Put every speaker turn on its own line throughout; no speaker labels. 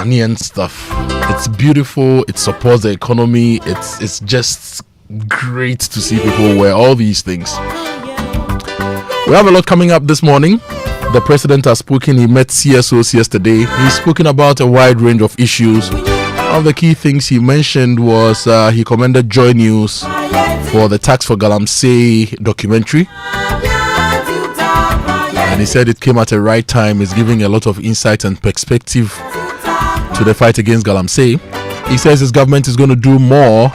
Ghanaian stuff. It's beautiful. It supports the economy. It's just great to see people wear all these things. We have a lot coming up this morning. The president has spoken. He met CSOs yesterday. He's spoken about a wide range of issues. One of the key things he mentioned was he commended Joy News for the Tax for Galamsey documentary. And he said it came at a right time. It's giving a lot of insight and perspective to the fight against Galamsey. He says his government is going to do more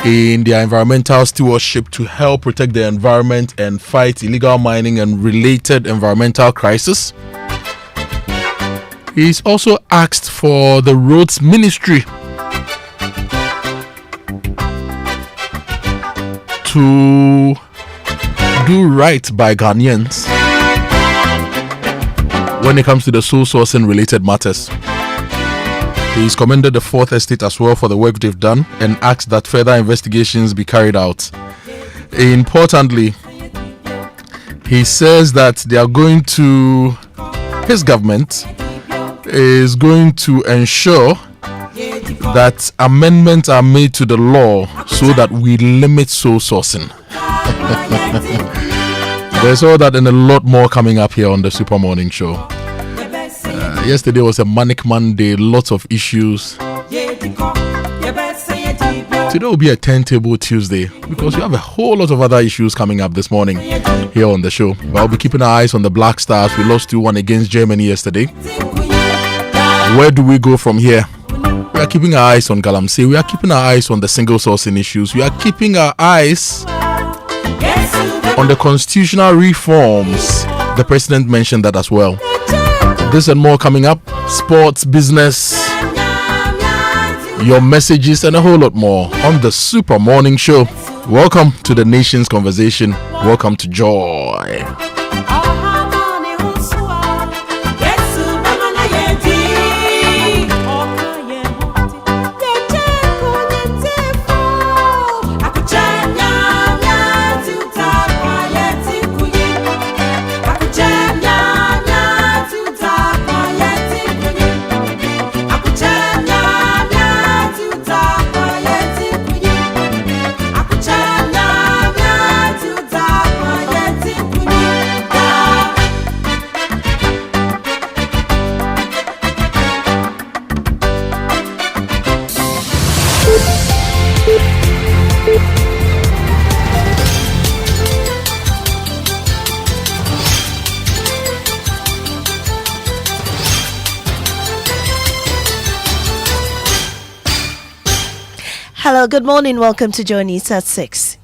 in their environmental stewardship to help protect the environment and fight illegal mining and related environmental crises. He's also asked for the roads ministry to do right by Ghanaians when it comes to the sole sourcing related matters. He's commended the Fourth Estate as well for the work they've done and asked that further investigations be carried out. Importantly, he says that his government is going to ensure that amendments are made to the law so that we limit sole sourcing. There's all that and a lot more coming up here on the Super Morning Show. Yesterday was a manic Monday, lots of issues. Today will be a turntable Tuesday because we have a whole lot of other issues coming up this morning here on the show. I'll be keeping our eyes on the Black Stars. We lost 2-1 against Germany yesterday. Where do we go from here? We are keeping our eyes on Galamsey. We are keeping our eyes on the single sourcing issues. We are keeping our eyes on the constitutional reforms. The president mentioned that as well. This and more coming up. Sports, business, your messages, and a whole lot more on the Super Morning Show. Welcome to the nation's conversation. Welcome to Joy.
Hello, good morning. Welcome to Joy News at 6.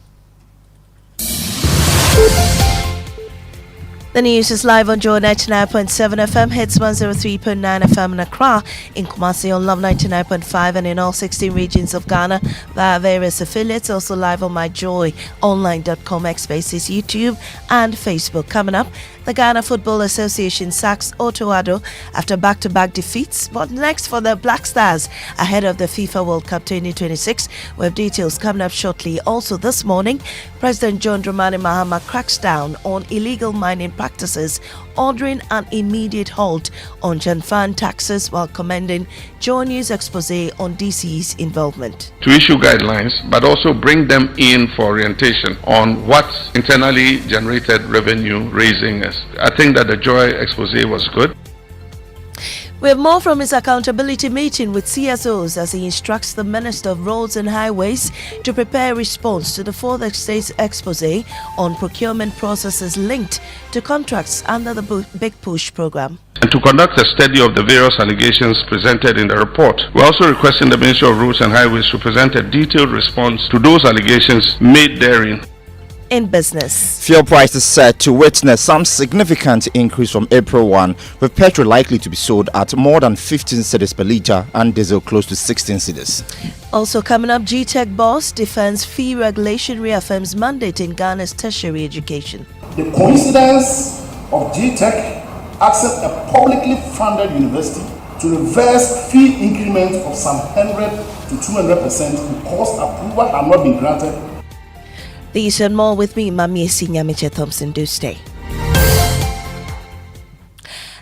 The news is live on Joy 99.7 FM, hits 103.9 FM in Accra, in Kumasi on Love 99.5, and in all 16 regions of Ghana via various affiliates. Also live on myjoyonline.com, X-Spaces, YouTube, and Facebook. Coming up, the Ghana Football Association sacks Otto Addo after back-to-back defeats. What next for the Black Stars ahead of the FIFA World Cup 2026? We have details coming up shortly. Also this morning, President John Dramani Mahama cracks down on illegal mining practices, ordering an immediate halt on Janfan taxes while commending Joy News expose on DC's involvement.
To issue guidelines, but also bring them in for orientation on what internally generated revenue raising is. I think that the Joy expose was good.
We have more from his accountability meeting with CSOs as he instructs the Minister of Roads and Highways to prepare a response to the Fourth Estate's expose on procurement processes linked to contracts under the Big Push program.
And to conduct a study of the various allegations presented in the report. We're also requesting the Minister of Roads and Highways to present a detailed response to those allegations made therein.
In business,
fuel prices set to witness some significant increase from April 1, with petrol likely to be sold at more than 15 cedis per litre and diesel close to 16 cedis.
Also coming up, GTech boss defends fee regulation reaffirms mandate in Ghana's tertiary education.
The coincidence of GTech accept a publicly funded university to reverse fee increment of some 100 to 200% because approval had not been granted.
These and more with me, Mami Esinyamiche Thompson. Do stay.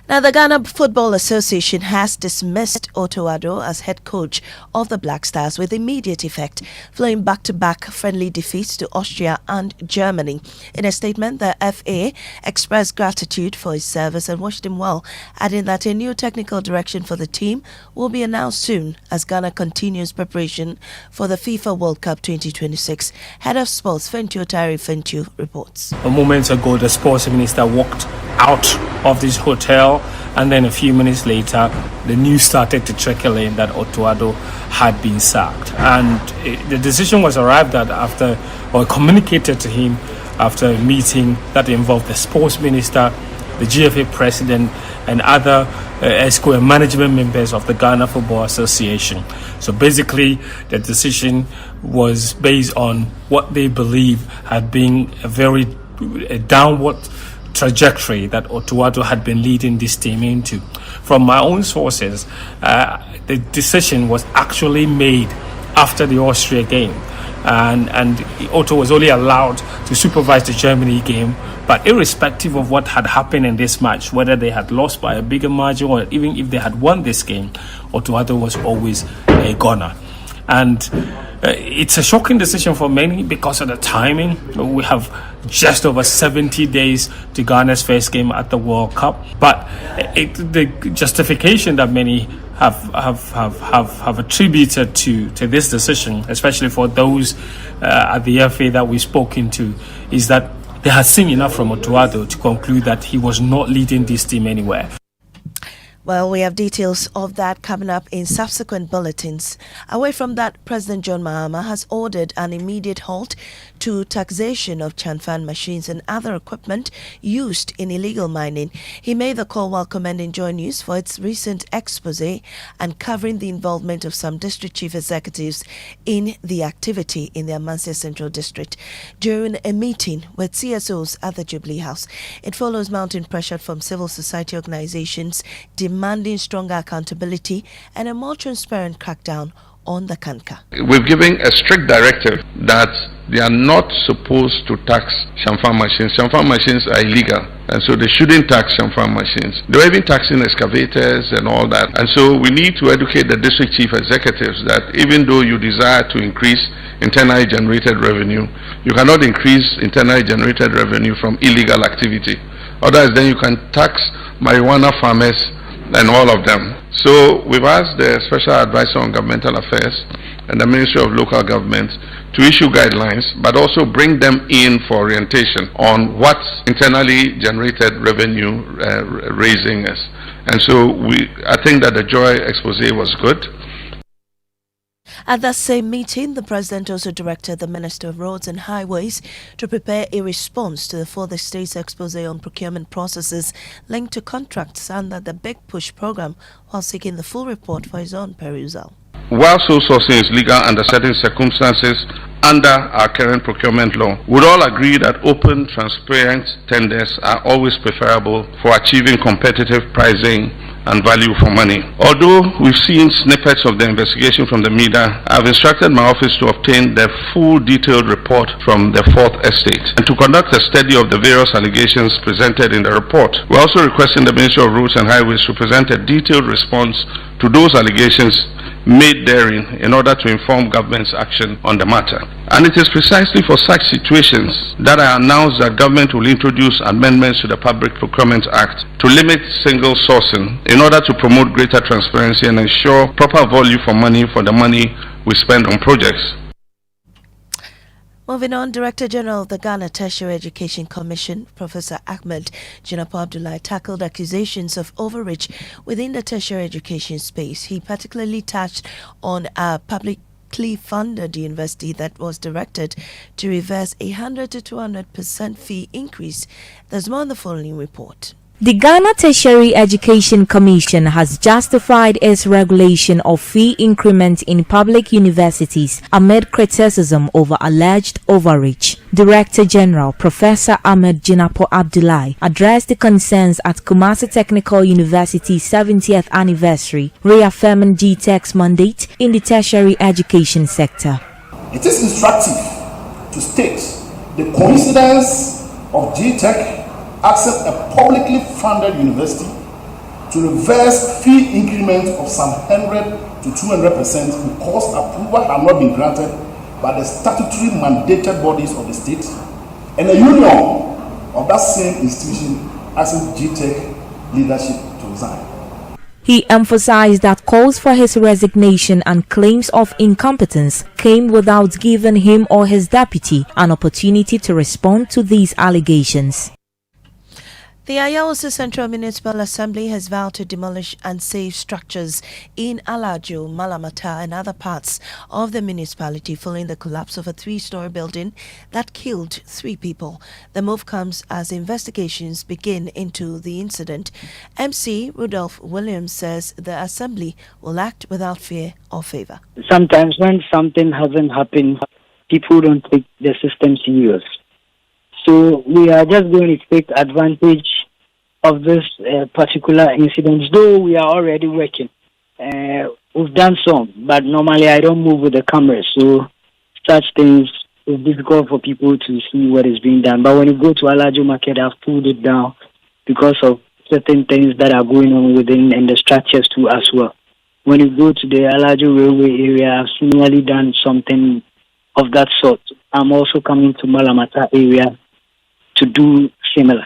Now, the Ghana Football Association has dismissed Otto Addo as head coach of the Black Stars with immediate effect, following back-to-back friendly defeats to Austria and Germany. In a statement, the FA expressed gratitude for his service and wished him well, adding that a new technical direction for the team will be announced soon as Ghana continues preparation for the FIFA World Cup 2026. Head of Sports, Tertiary reports.
A moment ago, the sports minister walked out of this hotel, and then a few minutes later the news started to trickle in that Otto Addo had been sacked, and the decision was arrived at after, or communicated to him after a meeting that involved the sports minister, the GFA president, and other ESCO and management members of the Ghana Football Association. So basically the decision was based on what they believe had been a downward trajectory that Otto Addo had been leading this team into. From my own sources, the decision was actually made after the Austria game, and Otto was only allowed to supervise the Germany game. But irrespective of what had happened in this match, whether they had lost by a bigger margin or even if they had won this game, Otto Addo was always a goner. And it's a shocking decision for many because of the timing. We have just over 70 days to Ghana's first game at the World Cup. But the justification that many have attributed to this decision, especially for those at the FA that we've spoken to, is that they had seen enough from Otto Addo to conclude that he was not leading this team anywhere.
Well, we have details of that coming up in subsequent bulletins. Away from that, President John Mahama has ordered an immediate halt to taxation of Chanfan machines and other equipment used in illegal mining. He made the call while commending Joy News for its recent expose and covering the involvement of some district chief executives in the activity in the Amansia Central District during a meeting with CSOs at the Jubilee House. It follows mounting pressure from civil society organizations demanding stronger accountability and a more transparent crackdown on the Kanka.
We've given a strict directive that they are not supposed to tax Chanfan machines. Chanfan machines are illegal, and so they shouldn't tax Chanfan machines. They were even taxing excavators and all that. And so we need to educate the district chief executives that even though you desire to increase internally generated revenue, you cannot increase internally generated revenue from illegal activity. Otherwise, then you can tax marijuana farmers and all of them. So we've asked the Special Advisor on Governmental Affairs and the Ministry of Local Government to issue guidelines, but also bring them in for orientation on what internally generated revenue raising is. And so I think that the Joy expose was good.
At that same meeting, the President also directed the Minister of Roads and Highways to prepare a response to the further state's expose on procurement processes linked to contracts under the Big Push program, while seeking the full report for his own perusal.
While sole sourcing is legal under certain circumstances under our current procurement law, we would all agree that open, transparent tenders are always preferable for achieving competitive pricing and value for money. Although we've seen snippets of the investigation from the media, I've instructed my office to obtain the full detailed report from the Fourth Estate and to conduct a study of the various allegations presented in the report. We're also requesting the Ministry of Roads and Highways to present a detailed response to those allegations made therein in order to inform government's action on the matter. And it is precisely for such situations that I announced that government will introduce amendments to the Public Procurement Act to limit single sourcing in order to promote greater transparency and ensure proper value for money for the money we spend on projects.
Moving on, Director General of the Ghana Tertiary Education Commission, Professor Ahmed Jinapor Abdullahi, tackled accusations of overreach within the tertiary education space. He particularly touched on a publicly funded university that was directed to reverse 100 to 200% fee increase. There's more in the following report.
The Ghana Tertiary Education Commission has justified its regulation of fee increment in public universities amid criticism over alleged overreach. Director General Professor Ahmed Jinapor Abdullahi addressed the concerns at Kumasi Technical University's 70th anniversary, reaffirming GTEC's mandate in the tertiary education sector.
It is instructive to state the coincidence of GTEC accept a publicly funded university to reverse fee increment of some 100 to 200% because approval had not been granted by the statutory mandated bodies of the state and the union of that same institution asking GTech leadership to resign.
He emphasized that calls for his resignation and claims of incompetence came without giving him or his deputy an opportunity to respond to these allegations.
The Ayahuasca Central Municipal Assembly has vowed to demolish unsafe structures in Alajo, Malamata and other parts of the municipality following the collapse of a 3-story building that killed 3 people. The move comes as investigations begin into the incident. MC Rudolph Williams says the assembly will act without fear or favor.
Sometimes when something hasn't happened, people don't take the system serious. So we are just going to take advantage of this particular incident, though we are already working. We've done some, but normally I don't move with the cameras, so such things is difficult for people to see what is being done. But when you go to Alajo Market, I've pulled it down because of certain things that are going on within and the structures too as well. When you go to the Alajo Railway area, I've similarly done something of that sort. I'm also coming to Malamata area to do similar.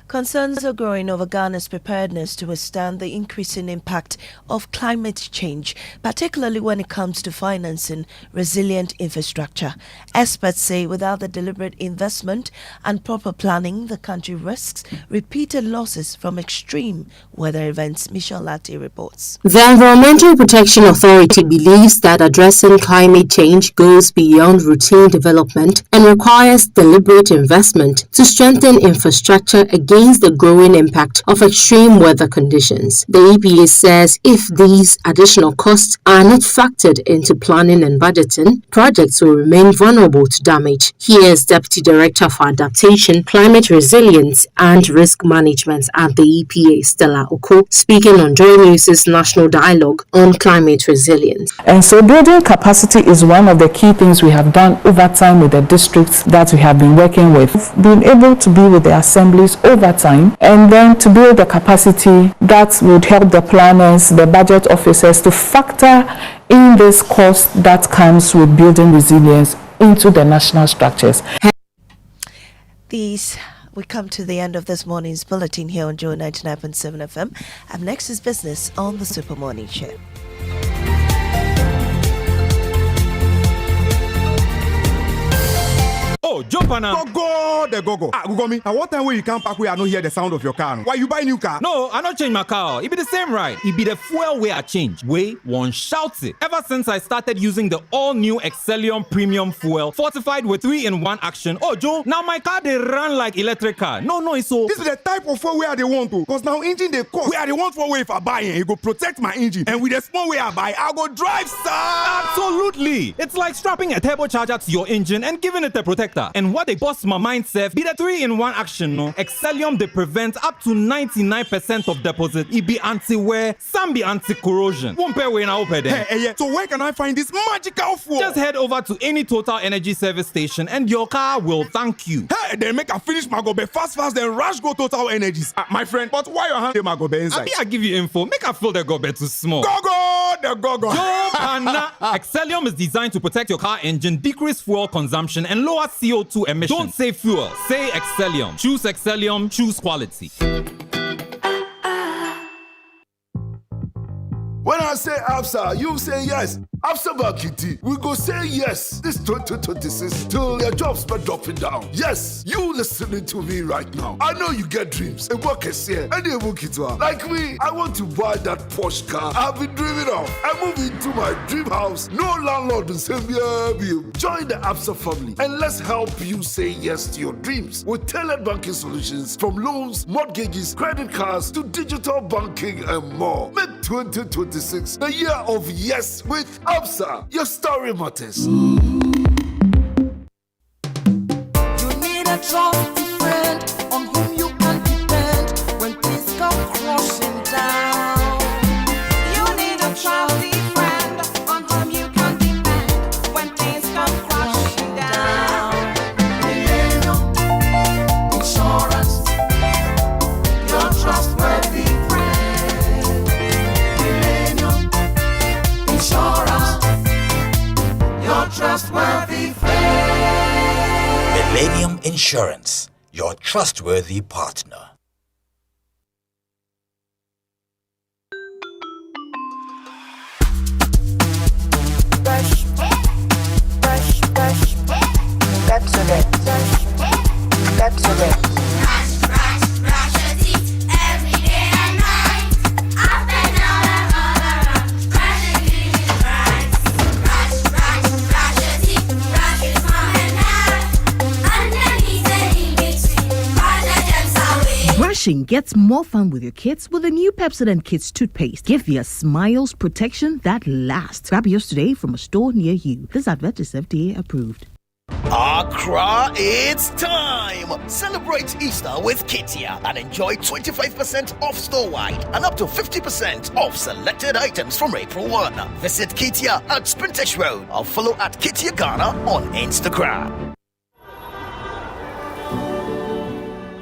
Concerns are growing over Ghana's preparedness to withstand the increasing impact of climate change, particularly when it comes to financing resilient infrastructure. Experts say without the deliberate investment and proper planning, the country risks repeated losses from extreme weather events. Michelle Lati reports.
The Environmental Protection Authority believes that addressing climate change goes beyond routine development and requires deliberate investment to strengthen infrastructure against the growing impact of extreme weather conditions. The EPA says if these additional costs are not factored into planning and budgeting, projects will remain vulnerable to damage. Here's Deputy Director for Adaptation, Climate Resilience and Risk Management at the EPA, Stella Oko, speaking on Joy News' National Dialogue on Climate Resilience.
And so building capacity is one of the key things we have done over time with the districts that we have been working with. Being able to be with the assemblies over time and then to build the capacity that would help the planners, the budget officers to factor in this cost that comes with building resilience into the national structures.
We come to the end of this morning's bulletin here on Joe 99.7 FM. Up next is business on the Super Morning Show.
Oh, jump on now.
Go. Google me. At what time when you come back where I don't hear the sound of your car? Why you buy new car?
No, I not change my car. It be the same ride. It be the fuel way I change. Way one shouts it. Ever since I started using the all-new Excellium Premium Fuel, fortified with 3-in-1 action. Oh, Joe, now my car they run like electric car. No, it's so.
This is the type of fuel where they want to. Because now engine they cost. Where they want for way if I buy it go protect my engine. And with the small way I buy, I go drive, sir.
Absolutely. It's like strapping a turbocharger to your engine and giving it a protector. And what they bust my mind, Seth, be the 3-in-1 action, no? Excellium, they prevent up to 99% of deposit. It be anti-wear, some be anti-corrosion. Won't pay when I open them.
Hey, so where can I find this magical fuel?
Just head over to any Total Energy service station and your car will thank you.
Hey, they make a finish my gobe fast, then rush go Total Energies. My friend, but why your hand my gobe inside?
I give you info. Make a feel the gobe too small.
Go.
Yo, Anna. Excellium is designed to protect your car engine, decrease fuel consumption, and lower CO2 emissions. Don't say fuel, say Excellium. Choose Excellium, choose quality.
When I say ABSA, you say yes. ABSA Bakiti, we go say yes. This 2026 till your jobs are dropping down. Yes, you listening to me right now. I know you get dreams. And work is here. And they work it well. Like me, I want to buy that Porsche car I've been dreaming of. I move into my dream house. No landlord will say me. Join the ABSA family and let's help you say yes to your dreams with tailored banking solutions from loans, mortgages, credit cards to digital banking and more. Make 2026 the year of yes with ABSA. Your story matters.
You need a trusty friend on whom you can depend when things come crashing down. You need a trusty friend on whom you can depend when things come crashing down. Millennium Insurance, your trustworthy friend.
Insurance, your trustworthy partner.
Brushing gets more fun with your kids with the new Pepsodent Kids toothpaste. Give your smiles protection that lasts. Grab yours today from a store near you. This advert is FDA approved.
Accra, it's time! Celebrate Easter with Kitia and enjoy 25% off store-wide and up to 50% off selected items from April 1. Visit Kitia at Sprintex Road or follow at Kitia Ghana on Instagram.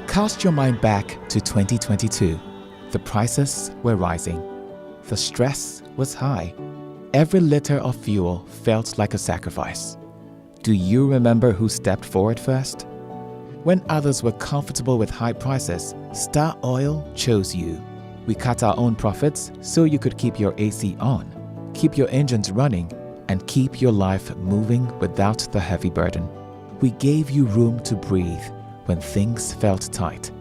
Cast your mind back to 2022. The prices were rising. The stress was high. Every liter of fuel felt like a sacrifice. Do you remember who stepped forward first? When others were comfortable with high prices, Star Oil chose you. We cut our own profits so you could keep your AC on, keep your engines running, and keep your life moving without the heavy burden. We gave you room to breathe when things felt tight.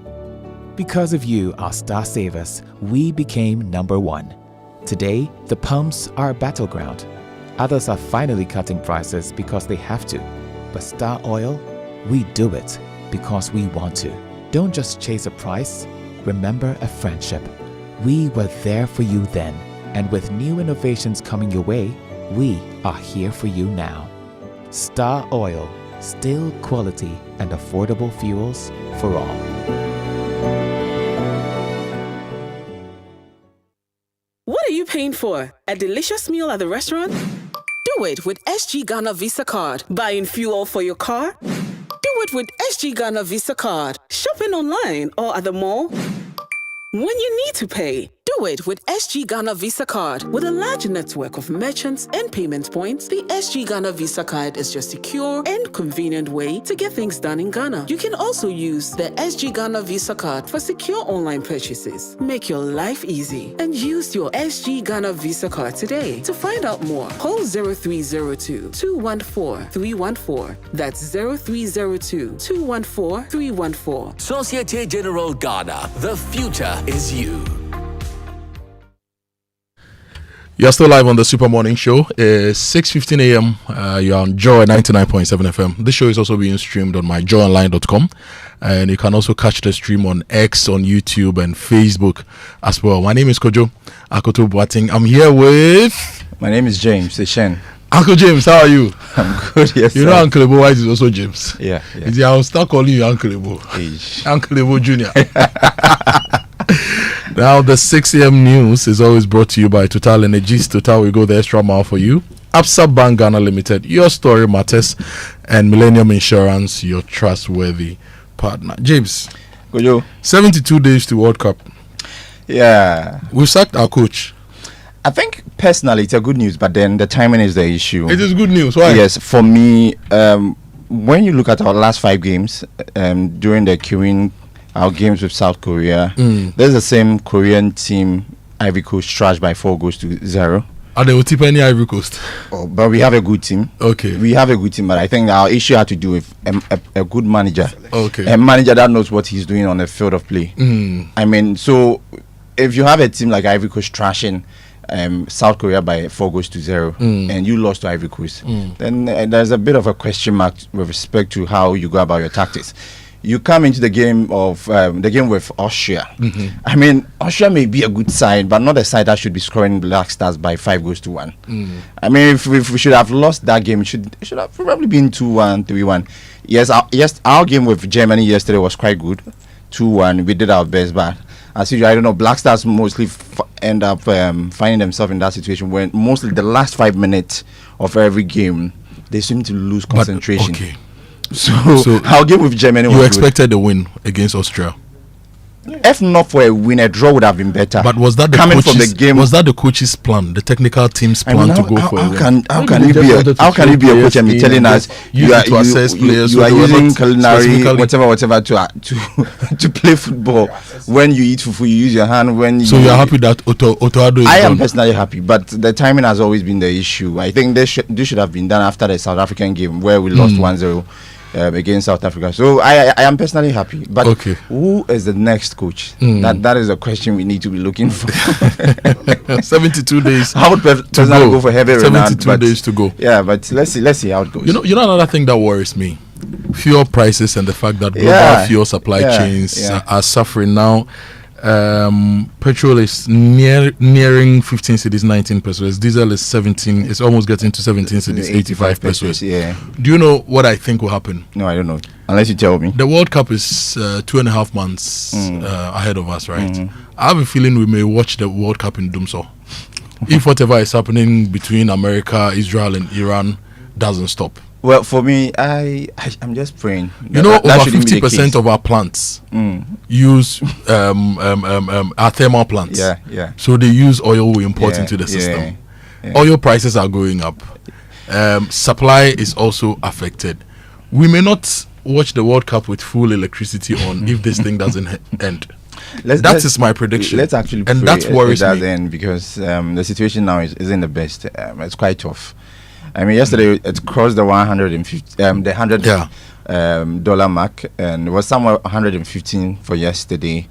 Because of you, our star savers, we became number one. Today, the pumps are a battleground. Others are finally cutting prices because they have to. But Star Oil, we do it because we want to. Don't just chase a price, remember a friendship. We were there for you then, and with new innovations coming your way, we are here for you now. Star Oil, still quality and affordable fuels for all.
What are you paying for? A delicious meal at the restaurant? Do it with SG Ghana Visa Card. Buying fuel for your car? Do it with SG Ghana Visa Card. Shopping online or at the mall? When you need to pay, do it with SG Ghana Visa Card. With a large network of merchants and payment points, the SG Ghana Visa Card is your secure and convenient way to get things done in Ghana. You can also use the SG Ghana Visa Card for secure online purchases. Make your life easy and use your SG Ghana Visa Card today. To find out more, call 0302 214 314. That's 0302 214 314.
Societe Generale Ghana, the future is you.
You're still live on the Super Morning Show. It's 6:15 a.m. You're on Joy 99.7 FM. This show is also being streamed on myjoyonline.com. And you can also catch the stream on X, on YouTube, and Facebook as well. My name is Kojo Akoto Boateng. I'm here with...
My name is James Seshen.
Uncle James, how are you?
I'm good, yes.
You know Uncle Ebo White is also James.
Yeah.
I'll start calling you Uncle Ebo. Uncle Ebo Jr. Now, the 6 a.m. news is always brought to you by Total Energies. Total will go the extra mile for you. Absa Bank Ghana Limited, your story matters. And Millennium Insurance, your trustworthy partner. James,
Kojo.
72 days to World Cup.
Yeah.
We've sacked our coach.
I think personally it's a good news, but then the timing is the issue.
It is good news. Why?
Yes, for me, when you look at our last 5 games during the queuing, our games with South Korea, there's the same Korean team, Ivory Coast, trashed by 4-0.
Are they will tip any Ivory Coast?
Oh, but we have a good team.
Okay.
We have a good team, but I think our issue had to do with a good manager.
Okay.
A manager that knows what he's doing on the field of play. I mean, so if you have a team like Ivory Coast trashing South Korea by 4-0 and you lost to Ivory Coast, then there's a bit of a question mark with respect to how you go about your tactics. You come into the game with Austria. I mean, Austria may be a good side, but not a side that should be scoring Black Stars by 5-1. I mean, if we should have lost that game, it should have probably been 2-1, 3-1. Yes, our game with Germany yesterday was quite good. 2-1. We did our best, but as usual, I don't know. Black Stars mostly end up finding themselves in that situation when mostly the last 5 minutes of every game they seem to lose concentration.
Okay.
So our game with Germany was
you
good.
expected the win against Austria.
If not for a win, a draw would have been better.
But was that the
coming
coaches,
from the game?
Was that the coach's plan, the technical team's plan to go for a win?
How can you be a coach and be telling us you are using culinary whatever to play football? When you eat fufu, you use your hand.
So you are happy that Otto Addo is
I am
gone?
personally happy, but the timing has always been the issue. I think this should have been done after the South African game where we lost 1-0. Against South Africa. So I am personally happy. But who is the next coach? That is a question we need to be looking for.
72 days.
I would personally go for heavy Renard.
72 days to go.
Yeah, but let's see how it goes.
You know another thing that worries me? Fuel prices and the fact that global fuel supply chains are suffering now. Petrol is nearing 15 cedis, 19 pesos. Diesel is 17. It's almost getting to 17 cedis, 85 pesos.
Yeah.
Do you know what I think will happen?
No, I don't know. Unless you tell me.
The World Cup is 2.5 months ahead of us, right? I have a feeling we may watch the World Cup in Dumso. If whatever is happening between America, Israel, and Iran doesn't stop.
Well, for me, I'm just praying.
You know, over 50% of our plants use our thermal plants.
Yeah.
So they use oil we import into the system. Oil prices are going up. Supply is also affected. We may not watch the World Cup with full electricity on if this thing doesn't end. That is my prediction.
Let's actually
and
pray
that worries me.
End because the situation now isn't the best. It's quite tough. I mean, yesterday it crossed the $100 dollar mark, and it was somewhere 115 for yesterday.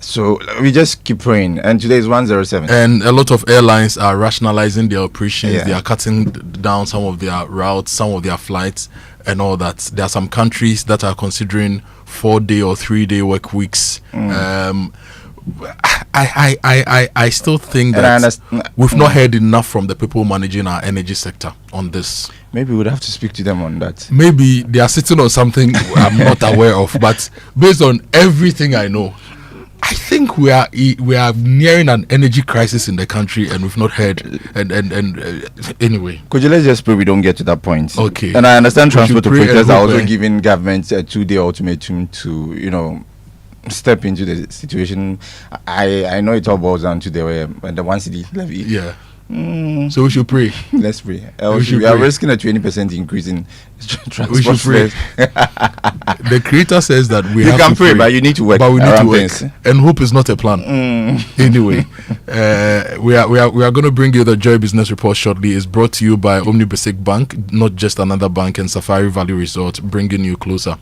So we just keep praying, and today is 107.
And a lot of airlines are rationalizing their operations. They are cutting down some of their routes, some of their flights, and all that. There are some countries that are considering 4-day or 3-day work weeks. I still think that we've not heard enough from the people managing our energy sector on this.
Maybe we'd have to speak to them on that.
Maybe they are sitting on something I'm not aware of, but based on everything I know, I think we are nearing an energy crisis in the country, and we've not heard. And anyway,
Kojo, let's just pray we don't get to that point.
Okay.
And I understand transport operators are also giving government a 2-day ultimatum to step into the situation. I know it all boils down to the 1 cedi levy.
Yeah. So we should pray.
Let's pray. We are risking a 20% increase in transport.
We should pray. The Creator says that we have
can
to
pray, but you need to work.
But we need to work,
things.
and hope is not a plan. Anyway, we are going to bring you the Joy Business Report shortly. It's brought to you by Omni Basic Bank, not just another bank, and Safari Valley Resort, bringing you closer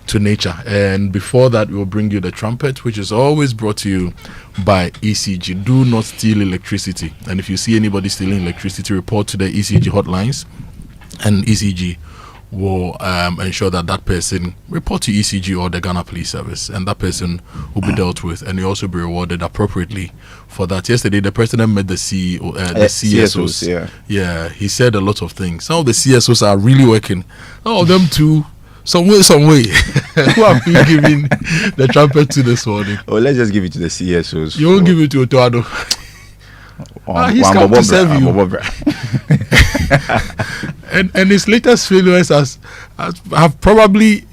to nature. And before that, we'll bring you the Trumpet, which is always brought to you by ECG. Do not steal electricity, and if you see anybody stealing electricity, report to the ECG hotlines, and ECG will ensure that person report to ECG or the Ghana Police Service, and that person will be dealt with, and you also be rewarded appropriately for that. Yesterday, the president met the CEO, the CSOs. Yeah, he said a lot of things. Some of the CSOs are really working. Some of them too. Some way. Who are you giving the trumpet to this morning?
Oh, let's just give it to the CSOs.
You won't give it to Otto Addo. He's come to serve you. and his latest failures have probably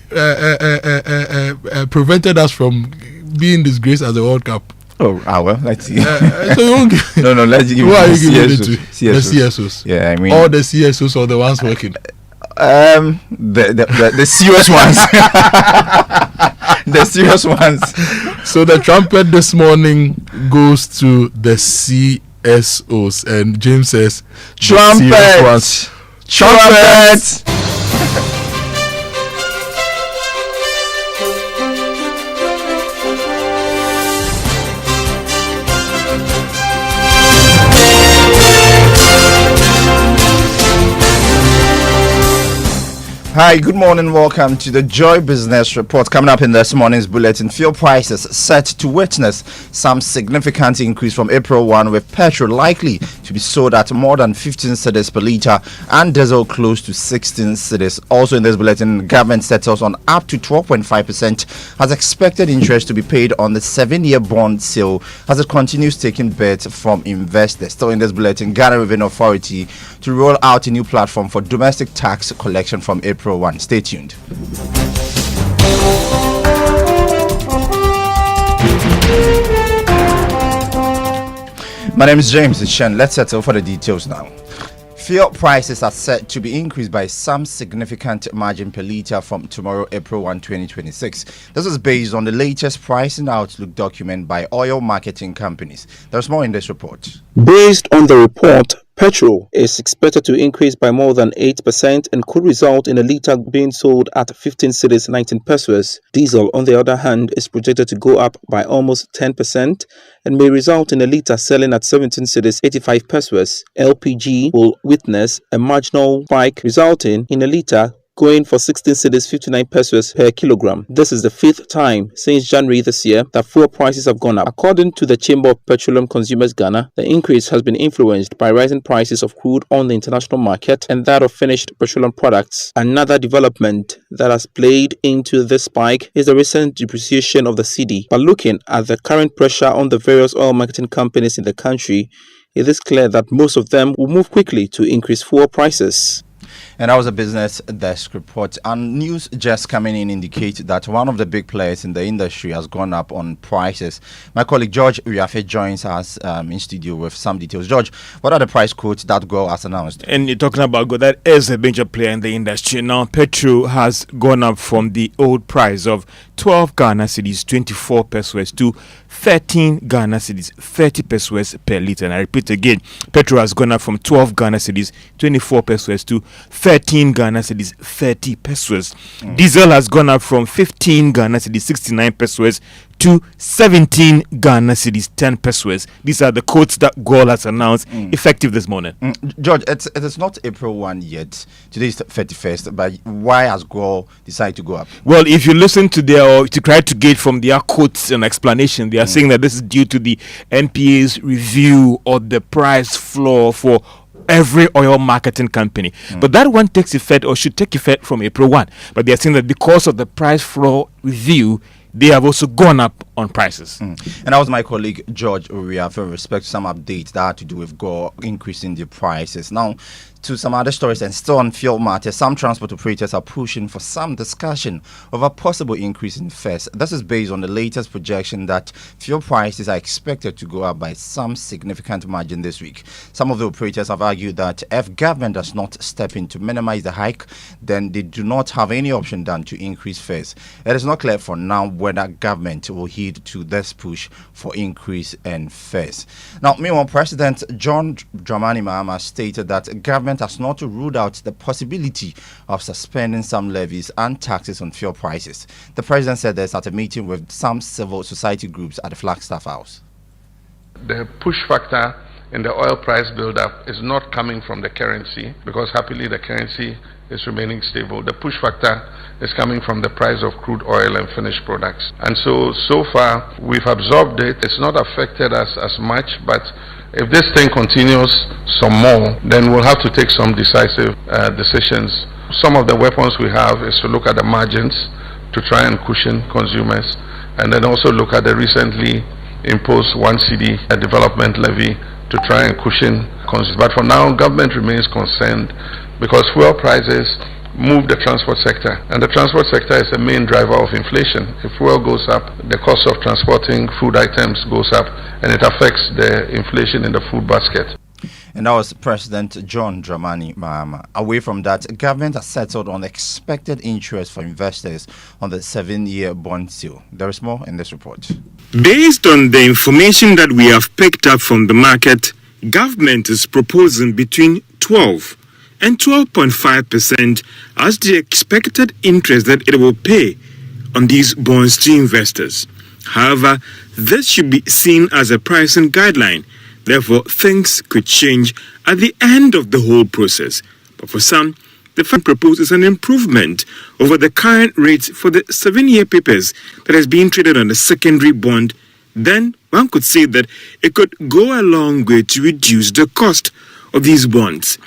prevented us from being disgraced as a World Cup.
Oh, well, let's see.
So you won't give
No, let's give
who
it
are
to
you giving it to?
CSOs.
The CSOs.
Yeah, I mean,
all the CSOs or the ones working.
The serious ones. The serious ones.
So the trumpet this morning goes to the CSOs, and James says,
trumpet. Hi, good morning. Welcome to the Joy Business Report. Coming up in this morning's bulletin, fuel prices set to witness some significant increase from April 1, with petrol likely to be sold at more than 15 cedis per litre and diesel close to 16 cedis. Also in this bulletin, government settles on up to 12.5% as expected interest to be paid on the 7-year bond sale as it continues taking bids from investors. Still in this bulletin, Ghana Revenue Authority to roll out a new platform for domestic tax collection from April 1. Stay tuned. My name is James Shen. Let's settle for the details now. Fuel prices are set to be increased by some significant margin per litre from tomorrow, April 1, 2026. This is based on the latest pricing outlook document by oil marketing companies. There's more in this report.
Based on the report, petrol is expected to increase by more than 8% and could result in a litre being sold at 15 cedis 19 pesos. Diesel, on the other hand, is projected to go up by almost 10% and may result in a litre selling at 17 cedis 85 pesos. LPG will witness a marginal spike, resulting in a litre going for 16 cedis 59 pesos per kilogram. This is the fifth time since January this year that fuel prices have gone up. According to the Chamber of Petroleum Consumers Ghana, the increase has been influenced by rising prices of crude on the international market and that of finished petroleum products. Another development that has played into this spike is the recent depreciation of the cedi. But looking at the current pressure on the various oil marketing companies in the country, it is clear that most of them will move quickly to increase fuel prices.
And that was a business desk report. And news just coming in indicate that one of the big players in the industry has gone up on prices. My colleague George Uriafe joins us in studio with some details. George, what are the price quotes that GOIL has announced?
And you're talking about GOIL, that is a major player in the industry. Now, petrol has gone up from the old price of 12 Ghana cedis, 24 pesos, to 13 Ghana cedis, 30 pesos per litre. And I repeat again, petrol has gone up from 12 Ghana cedis, 24 pesos, to 13 Ghana cedis, 30 pesos. Diesel has gone up from 15 Ghana cedis, 69 pesos, to 17 Ghana cedis, 10 pesos. These are the quotes that GOIL has announced effective this morning.
George, it is not April 1 yet. Today is 31st, but why has GOIL decided to go up?
Well, if you listen to to try to gauge from their quotes and explanation, they are saying that this is due to the NPA's review of the price floor for every oil marketing company. But that one takes effect, or should take effect, from April 1. But they are saying that because of the price floor review, they have also gone up on prices.
And that was my colleague George Uriafe with respect to some updates that had to do with GOIL increasing the prices. Now, to some other stories and still on fuel matters, some transport operators are pushing for some discussion of a possible increase in fares. This is based on the latest projection that fuel prices are expected to go up by some significant margin this week. Some of the operators have argued that if government does not step in to minimize the hike, then they do not have any option than to increase fares. It is not clear for now whether government will heed to this push for increase in fares. Now, meanwhile, President John Dramani Mahama stated that government has not ruled out the possibility of suspending some levies and taxes on fuel prices. The president said this at a meeting with some civil society groups at the Flagstaff House.
The push factor in the oil price build-up is not coming from the currency, because happily the currency is remaining stable. The push factor is coming from the price of crude oil and finished products. And so far, we've absorbed it. It's not affected us as much, but if this thing continues some more, then we'll have to take some decisive decisions. Some of the weapons we have is to look at the margins to try and cushion consumers, and then also look at the recently imposed 1 cedi development levy to try and cushion consumers. But for now, government remains concerned because fuel prices move the transport sector, and the transport sector is the main driver of inflation. If fuel goes up, the cost of transporting food items goes up, and it affects the inflation in the food basket.
And that was President John Dramani Mahama. Away from that, government has settled on expected interest for investors on the 7-year bond sale. There is more in this report.
Based on the information that we have picked up from the market, government is proposing between 12 and 12.5% as the expected interest that it will pay on these bonds to investors. However, this should be seen as a pricing guideline. Therefore, things could change at the end of the whole process. But for some, the fund proposes an improvement over the current rates for the 7-year papers that has been traded on the secondary bond. Then one could say that it could go a long way to reduce the cost of these bonds.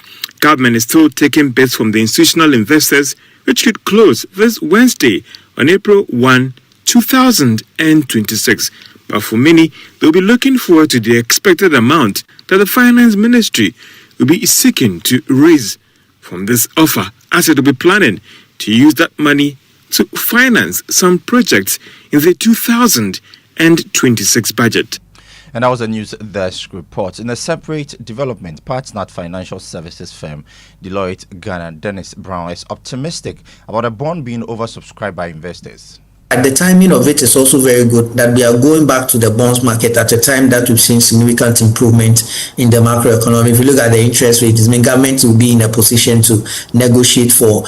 Government is still taking bids from the institutional investors, which could close this Wednesday on April 1, 2026. But for many, they'll be looking forward to the expected amount that the Finance Ministry will be seeking to raise from this offer, as it will be planning to use that money to finance some projects in the 2026 and 26 budget.
And that was a news desk report. In a separate development, Partners Financial Services firm Deloitte Ghana, Dennis Brown, is optimistic about a bond being oversubscribed by investors.
The timing of it is also very good, that we are going back to the bonds market at a time that we've seen significant improvement in the macroeconomy. If you look at the interest rates, government will be in a position to negotiate for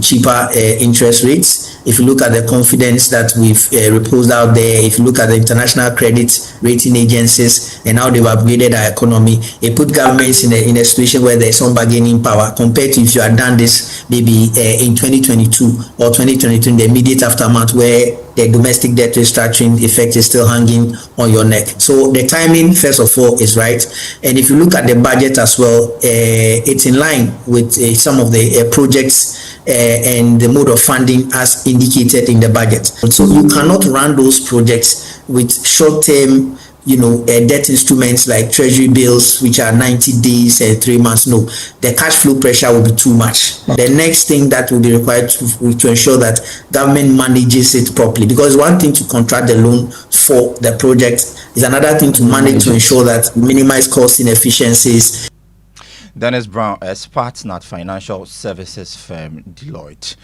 cheaper interest rates. If you look at the confidence that we've reposed out there, if you look at the international credit rating agencies and how they've upgraded our economy, it put governments in a situation where there's some bargaining power compared to if you had done this maybe in 2022 or 2023 in the immediate aftermath, where the domestic debt restructuring effect is still hanging on your neck. So the timing, first of all, is right. And if you look at the budget as well, it's in line with some of the projects and the mode of funding as indicated in the budget. So you cannot run those projects with short-term debt instruments like treasury bills, which are 90 days and 3 months. No, the cash flow pressure will be too much. The next thing that will be required to ensure that government manages it properly, because one thing to contract the loan for the project is another thing to manage to ensure that minimize cost inefficiencies.
Dennis Brown, as Partners Financial Services firm Deloitte.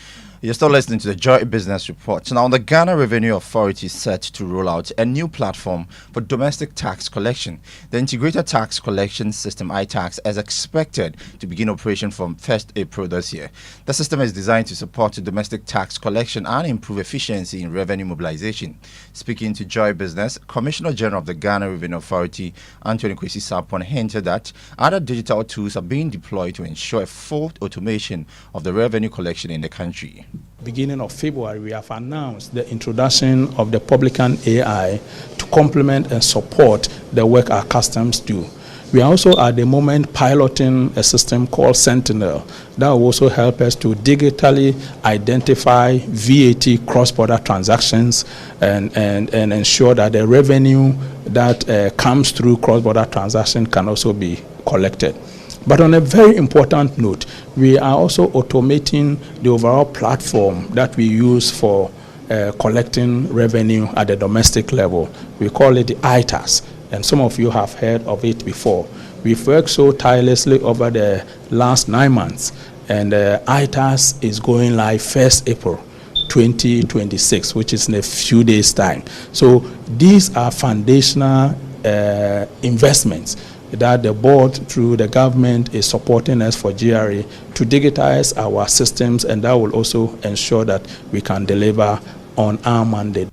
You're still listening to the Joy Business Report. Now, the Ghana Revenue Authority is set to roll out a new platform for domestic tax collection. The Integrated Tax Collection System, iTax, is expected to begin operation from 1st April this year. The system is designed to support domestic tax collection and improve efficiency in revenue mobilization. Speaking to Joy Business, Commissioner General of the Ghana Revenue Authority, Anthony Kwesi Sarpong, hinted that other digital tools are being deployed to ensure a full automation of the revenue collection in the country.
Beginning of February, we have announced the introduction of the Publican AI to complement and support the work our customs do. We are also at the moment piloting a system called Sentinel that will also help us to digitally identify VAT cross-border transactions and ensure that the revenue that comes through cross-border transaction can also be collected. But on a very important note, we are also automating the overall platform that we use for collecting revenue at the domestic level. We call it the iTax, and some of you have heard of it before. We've worked so tirelessly over the last 9 months, and iTax is going live 1st April 2026, which is in a few days' time. So these are foundational investments that the board through the government is supporting us for GRA to digitize our systems, and that will also ensure that we can deliver on our mandate.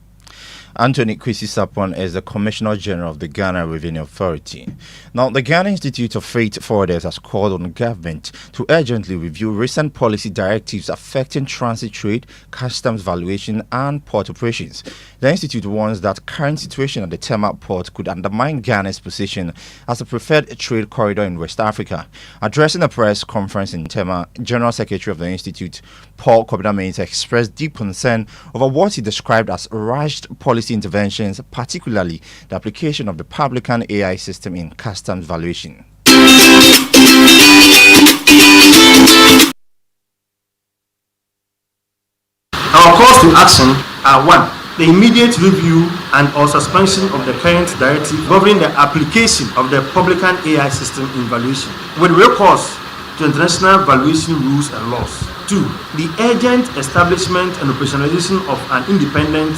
Anthony Kwesi Sarpong is the Commissioner General of the Ghana Revenue Authority. Now, the Ghana Institute of Freight Forwarders has called on the government to urgently review recent policy directives affecting transit trade, customs valuation, and port operations. The institute warns that current situation at the Tema port could undermine Ghana's position as a preferred trade corridor in West Africa. Addressing a press conference in Tema, General Secretary of the institute, Paul Kojo expressed deep concern over what he described as rushed policy interventions, particularly the application of the Publican AI system in customs valuation.
Our calls to action are: 1. The immediate review and or suspension of the current directive governing the application of the Publican AI system in valuation, with recourse to international valuation rules and laws. 2. The urgent establishment and operationalization of an independent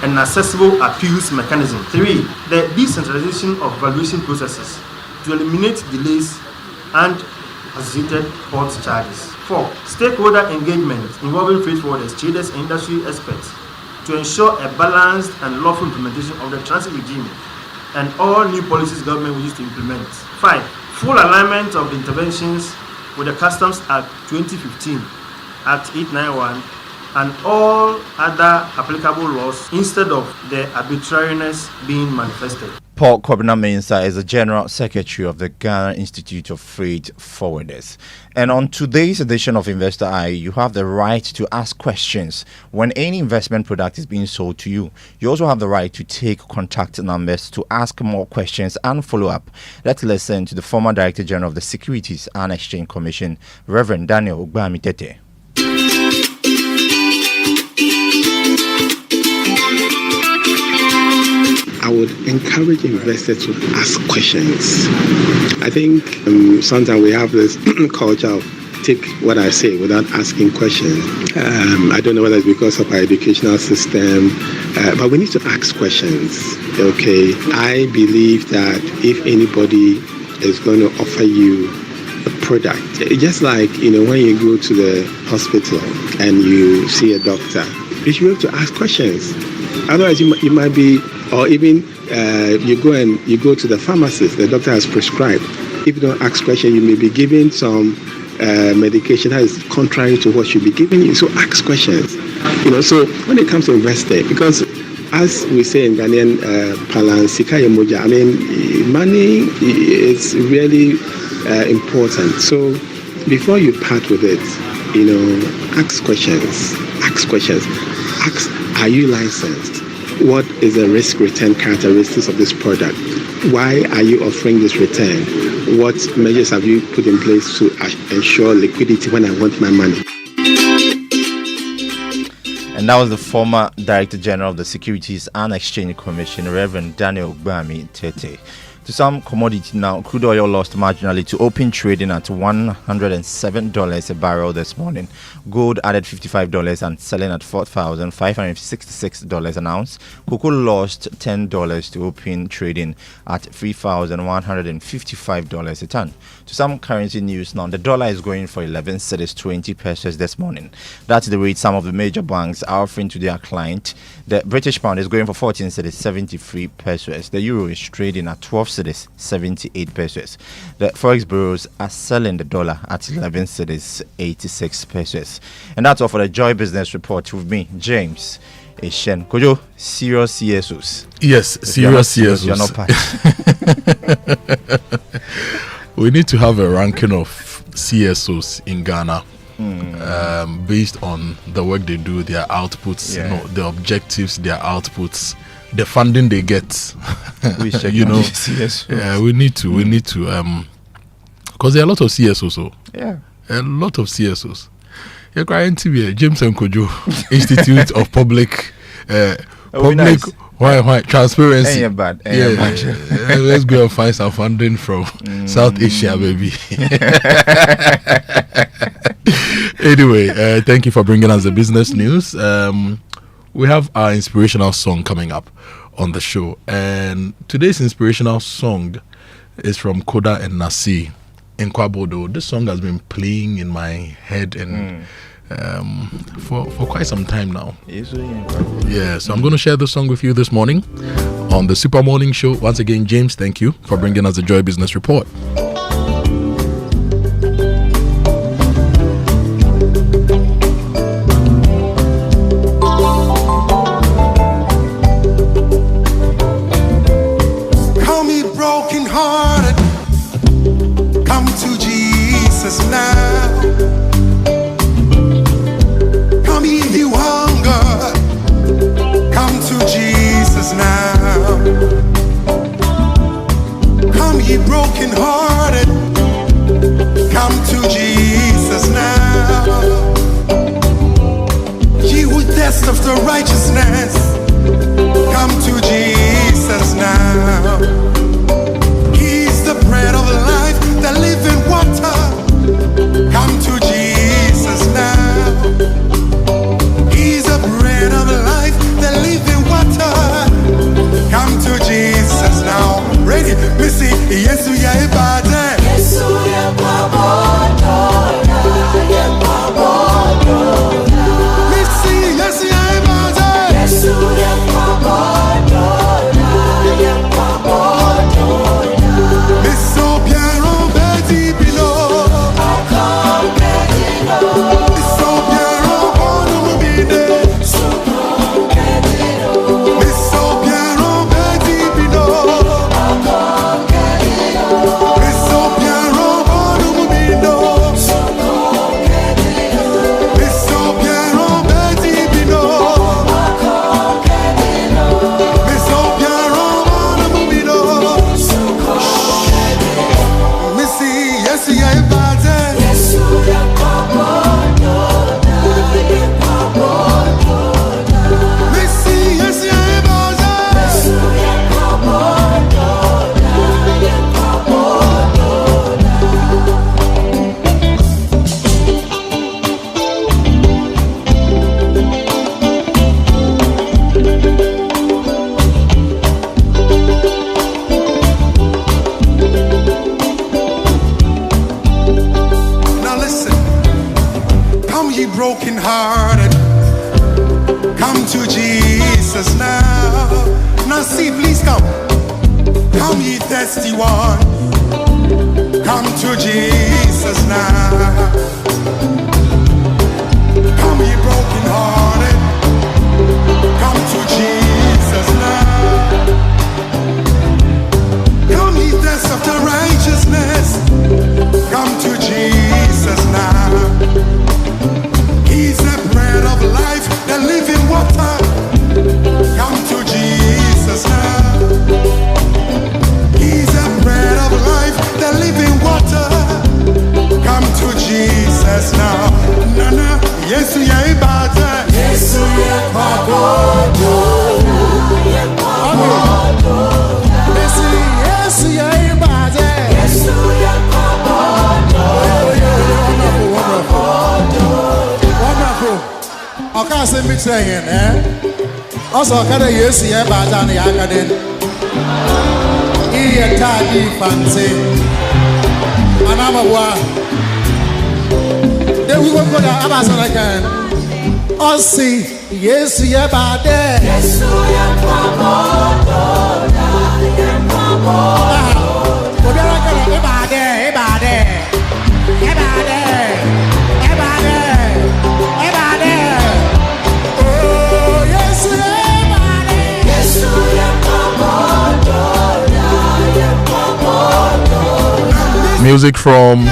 and accessible appeals mechanism. 3. The decentralization of valuation processes to eliminate delays and associated port charges. 4. Stakeholder engagement involving freight forwarders, traders, and industry experts to ensure a balanced and lawful implementation of the transit regime and all new policies government wishes to implement. 5. Full alignment of the interventions with the Customs Act 2015, Act 891, and all other applicable laws instead of the arbitrariness being manifested.
Paul Kojo is the General Secretary of the Ghana Institute of Freight Forwarders. And on today's edition of Investor Eye, you have the right to ask questions when any investment product is being sold to you. You also have the right to take contact numbers to ask more questions and follow up. Let's listen to the former Director General of the Securities and Exchange Commission, Reverend Daniel Ogbamitete.
I would encourage investors to ask questions. I think sometimes we have this culture of take what I say without asking questions. I don't know whether it's because of our educational system, but we need to ask questions. Okay, I believe that if anybody is going to offer you a product, just like when you go to the hospital and you see a doctor, you should be able to ask questions. Otherwise, you might be, or even you go to the pharmacist, the doctor has prescribed. If you don't ask questions, you may be given some medication that is contrary to what should be given you. So ask questions. So when it comes to investing, because as we say in Ghanaian parlance, sika yemoja, I mean, money is really important. So before you part with it, ask questions. Ask questions. Ask, are you licensed? What is the risk return characteristics of this product? Why are you offering this return? What measures have you put in place to ensure liquidity when I want my money?
And that was the former Director General of the Securities and Exchange Commission, Reverend Daniel Gbami Tete. To some commodity now, crude oil lost marginally to open trading at $107 a barrel this morning. Gold added $55 and selling at $4,566 an ounce. Cocoa lost $10 to open trading at $3,155 a ton. To some currency news now, the dollar is going for 11 cedis 20 pesos this morning. That's the rate some of the major banks are offering to their client. The British pound is going for 14 cedis 73 pesos. The euro is trading at 12 cedis 78 pesos. The forex bureaus are selling the dollar at 11 cedis 86 pesos. And that's all for the Joy Business Report with me, James Eshen. Kojo, serious CSOs.
Yes, serious CSOs.
You're not part.
We need to have a ranking of CSOs in Ghana based on the work they do, their outputs, the objectives, their outputs, the funding they get.
We check CSOs.
Yeah, we need to, because there are a lot of CSOs. So
yeah,
a lot of CSOs. You're crying to be James and Kojo Institute of Public Transparency.
Ain't bad.
Let's go and find some funding from South Asia, baby. Anyway, thank you for bringing us the business news. We have our inspirational song coming up on the show, and today's inspirational song is from Koda and Nasi in Kwabodo. This song has been playing in my head and for quite some time now. Yeah, so I'm going to share the song with you this morning on the Super Morning Show. Once again, James, thank you for bringing us the Joy Business Report.
Come ye broken hearted, come to Jesus now. Now, come ye broken hearted, come to Jesus now. Ye who thirst after righteousness, come to Jesus now. He's the bread of life, the living water, come to Jesus now. He's the bread of life, the living water, come to Jesus now. Ready? Missy, yes, we are about it. Yes, we are about Missy, yes, we are about it. Yes, brokenhearted, come to Jesus now. Now see, please come. Come ye thirsty one, come to Jesus now. Come ye brokenhearted, come to Jesus now. Come ye thirst after righteousness, come to Jesus now. He's the bread of life, the living water. Come to Jesus now. He's the bread of life, the living water. Come to Jesus now. Nana, Yesu ya ibada. Yesu ya kwabodo. Yesu ya ibada. Yesu ya kwabodo. Ọ̀ká ṣe mí tẹ̀yìn ẹ́ ọ̀sọ̀ ọ̀kadà yóò sì yẹ bàtà ní akadé iye táàdì fàǹtì anamọ̀wá déwì wọ́n kọ́dà abàṣọ́nà kan ọ̀sì yóò sì yẹ bàtà. Yéṣu yẹ pàmòdò náà yẹ pàmòdò. Òbí ọ̀rọ̀ kọ́dà ìbàdẹ ìbàdẹ ìbàdẹ.
Music from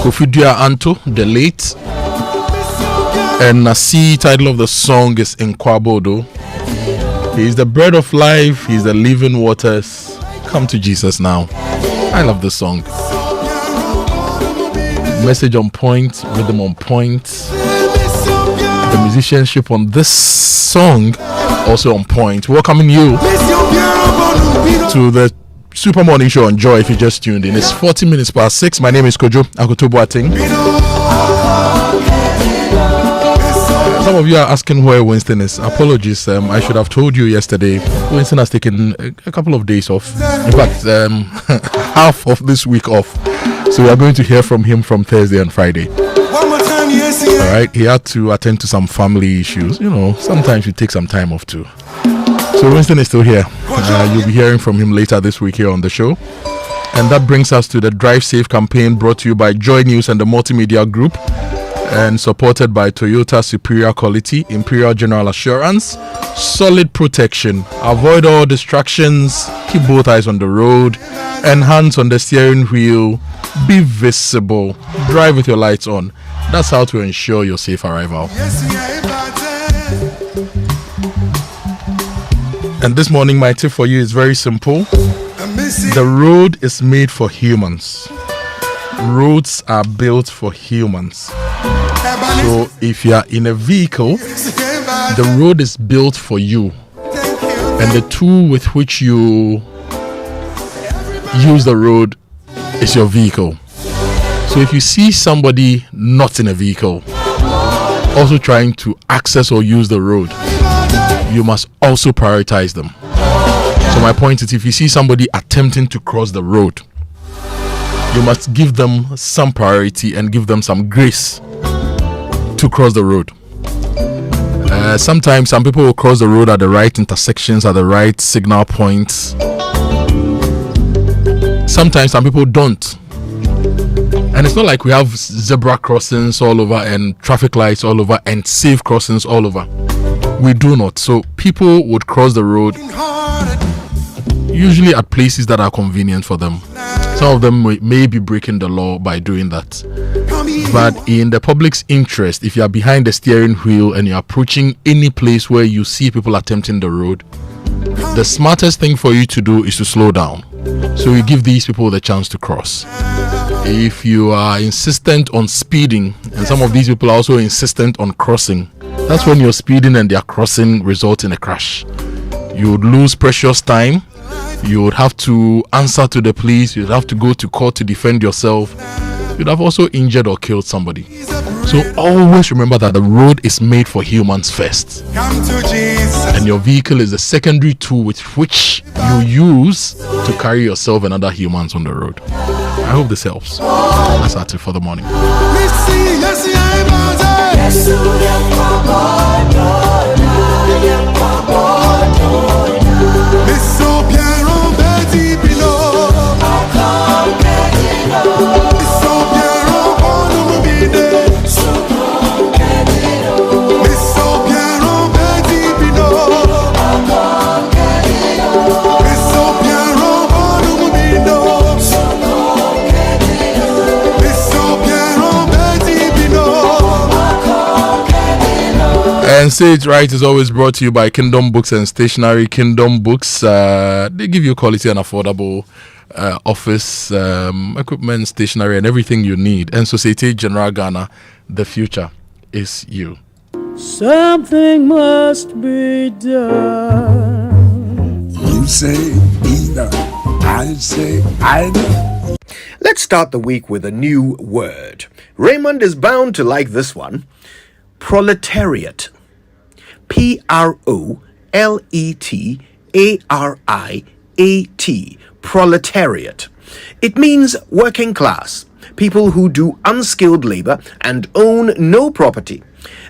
Kojo Akoto, the late, and the title of the song is Nkwabodo. He is the bread of life, he is the living waters. Come to Jesus now. I love this song. Message on point, rhythm on point. The musicianship on this song also on point. Welcoming you to the Super Morning Show on Joy if you just tuned in. It's 40 minutes past 6. My name is Kojo Akoto Boateng. Some of you are asking where Winston is. Apologies, I should have told you yesterday. Winston has taken a couple of days off. In fact, half of this week off. So we are going to hear from him from Thursday and Friday. Alright, he had to attend to some family issues. You know, sometimes you take some time off too. So Winston is still here. You'll be hearing from him later this week here on the show. And that brings us to the Drive Safe campaign brought to you by Joy News and the Multimedia Group and supported by Toyota Superior Quality, Imperial General Assurance, solid protection, avoid all distractions, keep both eyes on the road and hands on the steering wheel, be visible, drive with your lights on. That's how to ensure your safe arrival. And this morning, my tip for you is very simple. The road is made for humans. Roads are built for humans. So if you are in a vehicle, the road is built for you. And the tool with which you use the road is your vehicle. So if you see somebody not in a vehicle, also trying to access or use the road, you must also prioritize them. So my point is, if you see somebody attempting to cross the road, you must give them some priority and give them some grace to cross the road. Sometimes some people will cross the road at the right intersections, at the right signal points. Sometimes some people don't. And it's not like we have zebra crossings all over and traffic lights all over and safe crossings all over. We do not. So people would cross the road usually at places that are convenient for them. Some of them may be breaking the law by doing that. But in the public's interest, if you are behind the steering wheel and you're approaching any place where you see people attempting the road, the smartest thing for you to do is to slow down. So you give these people the chance to cross. If you are insistent on speeding, and some of these people are also insistent on crossing, that's when your speeding and their crossing result in a crash. You would lose precious time. You would have to answer to the police. You'd have to go to court to defend yourself. You'd have also injured or killed somebody. So always remember that the road is made for humans first. And your vehicle is the secondary tool with which you use to carry yourself and other humans on the road. I hope this helps. That's our tip for the morning. And Say It Right is always brought to you by Kingdom Books and Stationery. Kingdom Books, they give you quality and affordable office equipment, stationery, and everything you need. And Societe Generale Ghana, the future is you.
Something must be done.
You say either, I say either.
Let's start the week with a new word. Raymond is bound to like this one. Proletariat. Proletariat. Proletariat. It means working class, people who do unskilled labor and own no property.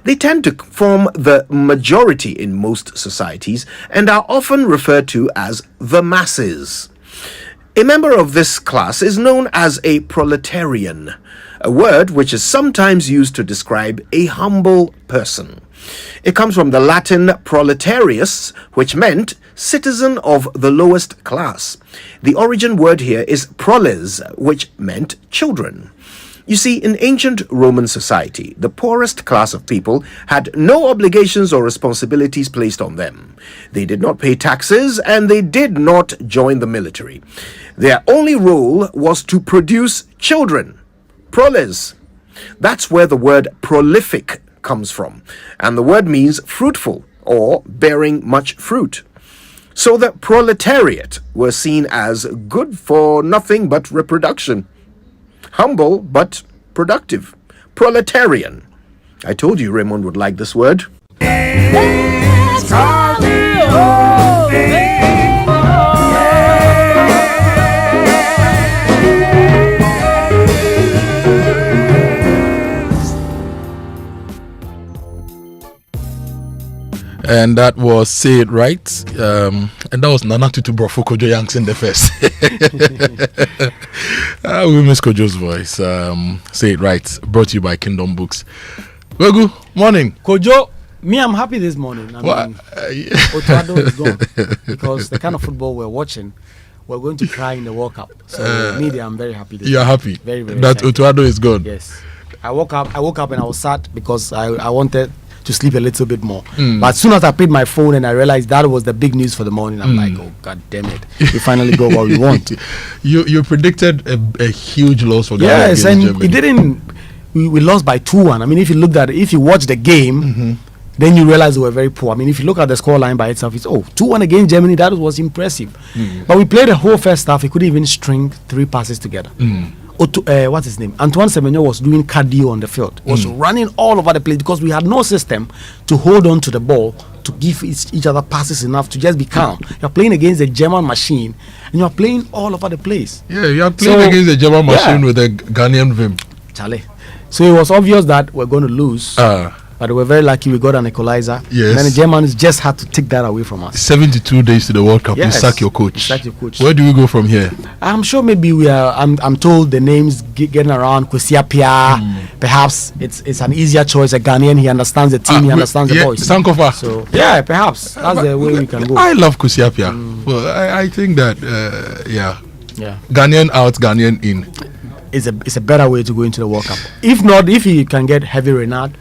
They tend to form the majority in most societies and are often referred to as the masses. A member of this class is known as a proletarian, a word which is sometimes used to describe a humble person. It comes from the Latin proletarius, which meant citizen of the lowest class. The origin word here is proles, which meant children. You see, in ancient Roman society, the poorest class of people had no obligations or responsibilities placed on them. They did not pay taxes and they did not join the military. Their only role was to produce children. Proles. That's where the word prolific comes from, and the word means fruitful or bearing much fruit. So the proletariat were seen as good for nothing but reproduction. Humble but productive. Proletarian. I told you Raymond would like this word.
And that was Say It Right. And that was Nana Tutu Brofo Kojo Yanks in the first. We miss Kojo's voice. Say It Right, brought to you by Kingdom Books. Well, good morning.
Kojo, I'm happy this morning. Otto Addo is gone because the kind of football we're watching, we're going to cry in the World Cup. So, I'm very happy.
You're happy?
Very, very
that
excited.
Otto Addo is gone?
Yes. I woke up and I was sad because I wanted to sleep a little bit more. But as soon as I picked my phone and I realized that was the big news for the morning, I'm like, oh, God damn it. We finally got what we want.
You predicted a huge loss for Ghana.
Yes, and
Germany.
it didn't. We lost by 2-1. I mean, if you watch the game, then you realize they were very poor. I mean, if you look at the scoreline by itself, it's 2-1 against Germany. That was impressive. But we played the whole first half. We couldn't even string 3 passes together. What's his name? Antoine Semenyo was doing cardio on the field. Was running all over the place because we had no system to hold on to the ball to give each other passes enough to just be calm. You're playing against a German machine and you're playing all over the place.
Yeah, you're playing against a German machine with a Ghanaian vim.
Charlie. So it was obvious that we're going to lose. But we're very lucky we got an equalizer.
Yes.
And then the Germans just had to take that away from us.
72 days to the World Cup.
Yes.
You sack your coach.
Sack your coach.
Where do we go from here?
I'm sure maybe we are. I'm told the names getting around. Kwesiapia. Perhaps it's an easier choice. A Ghanaian. He understands the team. He understands the boys.
Sankofa.
So perhaps that's the way we can go.
I love Kwesiapia. Well, I think that Ghanaian out, Ghanaian in.
It's a better way to go into the World Cup. If not, if he can get Heavy Renard,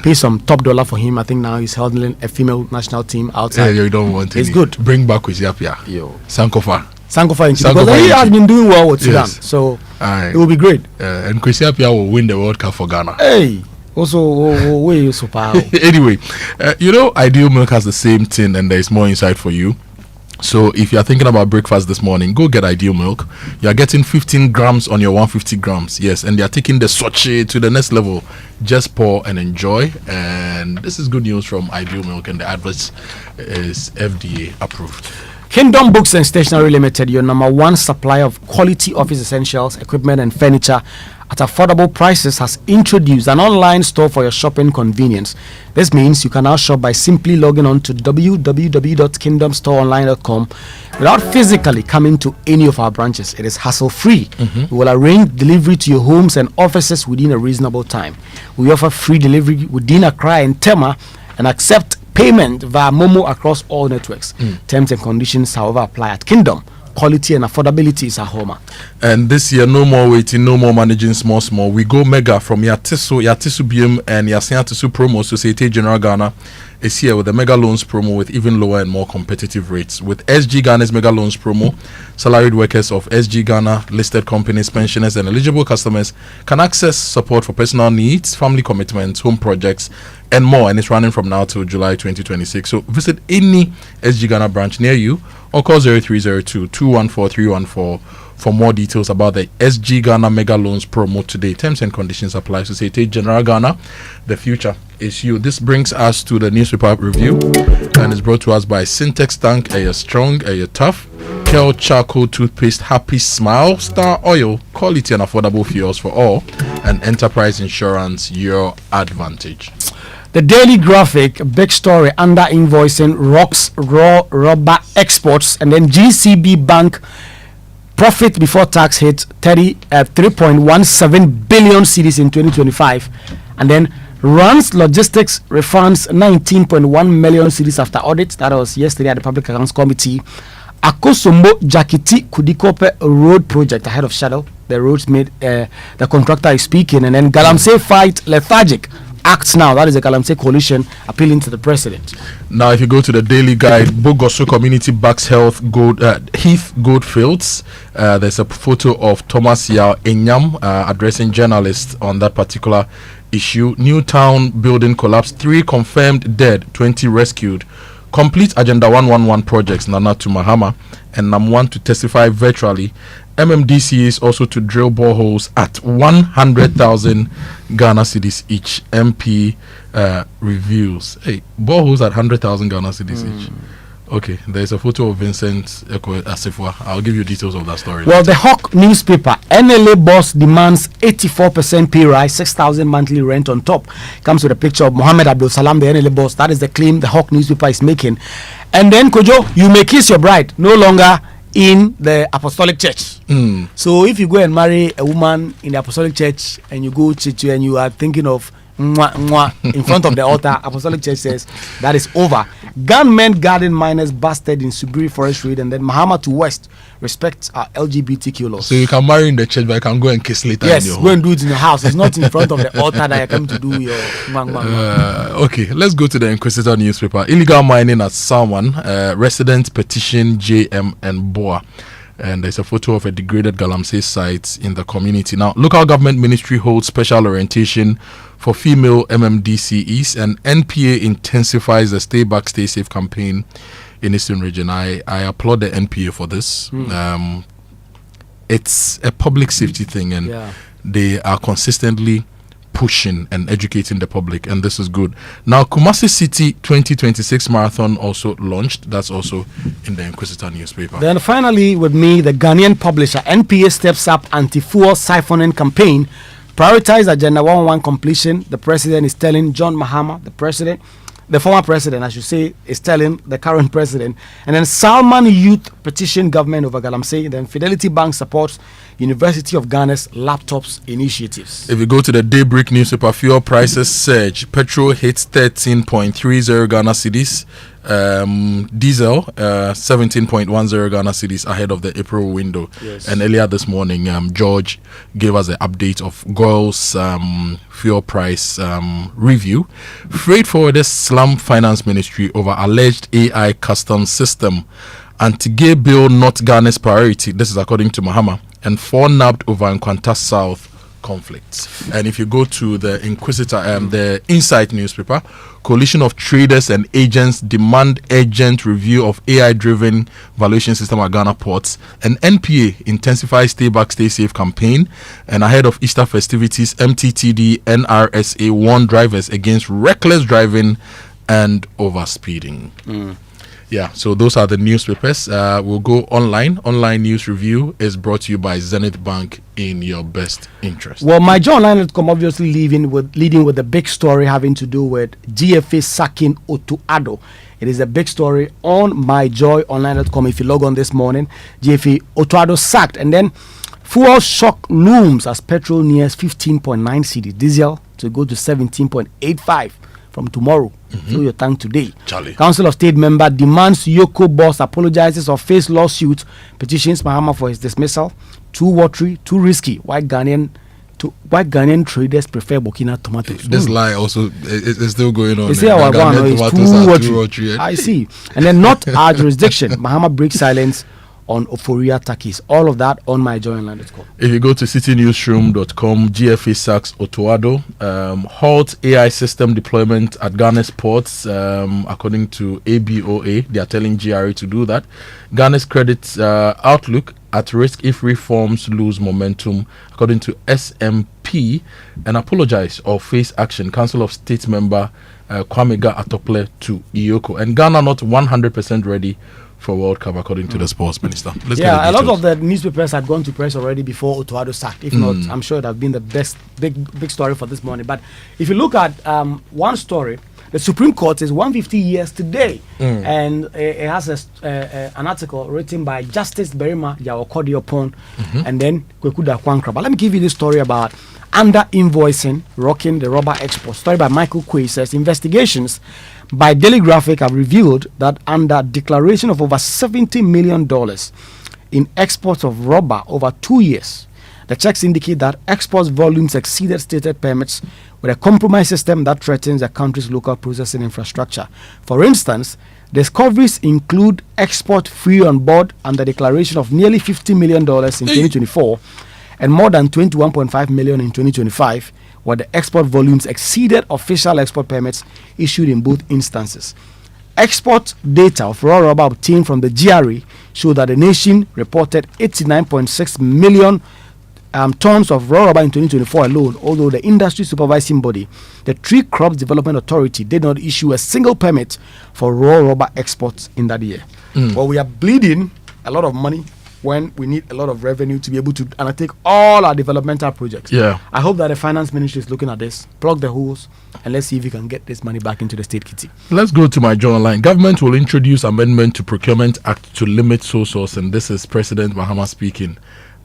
pay some top dollar for him. I think now he's handling a female national team outside.
Yeah, you don't want
it's
any.
good.
Bring back Kwesiapia. Sankofa
because he has been doing well with Sudan, so it will be great.
And Kwesiapia will win the World Cup for Ghana.
Hey, also where you super.
Anyway, Ideal Milk has the same tin, and there is more inside for you. So if you're thinking about breakfast this morning, go get Ideal Milk. You're getting 15 grams on your 150 grams. Yes, and they're taking the sachet to the next level. Just pour and enjoy. And this is good news from Ideal Milk, and the advert is FDA approved.
Kingdom Books and Stationery Limited, your number one supplier of quality office essentials, equipment, and furniture at affordable prices, has introduced an online store for your shopping convenience. This means you can now shop by simply logging on to www.kingdomstoreonline.com without physically coming to any of our branches. It is hassle-free. We will arrange delivery to your homes and offices within a reasonable time. We offer free delivery within Accra and Tema and accept payment via Momo across all networks. Terms and conditions, however, apply at Kingdom. Quality and affordability is a hallmark.
And this year, no more waiting, no more managing small. We go mega from Yatisu BM and Yatisu promo. Societe General Ghana is here with the mega loans promo with even lower and more competitive rates. With SG Ghana's mega loans promo, salaried workers of SG Ghana, listed companies, pensioners, and eligible customers can access support for personal needs, family commitments, home projects, and more. And it's running from now till July 2026. So visit any SG Ghana branch near you or call 0302-214-314 for more details about the SG Ghana Mega Loans promo today. Terms and conditions apply. Societe General Ghana, the future is you. This brings us to the newspaper review, and it's brought to us by Syntex Tank, a strong, a tough, Kel Charcoal Toothpaste, Happy Smile, Star Oil, quality and affordable fuels for all, and Enterprise Insurance, your advantage.
The Daily Graphic, big story, under-invoicing rocks raw rubber exports, and then GCB Bank profit before tax hit 3.17 billion cedis in 2025, and then Rand's Logistics refunds 19.1 million cedis after audit. That was yesterday at the Public Accounts Committee. Akosombo Jakiti Kudikope road project ahead of schedule. The roads made, the contractor is speaking, and then Galamsey fight lethargic. Acts now. That is a Galamsey coalition appealing to the president.
Now, if you go to the Daily Guide, Bogoso Community backs Heath Goldfields. There's a photo of Thomas Yao Enyam addressing journalists on that particular issue. Newtown building collapsed, 3 confirmed dead, 20 rescued. Complete Agenda 111 projects, Nana to Mahama and Nam1 to testify virtually. MMDC is also to drill boreholes at 100,000 Ghana cedis each. MP reviews. Hey, boreholes at 100,000 Ghana cedis each. Okay, there's a photo of Vincent Asifwa. I'll give you details of that story.
Well, the Hawk newspaper, NLA boss demands 84% pay rise, 6,000 monthly rent on top. Comes with a picture of Mohammed Abdul Salam, the NLA boss. That is the claim the Hawk newspaper is making. And then, Kojo, you may kiss your bride, no longer in the Apostolic Church. So if you go and marry a woman in the Apostolic Church and you go to and you are thinking of mwah, mwah, in front of the altar, Apostolic Church says that is over. Gunmen guarding miners busted in Subiri Forest Raid, and then Mahama to West respect our LGBTQ laws.
So you can marry in the church, but you can go and kiss later.
Yes,
in your
go
home.
and do it in the house. It's not in front of the altar that you come to do your mwah, mwah, mwah.
Okay, let's go to the Inquisitor newspaper. Illegal mining at Salman, residents petition JM and Boa. And there's a photo of a degraded Galamsey site in the community. Now, local government ministry holds special orientation for female MMDCEs, and NPA intensifies the Stay Back, Stay Safe campaign in Eastern Region. I applaud the NPA for this. It's a public safety thing, and they are consistently pushing and educating the public, and this is good. Now, Kumasi City 2026 Marathon also launched. That's also in the Inquisitor newspaper.
Then finally, with me, the Ghanaian publisher, NPA steps up anti-fuel siphoning campaign, prioritize Agenda 111 completion. The president is telling John Mahama, the former president, I should say, is telling the current president. And then Salman Youth petition government over Galamsey. Then Fidelity Bank supports University of Ghana's laptops initiatives.
If you go to the Daybreak newspaper, fuel prices surge. Petrol hits 13.30 Ghana cedis. Diesel 17.10 Ghana cedis ahead of the April window.
Yes.
And earlier this morning, George gave us an update of GOIL's fuel price review. Freight forwarders slam finance ministry over alleged AI customs system. Anti-gay bill not Ghana's priority. This is according to Mahama. And 4 nabbed over Nkwanta South conflicts. And if you go to the Inquisitor, the Insight newspaper, coalition of traders and agents demand urgent review of AI-driven valuation system at Ghana ports. And NPA intensifies Stay Back, Stay Safe campaign. And ahead of Easter festivities, MTTD, NRSA warn drivers against reckless driving and overspeeding. Yeah, so those are the newspapers. We'll go online. Online news review is brought to you by Zenith Bank in your best interest.
Well, myjoyonline.com obviously leading with the big story having to do with GFA sacking Otto Addo. It is a big story on myjoyonline.com. If you log on this morning, GFA Otto Addo sacked, and then fuel shock looms as petrol nears 15.9 cedis, diesel to go to 17.85 from tomorrow. Fill your tank today.
Charlie.
Council of State member demands Yoko boss apologizes or face lawsuit, petitions Mahama for his dismissal. Too watery, too risky. Why Ghanaian traders prefer Burkina tomatoes?
This lie also is still going on.
They say our one is too watery.
Eh?
I see. And then not our jurisdiction. Mahama breaks silence on Ophoria Takis. All of that on myjoyonline.com.
If you go to citynewsroom.com, GFA sacks Otto Addo, halt AI system deployment at Ghana's ports, according to ABOA. They are telling GRA to do that. Ghana's credit outlook at risk if reforms lose momentum, according to SMP, and apologize or face action. Council of State member Kwamega Atople to Iyoko. And Ghana not 100% ready for World Cup, according to the sports minister.
A lot of the newspapers had gone to press already before Otto Addo sacked. If not, I'm sure it would have been the best big story for this morning. But if you look at one story, the Supreme Court is 150 years today, and it has an article written by Justice Berima Yaokodiopon and then Kwekuda Kwankra. But let me give you this story about under-invoicing, rocking the rubber export. Story by Michael Quay says investigations by Daily Graphic have revealed that under declaration of over $70 million in exports of rubber over 2 years, the checks indicate that export volumes exceeded stated permits with a compromised system that threatens the country's local processing infrastructure. For instance, discoveries include export free on board under declaration of nearly $50 million in 2024 and more than $21.5 million in 2025, where the export volumes exceeded official export permits issued in both instances. Export data of raw rubber obtained from the GRE show that the nation reported 89.6 million tons of raw rubber in 2024 alone, although the industry supervising body, the Tree Crops Development Authority, did not issue a single permit for raw rubber exports in that year. Well, we are bleeding a lot of money when we need a lot of revenue to be able to undertake all our developmental projects.
Yeah.
I hope that the finance ministry is looking at this, plug the holes, and let's see if we can get this money back into the state kitty.
Let's go to my journal line. Government will introduce amendment to Procurement Act to limit sole source, and this is President Mahama speaking.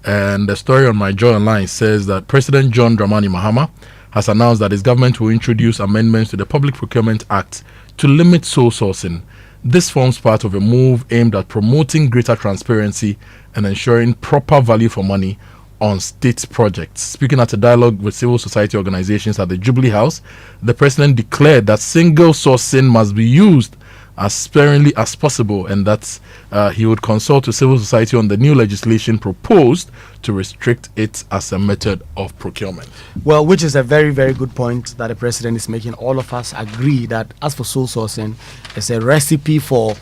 And the story on my journal line says that President John Dramani Mahama has announced that his government will introduce amendments to the Public Procurement Act to limit sole sourcing. This forms part of a move aimed at promoting greater transparency and ensuring proper value for money on state projects. Speaking at a dialogue with civil society organizations at the Jubilee House, the president declared that single sourcing must be used as sparingly as possible, and that he would consult with civil society on the new legislation proposed to restrict it as a method of procurement.
Well, which is a very, very good point that the president is making. All of us agree that as for sole sourcing, it's a recipe for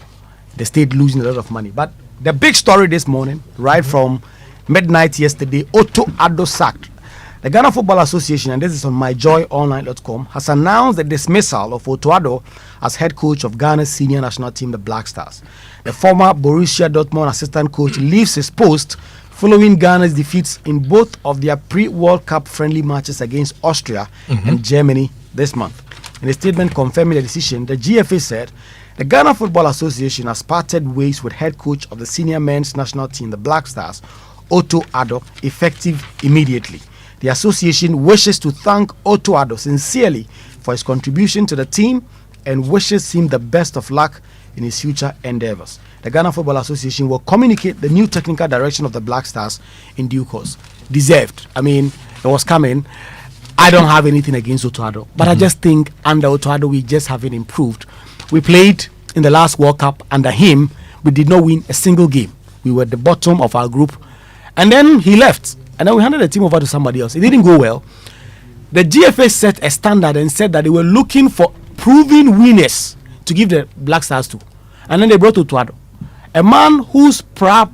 the state losing a lot of money. But the big story this morning, right from midnight yesterday, Otto Addo sacked. The Ghana Football Association, and this is on myjoyonline.com, has announced the dismissal of Otto Addo as head coach of Ghana's senior national team, the Black Stars. The former Borussia Dortmund assistant coach leaves his post following Ghana's defeats in both of their pre-World Cup friendly matches against Austria and Germany this month. In a statement confirming the decision, the GFA said the Ghana Football Association has parted ways with head coach of the senior men's national team, the Black Stars, Otto Addo, effective immediately. The association wishes to thank Otto Addo sincerely for his contribution to the team and wishes him the best of luck in his future endeavors. The Ghana Football Association will communicate the new technical direction of the Black Stars in due course. Deserved. I mean, it was coming. I don't have anything against Otto Addo, but I just think under Otto Addo we just haven't improved. We played in the last World Cup under him. We did not win a single game. We were at the bottom of our group, and then he left. And then we handed the team over to somebody else. It didn't go well. The GFA set a standard and said that they were looking for proven winners to give the Black Stars to. And then they brought Otto Addo, a man whose prior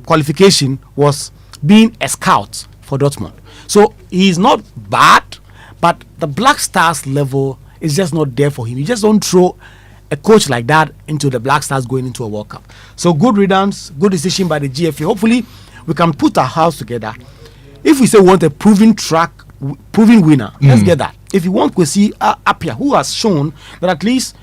qualification was being a scout for Dortmund. So he's not bad, but the Black Stars level is just not there for him. You just don't throw a coach like that into the Black Stars going into a World Cup. So good riddance, good decision by the GFA. Hopefully, we can put our house together. If we say we want a proven winner, let's get that. If you want Kwesi Appiah, who has shown that at least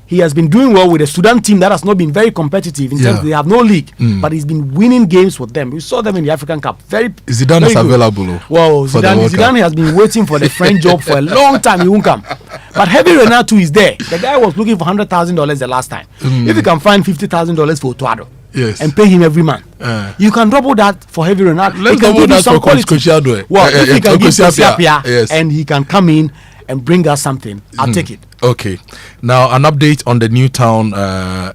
he has been doing well with a Sudan team that has not been very competitive in terms of they have no league, but he's been winning games with them. We saw them in the African Cup.
Zidane is available.
Well, Zidane has been waiting for the French job for a long time. He won't come. But Heavy Renatu is there. The guy was looking for $100,000 the last time. If you can find $50,000 for Otto Addo and pay him every month, you can double that for Heavy Renatu.
Let's double that for Kojo Akoto.
Well, if he can give Appiah and he can come in and bring us something, I'll take it.
Okay. Now, an update on the Newtown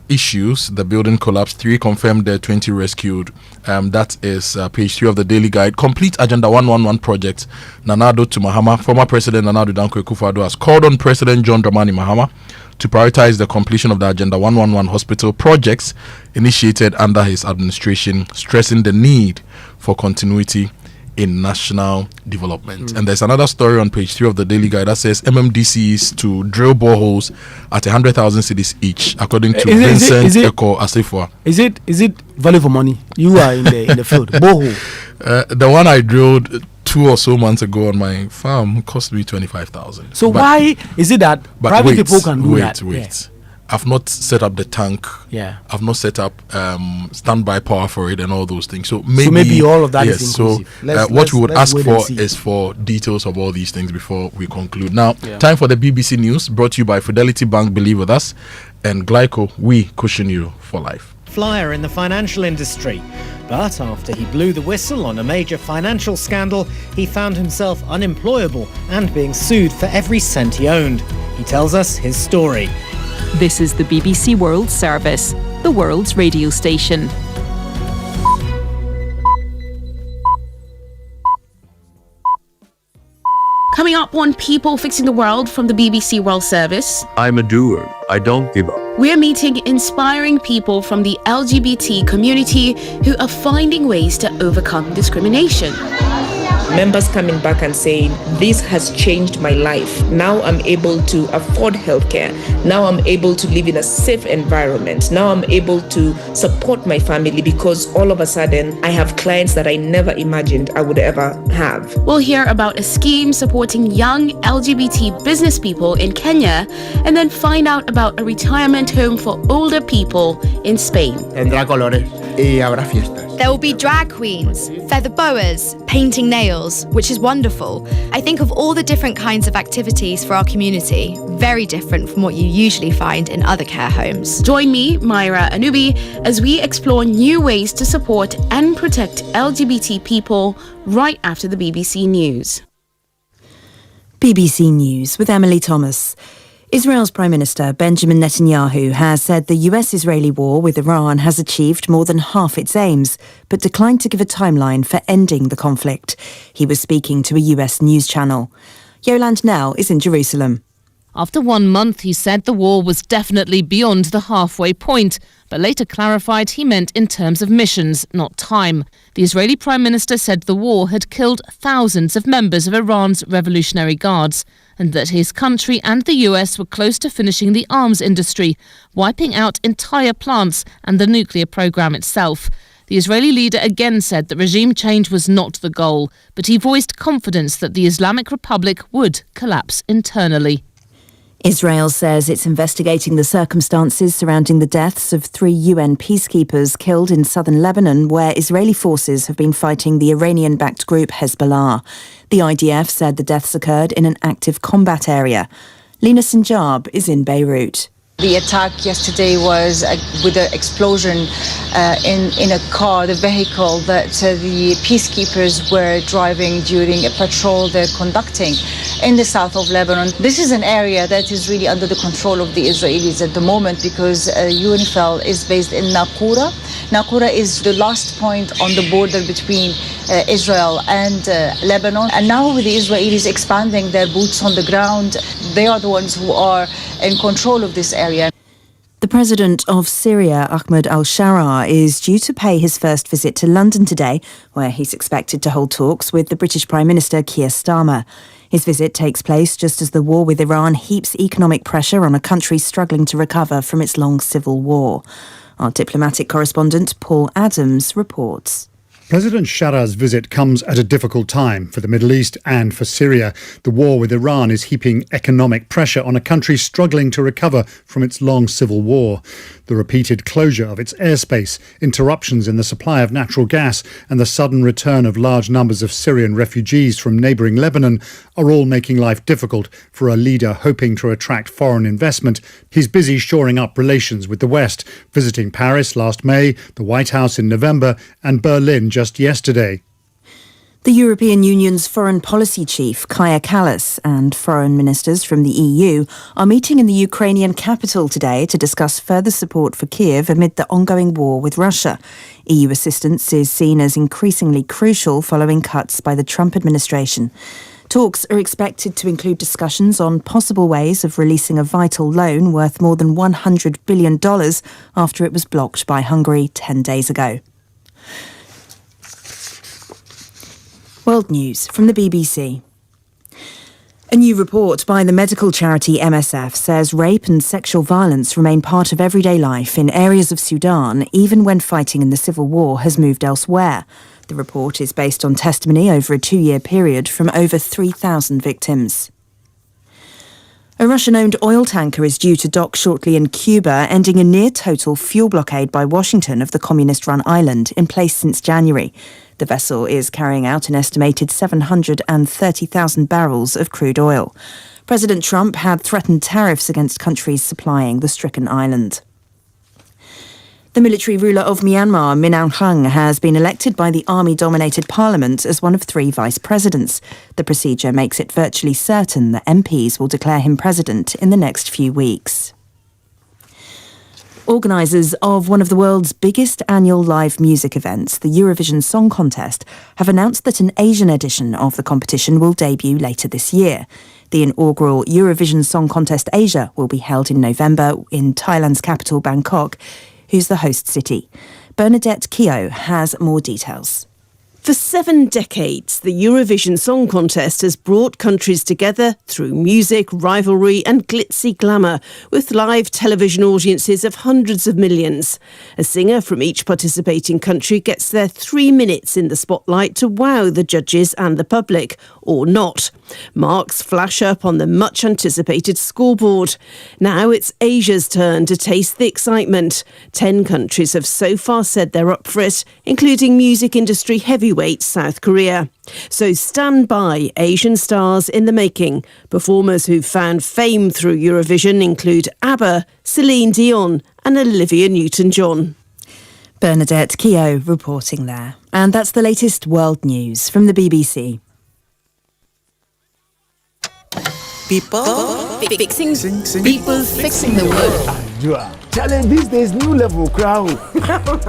issues. The building collapsed. 3 confirmed there, 20 rescued. That is page 3 of the Daily Guide. Complete Agenda 111 project. Nana Addo to Mahama. Former President Nana Addo Dankwa Akufo-Addo has called on President John Dramani Mahama to prioritize the completion of the Agenda 111 hospital projects initiated under his administration, stressing the need for continuity in national development. And there's another story on page 3 of the Daily Guide that says MMDCs to drill boreholes at 100,000 cedis each, according to Vincent Eko Asifwa.
Is it value for money? You are in the field. Borehole.
The one I drilled 2 or so months ago on my farm cost me 25,000.
So why is it that private people can do that?
Wait. I've not set up the tank.
Yeah.
I've not set up standby power for it and all those things. So maybe
all of that is inclusive.
So what we would ask for is for details of all these things before we conclude. Now, time for the BBC News, brought to you by Fidelity Bank, Believe With Us, and Glyco, we cushion you for life.
Flyer in the financial industry. But after he blew the whistle on a major financial scandal, he found himself unemployable and being sued for every cent he owned. He tells us his story.
This is the BBC World Service, the world's radio station.
Coming up on People Fixing the World from the BBC World Service.
I'm a doer. I don't give up.
We're meeting inspiring people from the LGBT community who are finding ways to overcome discrimination.
Members coming back and saying, this has changed my life. Now I'm able to afford healthcare. Now I'm able to live in a safe environment. Now I'm able to support my family because all of a sudden I have clients that I never imagined I would ever have.
We'll hear about a scheme supporting young LGBT business people in Kenya and then find out about a retirement home for older people in Spain.
Tendrá colores y habrá fiestas.
There will be drag queens, feather boas, painting nails, which is wonderful. I think of all the different kinds of activities for our community, very different from what you usually find in other care homes.
Join me, Myra Anubi, as we explore new ways to support and protect LGBT people right after the BBC News.
BBC News with Emily Thomas. Israel's Prime Minister Benjamin Netanyahu has said the US-Israeli war with Iran has achieved more than half its aims, but declined to give a timeline for ending the conflict. He was speaking to a US news channel. Yolande Nell is in Jerusalem.
After 1 month, he said the war was definitely beyond the halfway point, but later clarified he meant in terms of missions, not time. The Israeli Prime Minister said the war had killed thousands of members of Iran's Revolutionary Guards, and that his country and the US were close to finishing the arms industry, wiping out entire plants and the nuclear program itself. The Israeli leader again said that regime change was not the goal, but he voiced confidence that the Islamic Republic would collapse internally.
Israel says it's investigating the circumstances surrounding the deaths of 3 UN peacekeepers killed in southern Lebanon, where Israeli forces have been fighting the Iranian-backed group Hezbollah. The IDF said the deaths occurred in an active combat area. Lina Sinjab is in Beirut.
The attack yesterday was with an explosion in a car, the vehicle that the peacekeepers were driving during a patrol they're conducting in the south of Lebanon. This is an area that is really under the control of the Israelis at the moment because UNIFIL is based in Naqoura. Naqoura is the last point on the border between Israel and Lebanon. And now with the Israelis expanding their boots on the ground, they are the ones who are in control of this area.
The president of Syria, Ahmed al-Sharaa, is due to pay his first visit to London today, where he's expected to hold talks with the British Prime Minister Keir Starmer. His visit takes place just as the war with Iran heaps economic pressure on a country struggling to recover from its long civil war. Our diplomatic correspondent Paul Adams reports.
President Shara's visit comes at a difficult time for the Middle East and for Syria. The war with Iran is heaping economic pressure on a country struggling to recover from its long civil war. The repeated closure of its airspace, interruptions in the supply of natural gas, and the sudden return of large numbers of Syrian refugees from neighbouring Lebanon are all making life difficult for a leader hoping to attract foreign investment. He's busy shoring up relations with the West, visiting Paris last May, the White House in November, and Berlin just yesterday.
The European Union's foreign policy chief, Kaja Kallas, and foreign ministers from the EU are meeting in the Ukrainian capital today to discuss further support for Kiev amid the ongoing war with Russia. EU assistance is seen as increasingly crucial following cuts by the Trump administration. Talks are expected to include discussions on possible ways of releasing a vital loan worth more than $100 billion after it was blocked by Hungary 10 days ago. World News from the BBC. A new report by the medical charity MSF says rape and sexual violence remain part of everyday life in areas of Sudan, even when fighting in the civil war has moved elsewhere. The report is based on testimony over a 2-year period from over 3,000 victims. A Russian-owned oil tanker is due to dock shortly in Cuba, ending a near-total fuel blockade by Washington of the communist-run island, in place since January. The vessel is carrying out an estimated 730,000 barrels of crude oil. President Trump had threatened tariffs against countries supplying the stricken island. The military ruler of Myanmar, Min Aung Hlaing, has been elected by the army-dominated parliament as one of 3 vice presidents. The procedure makes it virtually certain that MPs will declare him president in the next few weeks. Organisers of one of the world's biggest annual live music events, the Eurovision Song Contest, have announced that an Asian edition of the competition will debut later this year. The inaugural Eurovision Song Contest Asia will be held in November in Thailand's capital, Bangkok, who's the host city. Bernadette Keogh has more details.
For 7 decades, the Eurovision Song Contest has brought countries together through music, rivalry and glitzy glamour, with live television audiences of hundreds of millions. A singer from each participating country gets their 3 minutes in the spotlight to wow the judges and the public, or not. Marks flash up on the much-anticipated scoreboard. Now it's Asia's turn to taste the excitement. 10 countries have so far said they're up for it, including music industry heavyweight South Korea. So stand by, Asian stars in the making. Performers who've found fame through Eurovision include ABBA, Celine Dion and Olivia Newton-John.
Bernadette Keogh reporting there. And that's the latest world news from the BBC.
People fixing the world.
Challenge these days, new level crowd.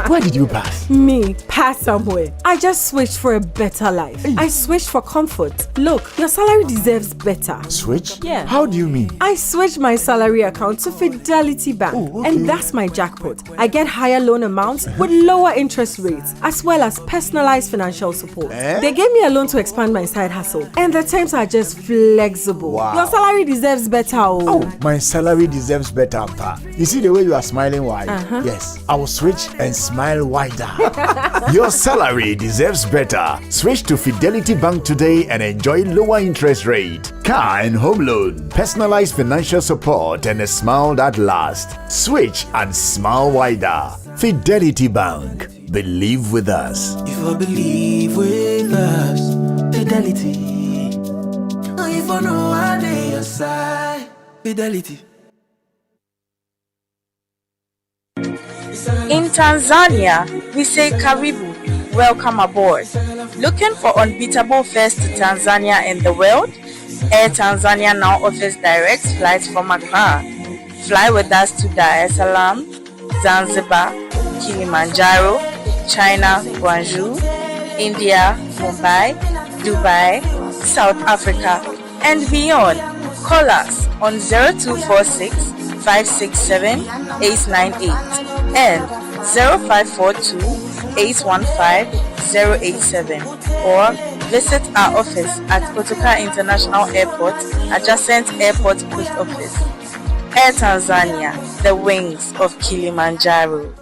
Where did you pass?
Me, pass somewhere. I just switched for a better life. I switched for comfort. Look, your salary deserves better.
Switch?
Yeah.
How do you mean?
I switched my salary account to Fidelity Bank.
Oh, okay.
And that's my jackpot. I get higher loan amounts with lower interest rates, as well as personalized financial support. They gave me a loan to expand my side hustle, and the terms are just flexible.
Wow.
Your salary deserves better.
Oh, my salary deserves better, pa. You see the way you are smiling wide? Yes, I will switch and smile wider. Your salary deserves better. Switch to Fidelity Bank today and enjoy lower interest rate, car and home loan, personalized financial support, and a smile that lasts. Switch and smile wider. Fidelity Bank. Believe with us.
If I believe with us, Fidelity. If I know I dey your side, Fidelity.
In Tanzania, we say Karibu, welcome aboard. Looking for unbeatable fares to Tanzania and the world? Air Tanzania now offers direct flights from Accra. Fly with us to Dar es Salaam, Zanzibar, Kilimanjaro, China, Guangzhou, India, Mumbai, Dubai, South Africa, and beyond. Call us on 0246 567 898 and 0542 815 087 or Visit our office at Kotoka International Airport, adjacent Airport Post Office. Air Tanzania, the wings of Kilimanjaro.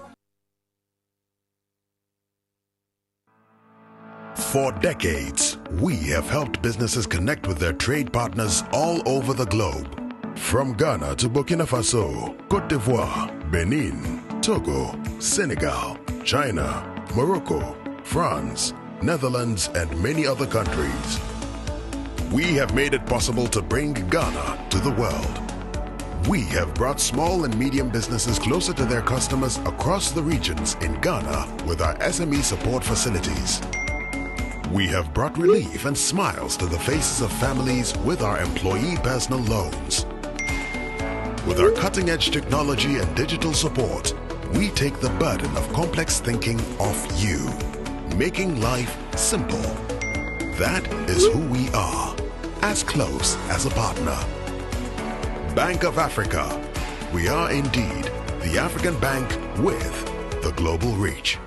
For decades, we have helped businesses connect with their trade partners all over the globe. From Ghana to Burkina Faso, Côte d'Ivoire, Benin, Togo, Senegal, China, Morocco, France, Netherlands, and many other countries. We have made it possible to bring Ghana to the world. We have brought small and medium businesses closer to their customers across the regions in Ghana with our SME support facilities. We have brought relief and smiles to the faces of families with our employee personal loans. With our cutting-edge technology and digital support, we take the burden of complex thinking off you, making life simple. That is who we are, as close as a partner. Bank of Africa. We are indeed the African bank with the global reach.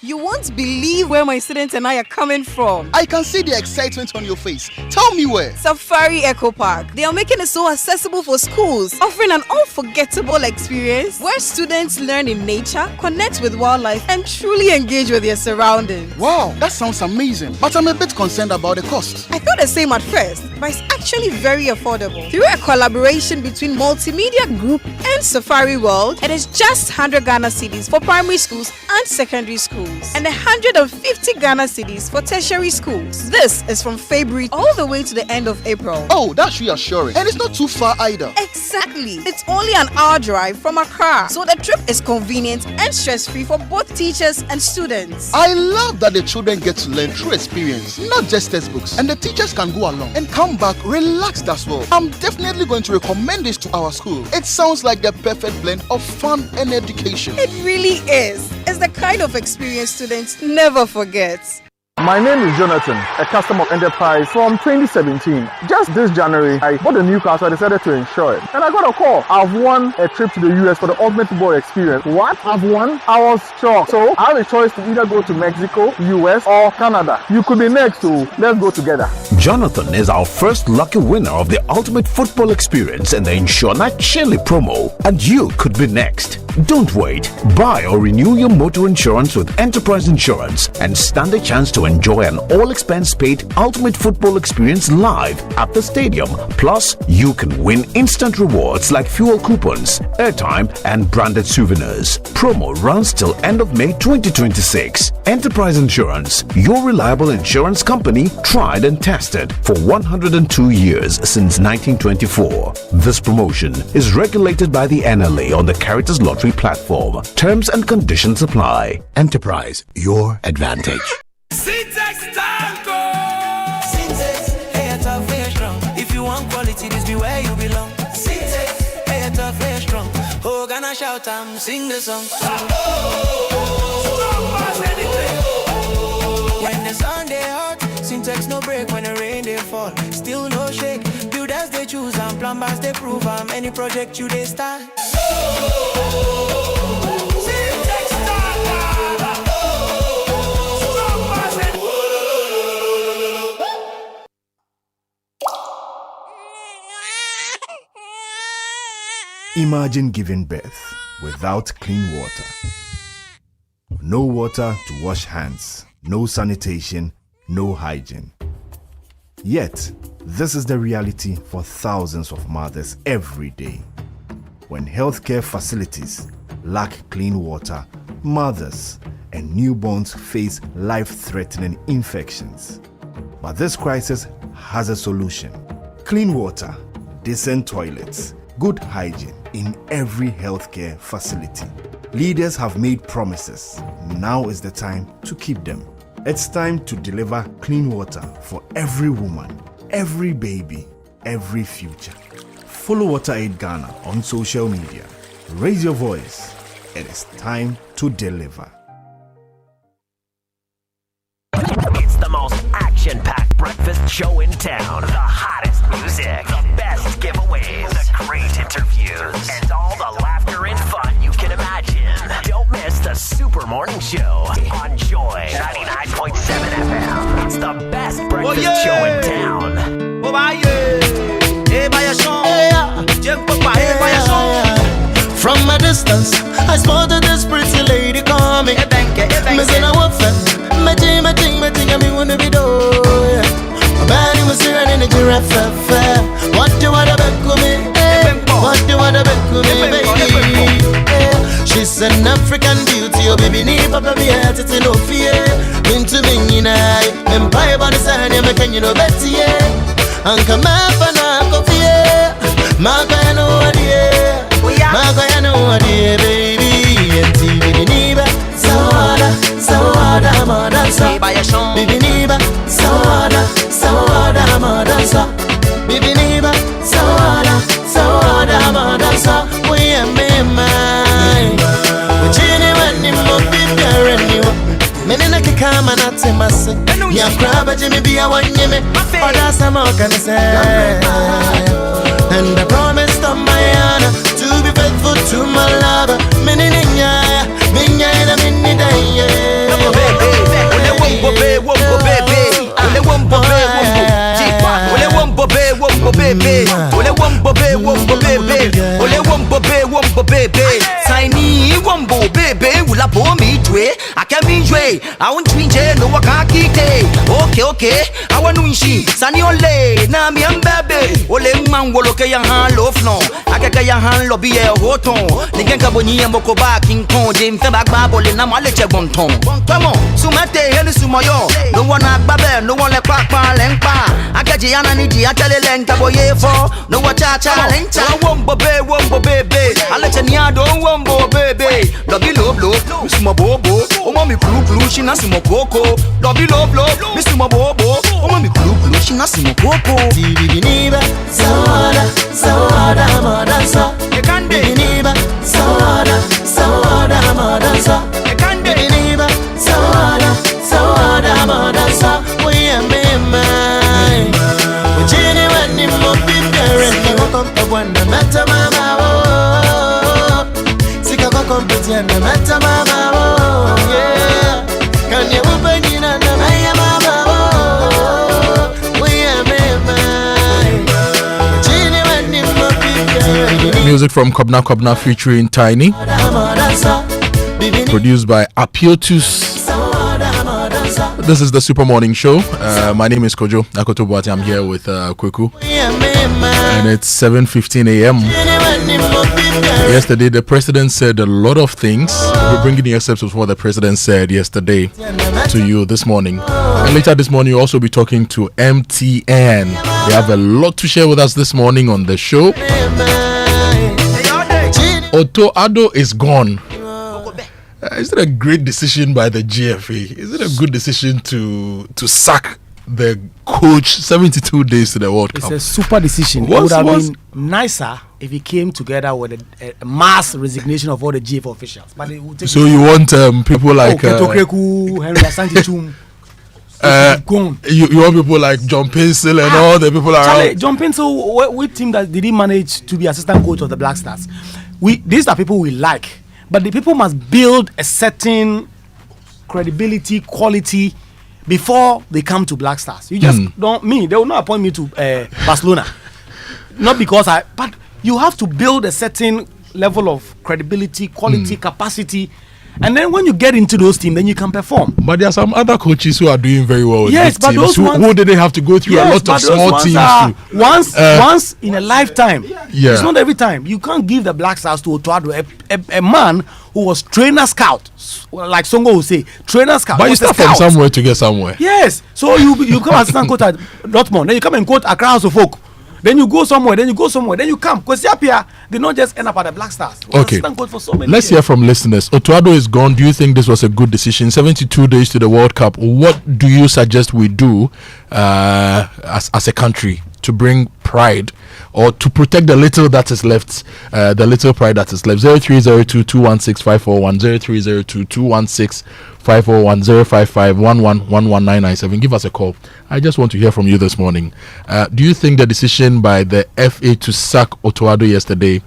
You won't believe where my students and I are coming from.
I can see the excitement on your face. Tell me where.
Safari Eco Park. They are making it so accessible for schools, offering an unforgettable experience where students learn in nature, connect with wildlife, and truly engage with their surroundings.
Wow, that sounds amazing. But I'm a bit concerned about the cost.
I thought the same at first, but it's actually very affordable. Through a collaboration between Multimedia Group and Safari World, it is just 100 Ghana cedis for primary schools and secondary schools, and 150 Ghana cedis for tertiary schools. This is from February all the way to the end of April.
Oh, that's reassuring. And it's not too far either.
Exactly. It's only an hour drive from Accra, so the trip is convenient and stress-free for both teachers and students.
I love that the children get to learn through experience, not just textbooks, and the teachers can go along and come back relaxed as well. I'm definitely going to recommend this to our school. It sounds like the perfect blend of fun and education.
It really is. It's the kind of experience students never forget.
My name is Jonathan, a customer of Enterprise from 2017. Just this January, I bought a new car, so I decided to insure it. And I got a call. I've won a trip to the US for the ultimate football experience. What? I've won? I was shocked. So I have a choice to either go to Mexico, US, or Canada. You could be next, so let's go together.
Jonathan is our first lucky winner of the ultimate football experience in the Insure Not Chili promo, and you could be next. Don't wait. Buy or renew your motor insurance with Enterprise Insurance and stand a chance to enjoy an all-expense-paid ultimate football experience live at the stadium. Plus, you can win instant rewards like fuel coupons, airtime, and branded souvenirs. Promo runs till end of May 2026. Enterprise Insurance, your reliable insurance company, tried and tested for 102 years since 1924. This promotion is regulated by the NLA on the Caritas Lottery platform. Terms and conditions apply. Enterprise, your advantage.
If you want quality, this be where you belong. Syntax, hey, tough, hey, strong. Oh, gonna shout, sing the song. When the sun they hot, Syntax no break. When the rain they fall, still no shake. Builders they choose and plumbers they prove. Any project you they start.
Imagine giving birth without clean water. No water to wash hands, no sanitation, no hygiene. Yet, this is the reality for thousands of mothers every day. When healthcare facilities lack clean water, mothers and newborns face life-threatening infections. But this crisis has a solution. Clean water, decent toilets, good hygiene in every healthcare facility. Leaders have made promises. Now is the time to keep them. It's time to deliver clean water for every woman, every baby, every future. Follow WaterAid Ghana on social media. Raise your voice. It is time to deliver.
It's the most action-packed breakfast show in town. The hottest music, the best giveaways, the great interviews, and all the laughter and fun you can imagine. Don't miss the Super Morning Show on breakfast show in town.
From a distance, I spotted this pretty lady coming. Missing a waffle, matching, I mean, wanna be doing. A body was running a giraffe. What do you want to bet with me? What do you want to bet with me, baby? She's an African beauty, oh baby, need papa be at it, no fear. Into me, you know, empire by the side, you're making you know better, yeah. And come up and up, coffee, yeah. Marco, I know what, yeah. Marco, I know what, yeah, baby. And TV, Niba, Sawada, Madansa. Baby, Niba, Sawada, Madansa. Baby, Niba, Sawada, Madansa. We are me, mine. But you when you move in there and you. Menina kikama na temase. Ya kraba Jimmy be a one yeme. Or that's a more can say. And I promised on my honor to be faithful to my lover. Meninya, minya ina minida ye.
Wombo baby, wombo baby, wombo baby, tiny wombo baby, will up on me to it. I can't be way. I want to enjoy no wakaki day. Okay, I want to she. Sunny ole, Nami and baby. Ole man will look at your hand loaf no. I can your hand lobby a hoton. The Gankaboni and Mokoba King Kong, James Tabak Babble and Namalecha Bonton. Come on, Sumate, and Sumayo. No one at Babel, no one like Papa Lempa. I got Gianna Niji, I tell a Lenkaboye for no wacha lenta. Wombo baby. I let you near don't wombo baby. Lobby low, Miss Mabobo. Oh, mommy, blue, she not some coco. Lobby low, Miss Mabobo. Oh, mommy, blue, she not some coco.
TV Niba, Sawada, Madansa.
You can't be
Niba, Sawada, Madansa.
You can't be
Niba, Sawada, Madansa. We are me, mine. But you when you move in there and you come to one, the matter, mama. Sika competi and the matter, mama. Yeah. Can you open in and the Maya, mama? We are me, mine. Genie when you move in there.
Music from Kobna featuring Tiny. Produced by Apiotus. This is the Super Morning Show. My name is Kojo Akoto Boateng. I'm here with Kweku. And it's 7:15 a.m. Yesterday, the president said a lot of things. We're bringing the excerpts of what the president said yesterday to you this morning. And later this morning, you'll also be talking to MTN. They have a lot to share with us this morning on the show. Otto Addo is gone. Is it a great decision by the GFA? Is it a good decision to sack the coach 72 days to the World Cup?
It's a super decision. It would have been nicer if he came together with a mass resignation of all the GFA officials. But it would take
so you want people like
Henry Asante
you want people like John Pencil and all the people around?
John Pencil, with team that didn't manage to be assistant coach of the Black Stars. These are people we like. But the people must build a certain credibility, quality before they come to Black Stars. You just they will not appoint me to Barcelona. Not because but you have to build a certain level of credibility, quality, capacity. And then when you get into those teams, then you can perform.
But there are some other coaches who are doing very well with
yes, but
teams. Who did they have to go through a lot of small teams?
Once in a lifetime. Yeah. It's not every time. You can't give the Black Stars to Otto Addo, a man who was trainer scout, like Songo will say, trainer scout.
But you start from somewhere to get somewhere.
Yes. So you come as assistant coach at Dortmund, then you come and coach Accra House of Folk. Then you go somewhere, then you come. Because Yapia did not just end up at the Black Stars.
Okay. For so let's hear from listeners. Otto Addo is gone. Do you think this was a good decision? 72 days to the World Cup. What do you suggest we do as a country to bring pride or to protect the little that is left, the little pride that is left? 0302-216-541, 0302-216-541, 055-11-11997. Give us a call. I just want to hear from you this morning. Do you think the decision by the FA to sack Otto Addo yesterday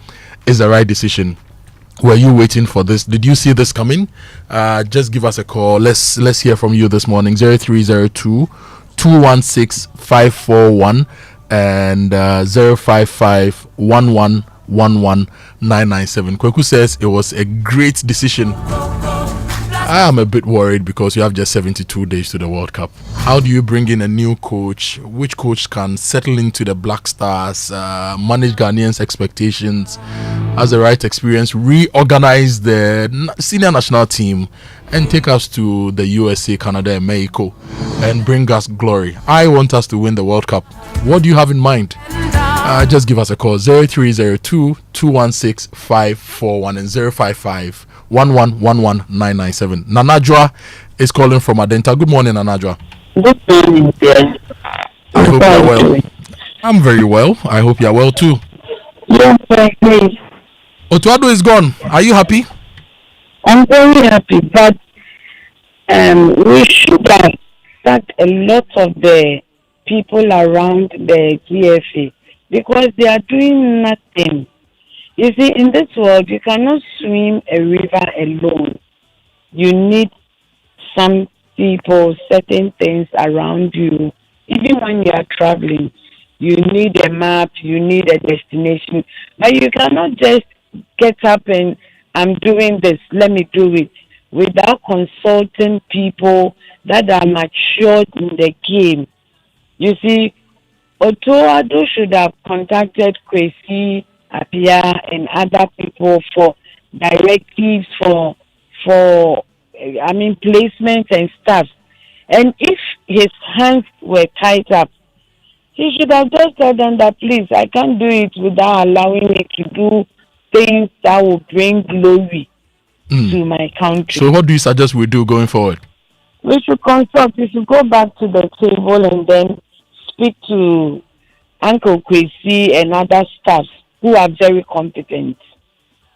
is the right decision? Were you waiting for this? Did you see this coming? Just give us a call. Let's hear from you this morning. 0302-216-541, 216-541 and 055-1111-997. Kweku says it was a great decision. I am a bit worried because you have just 72 days to the World Cup. How do you bring in a new coach? Which coach can settle into the Black Stars, manage Ghanaians' expectations, has the right experience, reorganize the senior national team, and take us to the USA, Canada, and Mexico, and bring us glory? I want us to win the World Cup. What do you have in mind? Just give us a call, 0302-216-541 and 055-1111-997. Nanajwa is calling from Adenta. Good morning, Nanajwa.
Good morning, dear.
I hope you're well. I'm very well. I hope you're well too.
Yes, please.
Otto Addo is gone. Are you happy?
I'm very happy, but we should have sacked a lot of the people around the GFA because they are doing nothing. You see, in this world, you cannot swim a river alone. You need some people, certain things around you. Even when you are traveling, you need a map, you need a destination. But you cannot just get up and I'm doing this, let me do it, without consulting people that are matured in the game. You see, Otto Addo should have contacted Kwesi, Apia, and other people for directives, for placements and stuff. And if his hands were tied up, he should have just told them that, please, I can't do it without allowing me to do things that will bring glory to my country.
So what do you suggest we do going forward?
We should consult. We should go back to the table and then speak to Uncle Kwesi and other staff who are very competent.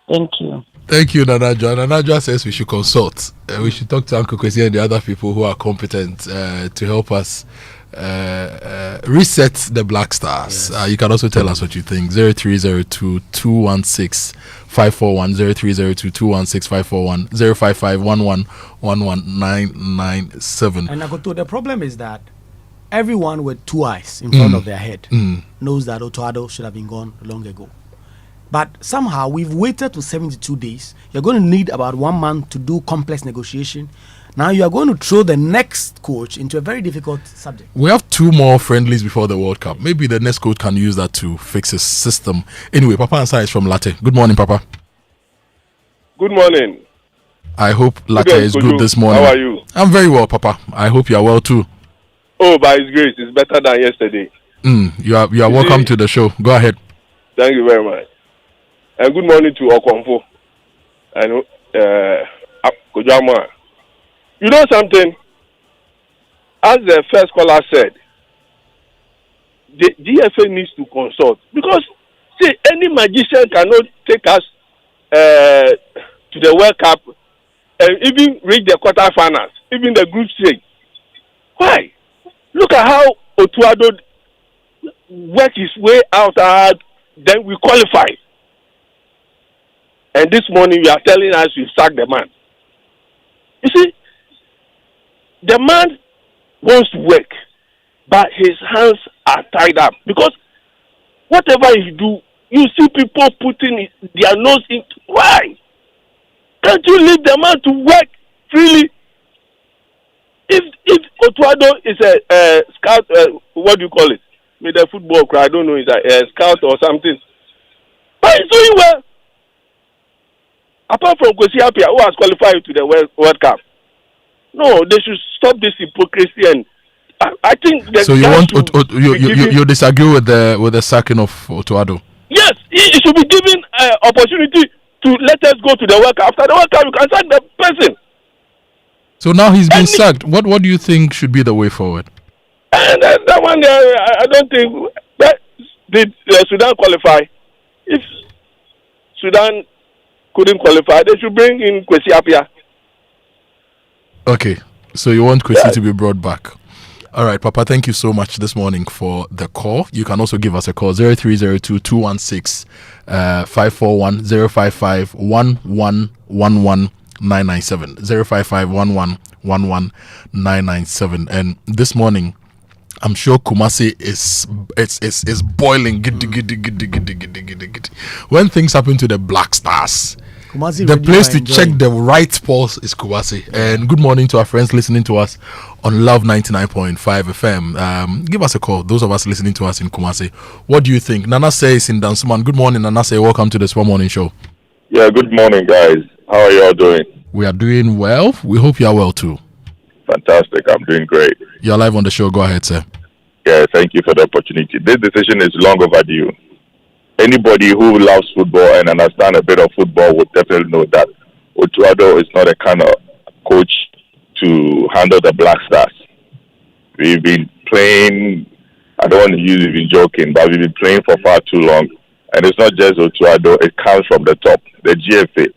Thank you.
Thank you, Nanajwa. Nanajwa says we should consult. We should talk to Uncle Kwesi and the other people who are competent to help us reset the Black Stars. Yes. You can also tell us what you think. 0302-216-541, 0302-216-541, 055-1111-997.
And Akoto, the problem is that everyone with two eyes in front of their head knows that Otto Addo should have been gone long ago. But somehow we've waited to 72 days. You're going to need about 1 month to do complex negotiation. Now you are going to throw the next coach into a very difficult subject.
We have 2 more friendlies before the World Cup. Maybe the next coach can use that to fix his system. Anyway, Papa Ansah is from Latte. Good morning, Papa.
Good morning.
I hope Latte is good this morning.
How are you?
I'm very well, Papa. I hope you are well too.
Oh, by His grace, it's better than yesterday.
You are welcome to the show. Go ahead.
Thank you very much. And good morning to Okonfo and Kojo Akoto. You know something? As the first caller said, the DFA needs to consult because see, any magician cannot take us to the World Cup and even reach the quarterfinals, even the group stage. Why? Look at how Otto Addo worked his way out, then we qualify. And this morning you are telling us you sacked the man. You see, the man wants to work, but his hands are tied up. Because whatever he do, you see people putting their nose in. Why? Can't you leave the man to work freely? If Otto Addo is a scout, what do you call it? With the football crowd, I don't know, is a scout or something. But he's doing well. Apart from Kwesi Apia, who has qualified to the World Cup. No, they should stop this hypocrisy, and I think.
So you want you disagree with the sacking of Otto Addo?
Yes, he should be given opportunity to let us go to the World Cup. After the World Cup, you can sack the person.
So now he's been sacked. What do you think should be the way forward?
And that one, I don't think that did Sudan qualify. If Sudan couldn't qualify, they should bring in Kwesi Apia.
Okay, so you want Kwesi to be brought back. All right, Papa, thank you so much this morning for the call. You can also give us a call, 0302-216-541, 055-1111-997, 055-1111-997. And this morning, I'm sure Kumasi is boiling. When things happen to the Black Stars,
Kumasi
the
really
place to
enjoy.
check the right pulse is Kumasi. And good morning to our friends listening to us on Love 99.5 FM. Give us a call, those of us listening to us in Kumasi. What do you think? Nana says in Dansuman. Good morning, Nana say. Welcome to the Small Morning Show.
Yeah, good morning, guys. How are you all doing?
We are doing well. We hope you are well too.
Fantastic. I'm doing great.
You're live on the show. Go ahead, sir.
Yeah, thank you for the opportunity. This decision is long overdue. Anybody who loves football and understands a bit of football would definitely know that Otto Addo is not a kind of coach to handle the Black Stars. We've been playing, I don't want to use even joking, but we've been playing for far too long. And it's not just Otto Addo, it comes from the top. The GFA,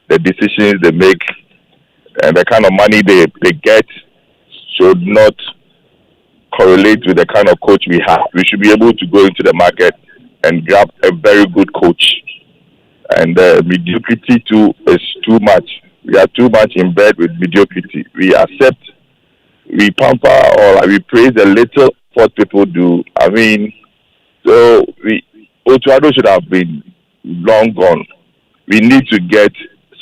the decisions they make, and the kind of money they get should not correlate with the kind of coach we have. We should be able to go into the market and grab a very good coach. And mediocrity too is too much. We are too much in bed with mediocrity. We accept, we pamper, or we praise the little what people do. I mean, so Otto Addo should have been long gone. We need to get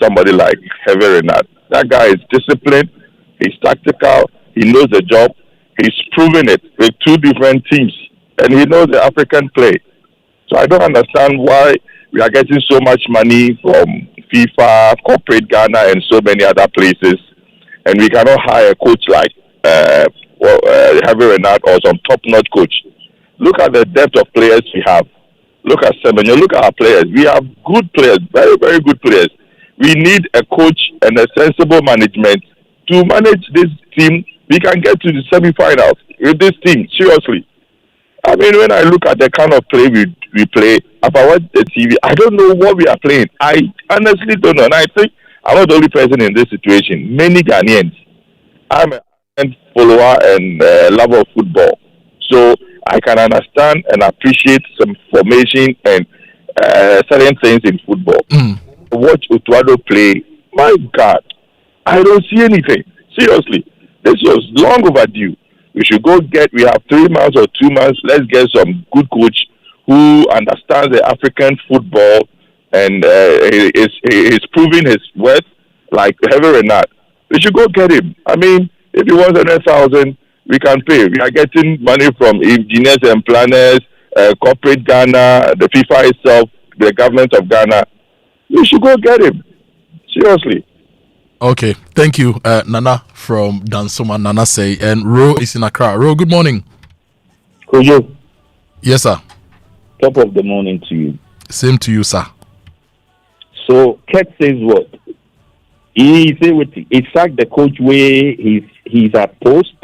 somebody like Heavy Renard. That guy is disciplined, he's tactical, he knows the job, he's proven it with two different teams, and he knows the African play. So I don't understand why we are getting so much money from FIFA, corporate Ghana, and so many other places, and we cannot hire a coach like Heavy Renard or some top-notch coach. Look at the depth of players we have. Look at Semenyo. Look at our players. We have good players, very, very good players. We need a coach and a sensible management to manage this team. We can get to the semi-finals with this team, seriously. I mean, when I look at the kind of play we play, if I watch the TV, I don't know what we are playing. I honestly don't know. And I think I'm not the only person in this situation. Many Ghanaians. I'm a follower and lover of football. So I can understand and appreciate some formation and certain things in football. Watch Otto Addo play. My God, I don't see anything. Seriously, this was long overdue. We should go we have 3 months or 2 months. Let's get some good coach who understands the African football and is proving his worth, like Heavy Renard. We should go get him. I mean, if he wants 100,000, we can pay. We are getting money from engineers and planners, corporate Ghana, the FIFA itself, the government of Ghana. We should go get him. Seriously.
Okay, thank you, Nana from Dansoma. Nana say, and Ro is in Accra. Ro, good morning.
Kojo.
Yes, sir.
Top of the morning to you.
Same to you, sir.
So, Ket says what? He sacked the coach where he's at post.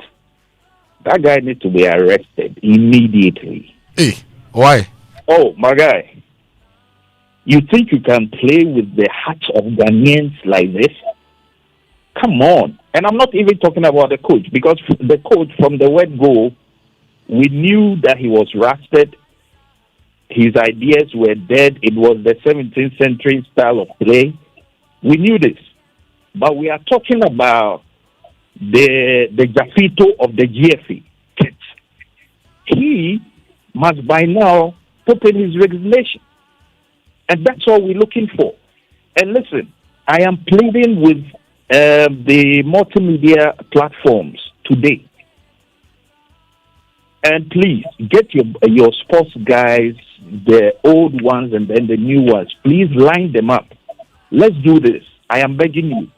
That guy needs to be arrested immediately.
Hey, why?
Oh, my guy. You think you can play with the hearts of Ghanaians like this? Come on. And I'm not even talking about the coach, because the coach, from the word go, we knew that he was rusted. His ideas were dead. It was the 17th century style of play. We knew this. But we are talking about the Jafito of the GFA. He must by now put in his resignation. And that's all we're looking for. And listen, I am pleading with the multimedia platforms today. And please, get your sports guys, the old ones and then the new ones. Please line them up. Let's do this. I am begging you.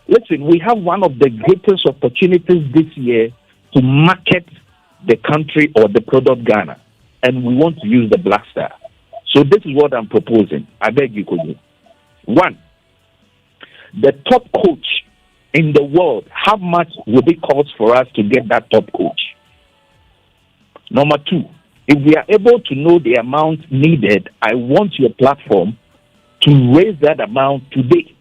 Listen, we have one of the greatest opportunities this year to market the country or the product Ghana. And we want to use the Black Star. So this is what I'm proposing. I beg you, Kojo. 1, the top coach in the world, how much would it cost for us to get that top coach? Number 2, if we are able to know the amount needed, I want your platform to raise that amount today.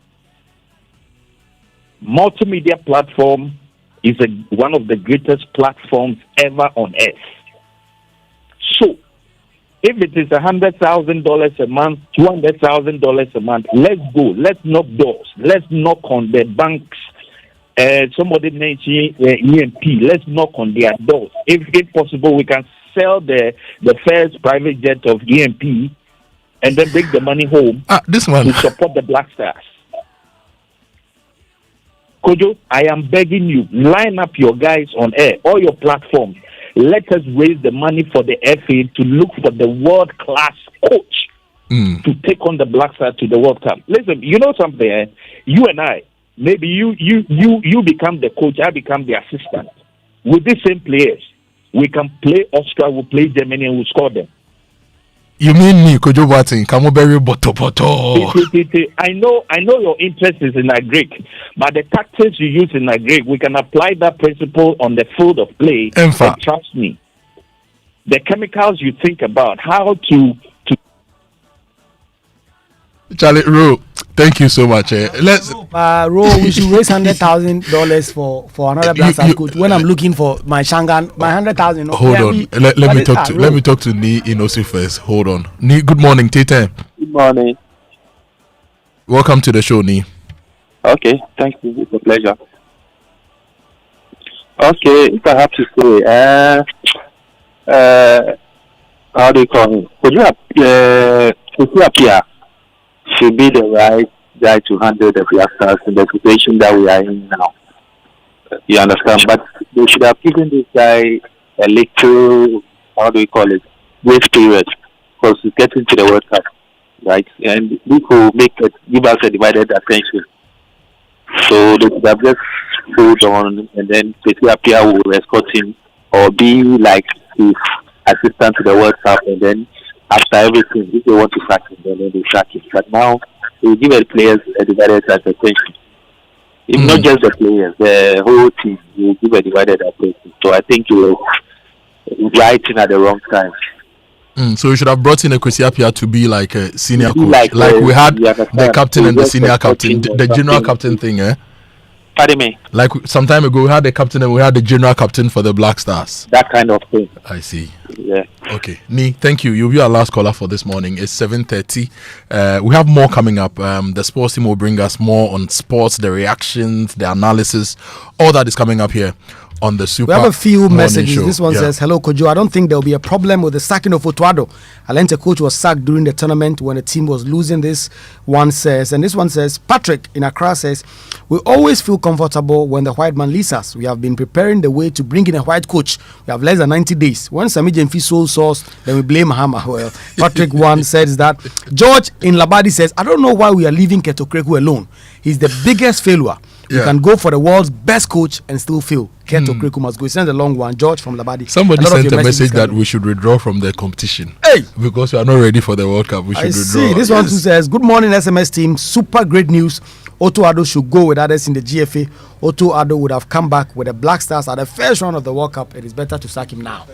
Multimedia platform is one of the greatest platforms ever on earth. So, if it is $100,000 a month, $200,000 a month, let's go. Let's knock doors. Let's knock on the banks' Somebody mentioned EMP. Let's knock on their doors. If possible, we can sell the first private jet of EMP and then bring the money home
this one
to support the Black Stars. Kojo, I am begging you, line up your guys on air, all your platforms. Let us raise the money for the FA to look for the world-class coach to take on the Black Stars to the World Cup. Listen, you know something? You and I, maybe you become the coach, I become the assistant. With these same players, we can play Austria, we'll play Germany, and we'll score them.
You mean me, Kojo Boateng? Kamoberry Boto.
I know your interest is in a Greek, but the tactics you use in a Greek, we can apply that principle on the field of play. And trust me, the chemicals you think about, how to
Charlie Ro, thank you so much. Let's
Ro, we should raise $100,000 for another Black Stars coach. When I'm looking for my Shangan, my 100,000.
Hold on. Let me talk to Ni Inosi first. Hold on. Ni, good morning, Tete.
Good morning.
Welcome to the show, Ni.
Okay, thank you. It's a pleasure. Okay, if I have to say, how do you call him? Could you appear? Should be the right guy to handle the Black Stars in the situation that we are in now. You understand? But they should have given this guy a little, how do we call it, grace period, because he's getting to the World Cup, right? And we could give us a divided attention. So they should have just hold on, and then Tertiary will escort him or be like his assistant to the World Cup, and then after everything, if they want to sack him, then they sack him. But now, we give the players a divided attention. If not just the players, the whole team, we give a divided attention. So I think you were writing at the wrong time.
So you should have brought in a Kwesi Appiah to be like a senior coach. Like we had the captain and the senior captain, the general captain thing, eh?
Pardon me?
Like some time ago, we had the captain and we had the general captain for the Black Stars.
That kind of thing.
I see.
Yeah.
Okay. Ni, thank you. You'll be our last caller for this morning. It's 7:30. We have more coming up. The sports team will bring us more on sports, the reactions, the analysis. All that is coming up here on the Super.
We have a few messages.
Show.
This one says, hello, Kojo. I don't think there will be a problem with the sacking of Otto Addo. Alente coach was sacked during the tournament when the team was losing. This one says, and this one says, Patrick in Accra says, we always feel comfortable when the white man leads us. We have been preparing the way to bring in a white coach. We have less than 90 days. When Sami Jemfi sold sauce, then we blame Hama. Well, Patrick one says that. George in Labadi says, I don't know why we are leaving Keto Kreku alone. He's the biggest failure. You can go for the world's best coach and still fail. Keto Kreku must go. He sends a long one. George from Labadi.
Somebody sent a message that we should withdraw from the competition.
Hey!
Because we are not ready for the World Cup. We should withdraw.
See. This one too says, good morning, SMS team. Super great news. Otto Addo should go with others in the GFA. Otto Addo would have come back with the Black Stars at the first round of the World Cup. It is better to sack him now.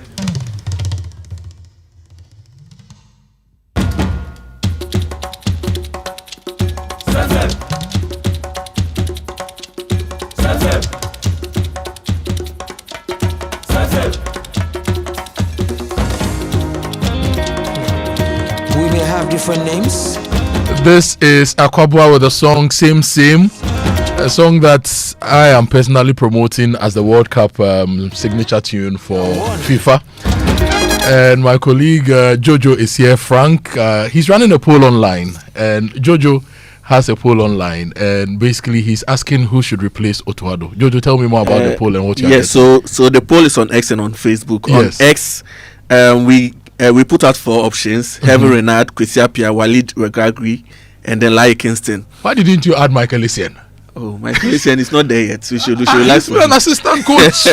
We may have different names.
This is Akwabua with the song Same Same, a song that I am personally promoting as the World Cup signature tune for FIFA. And my colleague Jojo is here, Frank. He's running a poll online, and Jojo has a poll online, and basically he's asking who should replace Otto Addo. Jojo, tell me more about the poll and what you are
getting. So the poll is on X and on Facebook.
Yes.
On X, we put out 4 options: Heaven Renard, Kwesi Appiah, Walid Regragui, and then Lai Kingston.
Why didn't you add Michael Essien?
Oh, Michael Essien is not there yet. We should relax.
He's been an assistant coach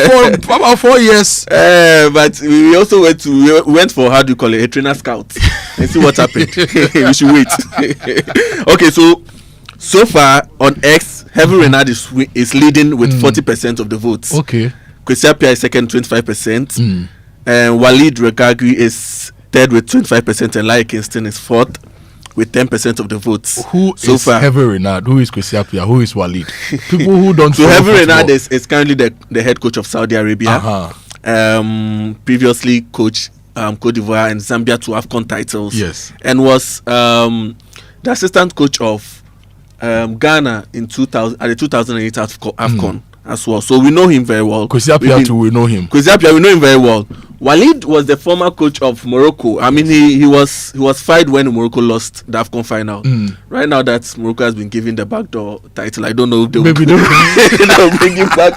for about 4 years.
But we also went for, how do you call it, a trainer scout and see what happened. We should wait. Okay, so far on X, Heaven Renard is leading with 40% of the votes.
Okay.
Kwesi Appiah is second, 25%. And Walid Regragui is third with 25%, and Lai Kingston is fourth with 10% of the votes.
Who is Heaven Renard? Who is Kwesi Appiah? Who is Walid? People who don't.
So Heaven Renard is currently the head coach of Saudi Arabia. Previously coached Cote d'Ivoire and Zambia to AFCON titles.
Yes.
And was the assistant coach of Ghana in 2008 AFCON. as well. So we know him very well.
Kwesi Appiah too, we know him.
Kwesi Appiah, we know him very well. Walid was the former coach of Morocco. I mean, he was fired when Morocco lost the AFCON final. Right now that Morocco has been given the backdoor title, I don't know if they will bring him back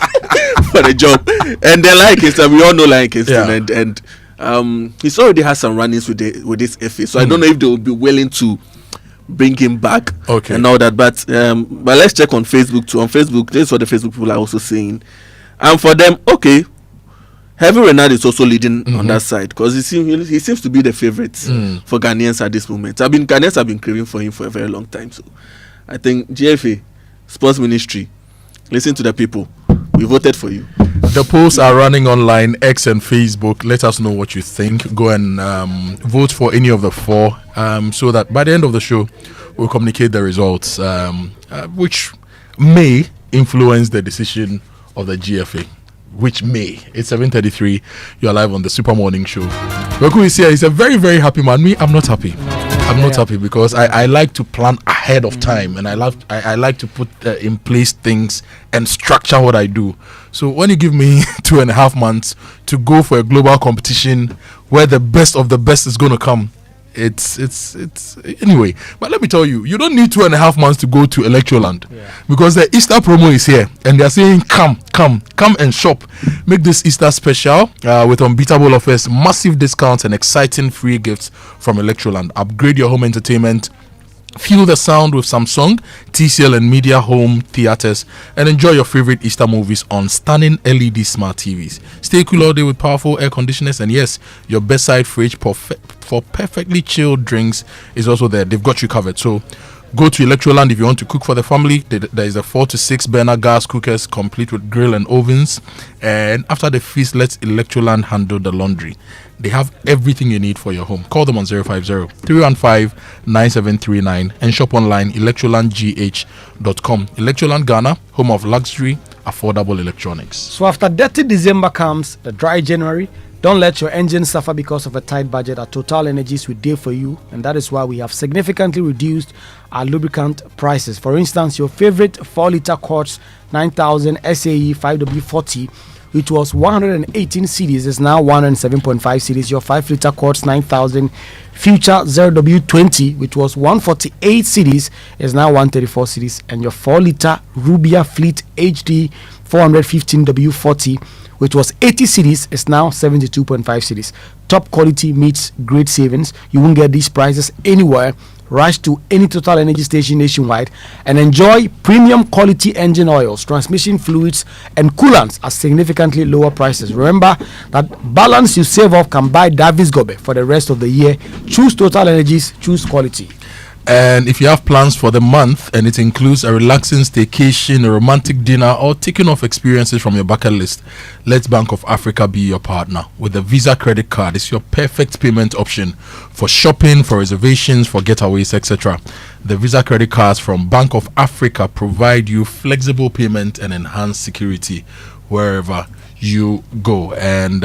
for the job. And they like Kingston. We all know like Kingston. And he's already had some run-ins with this FA. So I don't know if they will be willing to bring him back and all that. But let's check on Facebook too. On Facebook, this is what the Facebook people are also saying. And for them, Heavy Renard is also leading on that side because he seems to be the favorite for Ghanaians at this moment. Ghanaians have been craving for him for a very long time. So I think GFA, Sports Ministry, listen to the people. We voted for you.
The polls are running online, X and Facebook. Let us know what you think. Go and vote for any of the four so that by the end of the show, we'll communicate the results, which may influence the decision of the GFA. Which may. It's 7:33. You're live on the Super Morning Show. Weku is here. He's a very, very happy man. Me, I'm not happy. I'm not happy because I like to plan ahead of time, and I like to put in place things and structure what I do. So when you give me 2.5 months to go for a global competition where the best of the best is going to come, it's anyway. But let me tell you, you don't need 2.5 months to go to Electroland because the Easter promo is here, and they're saying come and shop. Make this Easter special with unbeatable offers, massive discounts, and exciting free gifts from Electroland. Upgrade your home entertainment. Feel the sound with Samsung, TCL, and Media Home Theaters, and enjoy your favorite Easter movies on stunning LED smart TVs. Stay cool all day with powerful air conditioners, and yes, your bedside fridge for perfectly chilled drinks is also there. They've got you covered. So go to Electroland if you want to cook for the family. There is a 4 to 6 burner gas cookers complete with grill and ovens. And after the feast, let Electroland handle the laundry. They have everything you need for your home. Call them on 050-315-9739 and shop online electrolandgh.com. Electroland Ghana, home of luxury, affordable electronics.
So after dirty December comes the dry January. Don't let your engine suffer because of a tight budget. At Total Energies, we did for you, and that is why we have significantly reduced our lubricant prices. For instance, your favorite 4-liter Quartz 9000 SAE 5W40, which was 118 cedis, is now 107.5 cedis. Your 5-liter Quartz 9000 Future 0W20, which was 148 cedis, is now 134 cedis. And your 4-liter Rubia Fleet HD 415W40, which was 80 cedis, is now 72.5 cedis. Top quality meets great savings. You won't get these prices anywhere. Rush to any Total Energy station nationwide and enjoy premium quality engine oils, transmission fluids, and coolants at significantly lower prices. Remember that balance you save off can buy Davis Gobe for the rest of the year. Choose Total Energies, choose quality.
And if you have plans for the month and it includes a relaxing staycation, a romantic dinner, or taking off experiences from your bucket list, let Bank of Africa be your partner. With the Visa credit card, it's your perfect payment option for shopping, for reservations, for getaways, etc. The Visa credit cards from Bank of Africa provide you flexible payment and enhanced security wherever you go. And,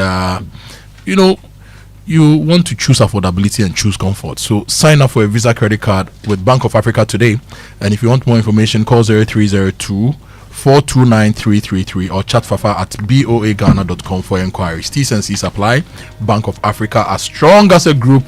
you want to choose affordability and choose comfort. So sign up for a Visa credit card with Bank of Africa today. And if you want more information, call 0302-429-333 or chat Fafa at boaghana.com for inquiries. T's and C's apply. Bank of Africa, as strong as a group,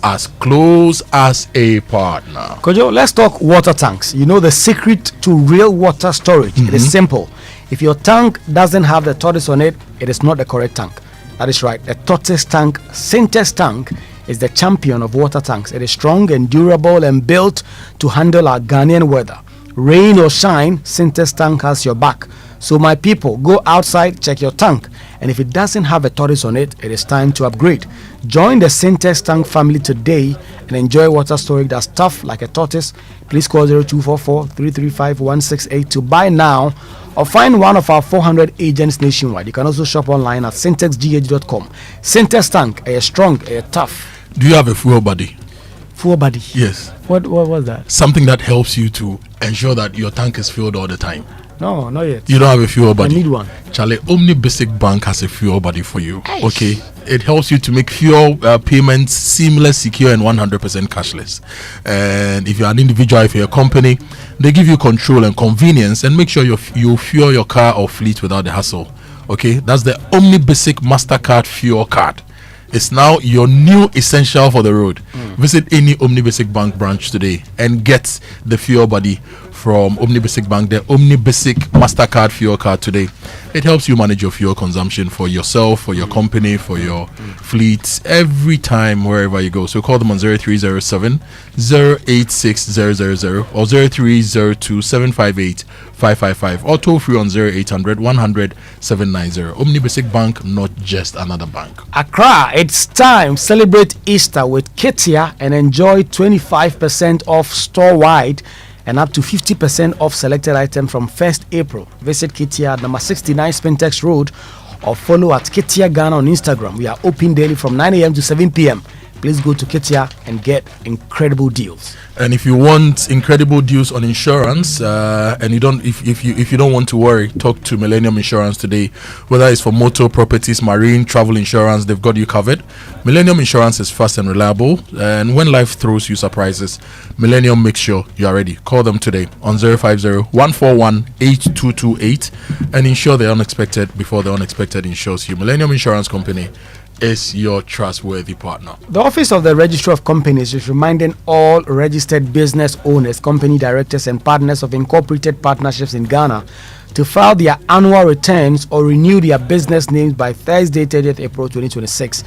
as close as a partner.
Kojo, let's talk water tanks. You know the secret to real water storage. It is simple. If your tank doesn't have the tortoise on it, it is not the correct tank. That is right. The tortoise tank, Syntex tank, is the champion of water tanks. It is strong and durable and built to handle our Ghanaian weather. Rain or shine, Syntex tank has your back. So my people, go outside, check your tank. And if it doesn't have a tortoise on it, it is time to upgrade. Join the Syntex tank family today and enjoy water storage that's tough like a tortoise. Please call 0244-335-168 to buy now or find one of our 400 agents nationwide. You can also shop online at syntexgh.com. Syntex tank, a strong, a tough.
Do you have a fuel buddy?
Fuel buddy?
Yes.
What was that?
Something that helps you to ensure that your tank is filled all the time.
No, not yet.
You don't have a fuel buddy?
I need one.
Charlie, Omni Basic Bank has a fuel buddy for you. Okay. It helps you to make fuel payments seamless, secure, and 100% cashless. And if you're an individual, if you're a company, they give you control and convenience and make sure you fuel your car or fleet without the hassle. Okay. That's the Omni Basic MasterCard Fuel Card. It's now your new essential for the road. Visit any Omni Basic Bank branch today and get the fuel buddy from Omni Basic Bank, the Omni Basic MasterCard Fuel Card today. It helps you manage your fuel consumption for yourself, for your company, for your fleets, every time, wherever you go. So call them on 0307 086000 or 0302 758 555 or toll free on 0800 100 790. Omni Basic Bank, not just another bank.
Accra, it's time. Celebrate Easter with Ketia and enjoy 25% off store-wide and up to 50% off selected items from 1st April. Visit Ketia at number 69 Spintex Road or follow at Ketia Ghana on Instagram. We are open daily from 9 a.m. to 7 p.m. Please go to Ketia and get incredible deals.
And if you want incredible deals on insurance, and you don't, if you don't want to worry, talk to Millennium Insurance today. Whether it's for motor, properties, marine, travel insurance, they've got you covered. Millennium Insurance is fast and reliable, and when life throws you surprises, Millennium makes sure you are ready. Call them today on 050-141-8228 and insure the unexpected before the unexpected insures you. Millennium Insurance Company is your trustworthy partner.
The Office of the Registrar of Companies is reminding all registered business owners, company directors, and partners of incorporated partnerships in Ghana to file their annual returns or renew their business names by Thursday, 30th April 2026.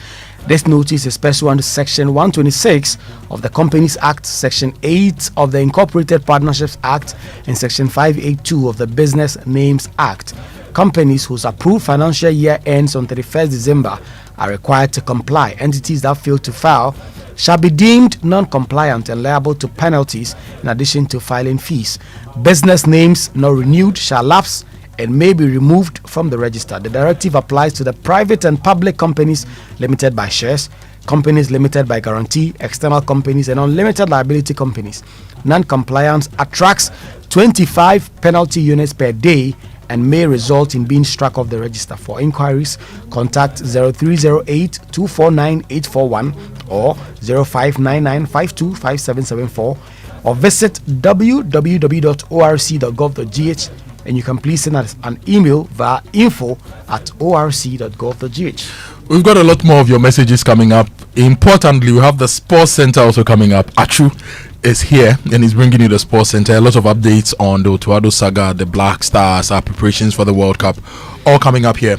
This notice is pursuant to Section 126 of the Companies Act, Section 8 of the Incorporated Partnerships Act, and Section 582 of the Business Names Act. Companies whose approved financial year ends on 31st December are required to comply. Entities that fail to file shall be deemed non-compliant and liable to penalties in addition to filing fees. Business names not renewed shall lapse and may be removed from the register. The directive applies to the private and public companies limited by shares, companies limited by guarantee, external companies, and unlimited liability companies. Non-compliance attracts 25 penalty units per day and may result in being struck off the register. For inquiries, contact 0308-249-841 or 0599-525774 or visit www.orc.gov.gh, and you can please send us an email via info@orc.gov.gh.
We've got a lot more of your messages coming up. Importantly, we have the Sports Center also coming up. Achu is here and he's bringing you the Sports Center. A lot of updates on the Otto Addo saga, the Black Stars, our preparations for the World Cup, all coming up here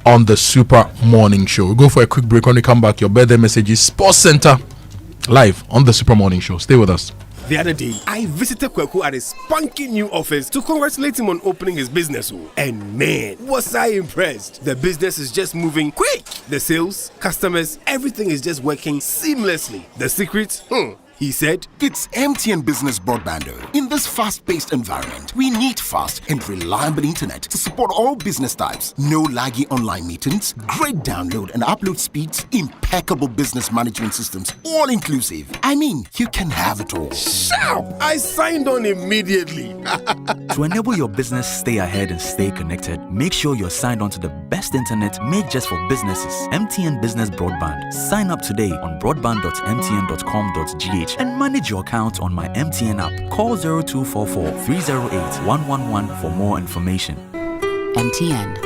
on the Super Morning Show. We'll go for a quick break. When we come back, your birthday messages, Sports Center, live on the Super Morning Show. Stay with us.
The other day, I visited Kweku at his spunky new office to congratulate him on opening his business. And man, was I impressed. The business is just moving quick. The sales, customers, everything is just working seamlessly. The secret? He said,
it's MTN Business Broadband. In this fast-paced environment, we need fast and reliable internet to support all business types. No laggy online meetings, great download and upload speeds, impeccable business management systems, all inclusive. I mean, you can have it all.
Shout! I signed on immediately.
To enable your business stay ahead and stay connected, make sure you're signed on to the best internet made just for businesses. MTN Business Broadband. Sign up today on broadband.mtn.com.gh and manage your account on my MTN app. Call 0244 308 111 for more information.
MTN.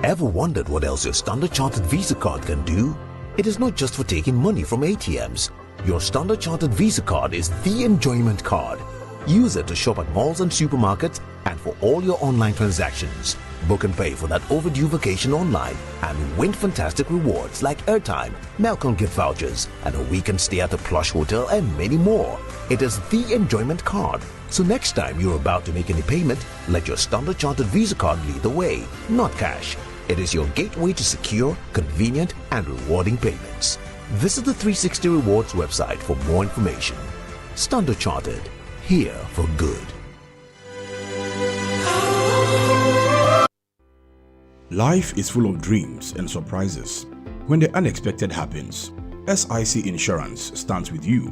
Ever wondered what else your Standard Chartered Visa card can do? It is not just for taking money from ATMs. Your Standard Chartered Visa card is the enjoyment card. Use it to shop at malls and supermarkets and for all your online transactions. Book and pay for that overdue vacation online and win fantastic rewards like airtime, Melcon gift vouchers, and a weekend stay at a plush hotel and many more. It is the enjoyment card. So next time you're about to make any payment, let your Standard Chartered Visa card lead the way, not cash. It is your gateway to secure, convenient, and rewarding payments. Visit the 360 Rewards website for more information. Standard Chartered, here for good.
Life is full of dreams and surprises. When the unexpected happens, SIC Insurance stands with you.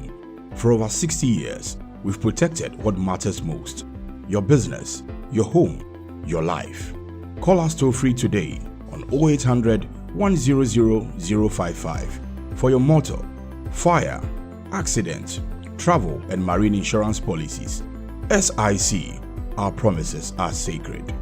For over 60 years, we've protected what matters most: your business, your home, your life. Call us toll free today on 0800 100 055 for your motor, fire, accident, travel, and marine insurance policies. SIC, our promises are sacred.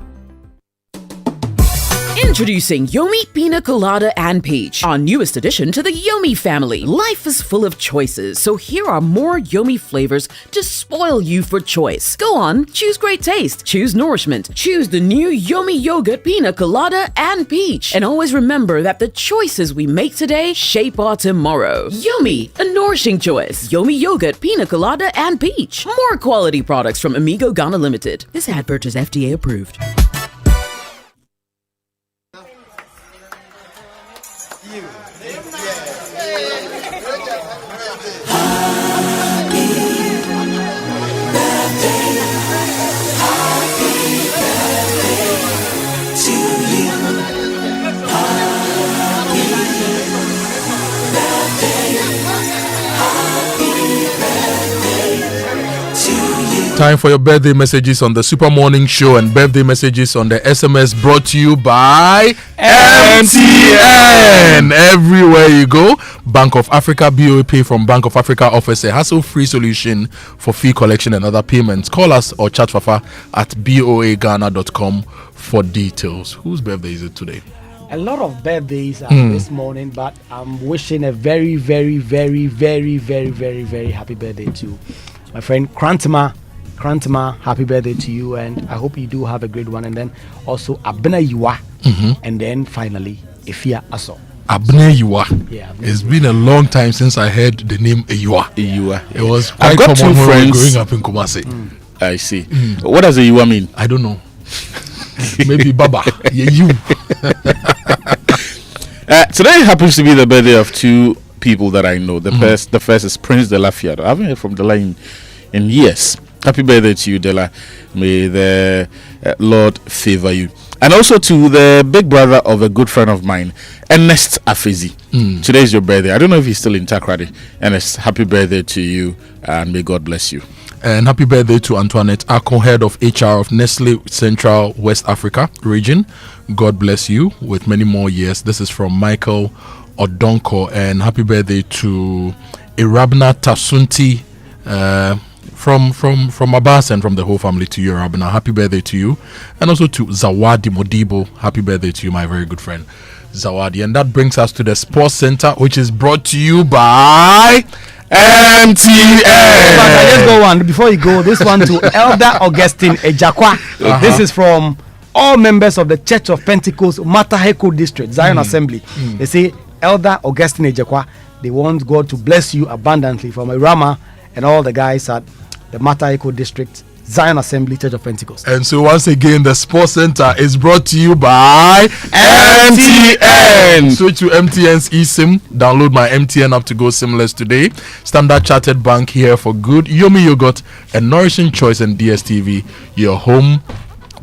Introducing Yomi Pina Colada and Peach, our newest addition to the Yomi family. Life is full of choices, so here are more Yomi flavors to spoil you for choice. Go on, choose great taste, choose nourishment, choose the new Yomi Yogurt Pina Colada and Peach. And always remember that the choices we make today shape our tomorrow. Yomi, a nourishing choice. Yomi Yogurt Pina Colada and Peach. More quality products from Amigo Ghana Limited. This advert is FDA approved.
Time for your birthday messages on the Super Morning Show and birthday messages on the SMS, brought to you by MTN. Everywhere you go, Bank of Africa BOA Pay from Bank of Africa offers a hassle-free solution for fee collection and other payments. Call us or chat Fafa at boaghana.com for details. Whose birthday is it today?
A lot of birthdays this morning, but I'm wishing a very, very, very, very, very, very, very happy birthday to my friend Krantama. Krantama, happy birthday to you, and I hope you do have a great one. And then also Abena Yua, and then finally Ifia Aso.
Abena Yua.
Yeah,
it's been a long time since I heard the name Yua. It was quite
I've got
common
two
when we were
friends
growing up in Kumasi.
I see. What does a Yua mean?
I don't know. Maybe Baba. Yeah, you.
Today happens to be the birthday of two people that I know. The first is Prince De La Fiado. I haven't heard from Dela in years. Happy birthday to you, Dela. May the Lord favor you. And also to the big brother of a good friend of mine, Ernest Afezi. Today is your birthday. I don't know if he's still in Takrady. Ernest, happy birthday to you, and may God bless you.
And happy birthday to Antoinette Akon, head of HR of Nestle Central West Africa region. God bless you with many more years. This is from Michael Odonko. And happy birthday to Irabna Tasunti from Abbas and from the whole family to you, Irabna. Happy birthday to you. And also to Zawadi Modibo. Happy birthday to you, my very good friend Zawadi. And that brings us to the Sports Center, which is brought to you by MTN.
Let's go one before you go. This one to Elder Augustine Ejakwa. This is from all members of the Church of Pentecost Mataheko District Zion Assembly. They say, Elder Augustine Ejakwa, they want God to bless you abundantly from Irama and all the guys at the Mataheko District Zion Assembly Church of Pentecost.
And so once again, the Sports Center is brought to you by MTN. Switch to MTN's eSIM. Download my MTN app to go SIMless today. Standard Chartered Bank here for good. Yomi Yogurt and Nourishing Choice and DSTV, your home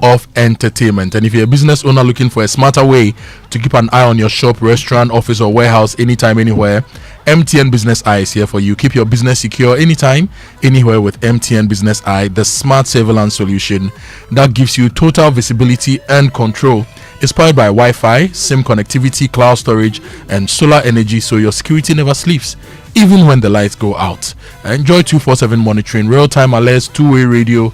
of entertainment. And if you're a business owner looking for a smarter way to keep an eye on your shop, restaurant, office, or warehouse anytime, anywhere, MTN Business Eye is here for you. Keep your business secure anytime, anywhere with MTN Business Eye, the smart surveillance solution that gives you total visibility and control. It's powered by Wi-Fi, SIM connectivity, cloud storage, and solar energy, so your security never sleeps, even when the lights go out. Enjoy 24/7 monitoring, real-time alerts, two-way radio,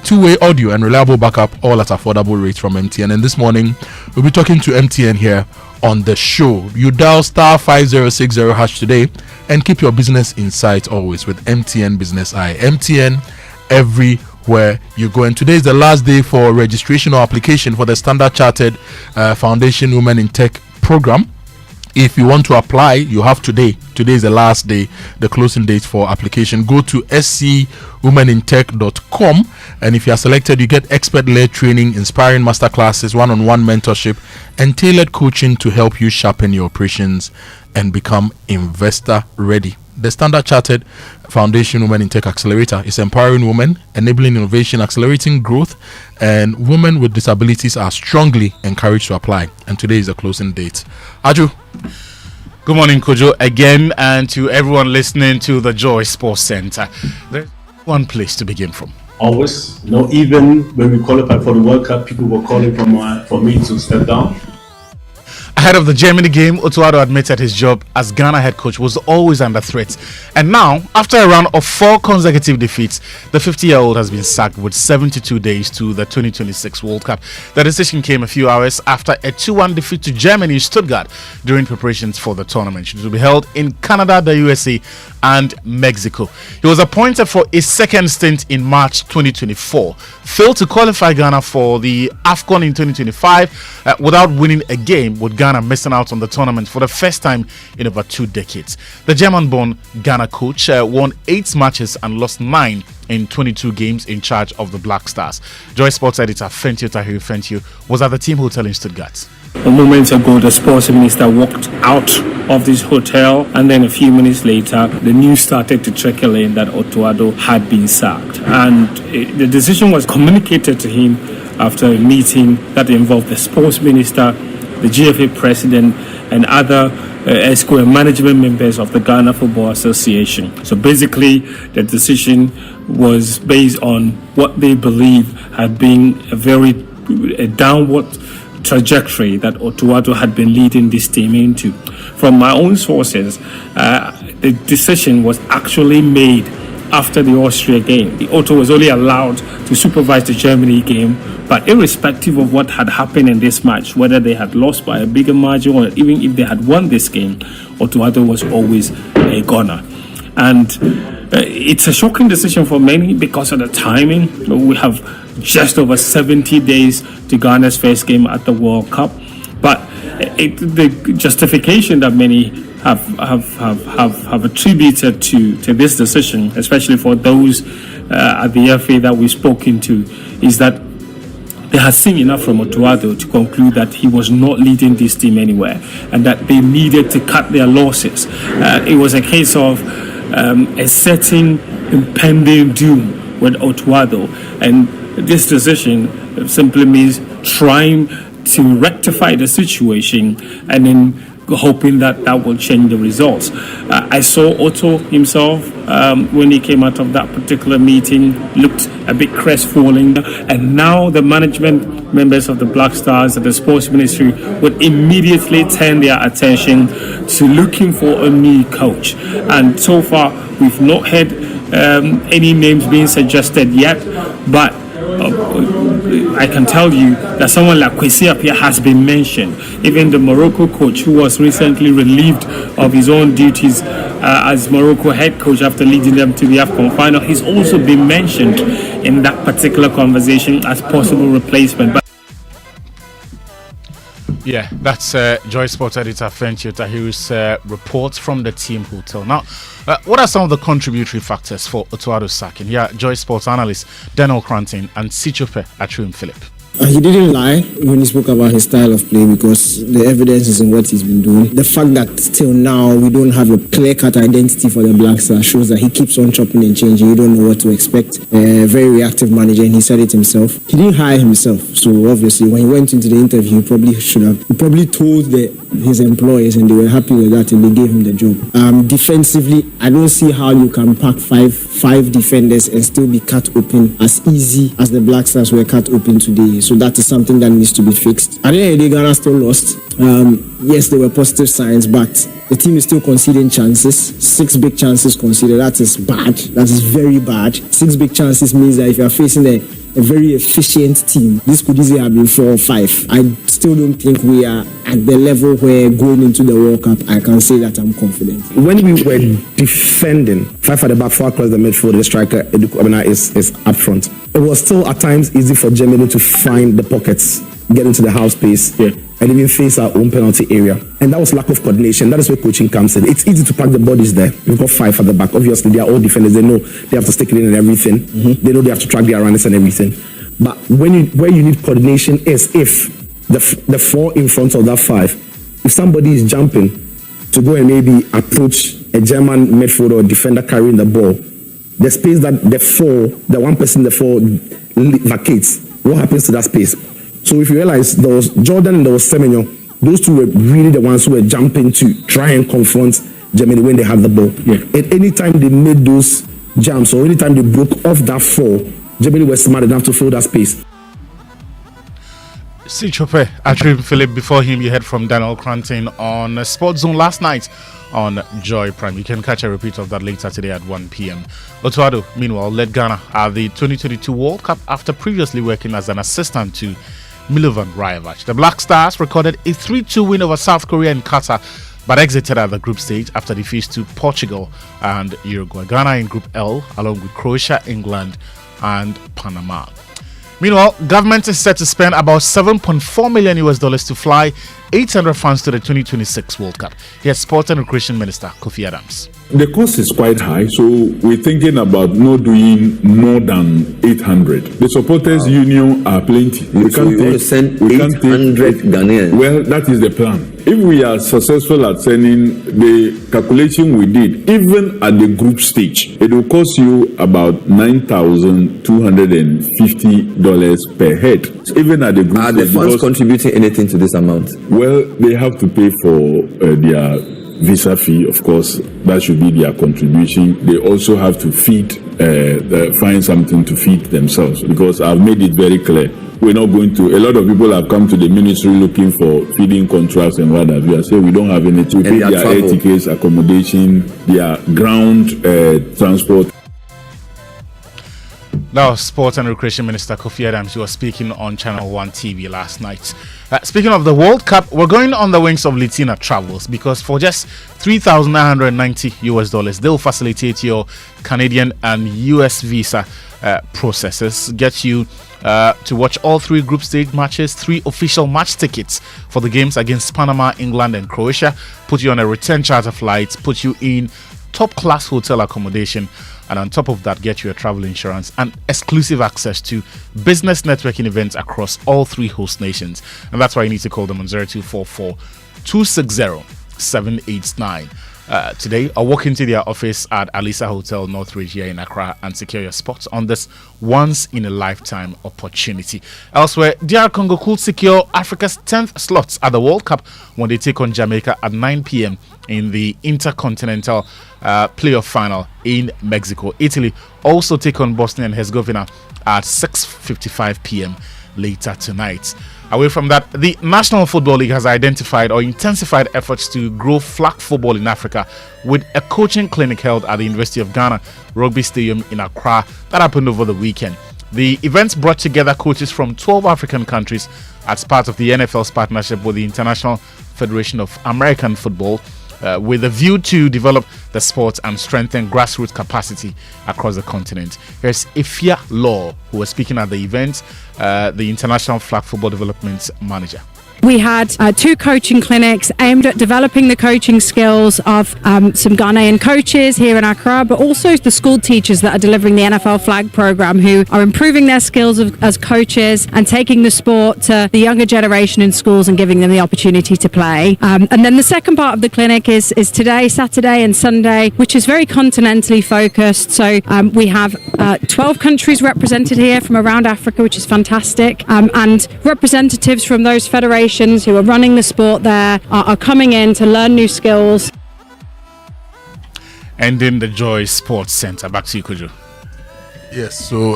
two-way audio, and reliable backup, all at affordable rates from MTN. And this morning, we'll be talking to MTN here on the show. You dial star 5060 hash today and keep your business in sight always with MTN Business Eye. MTN everywhere you go. And today is the last day for registration or application for the Standard Chartered Foundation Women in Tech program. If you want to apply, you have today. Today is the last day, the closing date for application. Go to scwomenintech.com, and if you are selected, you get expert-led training, inspiring masterclasses, one-on-one mentorship, and tailored coaching to help you sharpen your operations and become investor ready. The Standard Chartered Foundation Women in Tech Accelerator is empowering women, enabling innovation, accelerating growth, and women with disabilities are strongly encouraged to apply. And today is the closing date. Aju.
Good morning, Kojo, again, and to everyone listening to the Joy Sports Center. There's one place to begin from.
Always, even when we qualified for the World Cup, people were calling for me to step down.
Ahead of the Germany game, Otto Addo admitted his job as Ghana head coach was always under threat. And now, after a round of 4 consecutive defeats, the 50-year-old has been sacked with 72 days to the 2026 World Cup. The decision came a few hours after a 2-1 defeat to Germany in Stuttgart during preparations for the tournament, which will be held in Canada, the USA, and Mexico. He was appointed for a second stint in March 2024, failed to qualify Ghana for the AFCON in 2025 without winning a game, with Ghana missing out on the tournament for the first time in over 2 decades. The German-born Ghana coach won 8 matches and lost 9 in 22 games in charge of the Black Stars. Joy Sports editor Fentio Tahiru Fentio was at the team hotel in Stuttgart.
A moment ago, the sports minister walked out of this hotel, and then a few minutes later, the news started to trickle in that Otto Addo had been sacked. And the decision was communicated to him after a meeting that involved the sports minister, the GFA president, and other ESCO and management members of the Ghana Football Association. So basically, the decision was based on what they believe had been a downward trajectory that Otto Addo had been leading this team into. From my own sources, the decision was actually made after the Austria game. Otto was only allowed to supervise the Germany game, but irrespective of what had happened in this match, whether they had lost by a bigger margin or even if they had won this game, Otto Addo was always a goner. And it's a shocking decision for many because of the timing. We have just over 70 days to Ghana's first game at the World Cup, but the justification that many have attributed to this decision, especially for those at the FA that we've spoken to, is that they had seen enough from Otto Addo to conclude that he was not leading this team anywhere and that they needed to cut their losses. It was a case of a certain impending doom with Otto Addo, and this decision simply means trying to rectify the situation and then hoping that will change the results. I saw Otto himself when he came out of that particular meeting, looked a bit crestfallen, and now the management members of the Black Stars and the sports ministry would immediately turn their attention to looking for a new coach. And so far, we've not had any names being suggested yet, but I can tell you that someone like Kwesi Appiah has been mentioned. Even the Morocco coach, who was recently relieved of his own duties as Morocco head coach after leading them to the AFCON final, he's also been mentioned in that particular conversation as possible replacement.
Yeah, that's Joy Sports editor Fentio Tahiru's report from the team hotel. Now, what are some of the contributory factors for Otto Addo's sacking? Here, Joy Sports analyst Daniel Cranton and Sichope Atrim Philip.
He didn't lie when he spoke about his style of play because the evidence is in what he's been doing. The fact that still now we don't have a clear-cut identity for the Black Stars shows that he keeps on chopping and changing. You don't know what to expect. A very reactive manager, and he said it himself. He didn't hire himself, so obviously when he went into the interview, he probably told his employers, and they were happy with that, and they gave him the job. Defensively, I don't see how you can pack five defenders and still be cut open as easy as the Black Stars were cut open today. So that is something that needs to be fixed. At the end of the day, Ghana still lost. Yes, there were positive signs, but the team is still conceding chances. 6 big chances conceded. That is bad. That is very bad. 6 big chances means that if you are facing a very efficient team, this could easily have been 4 or 5. I still don't think we are at the level where going into the World Cup, I can say that I'm confident.
When we were defending, 5 at the back, 4 across the midfield, the striker is up front. It was still at times easy for Germany to find the pockets, get into the half space, and even face our own penalty area. And that was lack of coordination. That is where coaching comes in. It's easy to pack the bodies there. We've got 5 at the back. Obviously, they are all defenders. They know they have to stick it in and everything. They know they have to track their runners and everything. But where you need coordination is if the 4 in front of that 5, if somebody is jumping to go and maybe approach a German midfielder or defender carrying the ball, the space that the one person in the 4 vacates, what happens to that space? So if you realize there was Jordan and there was Semenyo, those two were really the ones who were jumping to try and confront Germany when they had the ball. And anytime they made those jumps or anytime they broke off that fall, Germany was smart enough to fill that space.
See Chope, Atrim Philip, before him you heard from Daniel Cranton on Sports Zone last night on Joy Prime. You can catch a repeat of that later today at 1 p.m. Otto Addo, meanwhile, led Ghana at the 2022 World Cup after previously working as an assistant to Milovan Rajevac. The Black Stars recorded a 3-2 win over South Korea and Qatar, but exited at the group stage after defeats to Portugal and Uruguay. Ghana in Group L, along with Croatia, England, and Panama. Meanwhile, government is set to spend about $7.4 million to fly 800 fans to the 2026 World Cup. Here's Sport and Recreation Minister Kofi Adams.
The cost is quite high, so we're thinking about not doing more than 800. The supporters' union are plenty. We can't send 800 Ghanaians. Well, that is the plan. If we are successful at sending, the calculation we did, even at the group stage, it will cost you about $9,250 per head. Even at the group stage. Are the funds contributing anything to this amount? Well, they have to pay for their visa fee, of course. That should be their contribution. They also have to find something to feed themselves, because I've made it very clear. We're not going to. A lot of people have come to the ministry looking for feeding contracts and what have you. I say we don't have anything. We pay their air tickets, accommodation, their ground transport.
Now, Sport and Recreation Minister Kofi Adams, who was speaking on Channel 1 TV last night. Speaking of the World Cup, we're going on the wings of Litina Travels, because for just $3,990, they'll facilitate your Canadian and US visa processes, get you to watch all 3 group stage matches, 3 official match tickets for the games against Panama, England, and Croatia, put you on a return charter flight, put you in top-class hotel accommodation, and on top of that, get you a travel insurance and exclusive access to business networking events across all 3 host nations. And that's why you need to call them on 0244 260 789 today, or walk into their office at Alisa Hotel Northridge here in Accra and secure your spots on this once-in-a-lifetime opportunity. Elsewhere, DR Congo could secure Africa's 10th slots at the World Cup when they take on Jamaica at 9 p.m. in the Intercontinental playoff final in Mexico. Italy also take on Bosnia and Herzegovina at 6:55 p.m. later tonight. Away from that, the National Football League has identified or intensified efforts to grow flag football in Africa with a coaching clinic held at the University of Ghana Rugby Stadium in Accra that happened over the weekend. The events brought together coaches from 12 African countries as part of the NFL's partnership with the International Federation of American Football, with a view to develop the sport and strengthen grassroots capacity across the continent. Here's Ifya Law, who was speaking at the event, the International Flag Football Development Manager.
We had 2 coaching clinics aimed at developing the coaching skills of some Ghanaian coaches here in Accra, but also the school teachers that are delivering the NFL flag program, who are improving their skills as coaches and taking the sport to the younger generation in schools and giving them the opportunity to play. And then the second part of the clinic is today, Saturday and Sunday, which is very continentally focused. So we have 12 countries represented here from around Africa, which is fantastic, and representatives from those federations who are running the sport there are coming in to learn new skills.
And in the Joy Sports Center, back to you, Kojo.
Yes, so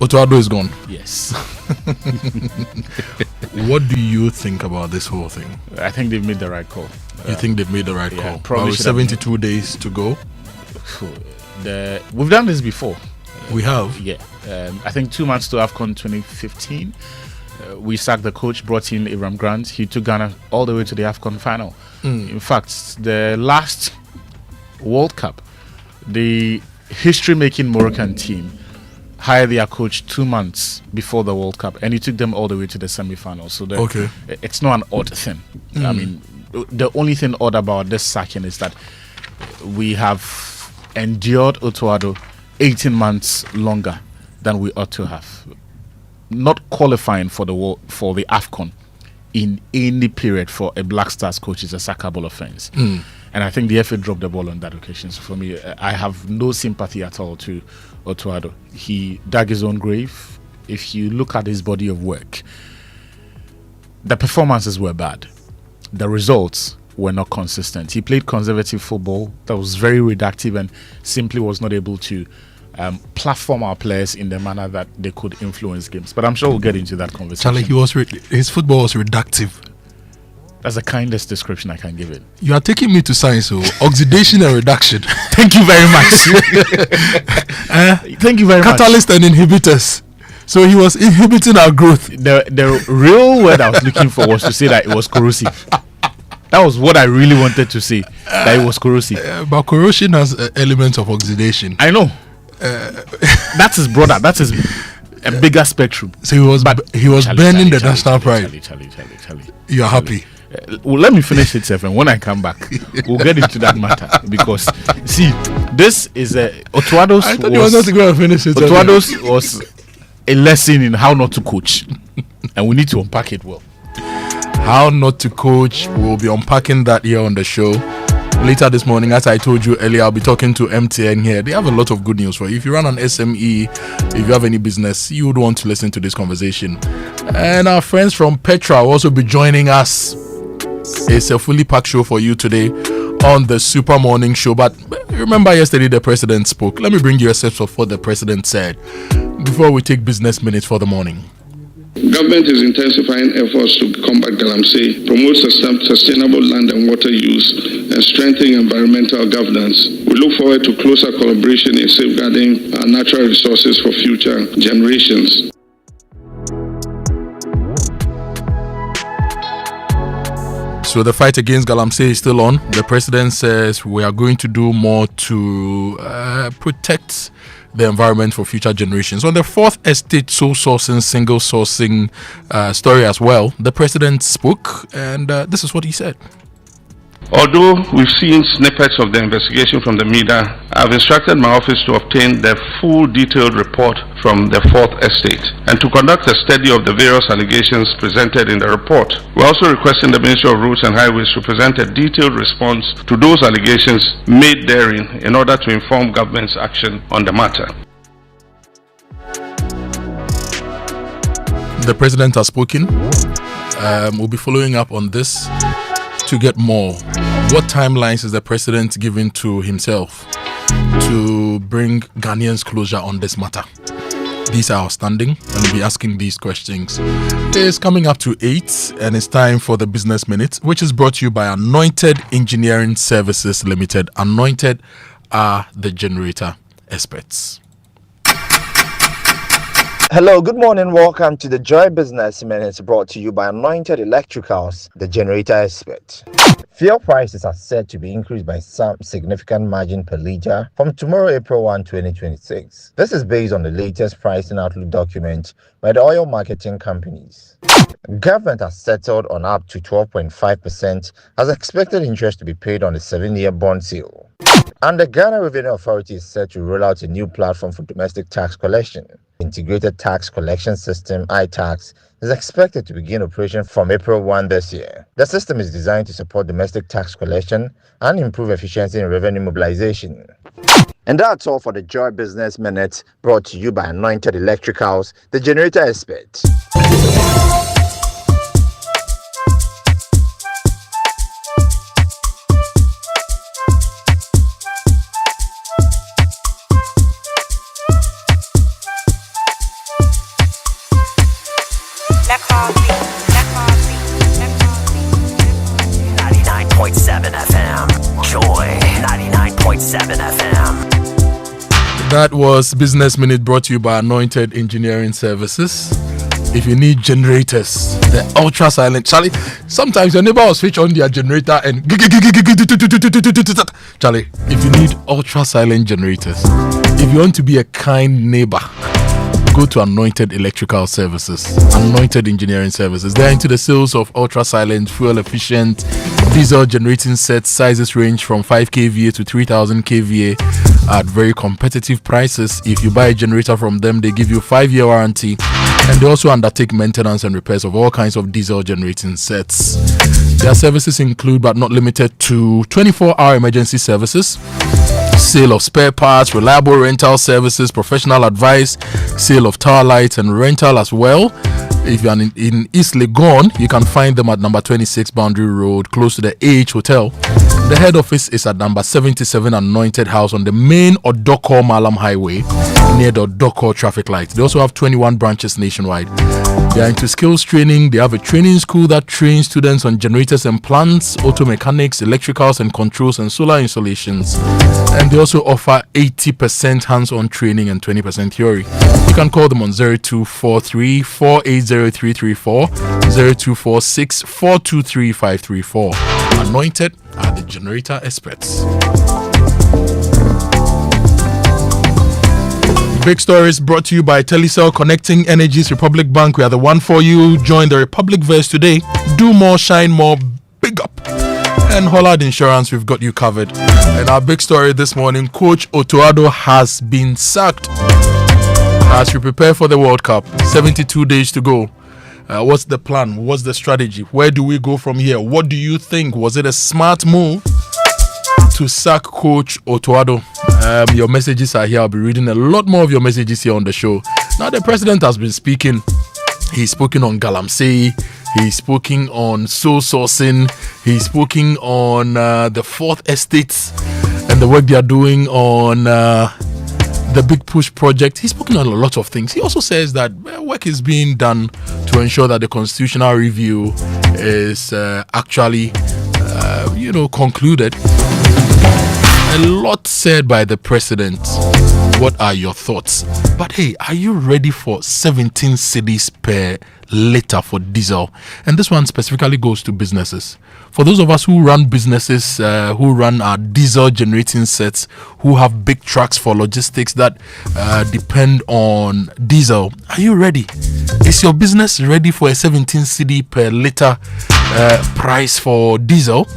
Otto Addo is gone.
Yes.
What do you think about this whole thing?
I think they've made the right call.
You think they've made the right call?
Probably
72 days to go.
We've done this before.
We have?
Yeah. I think 2 months to AFCON 2015. We sacked the coach, brought in Iram Grant. He took Ghana all the way to the AFCON final. In fact, the last World Cup, the history-making Moroccan team hired their coach 2 months before the World Cup, and he took them all the way to the semi-final. So it's not an odd thing. I mean, the only thing odd about this sacking is that we have endured Otto Addo 18 months longer than we ought to have. Not qualifying for the AFCON in any period for a Black Stars coach is a sackable offense. And I think the FA dropped the ball on that occasion. So for me, I have no sympathy at all to Otto Addo. He dug his own grave. If you look at his body of work, the performances were bad. The results were not consistent. He played conservative football that was very reductive and simply was not able to platform our players in the manner that they could influence games. But I'm sure we'll get into that conversation.
Charlie, his football was reductive.
That's the kindest description I can give it.
You are taking me to science, so oxidation and reduction.
Thank you very much. Thank you very much.
Catalyst and inhibitors. So he was inhibiting our growth.
The real word I was looking for was to say that it was corrosive. That was what I really wanted to say, that it was corrosive.
But corrosion has elements of oxidation.
I know. That's his brother. That's his a bigger spectrum.
So he was burning the national pride.
Charlie.
You are happy.
Well, let me finish it, and when I come back, we'll get into that matter. Because, see, this is Otto Addo's.
I thought you wanted to go and finish it.
Otto Addo's was a lesson in how not to coach, and we need to unpack it well.
How not to coach. We'll be unpacking that here on the show. Later this morning, as I told you earlier, I'll be talking to MTN here. They have a lot of good news for you. If you run an SME, if you have any business, you would want to listen to this conversation. And our friends from Petra will also be joining us. It's a fully packed show for you today on the Super Morning Show. But remember yesterday the president spoke. Let me bring you a set of what the president said before we take business minutes for the morning.
Government is intensifying efforts to combat galamsey, promote sustainable land and water use, and strengthen environmental governance. We look forward to closer collaboration in safeguarding our natural resources for future generations.
So the fight against galamsey is still on. The president says we are going to do more to protect the environment for future generations. On the fourth estate sole sourcing, single sourcing story as well, the president spoke, and this is what he said.
Although we've seen snippets of the investigation from the media, I've instructed my office to obtain the full detailed report from the fourth estate and to conduct a study of the various allegations presented in the report. We're also requesting the Ministry of Roads and Highways to present a detailed response to those allegations made therein in order to inform government's action on the matter.
The president has spoken. We'll be following up on this to get more. What timelines is the president giving to himself to bring Ghanaians closure on this matter? These are outstanding, and we'll be asking these questions. It's coming up to 8, and it's time for the Business Minute, which is brought to you by Anointed Engineering Services Limited. Anointed are the generator experts.
Hello, good morning. Welcome to the Joy Business Minutes brought to you by Anointed Electricals, the generator expert. Fuel prices are set to be increased by some significant margin per litre from tomorrow, April 1, 2026. This is based on the latest pricing outlook document by the oil marketing companies. Government has settled on up to 12.5% as expected interest to be paid on the 7-year bond sale. And the Ghana Revenue Authority is set to roll out a new platform for domestic tax collection. Integrated Tax Collection System, iTax, is expected to begin operation from April 1 this year. The system is designed to support domestic tax collection and improve efficiency in revenue mobilization. And that's all for the Joy Business Minute brought to you by Anointed Electricals, the generator expert.
That was Business Minute brought to you by Anointed Engineering Services. If you need generators, the ultra silent, Charlie, sometimes your neighbor will switch on their generator and Charlie, if you need ultra silent generators, if you want to be a kind neighbor, go to Anointed Electrical Services, Anointed Engineering Services. They're into the sales of ultra silent, fuel efficient diesel generating sets. Sizes range from 5 kVA to 3000 kVA at very competitive prices. If you buy a generator from them, they give you 5-year warranty, and they also undertake maintenance and repairs of all kinds of diesel generating sets. Their services include but not limited to 24-hour emergency services, sale of spare parts, reliable rental services, professional advice, sale of tower lights and rental as well. If you're in East Legon, you can find them at number 26 Boundary Road, close to the AH Hotel. The head office is at number 77 Anointed House on the main Odoko Malam Highway, near the Odoko traffic light. They also have 21 branches nationwide. They are into skills training. They have a training school that trains students on generators and plants, auto mechanics, electricals and controls, and solar installations. And they also offer 80% hands-on training and 20% theory. You can call them on 0243 480334, 0246 423 534. Anointed are the generator experts. Big Stories brought to you by Telecel, connecting energies. Republic Bank, we are the one for you. Join the Republic Verse today. Do more, shine more, big up. And Hollard Insurance, we've got you covered. And our big story this morning, Coach Otto Addo has been sacked as we prepare for the World Cup. 72 days to go. What's the plan? What's the strategy? Where do we go from here? What do you think? Was it a smart move to sack Coach Otto Addo? Your messages are here. I'll be reading a lot more of your messages here on the show. Now, the president has been speaking. He's spoken on Galamsey. He's spoken on soul sourcing. He's spoken on the Fourth Estate and the work they are doing on the Big Push project. He's spoken on a lot of things. He also says that work is being done to ensure that the constitutional review is actually, concluded. A lot said by the president. What are your thoughts? But hey, are you ready for 17 cedis per litre for diesel? And this one specifically goes to businesses. For those of us who run businesses, who run our diesel generating sets, who have big trucks for logistics that depend on diesel, are you ready? Is your business ready for a 17 cedi per litre price for diesel?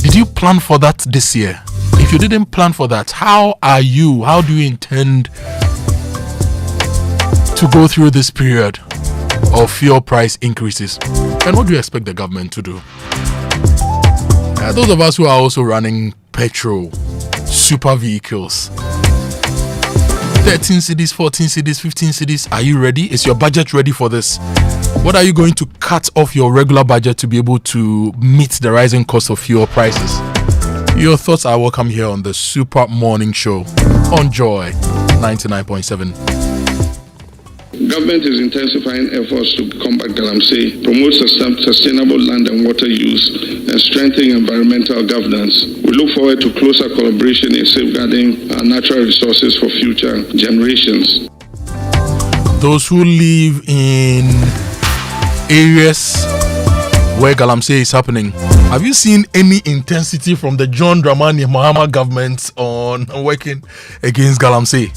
Did you plan for that this year? If you didn't plan for that, how do you intend to go through this period of fuel price increases? And what do you expect the government to do? Those of us who are also running petrol, super vehicles, 13 cedis, 14 cedis, 15 cedis, are you ready? Is your budget ready for this? What are you going to cut off your regular budget to be able to meet the rising cost of fuel prices? Your thoughts are welcome here on the Super Morning Show on Joy 99.7.
Government is intensifying efforts to combat Galamsey, promote sustainable land and water use, and strengthen environmental governance. We look forward to closer collaboration in safeguarding our natural resources for future generations.
Those who live in areas where Galamsey is happening, have you seen any intensity from the John Dramani Mahama government on working against Galamsey?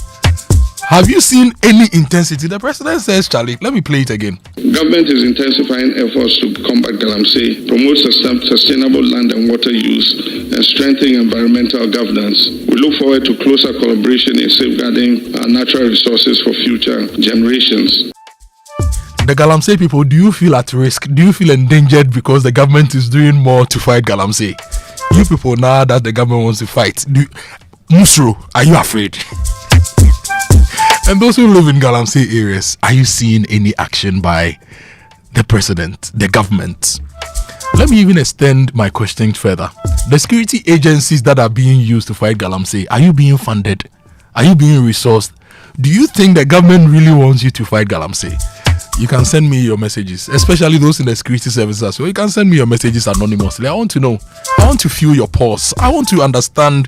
Have you seen any intensity? The president says, Charlie, let me play it again.
Government is intensifying efforts to combat Galamsey, promote sustainable land and water use, and strengthen environmental governance. We look forward to closer collaboration in safeguarding our natural resources for future generations.
The Galamsey people, do you feel at risk? Do you feel endangered because the government is doing more to fight Galamsey? You people, now that the government wants to fight, Musro, are you afraid? And those who live in Galamsey areas, are you seeing any action by the president, the government? Let me even extend my question further. The security agencies that are being used to fight Galamsey, are you being funded? Are you being resourced? Do you think the government really wants you to fight Galamsey? You can send me your messages, especially those in the security services. So you can send me your messages anonymously. I want to know. I want to feel your pulse. I want to understand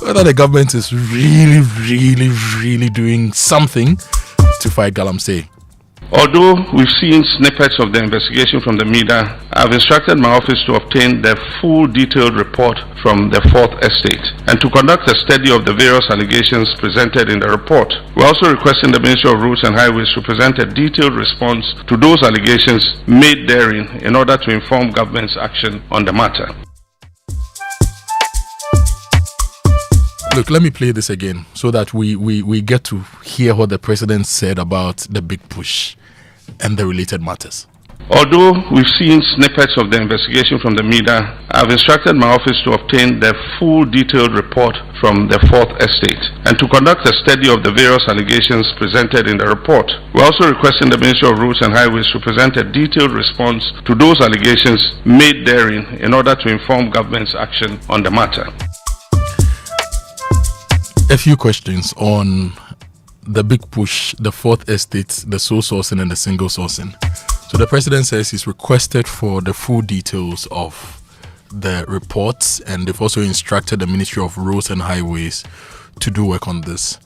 whether the government is really doing something to fight Galamsey.
Although we've seen snippets of the investigation from the media, I've instructed my office to obtain the full detailed report from the Fourth Estate and to conduct a study of the various allegations presented in the report. We're also requesting the Ministry of Roads and Highways to present a detailed response to those allegations made therein in order to inform government's action on the matter.
Look, let me play this again so that we get to hear what the president said about the Big Push and the related matters.
Although we've seen snippets of the investigation from the media, I've instructed my office to obtain the full detailed report from the Fourth Estate and to conduct a study of the various allegations presented in the report. We're also requesting the Ministry of Roads and Highways to present a detailed response to those allegations made therein in order to inform government's action on the matter.
A few questions on the big push, the Fourth Estate, the sole sourcing and the single sourcing. So the president says he's requested for the full details of the reports, and they've also instructed the Ministry of Roads and Highways to do work on this.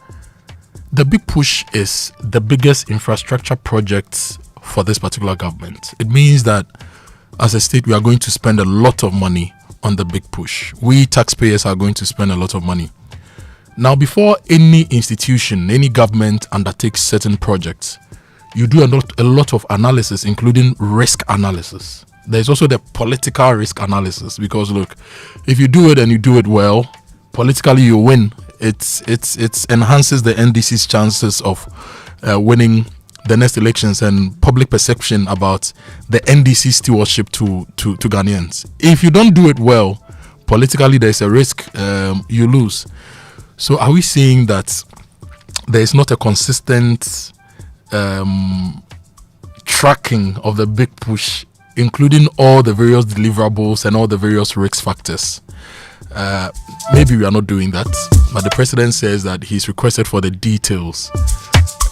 The big push is the biggest infrastructure project for this particular government. It means that as a state, we are going to spend a lot of money on the big push. We taxpayers are going to spend a lot of money. Now, before any institution, any government undertakes certain projects, you do a lot of analysis, including risk analysis. There's also the political risk analysis, because look, if you do it and you do it well, politically you win. It enhances the NDC's chances of winning the next elections and public perception about the NDC stewardship to Ghanaians. If you don't do it well, politically there's a risk you lose. So are we saying that there is not a consistent tracking of the big push, including all the various deliverables and all the various risk factors? Maybe we are not doing that, but the president says that he's requested for the details,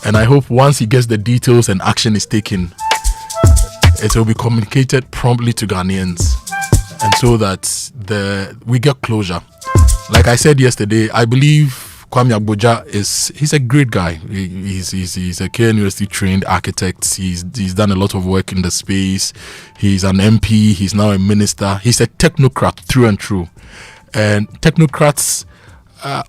and I hope once he gets the details and action is taken, it will be communicated promptly to Ghanaians, and so that we get closure. Like I said yesterday, I believe Kwame Agboja he's a great guy. He's a K University trained architect. He's done a lot of work in the space. He's an MP. He's now a minister. He's a technocrat through and through. And technocrats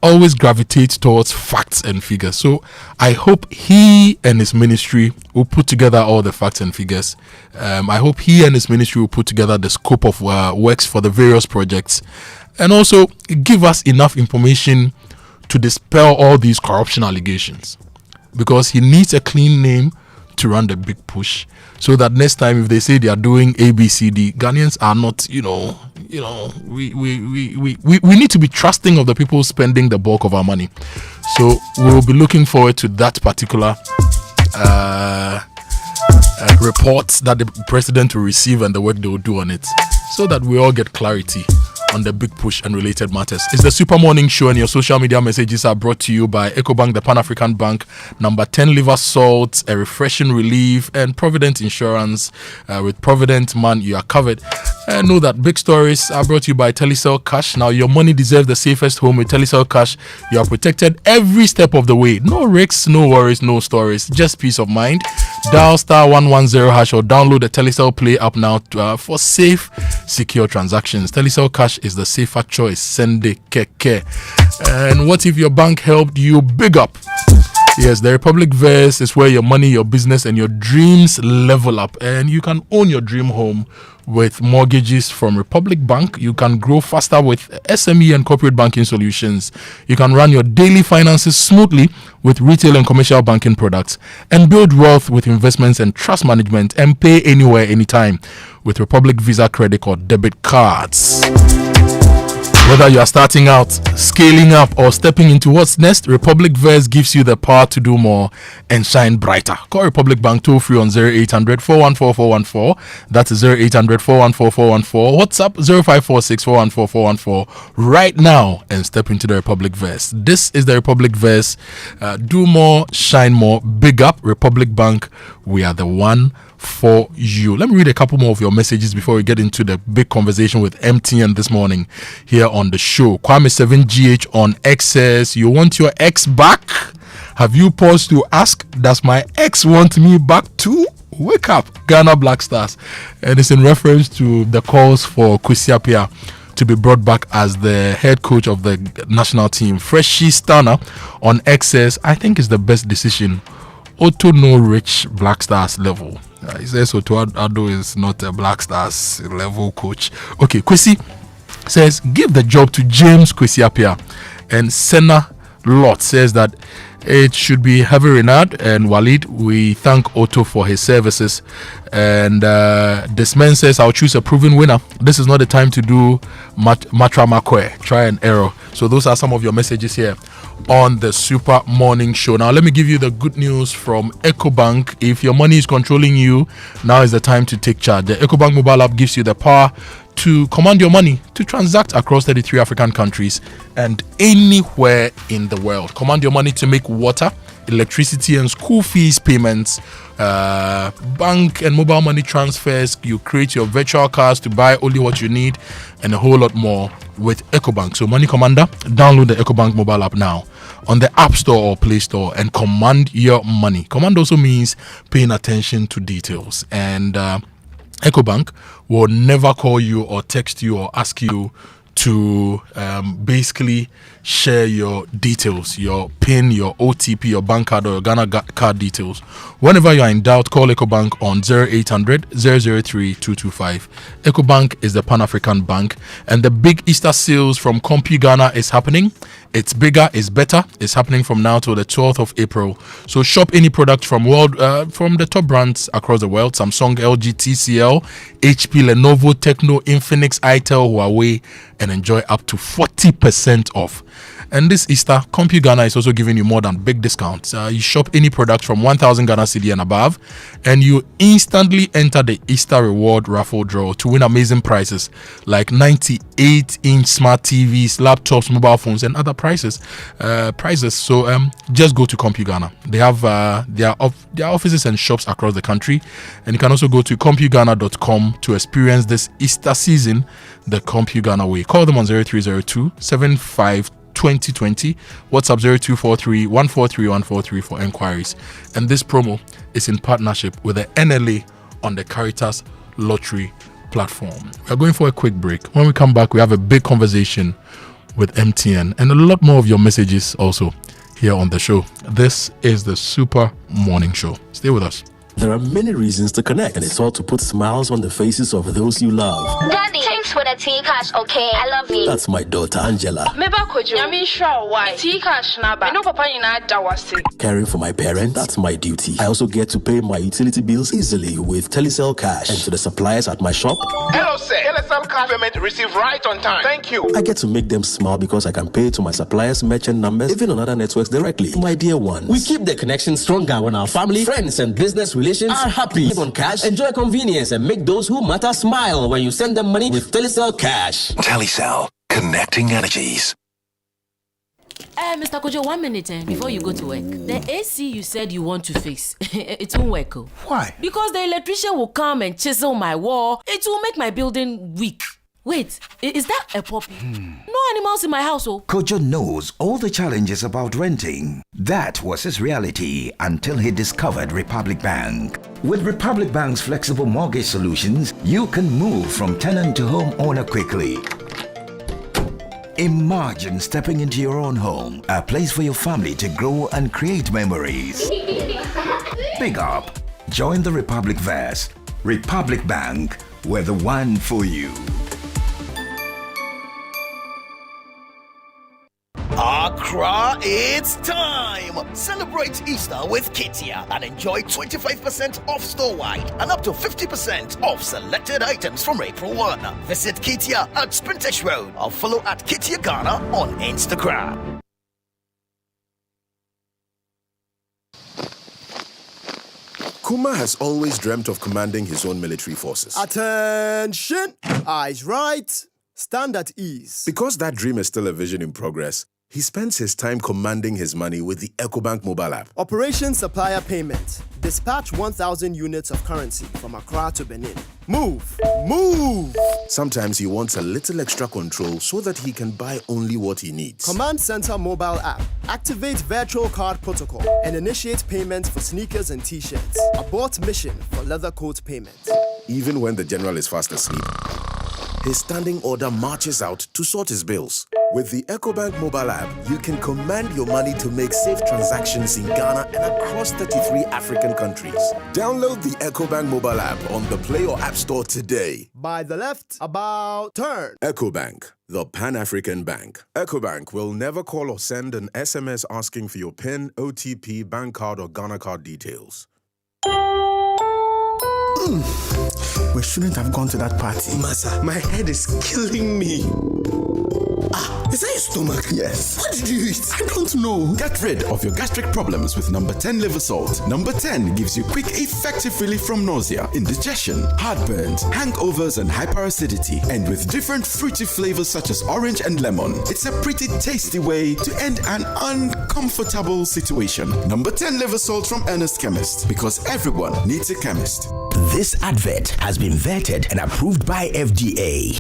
always gravitate towards facts and figures. So I hope he and his ministry will put together all the facts and figures. I hope he and his ministry will put together the scope of works for the various projects, and also give us enough information to dispel all these corruption allegations, because he needs a clean name to run the big push, so that next time if they say they are doing ABCD, Ghanaians are not, we need to be trusting of the people spending the bulk of our money. So we'll be looking forward to that particular report that the president will receive and the work they will do on it, so that we all get clarity on the big push and related matters. It's the Super Morning Show, and your social media messages are brought to you by EcoBank, the Pan-African Bank, number 10 liver salt, a refreshing relief, and Provident Insurance. With Provident, man, you are covered. Know that big stories are brought to you by Telecel Cash. Now, your money deserves the safest home. With Telecel Cash, you are protected every step of the way. No risks, no worries, no stories, just peace of mind. Dial *110# or download the Telecel Play app now for safe, secure transactions. Telecel Cash is the safer choice. Send it, keke. And what if your bank helped you? Big up. Yes, the Republic Verse is where your money, your business, and your dreams level up, and you can own your dream home with mortgages from Republic Bank. You can grow faster with SME and corporate banking solutions. You can run your daily finances smoothly with retail and commercial banking products, and build wealth with investments and trust management, and pay anywhere, anytime with Republic Visa credit or debit cards. Whether you are starting out, scaling up, or stepping into what's next, Republic Verse gives you the power to do more and shine brighter. Call Republic Bank toll free on 0800 414 414. That's 0800 414 414. WhatsApp 0546 414 414 right now and step into the Republic Verse. This is the Republic Verse. Do more, shine more, big up. Republic Bank, we are the one for you. Let me read a couple more of your messages before we get into the big conversation with MTN this morning here on the show. Kwame7GH on X says, you want your ex back? Have you paused to ask, does my ex want me back too? Wake up, Ghana Black Stars. And it's in reference to the calls for Kwesi Appiah to be brought back as the head coach of the national team. Freshie Stana on X says, I think it's the best decision. Otto no rich Black Stars level. He says Otto Addo is not a Black Stars level coach. Okay, Kwesi says give the job to James Kwesi Appiah. And Senna Lot says that It should be Heavy Renard and Walid. We thank Otto for his services. And this man says, I'll choose a proven winner. This is not the time to do matra makwe, try and error. So those are some of your messages here on the Super Morning Show. Now let me give you the good news from EcoBank. If your money is controlling you, now is the time to take charge. The EcoBank mobile app gives you the power to command your money to transact across 33 African countries and anywhere in the world. Command your money to make water, electricity and school fees payments, bank and mobile money transfers. You create your virtual cards to buy only what you need and a whole lot more with EcoBank. So Money Commander, download the EcoBank mobile app now on the App Store or Play Store and command your money. Command also means paying attention to details, and EcoBank will never call you or text you or ask you to basically share your details, your PIN, your OTP, your bank card or your Ghana card details. Whenever you are in doubt, call EcoBank on 0800 003 225. EcoBank is the Pan-African bank, and the big Easter sales from CompuGhana is happening. It's bigger, it's better. It's happening from now till the 12th of April. So shop any product from the top brands across the world: Samsung, LG, TCL, HP, Lenovo, Tecno, Infinix, Itel, Huawei, and enjoy up to 40% off. And this Easter, CompuGhana is also giving you more than big discounts. You shop any product from 1,000 Ghana cedi and above, and you instantly enter the Easter reward raffle draw to win amazing prizes like 98-inch smart TVs, laptops, mobile phones, and other prizes. So just go to CompuGhana. They have their offices and shops across the country, and you can also go to CompuGhana.com to experience this Easter season the CompuGhana way. Call them on 0302 75 2020, WhatsApp 0243 143 143 for enquiries. And this promo is in partnership with the NLA on the Caritas Lottery platform. We're going for a quick break. When we come back, we have a big conversation with MTN and a lot more of your messages also here on the show. This is the Super Morning Show. Stay with us.
There are many reasons to connect, and it's all to put smiles on the faces of those you love.
Daddy, thanks for the tea cash, okay? I love you.
That's my daughter, Angela.
Meba Kojo, I mean sure why? Tea cash naba. No papa ina dawase.
Caring for my parents, that's my duty. I also get to pay my utility bills easily with Telecel Cash. And to the suppliers at my shop.
Hello, sir. Telecel Cash payment received right on time. Thank you.
I get to make them smile because I can pay to my suppliers' merchant numbers, even on other networks directly. My dear ones.
We keep the connection stronger when our family, friends, and business relations are happy. Live on cash, enjoy convenience, and make those who matter smile when you send them money with Telecel Cash.
Telecel, connecting energies.
Mr. Kojo, 1 minute before you go to work. The AC you said you want to fix, it won't work.
Why?
Because the electrician will come and chisel my wall. It will make my building weak. Wait, is that a puppy? No animals in my house, oh.
Kojo knows all the challenges about renting. That was his reality until he discovered Republic Bank. With Republic Bank's flexible mortgage solutions, you can move from tenant to homeowner quickly. Imagine stepping into your own home, a place for your family to grow and create memories. Big up. Join the Republic Verse. Republic Bank, we're the one for you.
Accra, it's time! Celebrate Easter with Kitia and enjoy 25% off store-wide and up to 50% off selected items from April 1. Visit Kitia at Sprintex Road or follow at Kitia Ghana on Instagram.
Kuma has always dreamt of commanding his own military forces.
Attention! Eyes right, stand at ease.
Because that dream is still a vision in progress, he spends his time commanding his money with the EcoBank mobile app.
Operation Supplier Payment. Dispatch 1,000 units of currency from Accra to Benin. Move! Move!
Sometimes he wants a little extra control so that he can buy only what he needs.
Command Center mobile app. Activate virtual card protocol and initiate payments for sneakers and t-shirts. Abort mission for leather coat payment.
Even when the general is fast asleep, his standing order marches out to sort his bills. With the EcoBank mobile app, you can command your money to make safe transactions in Ghana and across 33 African countries. Download the EcoBank mobile app on the Play or App Store today.
By the left, about turn.
EcoBank, The Pan-African Bank. EcoBank will never call or send an SMS asking for your PIN, OTP, bank card, or Ghana card details.
We shouldn't have gone to that party.
Masa, my head is killing me. Is that your stomach?
Yes.
What did you eat? I don't know.
Get rid of your gastric problems with number 10 liver salt. Number 10 gives you quick, effective relief from nausea, indigestion, heartburns, hangovers, and hyperacidity. And with different fruity flavors such as orange and lemon, it's a pretty tasty way to end an uncomfortable situation. Number 10 liver salt from Ernest Chemist, because everyone needs a chemist.
This advert has been vetted and approved by FDA.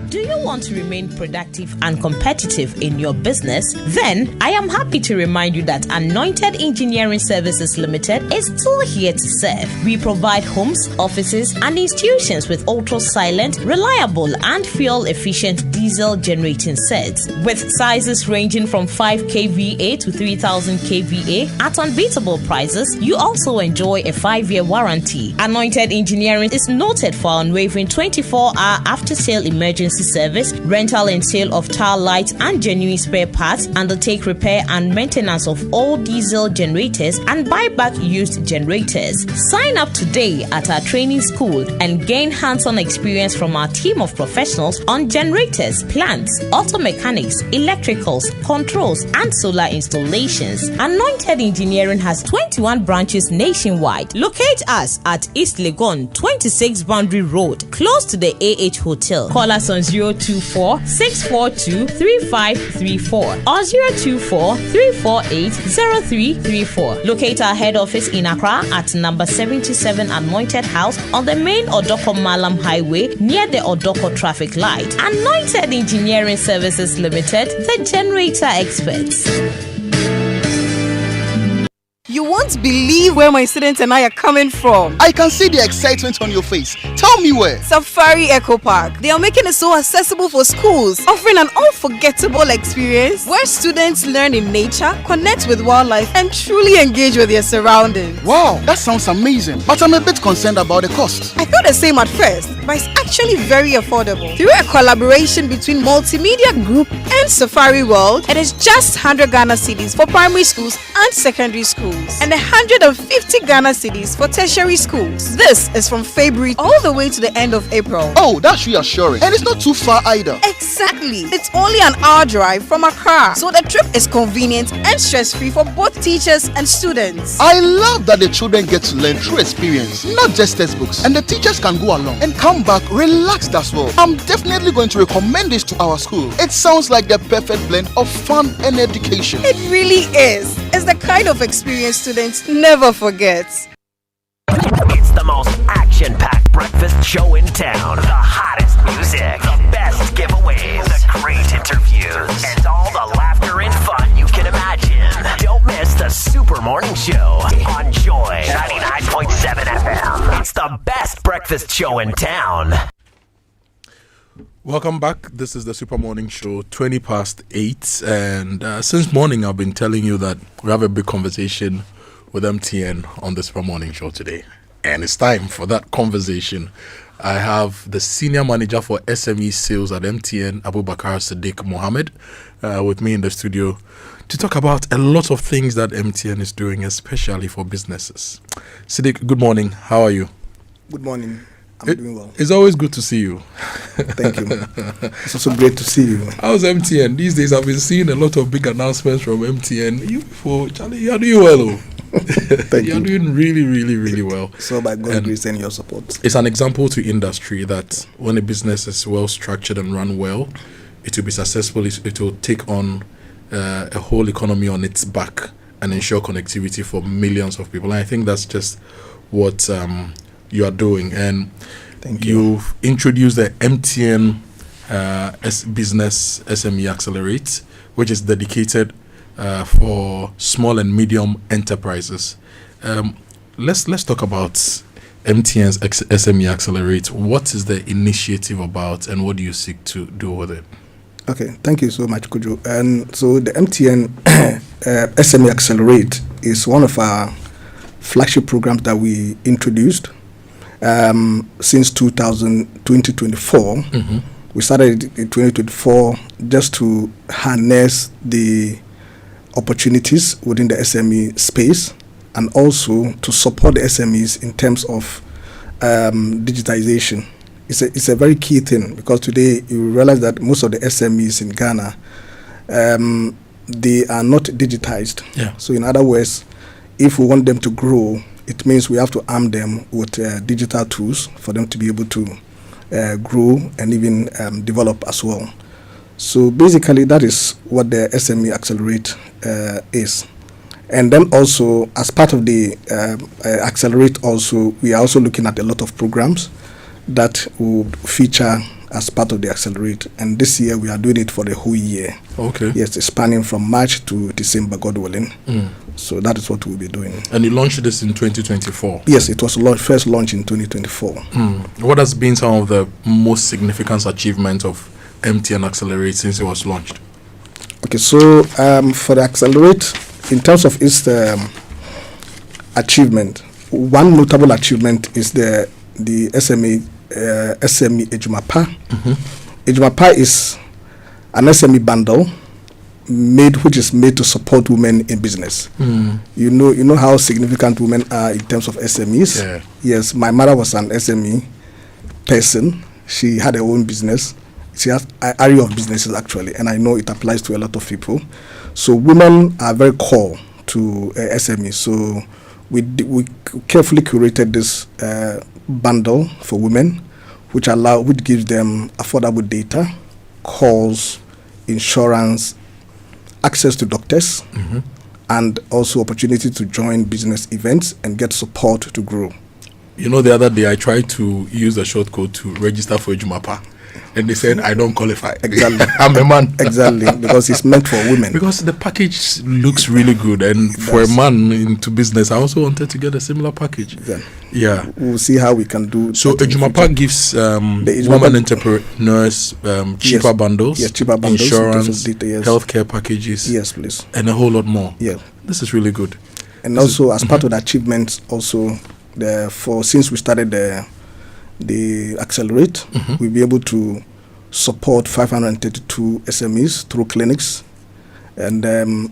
Do you want to remain productive and competitive in your business? Then I am happy to remind you that Anointed Engineering Services Limited is still here to serve. We provide homes, offices, and institutions with ultra-silent, reliable, and fuel-efficient diesel generating sets. With sizes ranging from 5 kVA to 3000 kVA at unbeatable prices, you also enjoy a 5-year warranty. Anointed Engineering is noted for unwavering 24-hour after-sale emergency service, rental and sale of tile lights and genuine spare parts, undertake repair and maintenance of all diesel generators, and buy back used generators. Sign up today at our training school and gain hands-on experience from our team of professionals on generators, plants, auto mechanics, electricals, controls, and solar installations. Anointed Engineering has 21 branches nationwide. Locate us at East Legon, 26 Boundary Road, close to the AH Hotel. Call us on 024-642-3534 or 024-348-0334. Locate our head office in Accra at number 77 Anointed House on the main Odoko Malam Highway near the Odoko traffic light. Anointed Engineering Services Limited, the generator experts.
You won't believe where my students and I are coming from.
I can see the excitement on your face. Tell me where.
Safari Eco Park. They are making it so accessible for schools, offering an unforgettable experience where students learn in nature, connect with wildlife, and truly engage with their surroundings.
Wow, that sounds amazing. But I'm a bit concerned about the cost.
I thought the same at first, but it's actually very affordable. Through a collaboration between Multimedia Group and Safari World, it is just 100 Ghana cedis for primary schools and secondary schools, and 150 Ghana cedis for tertiary schools. This is from February all the way to the end of April.
Oh, that's reassuring. And it's not too far either.
Exactly. It's only an hour drive from Accra, so the trip is convenient and stress-free for both teachers and students.
I love that the children get to learn through experience, not just textbooks, and the teachers can go along and come back relaxed as well. I'm definitely going to recommend this to our school. It sounds like the perfect blend of fun and education.
It really is. It's the kind of experience students never forget.
It's the most action-packed breakfast show in town. The hottest music, the best giveaways, the great interviews, and all the laughter and fun you can imagine. Don't miss the Super Morning Show on Joy 99.7 FM. It's the best breakfast show in town.
Welcome back. This is the Super Morning Show, 20 past 8. And since morning, I've been telling you that we have a big conversation with MTN on the Super Morning Show today. And it's time for that conversation. I have the Senior Manager for SME Sales at MTN, Abubakar Sadiq Mohammed, with me in the studio to talk about a lot of things that MTN is doing, especially for businesses. Sadiq, good morning. How are you?
Good morning. I'm doing well.
It's always good to see you.
Thank you. It's also great to see you.
How's MTN? These days I've been seeing a lot of big announcements from MTN. You before, Charlie, you're doing well.
Thank you.
You're doing really, really, really well.
So by God's grace and your support.
It's an example to industry that when a business is well structured and run well, it will be successful. It will take on a whole economy on its back and ensure connectivity for millions of people. And I think that's just what you are doing. And you've introduced the MTN Business SME Accelerate, which is dedicated for small and medium enterprises. Let's talk about MTN's SME Accelerate. What is the initiative about, and what do you seek to do with it?
Okay, thank you so much, Kojo. And so the MTN SME Accelerate is one of our flagship programs that we introduced since 2024.
We started in 2024 just to harness the opportunities within the SME space, and also to support the SMEs in terms of digitization. It's a very key thing, because today you realize that most of the SMEs in Ghana, they are not digitized.
Yeah.
So in other words, if we want them to grow, it means we have to arm them with digital tools for them to be able to grow and even develop as well. So basically, that is what the SME Accelerate is. And then also, as part of the Accelerate also, we are also looking at a lot of programs that will feature as part of the Accelerate. And this year, we are doing it for the whole year.
Okay.
Yes, it's spanning from March to December, God willing. So that is what we'll be doing.
And you launched this in 2024?
Yes, it was first launched in 2024.
What has been some of the most significant achievements of MTN Accelerate since it was launched?
Okay, so for the Accelerate, in terms of its achievement, one notable achievement is the SME Ejumapa. Ejumapa is an SME bundle which is made to support women in business. You know how significant women are in terms of SMEs.
Yeah.
Yes, my mother was an SME person. She had her own business. She has an area of businesses actually, and I know it applies to a lot of people. So women are very core to SME. So we carefully curated this bundle for women, which gives them affordable data, calls, insurance, access to doctors, and also opportunity to join business events and get support to grow.
You know, the other day I tried to use the short code to register for Ejumapa, and they said I don't qualify.
Exactly.
I'm a man.
Exactly, because it's meant for women.
Because the package looks really good, and for a man into business, I also wanted to get a similar package. Yeah.
We'll see how we can do.
So Ejumapa gives women entrepreneurs cheaper bundles,
cheaper bundles,
insurance,
data,
healthcare packages,
yes, please,
and a whole lot more.
Yeah,
this is really good.
And also, as part of the achievements, also since we started the Accelerate, we'll be able to support 532 SMEs through clinics. And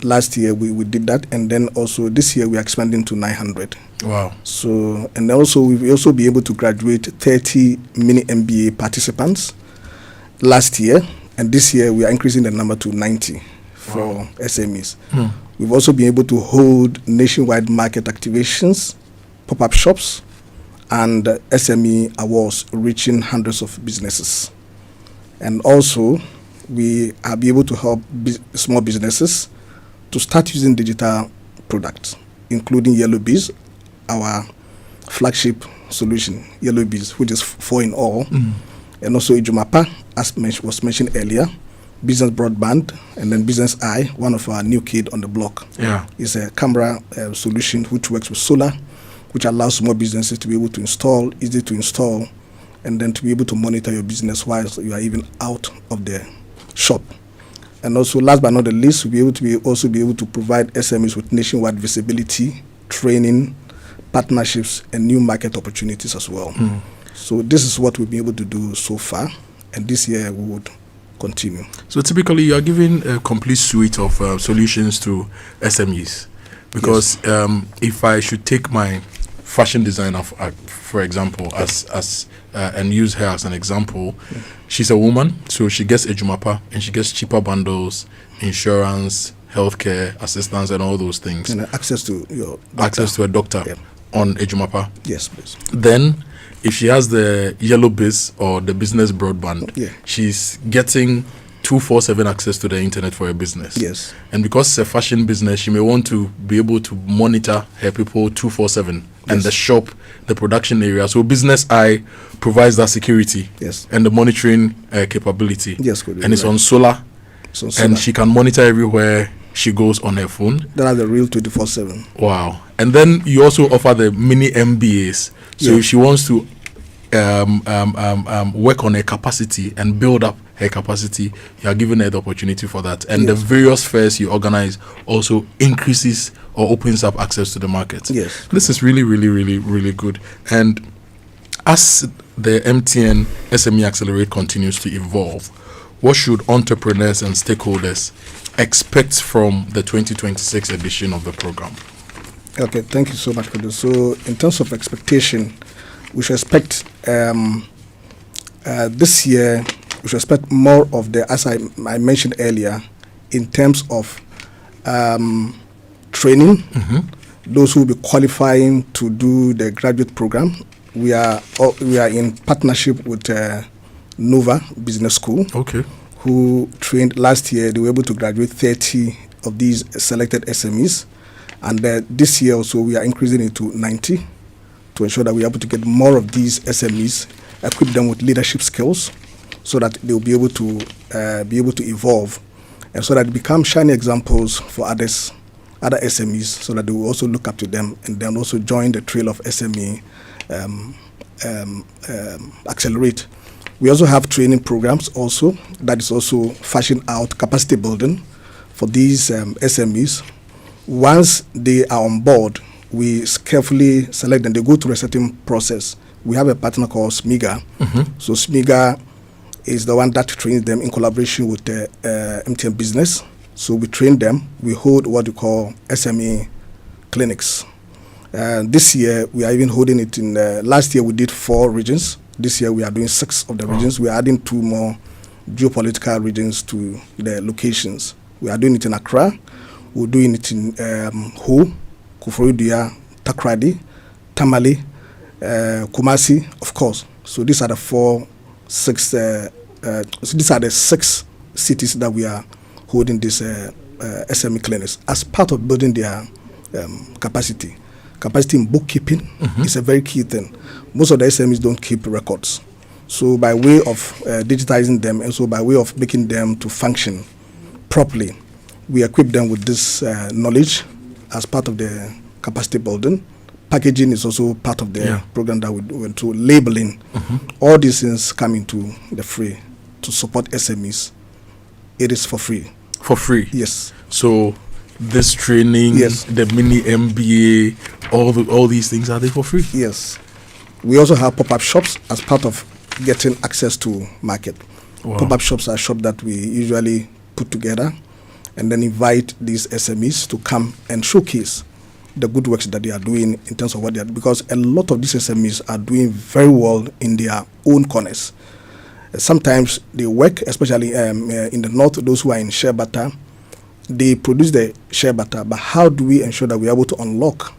last year we did that, and then also this year we are expanding to 900.
Wow.
So, and also we will also be able to graduate 30 mini MBA participants last year, and this year we are increasing the number to 90 for SMEs. We've also been able to hold nationwide market activations, pop-up shops, and SME awards reaching hundreds of businesses. And also, we are able to help small businesses to start using digital products, including Yellow Bees, our flagship solution, Yellow Bees, which is 4 in all, and also Ejumapa, as was mentioned earlier, Business Broadband, and then Business Eye, one of our new kid on the block.
Yeah,
is a camera solution which works with solar, which allows small businesses to be able to install, easy to install, and then to be able to monitor your business while you are even out of the shop. And also, last but not the least, we'll be able to provide SMEs with nationwide visibility, training, partnerships, and new market opportunities as well. So this is what we've been able to do so far, and this year we would continue. So
typically, you are giving a complete suite of solutions to SMEs, because if I should take my fashion designer, for example, and use her as an example, she's a woman, so she gets Ejumapa and she gets cheaper bundles, insurance, healthcare assistance, and all those things,
and access to
a doctor on Ejumapa.
Yes, please.
Then, if she has the Yellow Biz or the Business Broadband, she's getting 247 access to the internet for her business.
Yes.
And because it's a fashion business, she may want to be able to monitor her people 247 and the shop, the production area. So Business Eye provides that security and the monitoring capability.
Yes, good.
And it's on solar. And she can monitor everywhere she goes on her phone.
That's the real 24/7.
Wow. And then you also offer the mini MBAs. So if she wants to work on her capacity and build up her capacity, you are giving her the opportunity for that. And the various fairs you organize also increases or opens up access to the market.
Yes.
This is really, really, really, really good. And As the MTN SME Accelerate continues to evolve, what should entrepreneurs and stakeholders expect from the 2026 edition of the program?
Okay, thank you so much for this. So, in terms of expectation, we should expect this year, we should expect more of the, as I mentioned earlier, in terms of training, those who will be qualifying to do the graduate program. We are in partnership with Nova Business School, who trained last year. They were able to graduate 30 of these selected SMEs, and this year also we are increasing it to 90 to ensure that we are able to get more of these SMEs, equip them with leadership skills, so that they will be able to evolve, and so that they become shining examples for other SMEs, so that they will also look up to them and then also join the trail of SME Accelerate. We also have training programs also that is also fashioned out capacity building for these SMEs. Once they are on board, we carefully select them. They go through a certain process. We have a partner called SMIGA. So SMIGA is the one that trains them in collaboration with the MTN business. So we train them. We hold what we call SME clinics. This year, we are even holding it in, last year we did 4 regions. This year we are doing 6 of the regions. We are adding 2 more geopolitical regions to the locations. We are doing it in Accra. We're doing it in Ho, Kufuor, Takoradi, Tamale, Kumasi, of course. So these are the 6 cities that we are holding these SME clinics as part of building their capacity. Capacity in bookkeeping is a very key thing. Most of the SMEs don't keep records. So by way of digitizing them, and so by way of making them to function properly, we equip them with this knowledge as part of the capacity building. Packaging is also part of the program that we went through. Labeling, all these things come into the free to support SMEs. It is for free.
For free?
Yes.
So this training, the mini MBA, all these things, are they for free?
Yes. We also have pop-up shops as part of getting access to market. Wow. Pop-up shops are shops that we usually put together and then invite these SMEs to come and showcase the good works that they are doing in terms of what they are doing, because a lot of these SMEs are doing very well in their own corners. Sometimes they work, especially in the north, those who are in share butter, they produce the share butter, but how do we ensure that we are able to unlock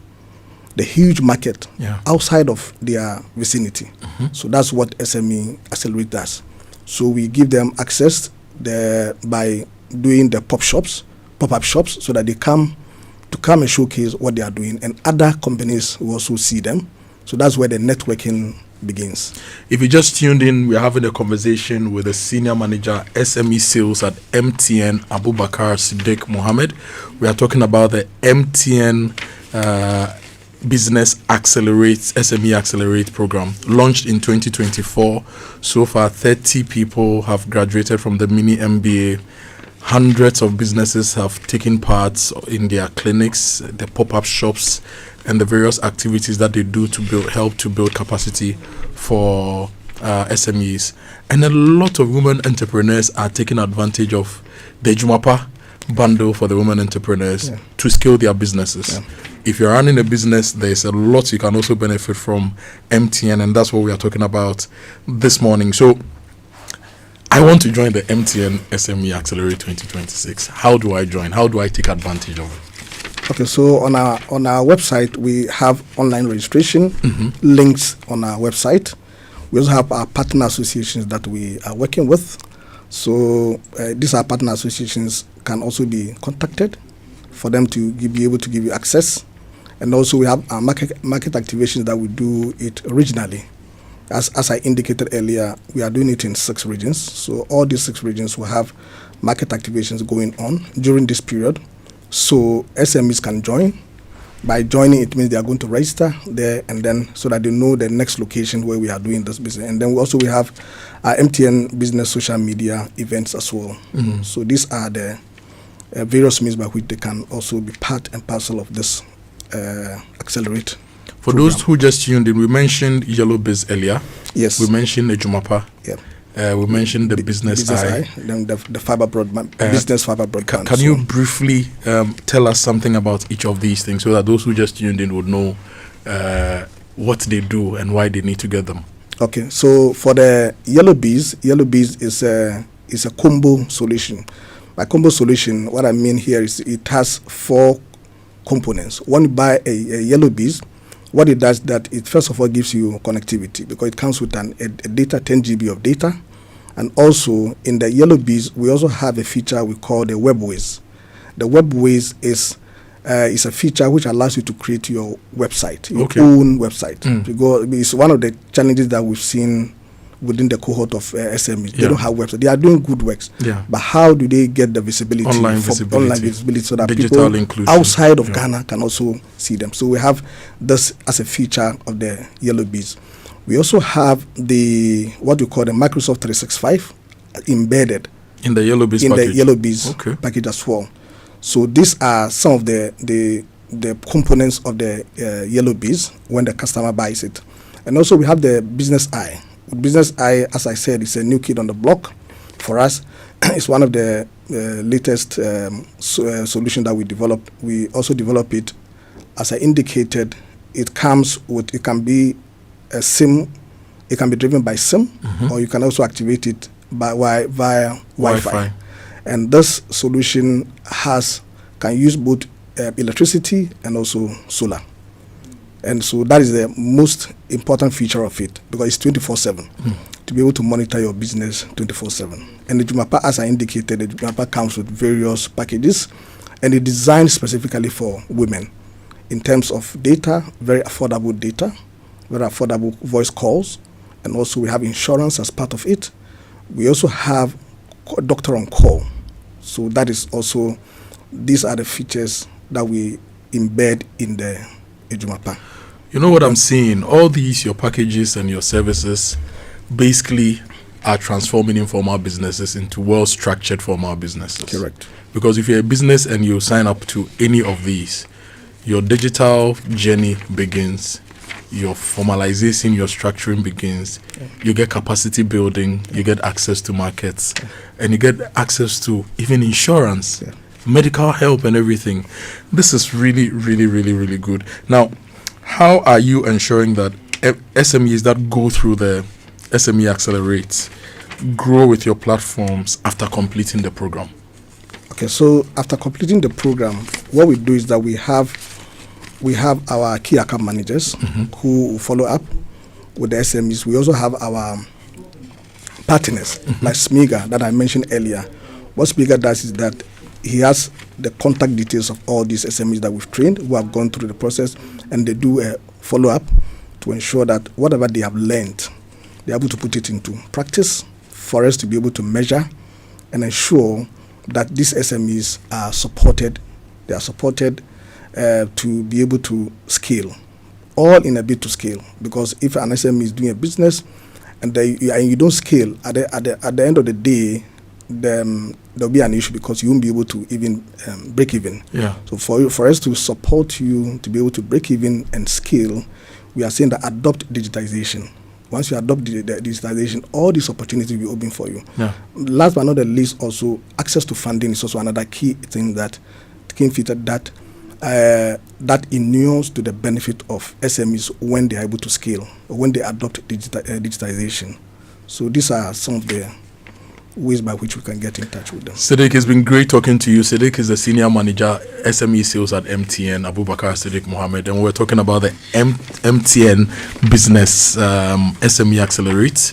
the huge market outside of their vicinity? So that's what SME Accelerate does. So we give them access by doing the pop-up shops, so that they come and showcase what they are doing, and other companies will also see them. So that's where the networking begins.
If you just tuned in, we're having a conversation with the senior manager SME sales at MTN, Abubakar Siddiq Mohammed. We are talking about the MTN Business Accelerate, SME Accelerate program, launched in 2024. So far, 30 people have graduated from the mini MBA. Hundreds of businesses have taken part in their clinics, the pop-up shops, and the various activities that they do to help to build capacity for SMEs. And a lot of women entrepreneurs are taking advantage of the Jumapa bundle for the women entrepreneurs to scale their businesses. If you're running a business, there's a lot you can also benefit from MTN, and that's what we are talking about this morning. So I want to join the MTN SME Accelerate 2026. How do I join? How do I take advantage of it?
Okay, so on our website, we have online registration, links on our website. We also have our partner associations that we are working with. So these are partner associations can also be contacted for them to be able to give you access. And also we have our market activations that we do it regionally. As I indicated earlier, we are doing it in 6 regions. So all these 6 regions will have market activations going on during this period. So SMEs can join. By joining, it means they are going to register there, and then so that they know the next location where we are doing this business. And then we have our MTN business social media events as well. So these are the various means by which they can also be part and parcel of this Accelerate.
For those who just tuned in, we mentioned Yellow Biz earlier.
Yes.
We mentioned the Ejumapa.
Yeah.
We mentioned the business eye.
Then the fiber broadband, business fiber broadband.
Can you briefly tell us something about each of these things so that those who just tuned in would know what they do and why they need to get them?
Okay, so for the Yellow Biz is a combo solution. By combo solution, what I mean here is it has 4 components. When you buy a Yellow Biz, what it does that it first of all gives you connectivity because it comes with a data 10 GB of data, and also in the Yellow Biz we also have a feature we call the Webways. The Webways is a feature which allows you to create your website, your own website. Because it's one of the challenges that we've seen within the cohort of SMEs. They don't have websites. They are doing good works. But how do they get the visibility? Online visibility so that digital people inclusion outside of Ghana can also see them. So we have this as a feature of the Yellow Biz. We also have what we call the Microsoft 365 embedded
in the Yellow Biz
package as well. So these are some of the components of the Yellow Biz when the customer buys it. And also we have the Business Eye. Business Eye, as I said, is a new kid on the block for us. It's one of the latest solution that we developed. We also develop it, as I indicated, it can be a SIM, it can be driven by SIM, or you can also activate it via Wi-Fi. And this solution can use both electricity and also solar. And so that is the most important feature of it because it's 24/7 to be able to monitor your business 24/7. And the Ejumapa, as I indicated, the Ejumapa comes with various packages and it's designed specifically for women in terms of data, very affordable voice calls, and also we have insurance as part of it. We also have doctor on call. So that is also, these are the features that we embed in the Ejumapa.
You know what I'm seeing? All these, your packages and your services, basically are transforming informal businesses into well-structured formal businesses.
Correct.
Because if you're a business and you sign up to any of these, your digital journey begins, your formalization, your structuring begins, you get capacity building, you get access to markets, and you get access to even insurance, medical help and everything. This is really, really, really, really good. Now, how are you ensuring that SMEs that go through the SME Accelerate grow with your platforms after completing the program?
Okay, so after completing the program, what we do is that we have our key account managers who follow up with the SMEs. We also have our partners like Smiga that I mentioned earlier. What Smiga does is that he has the contact details of all these SMEs that we've trained who have gone through the process, and they do a follow-up to ensure that whatever they have learned, they're able to put it into practice for us to be able to measure and ensure that these SMEs are supported. They are supported to be able to scale, all in a bid to scale. Because if an SME is doing a business and you don't scale, at the end of the day, there'll be an issue because you won't be able to even break even. So for us to support you to be able to break even and scale, we are saying that adopt digitization. Once you adopt the digitization, all these opportunities will be open for you. Last but not the least, also access to funding is also another key thing that inures to the benefit of SMEs when they are able to scale or when they adopt digitization. So these are some of the ways by which we can get in touch with them.
Siddiq, it's been great talking to you. Siddiq is the Senior Manager, SME Sales at MTN, Abubakar Siddiq Mohammed, and we're talking about the MTN Business SME Accelerate,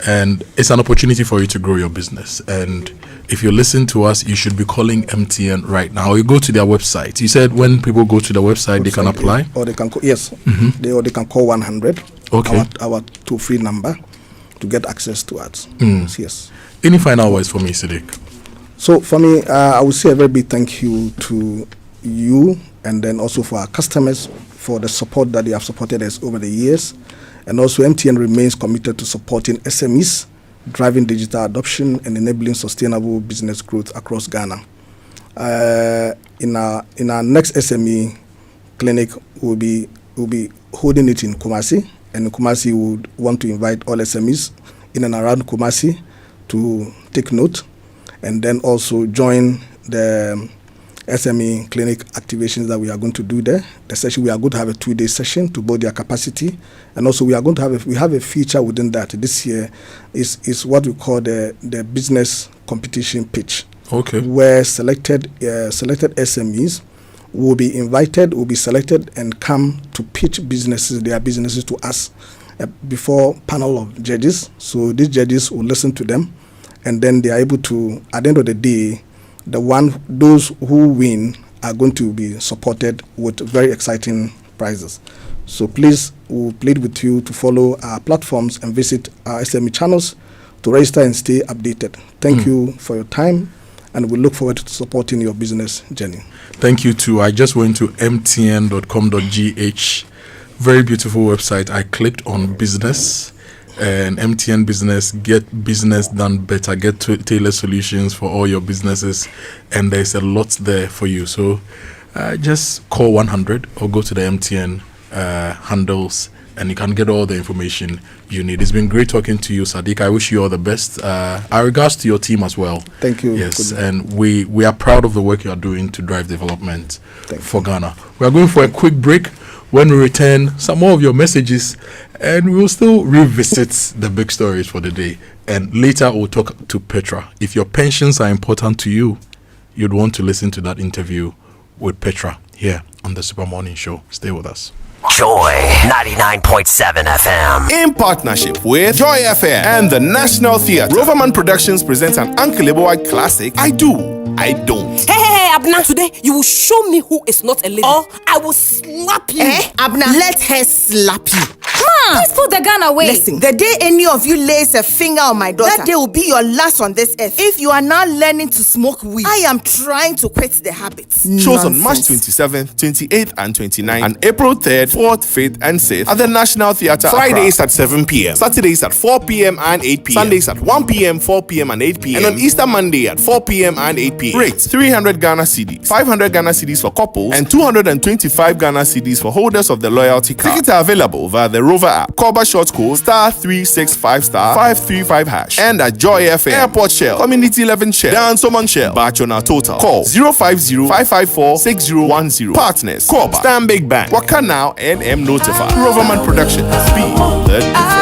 and it's an opportunity for you to grow your business. And if you listen to us, you should be calling MTN right now. You go to their website. You said when people go to the website, they can apply?
Or they can call, yes. They can call 100, our toll-free number, to get access to us. Yes.
Any final words for me, Siddiq?
So for me, I would say a very big thank you to you, and then also for our customers for the support that they have supported us over the years. And also MTN remains committed to supporting SMEs, driving digital adoption and enabling sustainable business growth across Ghana. In our next SME clinic, we'll be we'll be holding it in Kumasi, and in Kumasi we would want to invite all SMEs in and around Kumasi to take note, and then also join the SME clinic activations that we are going to do there. The session, we are going to have a 2-day session to build their capacity, and also we are going to have a feature within that this year is what we call the business competition pitch.
Okay.
Where selected SMEs will be invited, will be selected, and come to pitch their businesses to us before panel of judges. So these judges will listen to them, and then they are able to, at the end of the day, those who win are going to be supported with very exciting prizes. So please, we'll plead with you to follow our platforms and visit our SME channels to register and stay updated. Thank you for your time, and we look forward to supporting your business journey.
Thank you too. I just went to mtn.com.gh. Very beautiful website. I clicked on business, and MTN Business, get business done better, get tailored solutions for all your businesses, and there's a lot there for you. So just call 100 or go to the MTN handles, and you can get all the information you need. It's been great talking to you, Sadiq. I wish you all the best. Our regards to your team as well.
Thank you.
Yes, and we are proud of the work you are doing to drive development for Ghana. We are going for a quick break. When we return, some more of your messages, and we will still revisit the big stories for the day. And later, we'll talk to Petra. If your pensions are important to you, you'd want to listen to that interview with Petra here on the Super Morning Show. Stay with us.
Joy 99.7 FM.
In partnership with Joy FM and the National Theatre, Roverman Productions presents an unkillable classic, I Do, I Don't.
Hey, Abna, today you will show me who is not a lady, or I will slap you.
Abna, let her slap you.
Please put the gun away.
Listen, the day any of you lays a finger on my daughter, that day will be your last on this earth. If you are now learning to smoke weed, I am trying to quit the habit.
Shows on March 27th, 28th, and 29th, and April 3rd, 4th, 5th, and 6th at the National Theatre. Fridays at 7 p.m., Saturdays at 4 p.m. and 8 p.m., Sundays at 1 p.m., 4 p.m., and 8 p.m., and on Easter Monday at 4 p.m. and 8 p.m. Rates: 300 Ghana cedis, 500 Ghana cedis for couples, and 225 Ghana cedis for holders of the loyalty card. Tickets are available via the Rover app. Call by short code *365*535# and at Joy FM, Airport Shell, Community 11 Shell, Dan Somon Shell, Batch on our total. Call 050-554-6010. Partners: Corba, Stanbic Bank, Waka Now, and M Notify. Roverman Production. Speed the difference.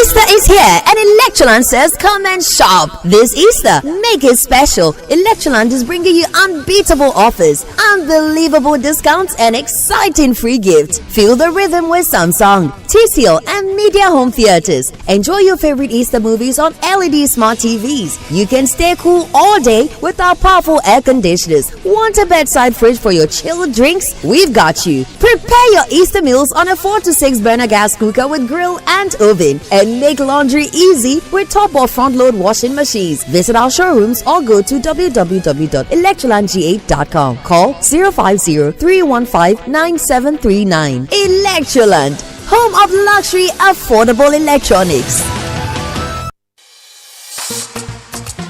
Easter is here and Electroland says come and shop. This Easter, make it special. Electroland is bringing you unbeatable offers, unbelievable discounts, and exciting free gifts. Feel the rhythm with Samsung, TCL, and Media Home Theaters. Enjoy your favorite Easter movies on LED smart TVs. You can stay cool all day with our powerful air conditioners. Want a bedside fridge for your chilled drinks? We've got you. Prepare your Easter meals on a 4 to 6 burner gas cooker with grill and oven. And make laundry easy with top or front load washing machines. Visit our showrooms or go to www.electrolandg8.com. Call 050-315-9739. Electroland, home of luxury affordable electronics.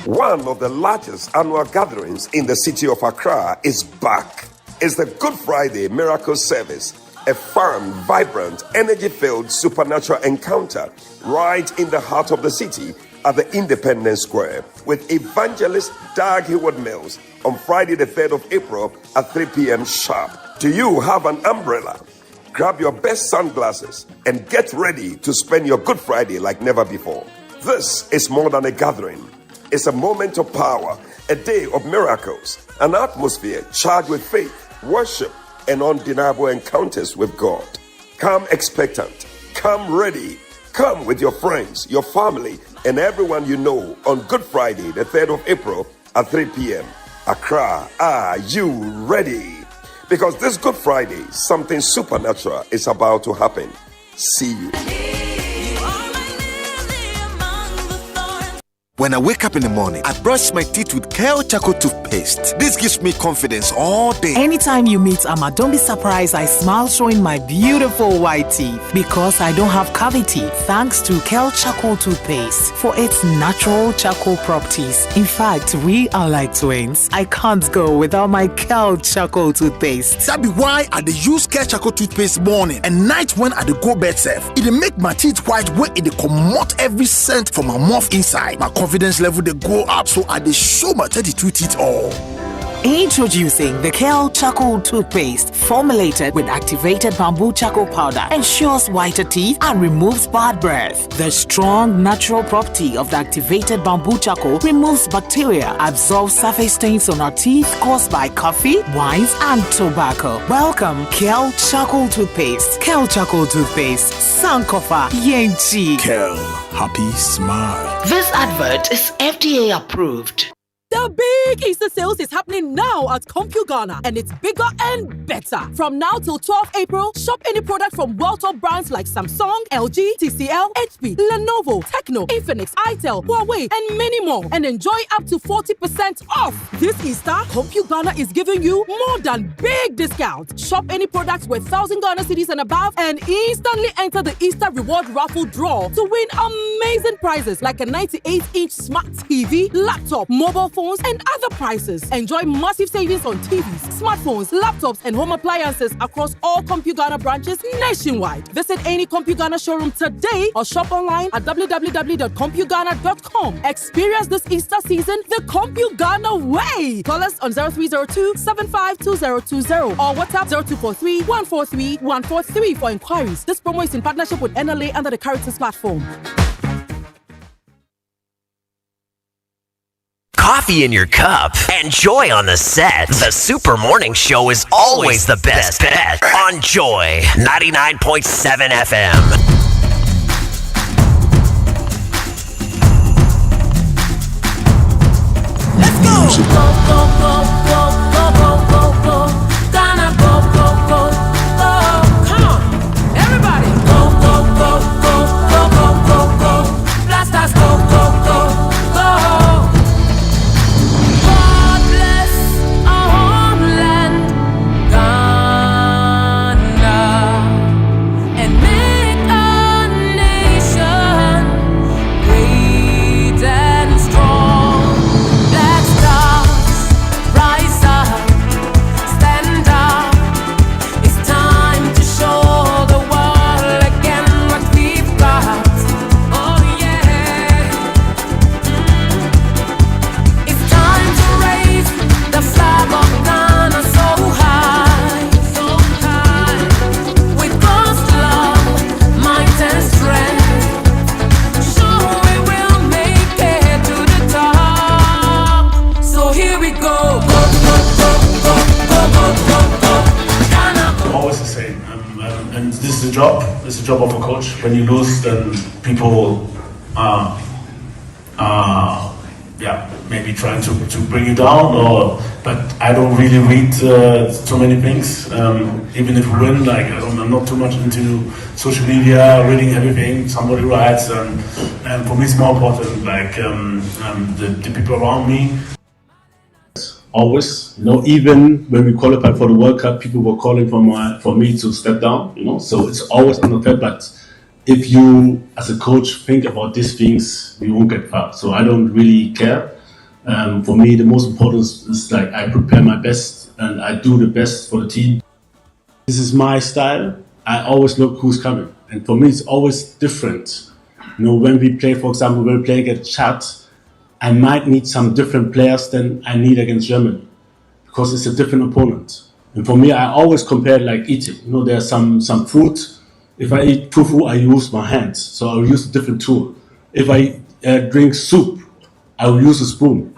One of the largest annual gatherings in the city of Accra is back. It's the Good Friday Miracle Service, a fun, vibrant, energy-filled supernatural encounter right in the heart of the city at the Independence Square with evangelist Doug Heward Mills on Friday the 3rd of April at 3 p.m. sharp. Do you have an umbrella? Grab your best sunglasses and get ready to spend your Good Friday like never before. This is more than a gathering. It's a moment of power, a day of miracles, an atmosphere charged with faith, worship, and undeniable encounters with God. Come expectant, come ready, come with your friends, your family, and everyone you know on Good Friday, the 3rd of April at 3 p.m. Accra, are you ready? Because this Good Friday, something supernatural is about to happen. See you.
When I wake up in the morning, I brush my teeth with Kojo Akoto toothpaste. This gives me confidence all day.
Anytime you meet Amma, don't be surprised I smile showing my beautiful white teeth because I don't have cavity thanks to Kojo Akoto toothpaste for its natural charcoal properties. In fact, we are like twins. I can't go without my Kojo Akoto toothpaste.
That be why I dey use Kojo Akoto toothpaste morning and night when I dey go bed safe. It dey make my teeth white when it dey comot every scent from my mouth inside. My confidence level they go up, so I dey show my 32 teeth all.
Introducing the Kojo Akoto toothpaste, formulated with activated bamboo charcoal powder, ensures whiter teeth and removes bad breath. The strong natural property of the activated bamboo charcoal removes bacteria, absorbs surface stains on our teeth caused by coffee, wines, and tobacco. Welcome, Kojo Akoto toothpaste. Kojo Akoto toothpaste, Sankofa Yenchi.
Kel, happy smile.
This advert is FDA approved.
The big Easter sales is happening now at CompuGhana, and it's bigger and better. From now till 12 April, shop any product from well-top brands like Samsung, LG, TCL, HP, Lenovo, Tecno, Infinix, Itel, Huawei, and many more, and enjoy up to 40% off. This Easter, CompuGhana is giving you more than big discounts. Shop any products worth 1,000 Ghana cedis and above, and instantly enter the Easter reward raffle draw to win amazing prizes like a 98-inch smart TV, laptop, mobile phone, and other prices. Enjoy massive savings on TVs, smartphones, laptops, and home appliances across all CompuGhana branches nationwide. Visit any CompuGhana showroom today or shop online at www.compughana.com. Experience this Easter season the CompuGhana way. Call us on 0302-752020 or WhatsApp 0243-143-143 for inquiries. This promo is in partnership with NLA under the Caritas platform.
Coffee in your cup and Joy on the set. The Super Morning Show is always the best bet on Joy 99.7 FM.
Let's go! Go, go, go, go, go, go, go, go. Ghana, go, go, go, go. Come on, everybody. Go, go, go, go, go, go, go, go. Blasters, go, go, go, go. God bless our homeland, Ghana, and make our nation great and strong. Black stars, rise up, stand up. It's time to show the world again what we've got. Oh yeah. It's time to raise the flag of Ghana so high, with God's love, might and strength. Sure we will make it to the top. So here we go, go, go, go, go, go, go, go, go. Ghana.
Always the same, and this is the job. It's the job of a coach. When you lose, then people maybe trying to bring you down, but I don't really read too many things. Even if we win, I'm not too much into social media, reading everything somebody writes, and for me it's more important the people around me. Always, even when we qualified for the World Cup, people were calling for me to step down, so it's always unfair, but if you, as a coach, think about these things, you won't get far. So I don't really care. For me, the most important is I prepare my best and I do the best for the team. This is my style. I always look who's coming. And for me, it's always different. When we play, for example, when we play against Chad, I might need some different players than I need against Germany because it's a different opponent. And for me, I always compare eating. There's some food. If I eat fufu, I use my hands, so I'll use a different tool. If I drink soup, I will use a spoon.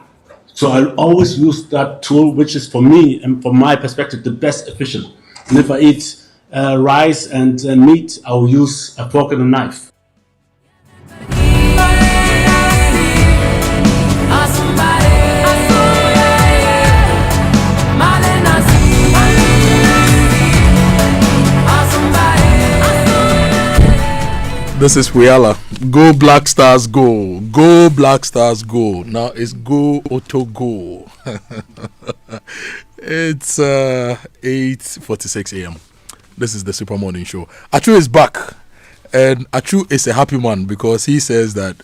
So I'll always use that tool, which is for me and from my perspective the best efficient. And if I eat rice and meat, I will use a fork and a knife.
This is Wiala. Go Black Stars, go. Go Black Stars, go. Now it's go Otto go. It's 8:46 a.m. This is the Super Morning Show. Achu is back. And Achu is a happy man because he says that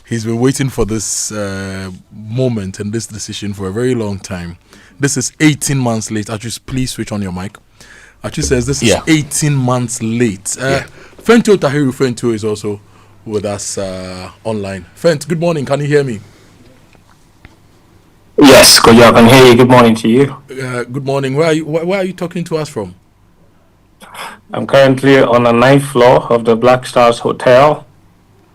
he's been waiting for this moment and this decision for a very long time. This is 18 months late. Achu, please switch on your mic. Achu says this is 18 months late. Fento Tahiru Fento is also with us online. Fent, good morning. Can you hear me?
Yes, Kojo, I can hear you. Good morning to you.
Good morning. Where are you talking to us from?
I'm currently on the 9th floor of the Black Stars Hotel.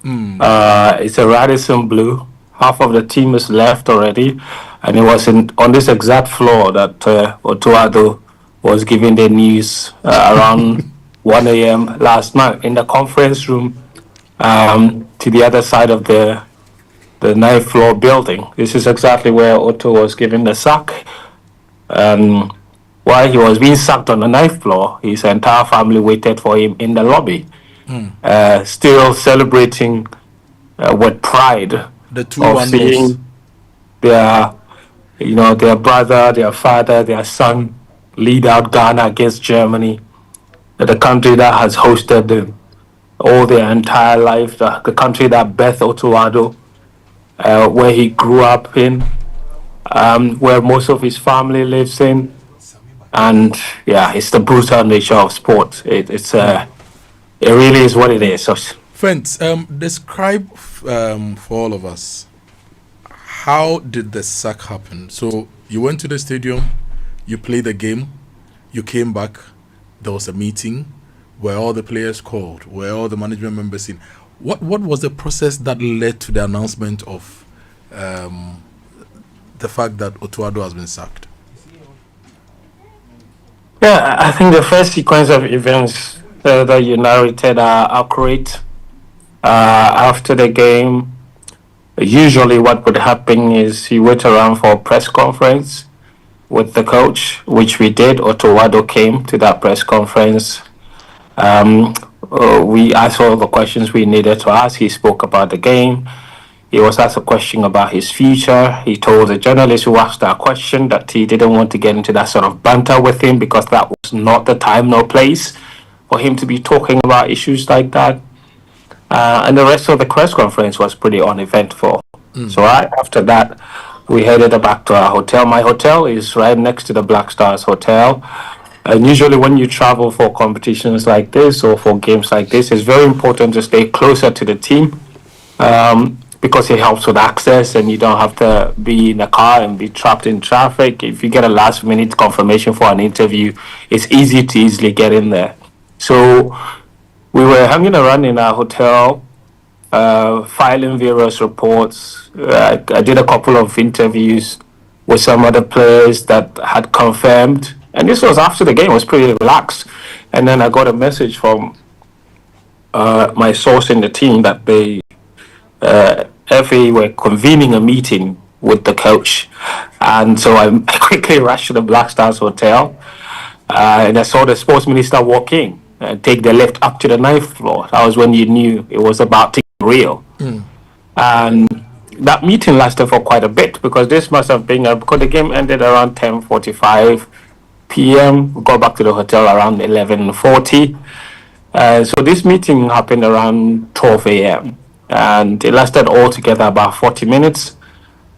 It's a Radisson Blue. Half of the team is left already. And it was on this exact floor that Otto Addo was giving the news around 1 a.m. last night in the conference room to the other side of the 9th floor building. This is exactly where Otto was given the sack. While he was being sacked on the 9th floor, his entire family waited for him in the lobby, still celebrating with pride of seeing their brother, their father, their son lead out Ghana against Germany, the country that has hosted them all their entire life, the country that birthed Otto Addo, where he grew up in, where most of his family lives in. And it's the brutal nature of sport. It really is what it is. So,
Friends, describe for all of us, how did the sack happen? So you went to the stadium, you played the game, you came back, there was a meeting where all the players called, where all the management members in. What was the process that led to the announcement of the fact that Otto Addo has been sacked?
Yeah, I think the first sequence of events that you narrated are accurate. After the game, usually what would happen is you wait around for a press conference with the coach, which we did. Otto Addo came to that press conference. We asked all the questions we needed to ask. He spoke about the game. He was asked a question about his future. He told the journalist who asked that question that he didn't want to get into that sort of banter with him because that was not the time nor place for him to be talking about issues like that. And the rest of the press conference was pretty uneventful. So right after that, we headed back to our hotel. My hotel is right next to the Black Stars Hotel. And usually when you travel for competitions like this or for games like this, it's very important to stay closer to the team. Because it helps with access and you don't have to be in a car and be trapped in traffic. If you get a last minute confirmation for an interview, it's easy to easily get in there. So we were hanging around in our hotel, filing various reports. I did a couple of interviews with some other players that had confirmed. And this was after the game, it was pretty relaxed. And then I got a message from my source in the team that they FA were convening a meeting with the coach, and so I quickly rushed to the Black Stars Hotel, and I saw the sports minister walk in and take the lift up to the 9th floor. That was when you knew it was about to get real. And that meeting lasted for quite a bit because this must have been because the game ended around 10:45 p.m. We got back to the hotel around 11:40. So this meeting happened around 12 a.m. and it lasted altogether about 40 minutes.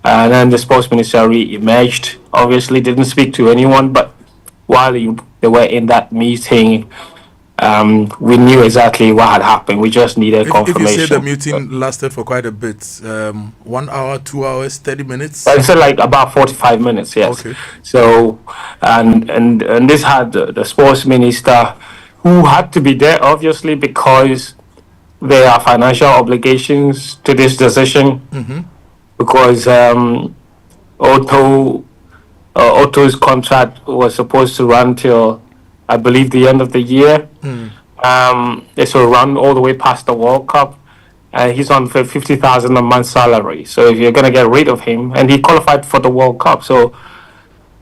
And then the sports minister re-emerged. Obviously didn't speak to anyone, but while they were in that meeting, we knew exactly what had happened. We just needed confirmation.
If you say the meeting lasted for quite a bit, 1 hour, 2 hours, 30 minutes?
I said like about 45 minutes, yes. Okay. So, and this had the sports minister who had to be there, obviously, because there are financial obligations to this decision. Because Otto's contract was supposed to run till, I believe, the end of the year. This will run all the way past the World Cup. He's on for 50,000 a month salary. So if you're going to get rid of him, and he qualified for the World Cup, so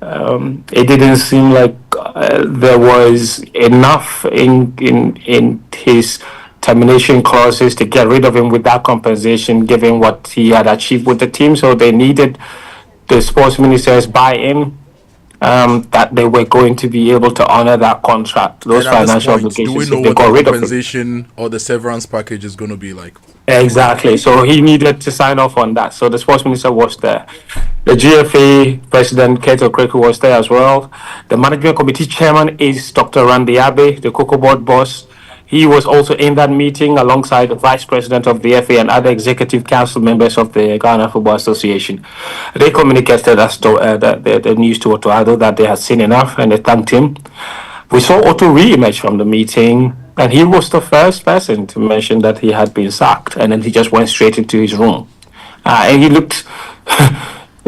it didn't seem like there was enough in his termination clauses to get rid of him without compensation, given what he had achieved with the team. So they needed the sports minister's buy-in, that they were going to be able to honor that contract, those
And at this
financial
point,
obligations.
do we know
if they
what
got
the
rid of him.
compensation or the severance package is going to be like?
Exactly. So he needed to sign off on that. So the sports minister was there. The GFA president, Kojo Akoto, was there as well. The management committee chairman is Dr. Randy Abe, the Cocoa Board boss. He was also in that meeting alongside the vice president of the FA and other executive council members of the Ghana Football Association. They communicated us to, the news to Otto Addo that they had seen enough, and they thanked him. We saw Otto re-emerge from the meeting, and he was the first person to mention that he had been sacked, and then he just went straight into his room. And he looked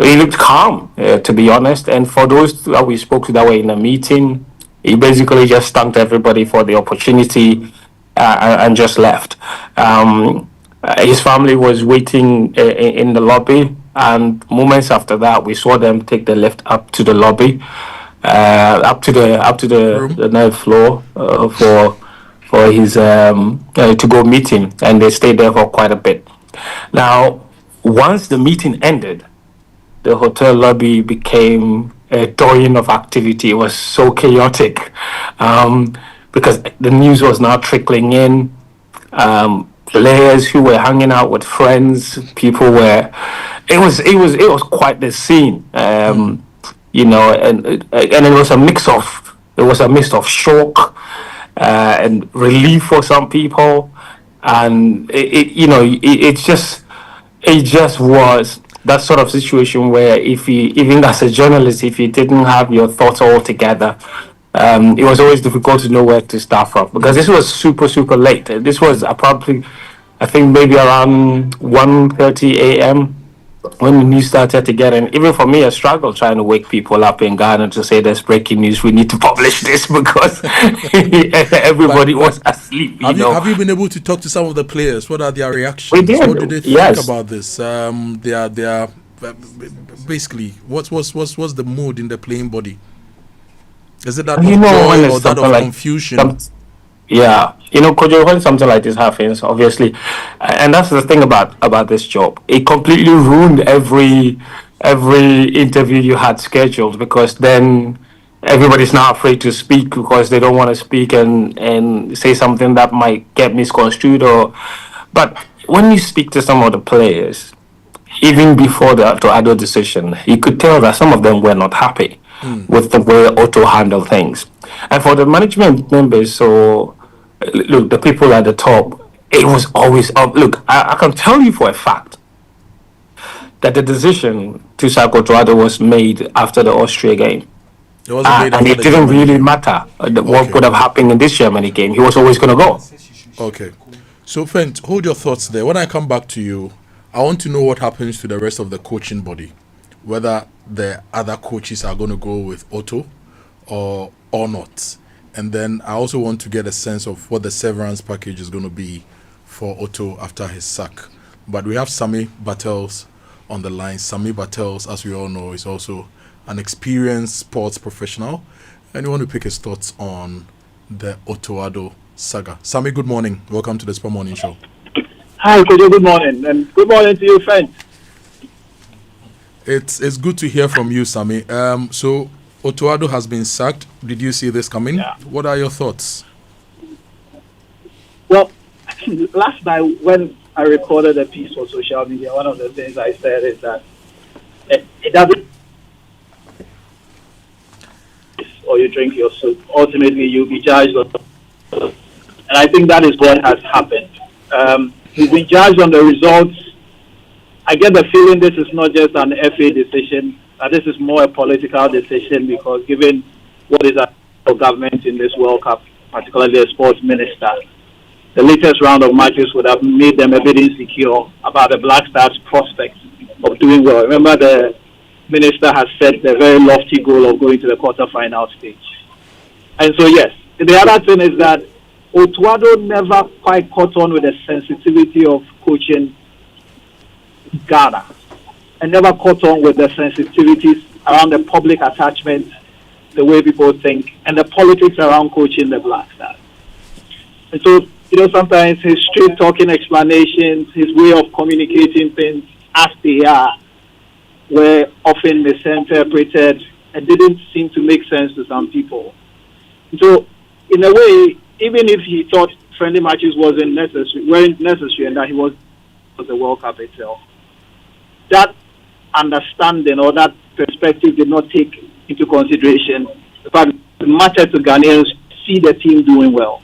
he looked calm, to be honest. And for those that we spoke to that were in the meeting, he basically just thanked everybody for the opportunity and just left. His family was waiting in the lobby, and moments after that, we saw them take the lift up to the lobby, up to the ninth floor for his to go meeting, and they stayed there for quite a bit. Now, once the meeting ended, the hotel lobby became a doyen of activity. It was so chaotic because the news was now trickling in. Players who were hanging out with friends, people were. It was quite the scene, you know, and it was a mix of shock and relief for some people, and it just was that sort of situation where even as a journalist, if you didn't have your thoughts all together, it was always difficult to know where to start from, because this was super late. This was probably, I think, maybe around 1:30 a.m. when the news started to get in. Even for me, I struggled trying to wake people up in Ghana to say there's breaking news, we need to publish this, because everybody was asleep.
Have you been able to talk to some of the players? What are their reactions?
We did.
What did they think about this? They are basically, what's the mood in the playing body? Is it that of joy or that of confusion?
Yeah, Kojo, when something like this happens, obviously, and that's the thing about this job, it completely ruined every interview you had scheduled, because then everybody's now afraid to speak because they don't want to speak and say something that might get misconstrued. But when you speak to some of the players, even before the Otto Addo decision, you could tell that some of them were not happy with the way Otto handled things. And for the management members, so look, the people at the top, it was always up. Look, I can tell you for a fact that the decision to sack Otto Addo was made after the Austria game. And it didn't really matter what would have happened in this Germany game. He was always going to go.
Okay. So, Fent, hold your thoughts there. When I come back to you, I want to know what happens to the rest of the coaching body. Whether the other coaches are going to go with Otto or not. And then I also want to get a sense of what the severance package is going to be for Otto after his sack. But we have Sami Battels on the line. Sami Battels, as we all know, is also an experienced sports professional. And we want to pick his thoughts on the Otto Addo saga. Sami, good morning. Welcome to the Spur Morning Show.
Hi, Kojo, good morning. And good morning to you, friend.
It's good to hear from you, Sami. So Otto Addo has been sacked. Did you see this coming? Yeah. What are your thoughts?
Well, last night when I recorded a piece for social media, one of the things I said is that it doesn't, or you drink your soup, ultimately you'll be judged on. And I think that is what has happened. He's been judged on the results. I get the feeling this is not just an FA decision, this is more a political decision, because given what is our government in this World Cup, particularly the sports minister, the latest round of matches would have made them a bit insecure about the Black Stars' prospects of doing well. Remember, the minister has set the very lofty goal of going to the quarter-final stage. And so, yes, the other thing is that Otto Addo never quite caught on with the sensitivity of coaching Ghana, and never caught on with the sensitivities around the public attachment, the way people think, and the politics around coaching the Black Stars. And so sometimes his straight talking explanations, his way of communicating things as they are, were often misinterpreted and didn't seem to make sense to some people. So, in a way, even if he thought friendly matches weren't necessary and that he was the World Cup itself, that understanding or that perspective did not take into consideration the fact that it mattered to Ghanaians see the team doing well.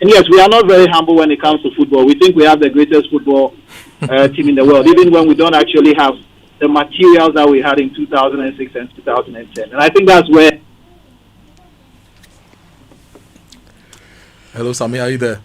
And yes, we are not very humble when it comes to football. We think we have the greatest football team in the world, even when we don't actually have the materials that we had in 2006 and 2010. And I think that's where...
Hello, Sami, are you there?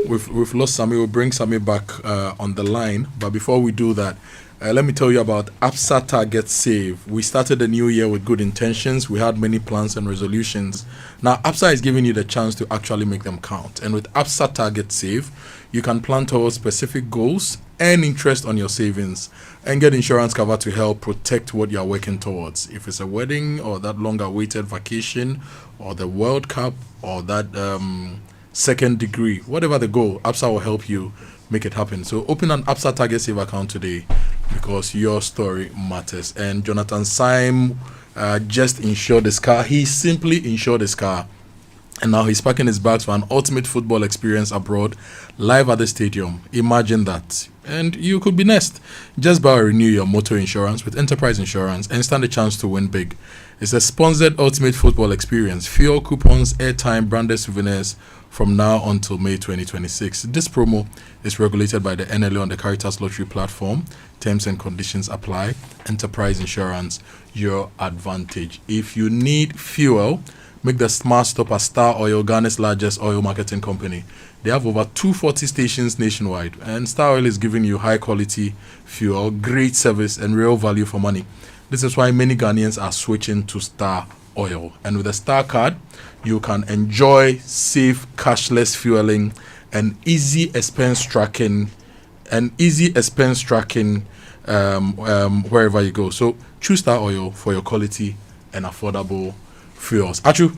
We've lost Sami. We'll bring Sami back on the line. But before we do that, let me tell you about APSA Target Save. We started the new year with good intentions. We had many plans and resolutions. Now, APSA is giving you the chance to actually make them count. And with APSA Target Save, you can plan towards specific goals, earn interest on your savings, and get insurance cover to help protect what you're working towards. If it's a wedding or that long-awaited vacation or the World Cup or that second degree, whatever the goal, APSA will help you make it happen. So open an APSA Target Save account today because your story matters. And Jonathan Syme just insured his car. He simply insured his car. And now he's packing his bags for an ultimate football experience abroad, live at the stadium. Imagine that. And you could be next. Just buy or renew your motor insurance with Enterprise Insurance and stand a chance to win big. It's a sponsored ultimate football experience. Fuel coupons, airtime, branded souvenirs from now until May 2026. This promo is regulated by the NLA on the Caritas Lottery platform. Terms and conditions apply. Enterprise Insurance, your advantage. If you need fuel, make the smart stop at Star Oil, Ghana's largest oil marketing company. They have over 240 stations nationwide, and Star Oil is giving you high quality fuel, great service, and real value for money. This is why many Ghanaians are switching to Star Oil. And with a Star card, you can enjoy safe cashless fueling and easy expense tracking, wherever you go. So choose Star Oil for your quality and affordable fuels. Achu,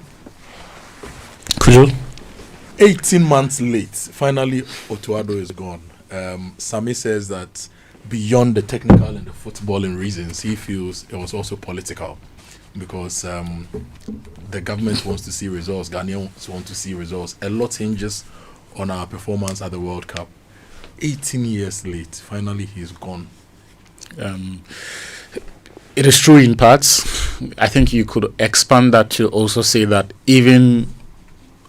Kojo,
18 months late, finally Otto Addo is gone. Sami says that beyond the technical and the footballing reasons, he feels it was also political because the government wants to see results, Ghanaians want to see results. A lot hinges on our performance at the World Cup. 18 years late, finally he's gone.
It is true in parts. I think you could expand that to also say that even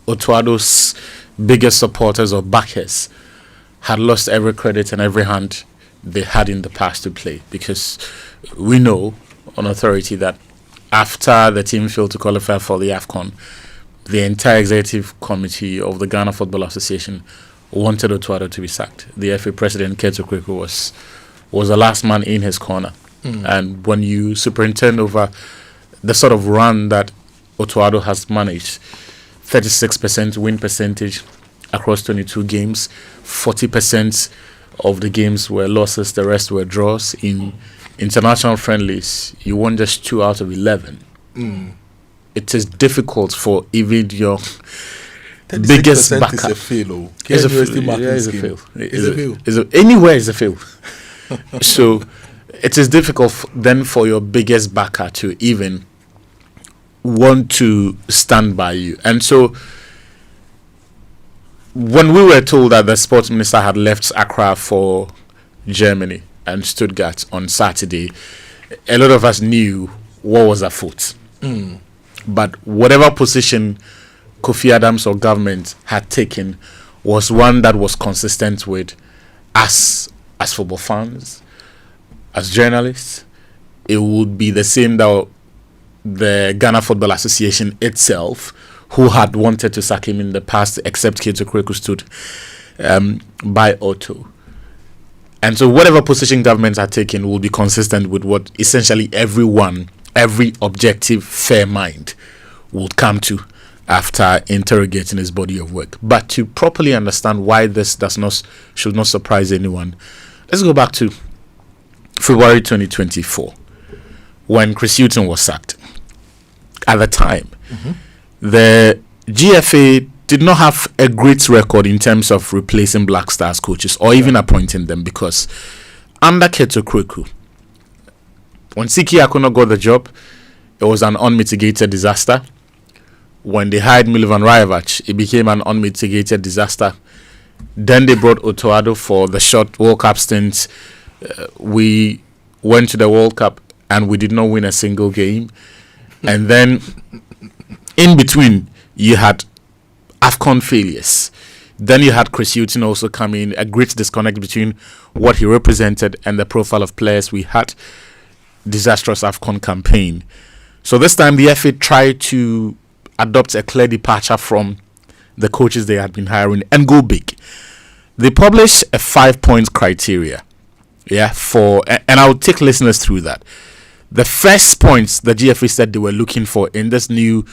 Otto Addo's biggest supporters or backers had lost every credit and every hand they had in the past to play, because we know on authority that after the team failed to qualify for the AFCON, the entire executive committee of the Ghana Football Association wanted Otto Addo to be sacked. The FA president, Kojo Akoto, was the last man in his corner. And when you superintend over the sort of run that Otto Addo has managed, 36% win percentage across 22 games, 40% of the games were losses, the rest were draws. In international friendlies, you won just 2 out of 11. It is difficult for even your biggest backer.
Is a fail.
It's a fail. Anywhere is a fail. So it is difficult then for your biggest backer to even want to stand by you. And so when we were told that the sports minister had left Accra for Germany and Stuttgart on Saturday, a lot of us knew what was afoot. But whatever position Kofi Adams or government had taken was one that was consistent with us as football fans, as journalists. It would be the same that the Ghana Football Association itself, who had wanted to sack him in the past, except Kojo Akoto stood by Otto. And so whatever position governments are taking will be consistent with what essentially every objective, fair mind would come to after interrogating his body of work. But to properly understand why this should not surprise anyone, let's go back to February 2024, when Chris Hughton was sacked. At the time, the GFA did not have a great record in terms of replacing Black Stars coaches or even appointing them, because under Keto Kweku, when Siki Akono got the job, it was an unmitigated disaster. When they hired Milovan Rajevac, it became an unmitigated disaster. Then they brought Otto Addo for the short World Cup stint. We went to the World Cup and we did not win a single game. And then in between, you had AFCON failures. Then you had Chris Hughton also come in, a great disconnect between what he represented and the profile of players we had. Disastrous AFCON campaign. So this time the FA tried to adopt a clear departure from the coaches they had been hiring and go big. They published a 5-point criteria. And I'll take listeners through that. The first points the GFA said they were looking for in this new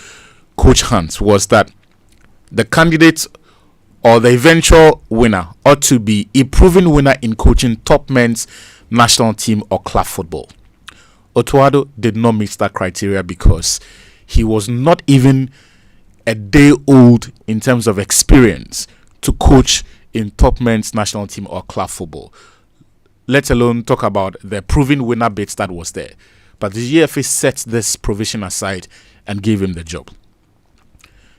coach hunt was that the candidate or the eventual winner ought to be a proven winner in coaching top men's national team or club football. Otto Addo did not meet that criteria because he was not even a day old in terms of experience to coach in top men's national team or club football, let alone talk about the proven winner bits that was there. But the GFA set this provision aside and gave him the job.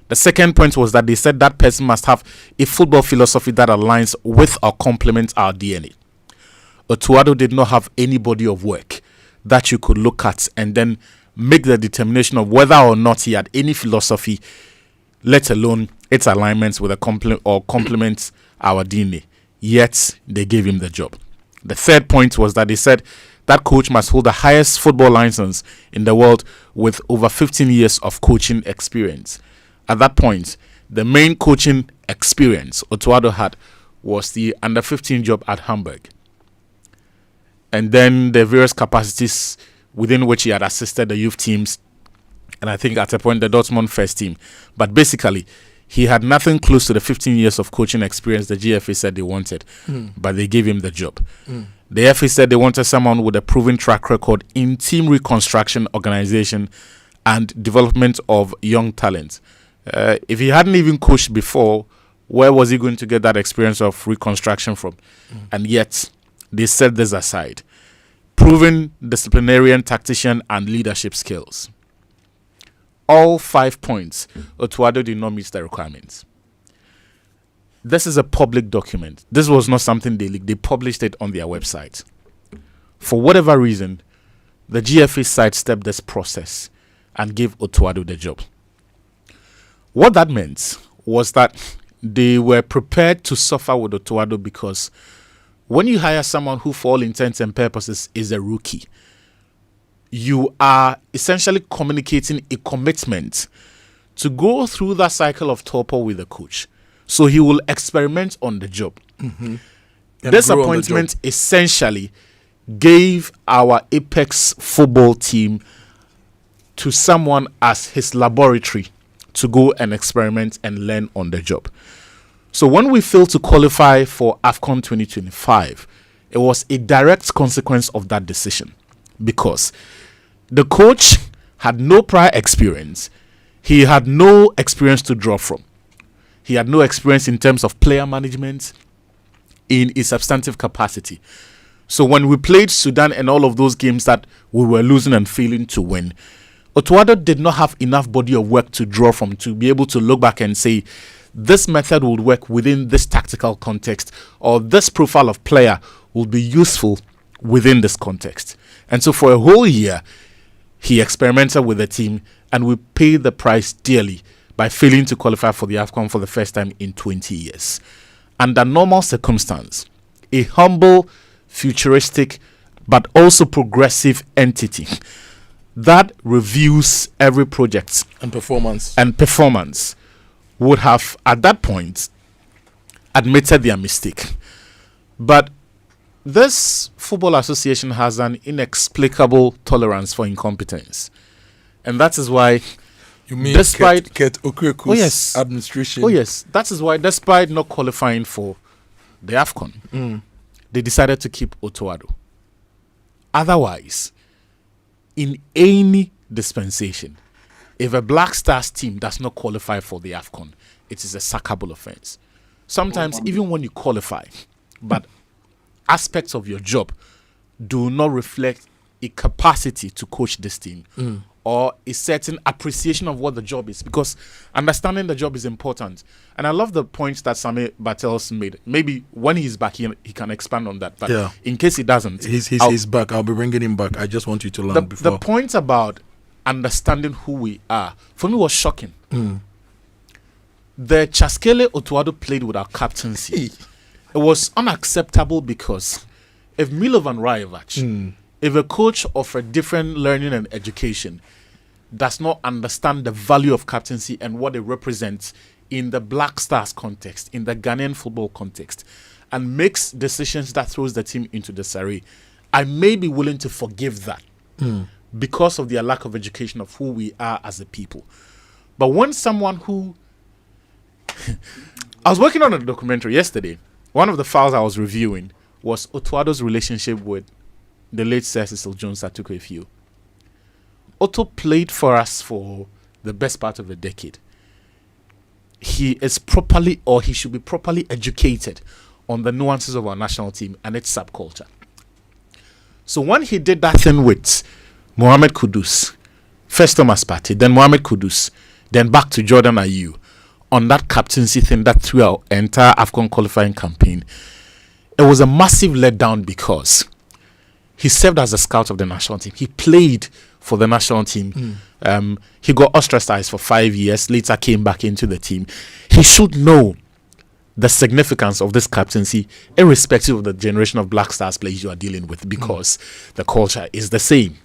The second point was that they said that person must have a football philosophy that aligns with or complements our DNA. Otto Addo did not have any body of work that you could look at and then make the determination of whether or not he had any philosophy, let alone its alignments with a complements our DNA. Yet they gave him the job. The third point was that they said that coach must hold the highest football license in the world with over 15 years of coaching experience. At that point, the main coaching experience Otto Addo had was the under-15 job at Hamburg. And then the various capacities within which he had assisted the youth teams, and I think at a point the Dortmund first team. But basically, he had nothing close to the 15 years of coaching experience the GFA said they wanted, but they gave him the job. The FA said they wanted someone with a proven track record in team reconstruction, organization, and development of young talent. If he hadn't even coached before, where was he going to get that experience of reconstruction from? And yet, they set this aside. Proven disciplinarian, tactician, and leadership skills. All 5 points, Otto Addo did not meet the requirements. This is a public document. This was not something they leaked. They published it on their website. For whatever reason, the GFA sidestepped this process and gave Otto Addo the job. What that meant was that they were prepared to suffer with Otto Addo because when you hire someone who, for all intents and purposes, is a rookie, you are essentially communicating a commitment to go through that cycle of torpor with the coach. So he will experiment on the job. This appointment essentially gave our Apex football team to someone as his laboratory to go and experiment and learn on the job. So when we failed to qualify for AFCON 2025, it was a direct consequence of that decision because the coach had no prior experience. He had no experience to draw from. He had no experience in terms of player management in a substantive capacity. So when we played Sudan and all of those games that we were losing and failing to win, Otto Addo did not have enough body of work to draw from to be able to look back and say, this method would work within this tactical context, or this profile of player will be useful within this context. And so for a whole year, he experimented with the team, and we paid the price dearly by failing to qualify for the AFCON for the first time in 20 years. Under normal circumstance, a humble, futuristic, but also progressive entity that reviews every project
and performance
would have at that point admitted their mistake. But this football association has an inexplicable tolerance for incompetence, and that is why,
you mean,
despite
Ket Okweku's administration,
that is why, despite not qualifying for the AFCON, they decided to keep Otto Addo. Otherwise, in any dispensation, if a Black Stars team does not qualify for the AFCON, it is a sackable offense. Sometimes, even when you qualify, but aspects of your job do not reflect a capacity to coach this team or a certain appreciation of what the job is, because understanding the job is important. And I love the points that Sami Bartels made. Maybe when he's back, he can expand on that. But in case he doesn't,
he's back. I'll be bringing him back. I just want you to learn before.
The point about understanding who we are, for me, was shocking. The Chaskele Otto Addo played without captaincy. It was unacceptable because if Milovan Rajevac, if a coach of a different learning and education does not understand the value of captaincy and what it represents in the Black Stars context, in the Ghanaian football context, and makes decisions that throws the team into disarray, I may be willing to forgive that because of their lack of education of who we are as a people. But when someone who... I was working on a documentary yesterday. One of the files I was reviewing was Otto Addo's relationship with the late Sir Cecil Jones that took a few. Otto played for us for the best part of a decade. He is properly, or he should be properly educated on the nuances of our national team and its subculture. So when he did that thing with Mohamed Kudus, first Thomas Partey, then Mohamed Kudus, then back to Jordan Ayew, on that captaincy thing that threw our entire AFCON qualifying campaign, it was a massive letdown because he served as a scout of the national team. He played for the national team. He got ostracized for 5 years, later came back into the team. He should know the significance of this captaincy, irrespective of the generation of Black Stars players you are dealing with, because the culture is the same.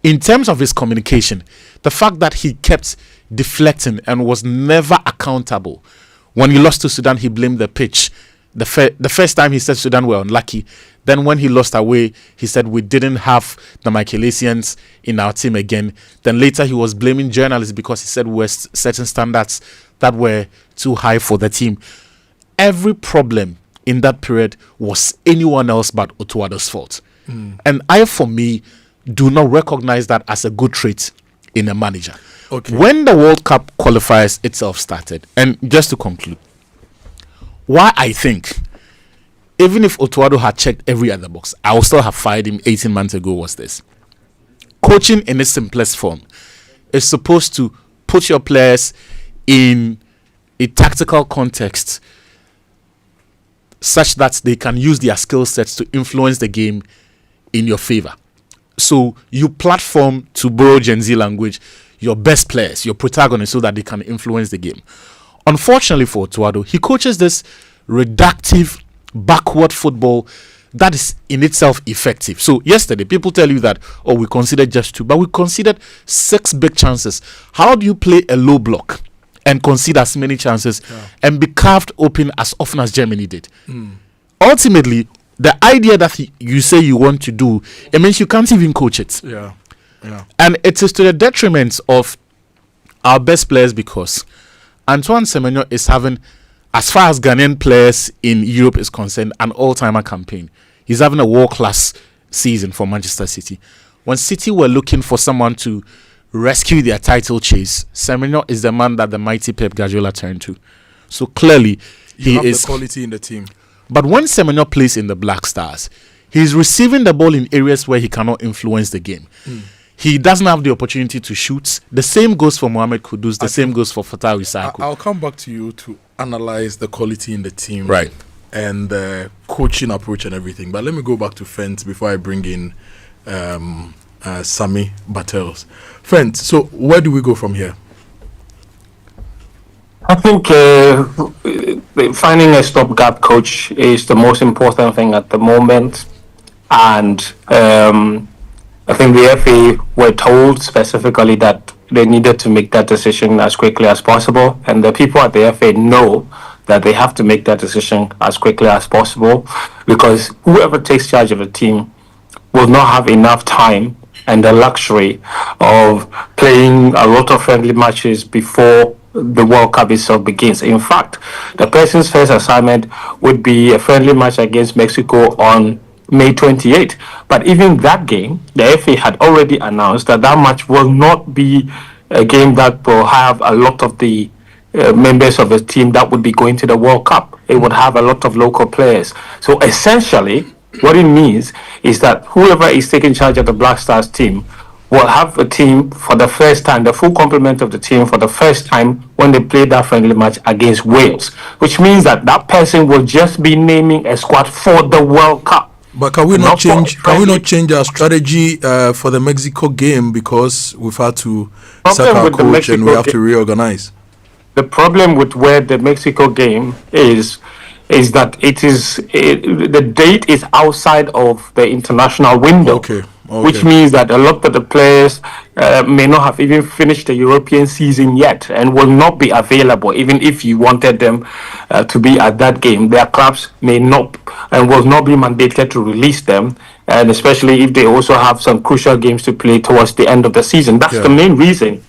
In terms of his communication, the fact that he kept deflecting and was never accountable. When he lost to Sudan, he blamed the pitch. The first time he said Sudan were unlucky. Then when he lost away, he said we didn't have the Michaelesians in our team again. Then later he was blaming journalists because he said we were certain standards that were too high for the team. Every problem in that period was anyone else but Otto Addo's fault. And I, for me, do not recognize that as a good trait in a manager.
Okay.
When the World Cup qualifiers itself started, and just to conclude, why I think, even if Otto Addo had checked every other box, I would still have fired him 18 months ago, was this. Coaching in its simplest form is supposed to put your players in a tactical context such that they can use their skill sets to influence the game in your favor. So you platform, to borrow Gen Z language, your best players, your protagonists, so that they can influence the game. Unfortunately for Otto Addo, he coaches this reductive, backward football that is in itself effective. So yesterday, people tell you that, oh, we considered just 2, but we considered 6 big chances. How do you play a low block and concede as many chances and be carved open as often as Germany did? Ultimately, the idea that you say you want to do, it means you can't even coach it. And it is to the detriment of our best players, because Antoine Semenyo is having, as far as Ghanaian players in Europe is concerned, an all-timer campaign. He's having a world-class season for Manchester City. When City were looking for someone to rescue their title chase, Semenyo is the man that the mighty Pep Guardiola turned to. So clearly,
he is the quality in the team.
But when Semenyo plays in the Black Stars, he's receiving the ball in areas where he cannot influence the game. He doesn't have the opportunity to shoot. The same goes for Mohamed Kudus. The same goes for Fatah Risako.
I'll come back to you to analyze the quality in the team,
right,
and the coaching approach and everything. But let me go back to Fent before I bring in Sami Bartels. Fent, so where do we go from here?
I think finding a stopgap coach is the most important thing at the moment, and I think the FA were told specifically that they needed to make that decision as quickly as possible, and the people at the FA know that they have to make that decision as quickly as possible, because whoever takes charge of a team will not have enough time and the luxury of playing a lot of friendly matches before the World Cup itself begins. In fact, the person's first assignment would be a friendly match against Mexico on May 28th. But even that game, the FA had already announced that that match will not be a game that will have a lot of the members of the team that would be going to the World Cup. It would have a lot of local players. So essentially, what it means is that whoever is taking charge of the Black Stars team will have a team for the first time, the full complement of the team for the first time when they play that friendly match against Wales, which means that that person will just be naming a squad for the World Cup.
But can we not change? Can we not change our strategy for the Mexico game because we've had to sack our coach and we have to reorganize?
The problem with where the Mexico game is that the date is outside of the international window.
Okay.
Which means that a lot of the players may not have even finished the European season yet and will not be available. Even if you wanted them to be at that game, their clubs may not and will not be mandated to release them. And especially if they also have some crucial games to play towards the end of the season. That's the main reason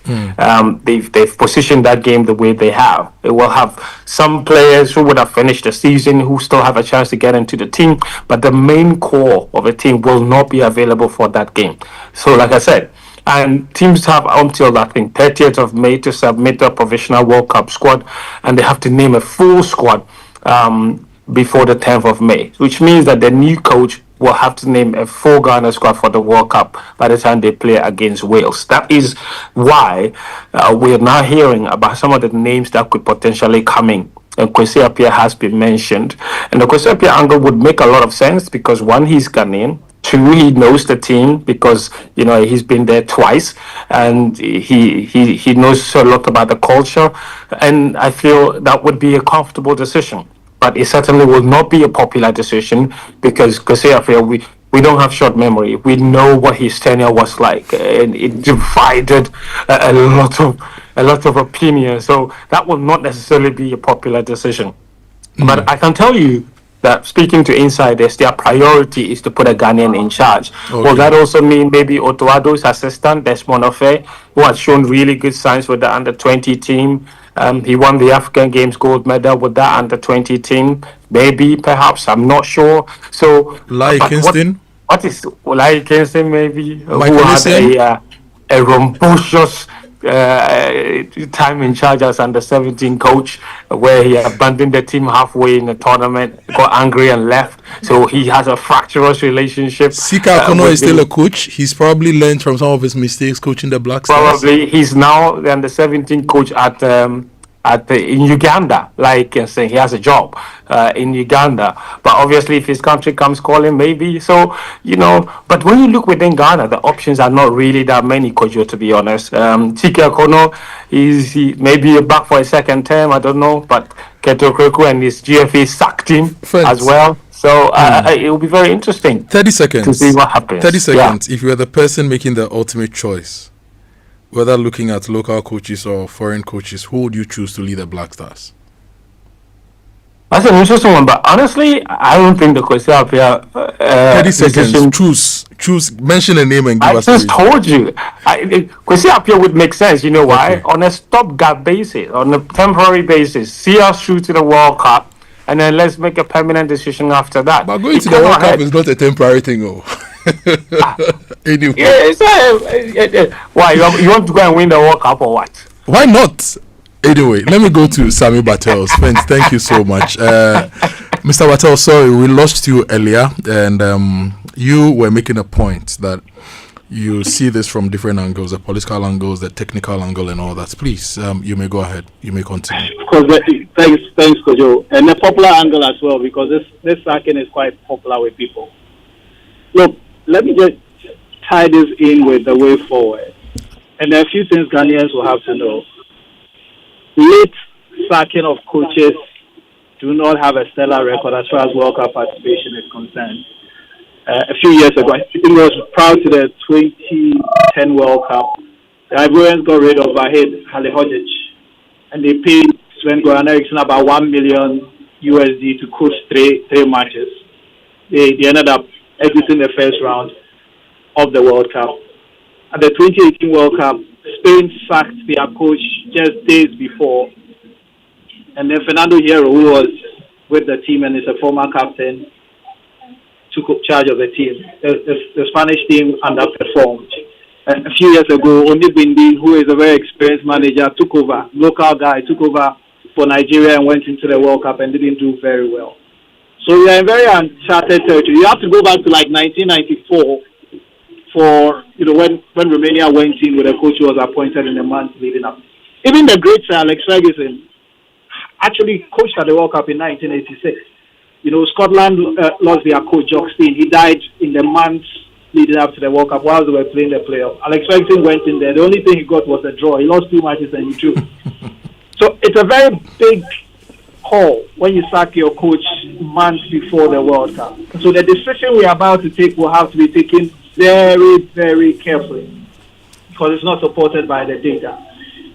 they've positioned that game the way they have. It will have some players who would have finished the season who still have a chance to get into the team, but the main core of the team will not be available for that game. So like I said, and teams have until I think 30th of May to submit a provisional World Cup squad, and they have to name a full squad before the 10th of May, which means that the new coach will have to name a full Ghana squad for the World Cup by the time they play against Wales. That is why we're now hearing about some of the names that could potentially come in. And Kwesi Appiah has been mentioned. And the Kwesi Appiah angle would make a lot of sense because one, he's Ghanaian. Two, he knows the team because, you know, he's been there twice and he knows a lot about the culture. And I feel that would be a comfortable decision. But it certainly will not be a popular decision because Kwesi Appiah, we don't have short memory. We know what his tenure was like, and it divided a lot of opinion. So that will not necessarily be a popular decision. But I can tell you that speaking to insiders, their priority is to put a Ghanaian in charge. Okay. Will that also mean maybe Otto Addo's assistant, Desmond Ofe, who has shown really good signs with the under-20 team? He won the African Games gold medal with that under-20 team. Maybe, perhaps, I'm not sure. So,
Lai Kingston?
What is Lai Kingston? Maybe who
had
a rambunctious time in charge as under-17 coach, where he abandoned the team halfway in the tournament, got angry and left. So he has a fractious relationship.
Sika Akono is still a coach. He's probably learned from some of his mistakes coaching the Black Stars.
Probably. He's now the under-17 coach in Uganda. Like saying he has a job in Uganda. But obviously, if his country comes calling, maybe. So, you know, but when you look within Ghana, the options are not really that many, Kojo, to be honest. Sika Akono, he maybe back for a second term, I don't know. But Keto Kreku and his GFA sacked him as well. So it will be very interesting.
30 seconds.
To see what happens.
30 seconds. Yeah. If you are the person making the ultimate choice, whether looking at local coaches or foreign coaches, who would you choose to lead the Black Stars?
That's an interesting one, but honestly, I don't think the Kwesi Appiah
30 seconds. Choose. Mention a name and give us.
I just told you. Kwesi Appiah would make sense. You know why? Okay. On a stopgap basis, on a temporary basis, see us through to the World Cup, and then let's make a permanent decision after that.
But going to the World Cup is not a temporary thing, Anyway.
Why? You want to go and win the World Cup or what?
Why not? Anyway, let me go to Sammy Battels. Friends, thank you so much. Mr. Battels, sorry, we lost you earlier, and you were making a point that you see this from different angles, the political angles, the technical angle, and all that. Please, you may go ahead. You may continue.
Of course, thanks, Kojo. And the popular angle as well, because this sacking is quite popular with people. Look, let me just tie this in with the way forward. And there are a few things Ghanaians will have to know. Late sacking of coaches do not have a stellar record as far as World Cup participation is concerned. A few years ago, I think it was prior to the 2010 World Cup, the Ivorians got rid of Vahid Halilhodžić, and they paid Sven-Goran Eriksson about $1 million USD to coach three matches. They ended up exiting the first round of the World Cup. At the 2018 World Cup, Spain sacked their coach just days before, and then Fernando Hierro, who was with the team and is a former captain, took charge of the team. The Spanish team underperformed. a few years ago, Onibindi, who is a very experienced manager, took over, local guy, took over for Nigeria and went into the World Cup and didn't do very well. So we are in very uncharted territory. You have to go back to like 1994 for, when Romania went in with a coach who was appointed in the months leading up. Even the great Sir Alex Ferguson actually coached at the World Cup in 1986. Scotland lost their coach, Jock Stein. He died in the months leading up to the World Cup while they were playing the playoff. Alex Ferguson went in there. The only thing he got was a draw. He lost 2 matches and he drew. So it's a very big call when you sack your coach months before the World Cup. So the decision we are about to take will have to be taken very, very carefully because it's not supported by the data.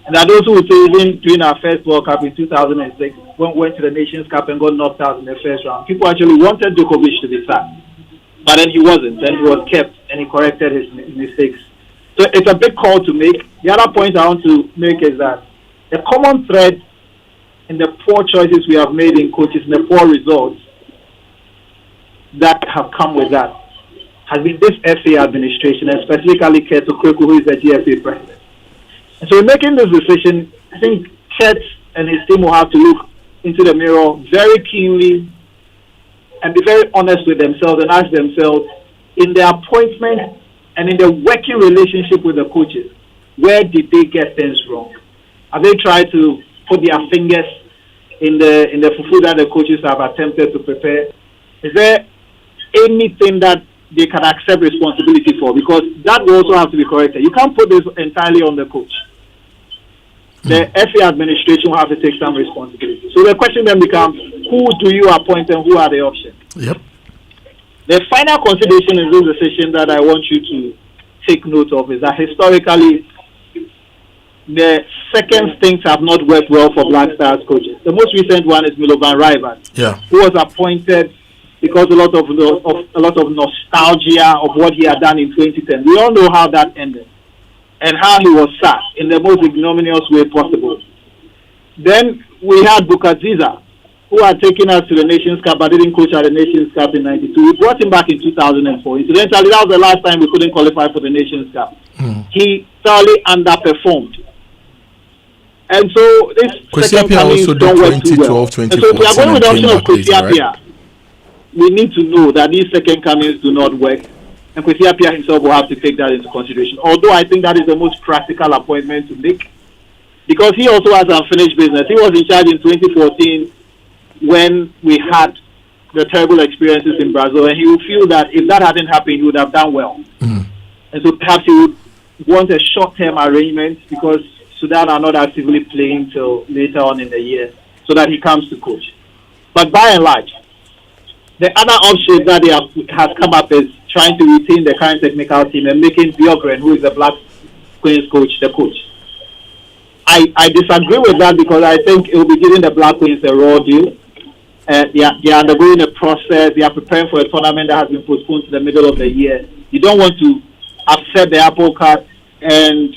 And that those who would say even during our first World Cup in 2006, when we went to the Nations Cup and got knocked out in the first round, people actually wanted Djokovic to be sacked. But then he wasn't, and he was kept, and he corrected his mistakes. So it's a big call to make. The other point I want to make is that the common thread in the poor choices we have made in coaches and the poor results that have come with that has been this FA administration, and specifically Kurt Okorekwo, who is the GFA president. And so in making this decision, I think Kurt and his team will have to look into the mirror very keenly and be very honest with themselves and ask themselves, in their appointment and in the working relationship with the coaches, where did they get things wrong? Have they tried to put their fingers in the fufu that the coaches have attempted to prepare? Is there anything that they can accept responsibility for? Because that will also have to be corrected. You can't put this entirely on the coach. The FA administration will have to take some responsibility. So the question then becomes, who do you appoint and who are the options?
Yep.
The final consideration in this decision that I want you to take note of is that historically, the second stints have not worked well for Black Stars coaches. The most recent one is Milovan Raivan, who was appointed because a lot of nostalgia of what he had done in 2010. We all know how that ended and how he was sacked in the most ignominious way possible. Then we had Bukaziza, who had taken us to the Nations Cup but didn't coach at the Nations Cup in 92. We brought him back in 2004. Incidentally, that was the last time we couldn't qualify for the Nations Cup. He thoroughly underperformed. And so this second coming don't work too well. And so if we are going with the option of Kwesi Appiah, we need to know that these second comings do not work. And Kwesi Appiah himself will have to take that into consideration. Although I think that is the most practical appointment to make, because he also has unfinished business. He was in charge in 2014 when we had the terrible experiences in Brazil, and he would feel that if that hadn't happened, he would have done well. And so perhaps he would want a short-term arrangement because Sudan are not actively playing till later on in the year, so that he comes to coach. But by and large, the other option that has come up is trying to retain the current technical team and making Bjorgren, who is the Black Queens coach, the coach. I disagree with that because I think it will be giving the Black Queens a raw deal. They are undergoing a process. They are preparing for a tournament that has been postponed to the middle of the year. You don't want to upset the apple cart and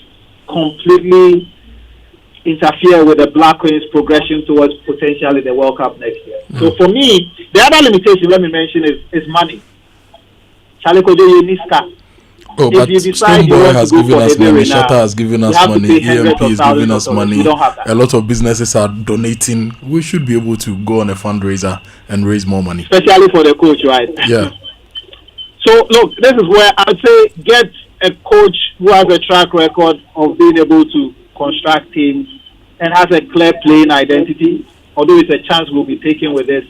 completely interfere with the Black Queens' progression towards potentially the World Cup next year. So for me, the other limitation, let me mention, is money. Charlie Kojo, you need scar.
Oh, but Stoneboy has given us money, Shatta has given us money, EMP is giving us money, a lot of businesses are donating. We should be able to go on a fundraiser and raise more money.
Especially for the coach, right?
Yeah.
So, look, this is where I would say get a coach who has a track record of being able to construct teams and has a clear playing identity, although it's a chance we'll be taking with this.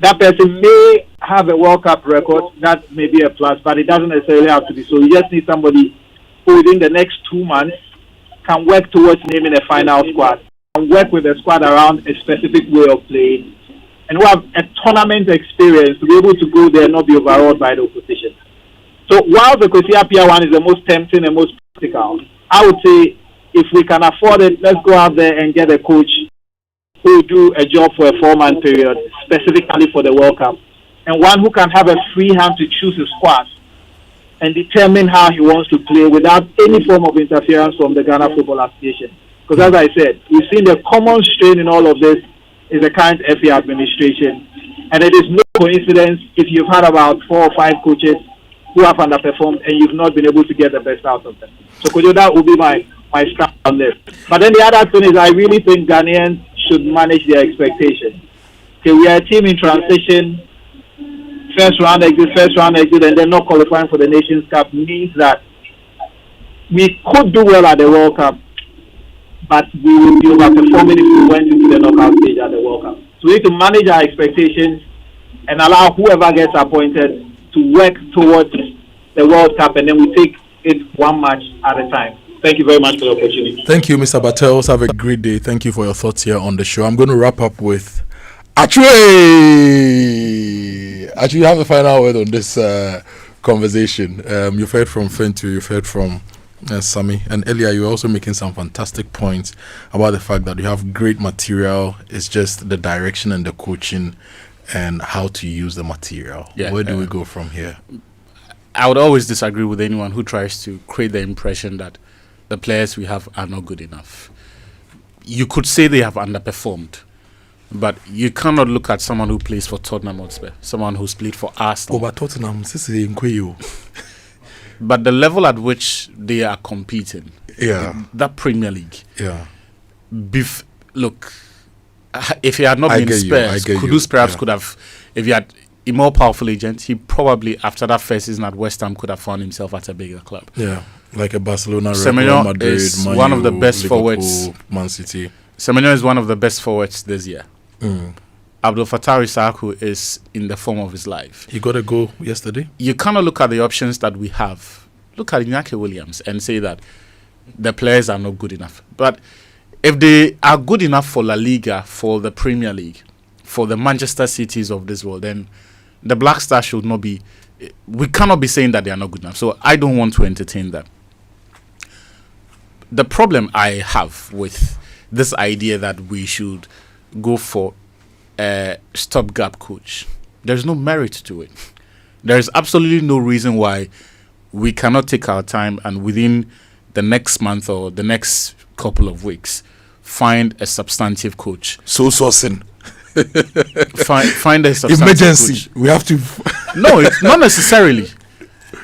That person may have a World Cup record, that may be a plus, but it doesn't necessarily have to be so. You just need somebody who within the next 2 months can work towards naming a final squad and work with the squad around a specific way of playing and who have a tournament experience to be able to go there and not be overawed by the opposition. So while the Kwesi Appiah one is the most tempting and most practical, I would say if we can afford it, let's go out there and get a coach who will do a job for a 4-month period, specifically for the World Cup, and one who can have a free hand to choose his squad and determine how he wants to play without any form of interference from the Ghana Football Association. Because as I said, we've seen the common strain in all of this is the current FA administration, and it is no coincidence if you've had about 4 or 5 coaches who have underperformed, and you've not been able to get the best out of them. So, Kojo, that would be my stance on this. But then the other thing is, I really think Ghanaians should manage their expectations. Okay, we are a team in transition. First round exit, and then not qualifying for the Nations Cup means that we could do well at the World Cup, but we will be overperforming if we went into the knockout stage at the World Cup. So we need to manage our expectations and allow whoever gets appointed to work towards the World Cup, and then we take it one match at a time. Thank you very much for the opportunity.
Thank you, Mr. Bartels. Have a great day. Thank you for your thoughts here on the show. I'm going to wrap up with Actually, you have a final word on this conversation. You've heard from Fentu, you've heard from Sami, and earlier you were also making some fantastic points about the fact that you have great material. It's just the direction and the coaching and how to use the material.
Yeah,
where do we go from here?
I would always disagree with anyone who tries to create the impression that the players we have are not good enough. You could say they have underperformed, but you cannot look at someone who plays for Tottenham Hotspur, someone who's played for Arsenal.
But Tottenham, this is Nkweyo.
But the level at which they are competing,
yeah,
that Premier League,
yeah.
Look, if he had not been Spurs, Kudus perhaps could have. If he had a more powerful agent, he probably, after that first season at West Ham, could have found himself at a bigger club.
Yeah, like a Barcelona,
Semenyo
Real Madrid,
is
Man
one of the
U,
best
Liverpool,
forwards.
Man City.
Semenyo is one of the best forwards this year.
Mm.
Abdul Fattah Issahaku is in the form of his life.
He got a goal yesterday.
You cannot look at the options that we have. Look at Iñaki Williams and say that the players are not good enough. But if they are good enough for La Liga, for the Premier League, for the Manchester Cities of this world, then the Black Stars should not be. We cannot be saying that they are not good enough. So I don't want to entertain that. The problem I have with this idea that we should go for a stopgap coach, there's no merit to it. There is absolutely no reason why we cannot take our time and within the next month or the next couple of weeks find a substantive coach.
So sourcing.
Find a substantive
emergency.
Coach.
We have to.
No, it's not necessarily.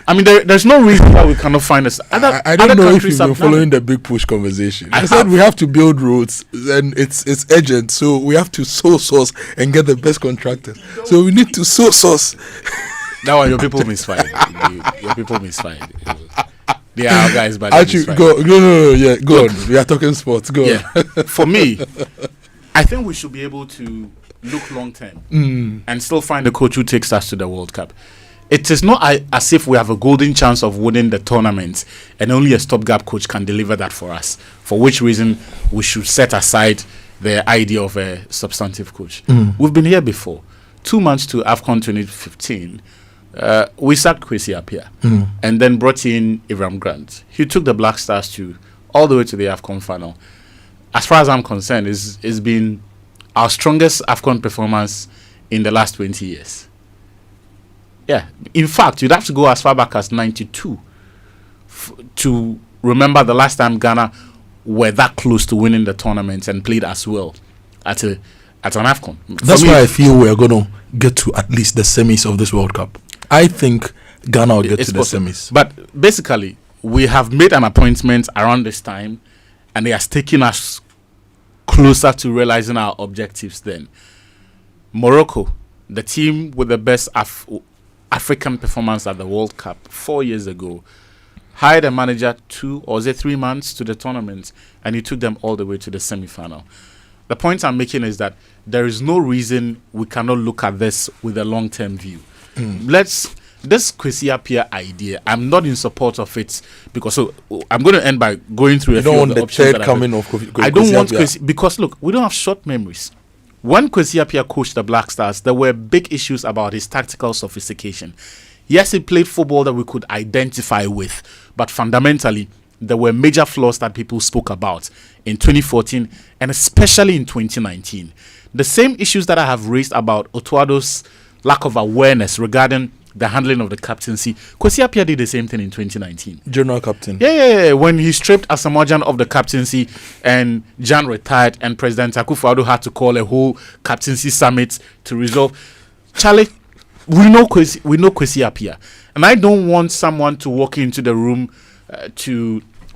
I mean, there's no reason why we cannot find us.
I don't know if you've been following the big push conversation. I said we have to build roads, and it's urgent. So we have to source and get the best contractors. So we need to source.
That one, your people misfired. Your people misfired. They are our guys, but
actually, go on. We are talking sports. Go on.
For me, I think we should be able to look long term and still find a coach who takes us to the World Cup. It is not as if we have a golden chance of winning the tournament and only a stopgap coach can deliver that for us, for which reason we should set aside the idea of a substantive coach. We've been here before. 2 months to AFCON 2015, we sacked Kwesi Appiah and then brought in Ivram Grant. He took the Black Stars all the way to the AFCON final. As far as I'm concerned, it's been our strongest AFCON performance in the last 20 years. Yeah, in fact, you'd have to go as far back as 92 to remember the last time Ghana were that close to winning the tournament and played as well at an AFCON.
That's why I feel we're going to get to at least the semis of this World Cup. I think Ghana will get to the semis.
But basically, we have made an appointment around this time, and it has taken us closer to realizing our objectives then. Morocco, the team with the best African performance at the World Cup 4 years ago, hired a manager 2 or 3 months to the tournament, and he took them all the way to the semi-final. The point I'm making is that there is no reason we cannot look at this with a long-term view. This Kwesi Appiah idea, I'm not in support of it, because I'm going to end by going through a few of the options.
Third coming of
I don't want Kwesi, because look, we don't have short memories. When Kwesi Appiah coached the Black Stars, there were big issues about his tactical sophistication. Yes, he played football that we could identify with, but fundamentally, there were major flaws that people spoke about in 2014 and especially in 2019. The same issues that I have raised about Otto Addo's lack of awareness regarding the handling of the captaincy, Kwesi Appiah did the same thing in 2019.
General captain.
Yeah. When he stripped Asamoah Gyan of the captaincy and Gyan retired and President Akufo-Addo had to call a whole captaincy summit to resolve. Charlie, we know Kwesi Appiah, and I don't want someone to walk into the room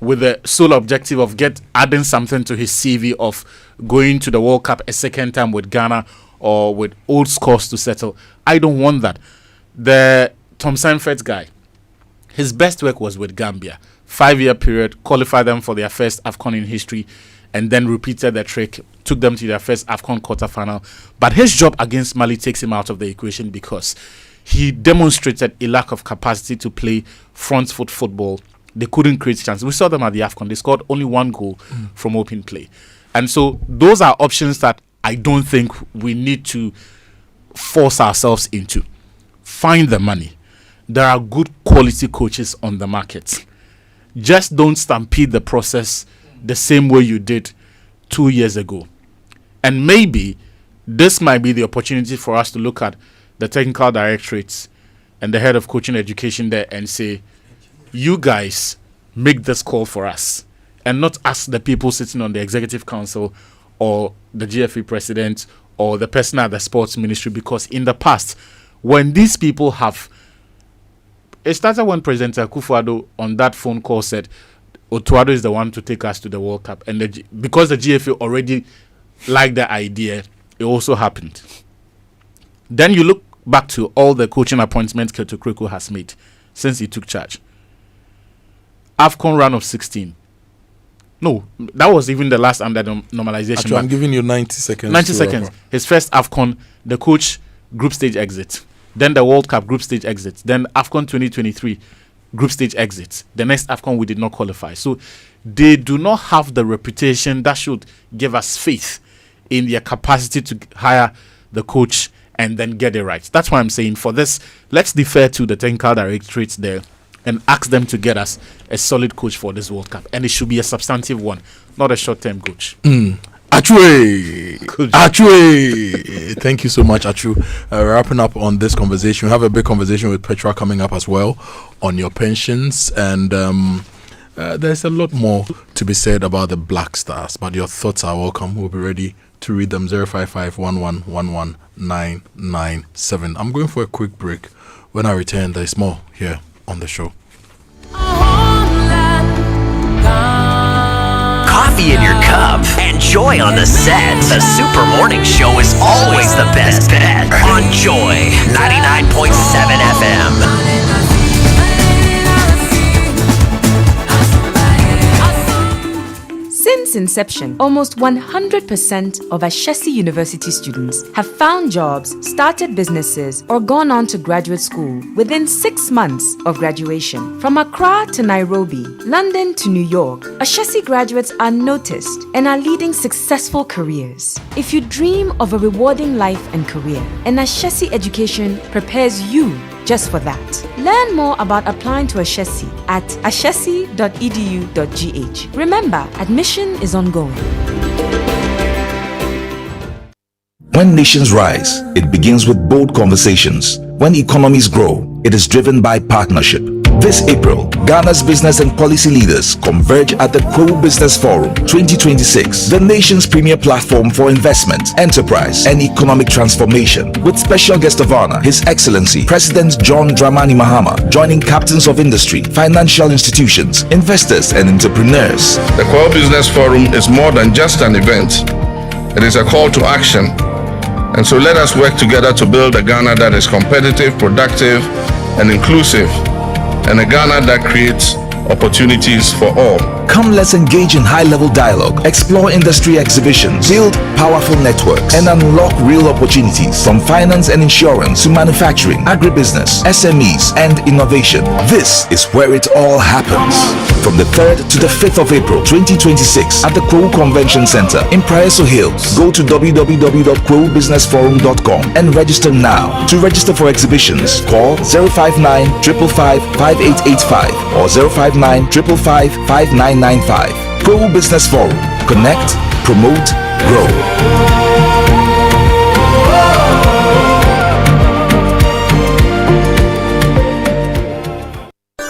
with the sole objective of adding something to his CV of going to the World Cup a second time with Ghana or with old scores to settle. I don't want that. The Tom Sanford guy, his best work was with Gambia. 5-year period, qualified them for their first AFCON in history, and then repeated the trick, took them to their first AFCON quarterfinal. But his job against Mali takes him out of the equation because he demonstrated a lack of capacity to play front foot football. They couldn't create chances. We saw them at the AFCON. They scored only 1 goal from open play. And so those are options that I don't think we need to force ourselves into. Find the money. There are good quality coaches on the market. Just don't stampede the process the same way you did 2 years ago. And maybe this might be the opportunity for us to look at the technical directorates and the head of coaching education there and say, you guys make this call for us, and not ask the people sitting on the executive council or the GFA president or the person at the sports ministry, because in the past, when these people have, it started when President Akufo Addo on that phone call said Otto Addo is the one to take us to the World Cup, and because the GFA already liked the idea, it also happened. Then you look back to all the coaching appointments Keto Kreko has made since he took charge. AFCON round of 16. No, that was even the last under normalization.
Actually, I'm giving you 90 seconds.
90 seconds. His first AFCON, the coach group stage exit. Then the World Cup group stage exit. Then AFCON 2023 group stage exit. The next AFCON we did not qualify. So they do not have the reputation that should give us faith in their capacity to hire the coach and then get it right. That's why I'm saying for this, let's defer to the technical directorates there and ask them to get us a solid coach for this World Cup. And it should be a substantive one, not a short-term coach.
Achue! Thank you so much, Achu. Wrapping up on this conversation, we have a big conversation with Petra coming up as well on your pensions. And there's a lot more to be said about the Black Stars, but your thoughts are welcome. We'll be ready to read them. 055-1111-997. I'm going for a quick break. When I return, there's more here on the show.
Coffee in your cup and joy on the set. The Super Morning Show is always the best bet on Joy 99.7 FM.
Since inception, almost 100% of Ashesi University students have found jobs, started businesses, or gone on to graduate school within 6 months of graduation. From Accra to Nairobi, London to New York, Ashesi graduates are noticed and are leading successful careers. If you dream of a rewarding life and career, an Ashesi education prepares you just for that. Learn more about applying to Ashesi at ashesi.edu.gh. Remember, admission is ongoing.
When nations rise, it begins with bold conversations. When economies grow, it is driven by partnership. This April, Ghana's business and policy leaders converge at the Kojo Business Forum 2026, the nation's premier platform for investment, enterprise, and economic transformation. With special guest of honor, His Excellency President John Dramani Mahama, joining captains of industry, financial institutions, investors, and entrepreneurs.
The Kojo Business Forum is more than just an event. It is a call to action. And so let us work together to build a Ghana that is competitive, productive, and inclusive, and a Ghana that creates opportunities for all.
Come, let's engage in high-level dialogue, explore industry exhibitions, build powerful networks, and unlock real opportunities from finance and insurance to manufacturing, agribusiness, SMEs, and innovation. This is where it all happens. From the 3rd to the 5th of April 2026 at the Kojo Convention Center in Praeso Hills. Go to www.kojobusinessforum.com and register now. To register for exhibitions, call 059-555-5885 or 059-555-5995. Kojo Business Forum. Connect, promote, grow.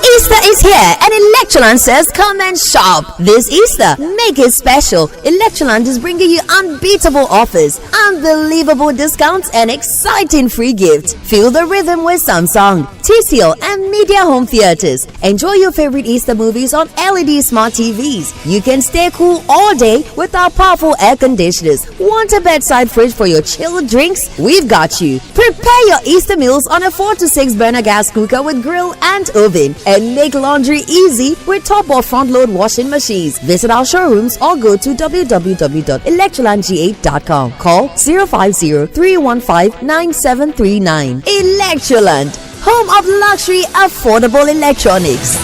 Easter is here, and Electroland says come and shop this Easter. Make it special. Electroland is bringing you unbeatable offers, unbelievable discounts, and exciting free gifts. Feel the rhythm with Samsung, TCL, and Media Home Theaters. Enjoy your favorite Easter movies on LED smart TVs. You can stay cool all day with our powerful air conditioners. Want a bedside fridge for your chilled drinks? We've got you. Prepare your Easter meals on a 4 to 6 burner gas cooker with grill and oven, and make laundry easy with top or front load washing machines. Visit our showrooms or go to www.electrolandg8.com. Call 050-315-9739. Electroland, home of luxury affordable electronics.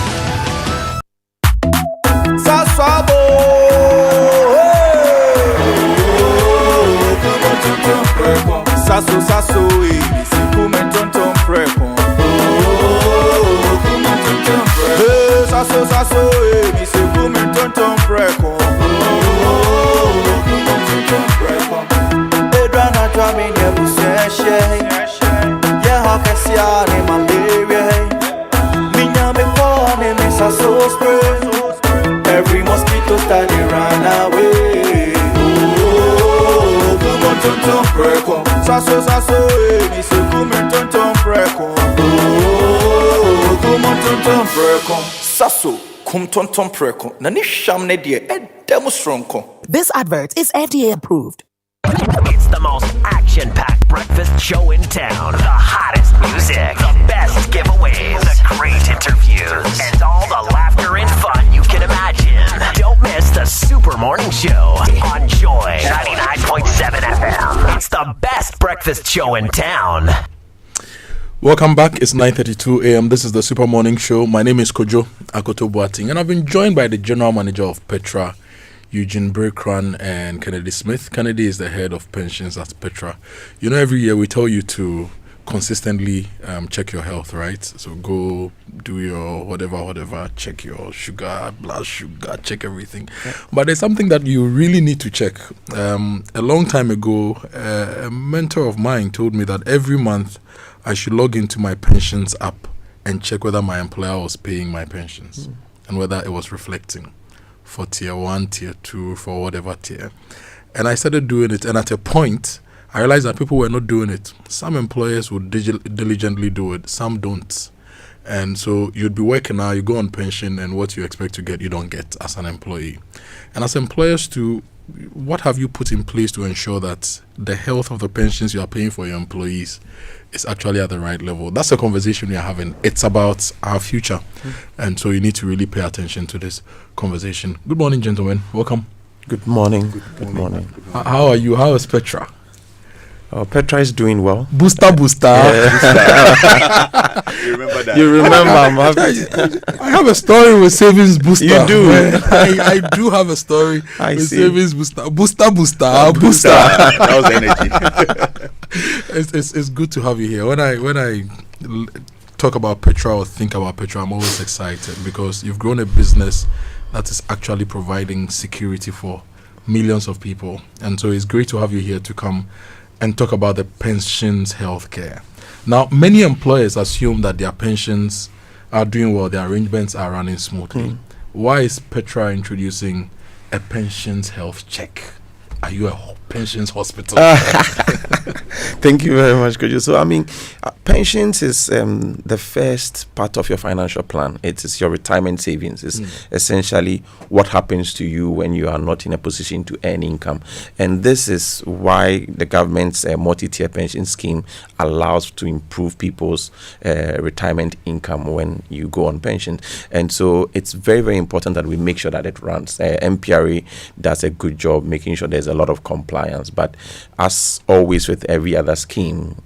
Sasso, come tonton preco. Sasso, mi se come tonton preco. Edrana chami ne buseshe. Ye hakesia ne malaria. Minya me kone me sasso spray. Every mosquito study run away. Tonton preco. Sasso, mi se come tonton preco. Come tonton preco. Sasso, come tonton preco. Nani shamne die demonstronko.
This advert is FDA approved.
It's the most action-packed breakfast show in town. The hottest music, the best giveaways, the great interviews, and all the laughter and fun you can imagine. Don't miss the Super Morning Show on Joy 99.7 FM. It's the best breakfast show in town.
Welcome back. It's 9:32 a.m. This is the Super Morning Show. My name is Kojo Akoto Boateng, and I've been joined by the General Manager of Petra, Eugene Brekran, and Kennedy Smith. Kennedy is the head of pensions at Petra. You know, every year we tell you to consistently check your health, right? So go do your whatever, check your sugar, blood sugar, check everything. Yeah. But there's something that you really need to check. A long time ago, a mentor of mine told me that every month I should log into my pensions app and check whether my employer was paying my pensions and whether it was reflecting for tier 1, tier 2, for whatever tier. And I started doing it, and at a point I realized that people were not doing it. Some employers would diligently do it, some don't. And so you'd be working now, you go on pension, and what you expect to get, you don't get as an employee. And as employers too, what have you put in place to ensure that the health of the pensions you are paying for your employees is actually at the right level? That's a conversation we are having. It's about our future. And so you need to really pay attention to this conversation. Good morning, gentlemen. Welcome.
Good morning. Good morning.
How are you? How is Petra?
Petra is doing well.
Booster.
Yeah.
You remember that?
You remember?
I have a story with savings booster.
You do?
I do have a story with savings booster. Booster.
That was energy.
It's good to have you here. When I talk about Petra or think about Petra, I'm always excited because you've grown a business that is actually providing security for millions of people. And so it's great to have you here to come and talk about the pensions healthcare. Now, many employers assume that their pensions are doing well, their arrangements are running smoothly. Why is Petra introducing a pensions health check? Are you a pensions hospital?
Thank you very much, Kojo. So, pensions is the first part of your financial plan. It is your retirement savings. It's essentially what happens to you when you are not in a position to earn income. And this is why the government's multi-tier pension scheme allows to improve people's retirement income when you go on pension. And so it's very, very important that we make sure that it runs. MPRA does a good job making sure there's a lot of compliance. But as always with every other scheme,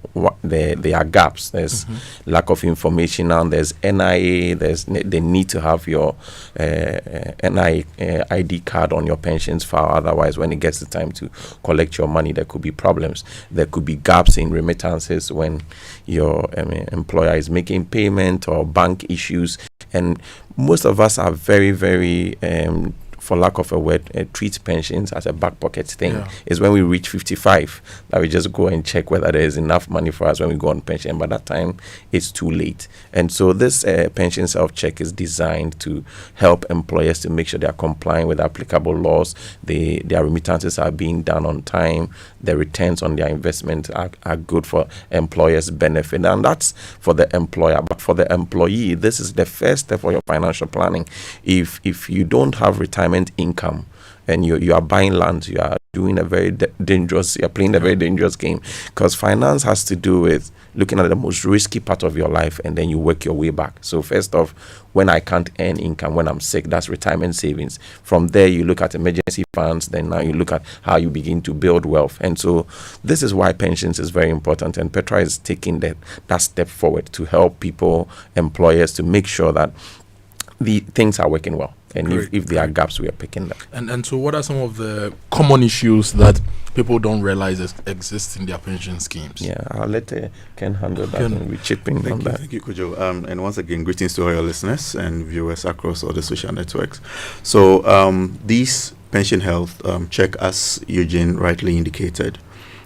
there are gaps. There's lack of information, and there's NIA. They need to have your NIA ID card on your pensions file. Otherwise, when it gets the time to collect your money, there could be problems. There could be gaps in remittances when your employer is making payment, or bank issues. And most of us are very, very for lack of a word, treat pensions as a back pocket thing.
Yeah.
It's when we reach 55 that we just go and check whether there is enough money for us when we go on pension. By that time, it's too late. And so this pension self-check is designed to help employers to make sure they are complying with applicable laws, their remittances are being done on time, the returns on their investment are good for employers' benefit. And that's for the employer. But for the employee, this is the first step for your financial planning. If you don't have retirement income and you are buying land, you are doing a very you're playing a very dangerous game, because finance has to do with looking at the most risky part of your life and then you work your way back. So first off, when I can't earn income, when I'm sick, that's retirement savings. From there, you look at emergency funds, then now you look at how you begin to build wealth. And so this is why pensions is very important, and Petra is taking that step forward to help people, employers, to make sure that the things are working well. And if there are gaps, we are picking them.
And so what are some of the common issues that people don't realize exist in their pension schemes?
Yeah, I'll let Ken handle that and we chip in on that.
Thank you, Kojo. And once again, greetings to all your listeners and viewers across all the social networks. So these pension health check, as Eugene rightly indicated,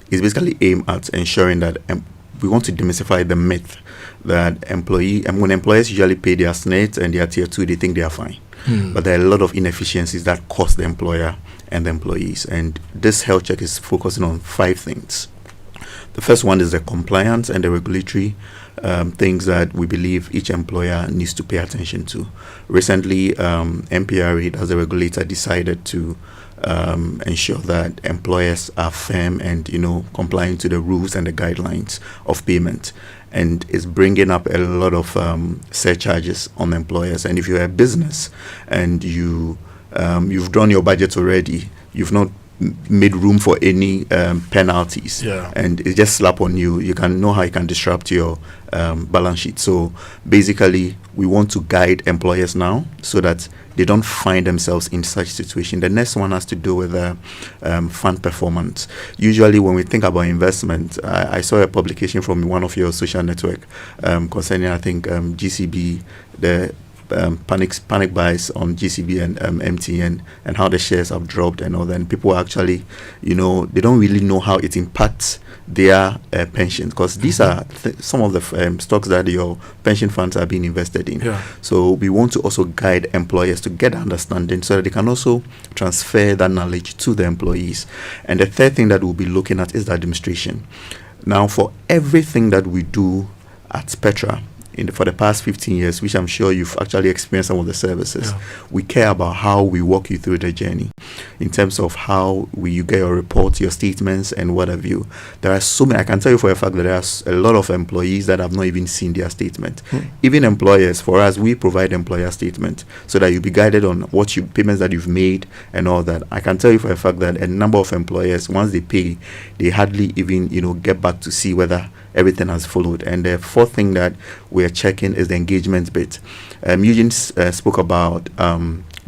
is basically aimed at ensuring that we want to demystify the myth that when employers usually pay their SNET and their Tier 2, they think they are fine. But there are a lot of inefficiencies that cost the employer and the employees. And this health check is focusing on 5 things. The first one is the compliance and the regulatory things that we believe each employer needs to pay attention to. Recently, MPRA, as a regulator, decided to ensure that employers are firm and complying to the rules and the guidelines of payment, and is bringing up a lot of surcharges on employers. And if you're a business and you've done your budget already, you've not made room for any penalties, and it just slap on you, you can know how you can disrupt your balance sheet. So basically, we want to guide employers now so that they don't find themselves in such situation. The next one has to do with fund performance. Usually when we think about investment, I saw a publication from one of your social network concerning, I think, GCB, the panic buys on GCB and MTN, and how the shares have dropped and all that. And people actually, they don't really know how it impacts their pensions, because these are some of the stocks that your pension funds are being invested in. So we want to also guide employers to get understanding so that they can also transfer that knowledge to the employees. And the third thing that we'll be looking at is the administration. Now, for everything that we do at Petra, for the past 15 years, which I'm sure you've actually experienced some of the services, we care about how we walk you through the journey in terms of how you get your reports, your statements, and what have you. There are so many. I can tell you for a fact that there's a lot of employees that have not even seen their statement. Even employers, for us, we provide employer statement so that you'll be guided on payments that you've made and all that. I can tell you for a fact that a number of employers, once they pay, they hardly even get back to see whether everything has followed. And the fourth thing that we're checking is the engagement bit. Eugene spoke about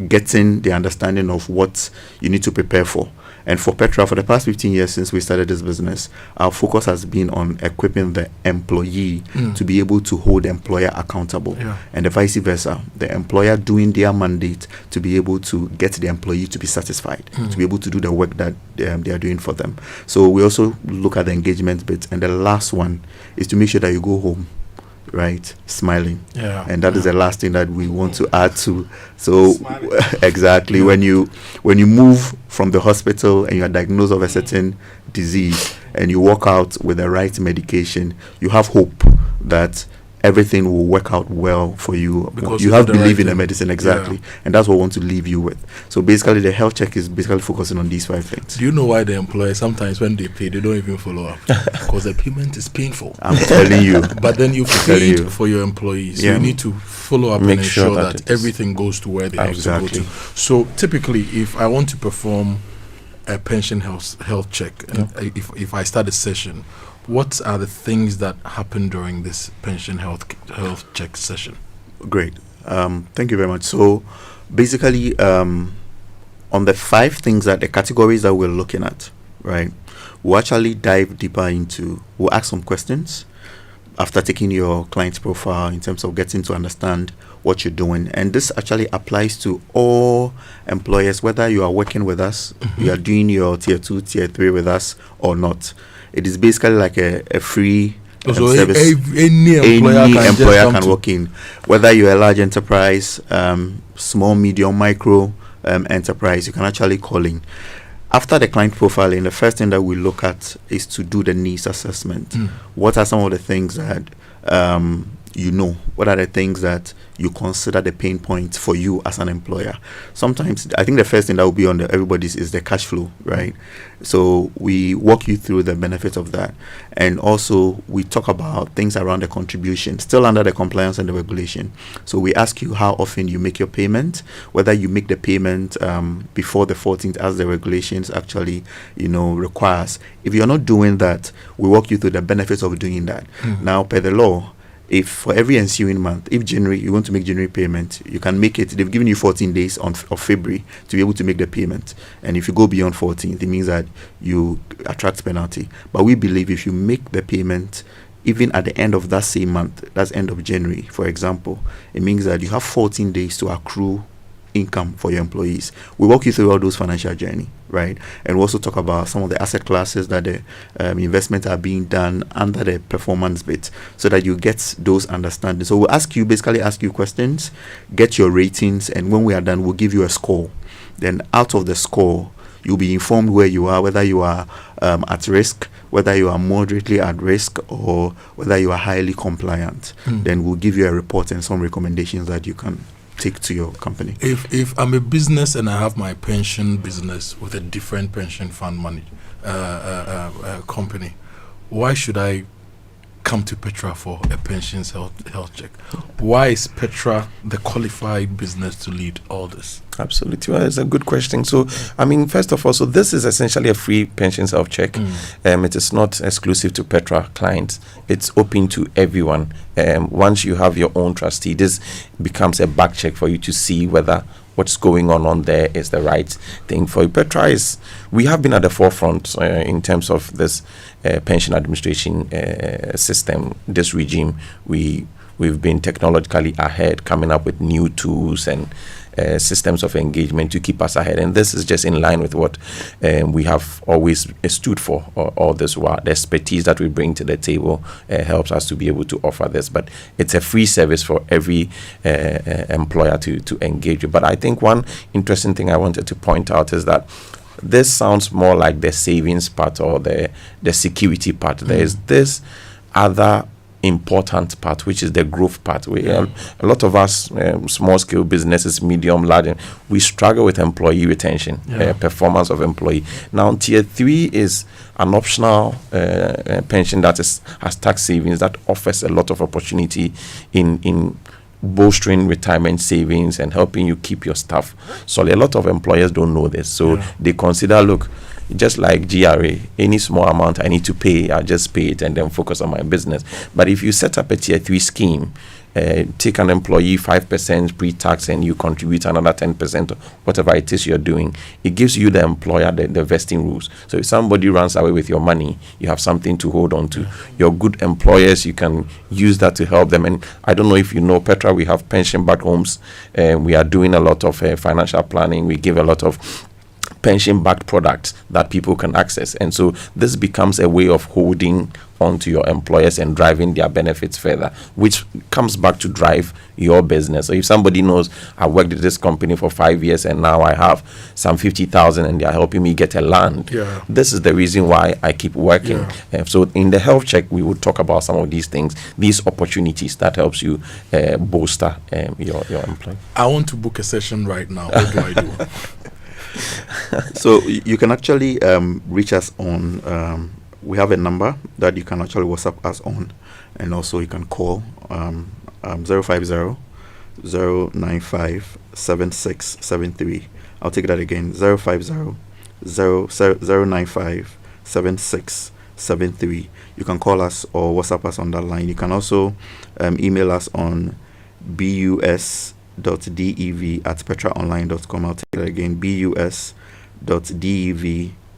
getting the understanding of what you need to prepare for. And for Petra, for the past 15 years since we started this business, our focus has been on equipping the employee to be able to hold the employer accountable, and the vice versa. The employer doing their mandate to be able to get the employee to be satisfied, to be able to do the work that they are doing for them. So we also look at the engagement bit. And the last one is to make sure that you go home smiling, and that is the last thing that we want to add to. So exactly, when you move from the hospital and you are diagnosed of a certain disease and you walk out with the right medication, you have hope that everything will work out well for you, because you have belief in the medicine, and that's what we want to leave you with. So basically, the health check is basically focusing on these 5 things.
Do you know why the employer sometimes when they pay, they don't even follow up? Because the payment is painful.
I'm telling you.
But then you paid for your employees. So you need to follow up and ensure that everything goes to where they have to go to. So typically, if I want to perform a pension health check, if I start a session, what are the things that happen during this pension health check session?
Great. Thank you very much. So basically, on the 5 things that the categories that we're looking at, we'll actually dive deeper into, we'll ask some questions. after taking your client profile in terms of getting to understand what you're doing. And this actually applies to all employers, whether you are working with us, you are doing your tier 2, tier 3 with us or not. It is basically like a free
so
service.
Any employer
can walk in, whether you're a large enterprise, small, medium, micro enterprise, you can actually call in. After the client profiling, the first thing that we look at is to do the needs assessment. What are some of the things that what are the things that you consider the pain points for you as an employer? Sometimes I think the first thing that will be on everybody's is the cash flow, right? So we walk you through the benefits of that, and also we talk about things around the contribution, still under the compliance and the regulation. So we ask you how often you make your payment, whether you make the payment before the 14th as the regulations actually requires. If you're not doing that, we walk you through the benefits of doing that. Now, per the law, if for every ensuing month, if January you want to make January payment, you can make it. They've given you 14 days of February to be able to make the payment. And if you go beyond 14, it means that you attract penalty. But we believe if you make the payment even at the end of that same month, that's end of January, for example, it means that you have 14 days to accrue income for your employees. We walk you through all those financial journey, right? And we also talk about some of the asset classes that the investments are being done under the performance bit, so that you get those understanding. So we'll basically ask you questions, get your ratings, and when we are done, we'll give you a score. Then out of the score, you'll be informed where you are, whether you are at risk, whether you are moderately at risk, or whether you are highly compliant. Then we'll give you a report and some recommendations that you can take to your company.
If I'm a business and I have my pension business with a different pension fund money company, why should I come to Petra for a pensions health check? Why is Petra the qualified business to lead all this?
Absolutely. Well, it's a good question. So, I mean, first of all, so this is essentially a free pensions health check. It is not exclusive to Petra clients. It's open to everyone. Once you have your own trustee, this becomes a back check for you to see whether what's going on there is the right thing for you. Petra we have been at the forefront in terms of this pension administration system, this regime. We've been technologically ahead, coming up with new tools and systems of engagement to keep us ahead, and this is just in line with what we have always stood for all this while. The expertise that we bring to the table helps us to be able to offer this, but it's a free service for every employer to engage with. But I think one interesting thing I wanted to point out is that this sounds more like the savings part or the security part. There is this other important part, which is the growth part. A lot of us small scale businesses, medium, large, we struggle with employee retention, performance of employee. Now tier 3 is an optional pension that has tax savings that offers a lot of opportunity in bolstering retirement savings and helping you keep your staff. So a lot of employers don't know this, so they consider, look, just like GRA, any small amount I need to pay, I just pay it and then focus on my business. But if you set up a tier 3 scheme, take an employee 5% pre-tax and you contribute another 10% of whatever it is you're doing, it gives you, the employer, the vesting rules. So if somebody runs away with your money, you have something to hold on to. Your good employers, you can use that to help them. And I don't know if you know, Petra, we have pension-backed homes. We are doing a lot of financial planning. We give a lot of pension-backed products that people can access, and so this becomes a way of holding on to your employers and driving their benefits further, which comes back to drive your business. So if somebody knows, I worked at this company for 5 years and now I have some 50,000 and they are helping me get a land, this is the reason why I keep working. So in the health check, we would talk about some of these things, these opportunities that helps you bolster your employee.
I want to book a session right now. What do I do?
So you can actually reach us on, we have a number that you can actually WhatsApp us on, and also you can call 050 095 7673. I'll take that again, 050 095 7673. You can call us or WhatsApp us on that line. You can also email us on bus.dev@petraonline.com. I'll take that again, bus.dev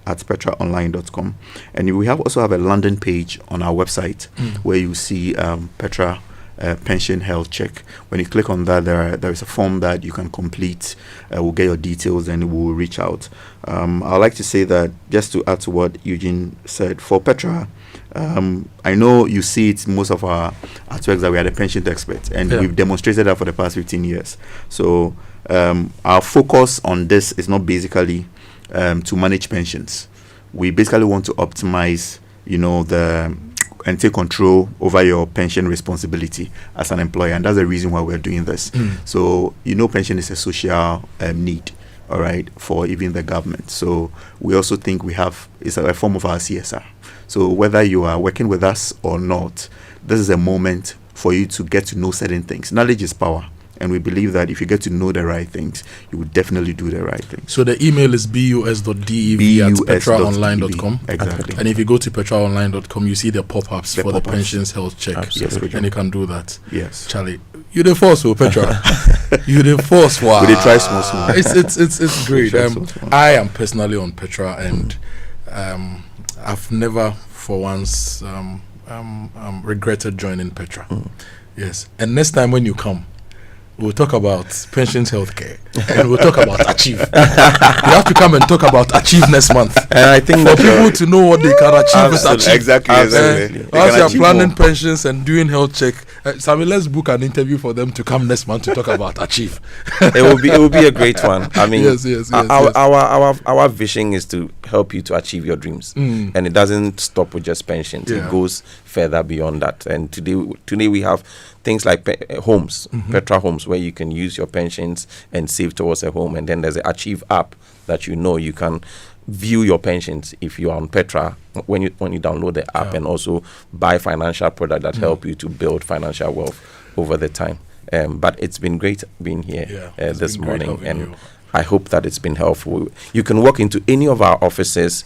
at petraonline.com. And we also have a London page on our website where you see Petra pension health check. When you click on that, there is a form that you can complete. We'll get your details and we'll reach out. I'd like to say that, just to add to what Eugene said, for Petra, I know you see it most of our artworks that we are the pension experts, and we've demonstrated that for the past 15 years. So our focus on this is not basically to manage pensions. We basically want to optimize, and take control over your pension responsibility as an employer, and that's the reason why we're doing this. So pension is a social need, all right, for even the government. So we also think it's a form of our CSR. So whether you are working with us or not, this is a moment for you to get to know certain things. Knowledge is power. And we believe that if you get to know the right things, you will definitely do the right things.
So the email is bus.dev@petraonline.com.
Exactly.
And if you go to petraonline.com, you see the pop-ups for the pensions health check.
Absolutely.
And you can do that.
Yes.
Charlie, you're the force, Petra. You're the force. Wow.
We did try small.
It's great. I am personally on Petra, and I've never for once regretted joining Petra. Yes. And next time when you come, we'll talk about pensions healthcare, and we'll talk about Achieve. You have to come and talk about Achieve next month.
And I think
for people to know what they can achieve with Achieve.
Exactly.
Once you're planning pensions and doing health check, Sammy, let's book an interview for them to come next month to talk about Achieve.
It will be a great one. I mean,
yes.
Our vision is to help you to achieve your dreams, and it doesn't stop with just pensions. It goes further beyond that. And today we have things like homes, Petra homes, where you can use your pensions and save towards a home. And then there's the Achieve app that you can view your pensions if you are on Petra when you download the app, and also buy financial products that help you to build financial wealth over the time. But it's been great being here this morning, and I hope that it's been helpful. You can walk into any of our offices,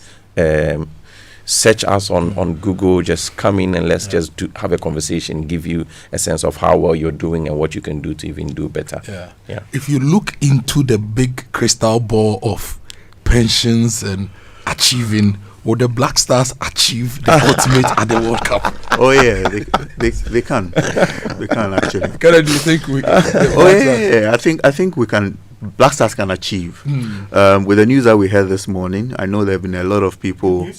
search us on Google, just come in and let's just have a conversation, give you a sense of how well you're doing and what you can do to even do better. Yeah.
If you look into the big crystal ball of pensions and achieving, will the Black Stars achieve the ultimate at the World Cup?
Oh yeah, they can. They can actually.
Do you think we?
I think we can. Black Stars can achieve. With the news that we heard this morning, I know there have been a lot of people.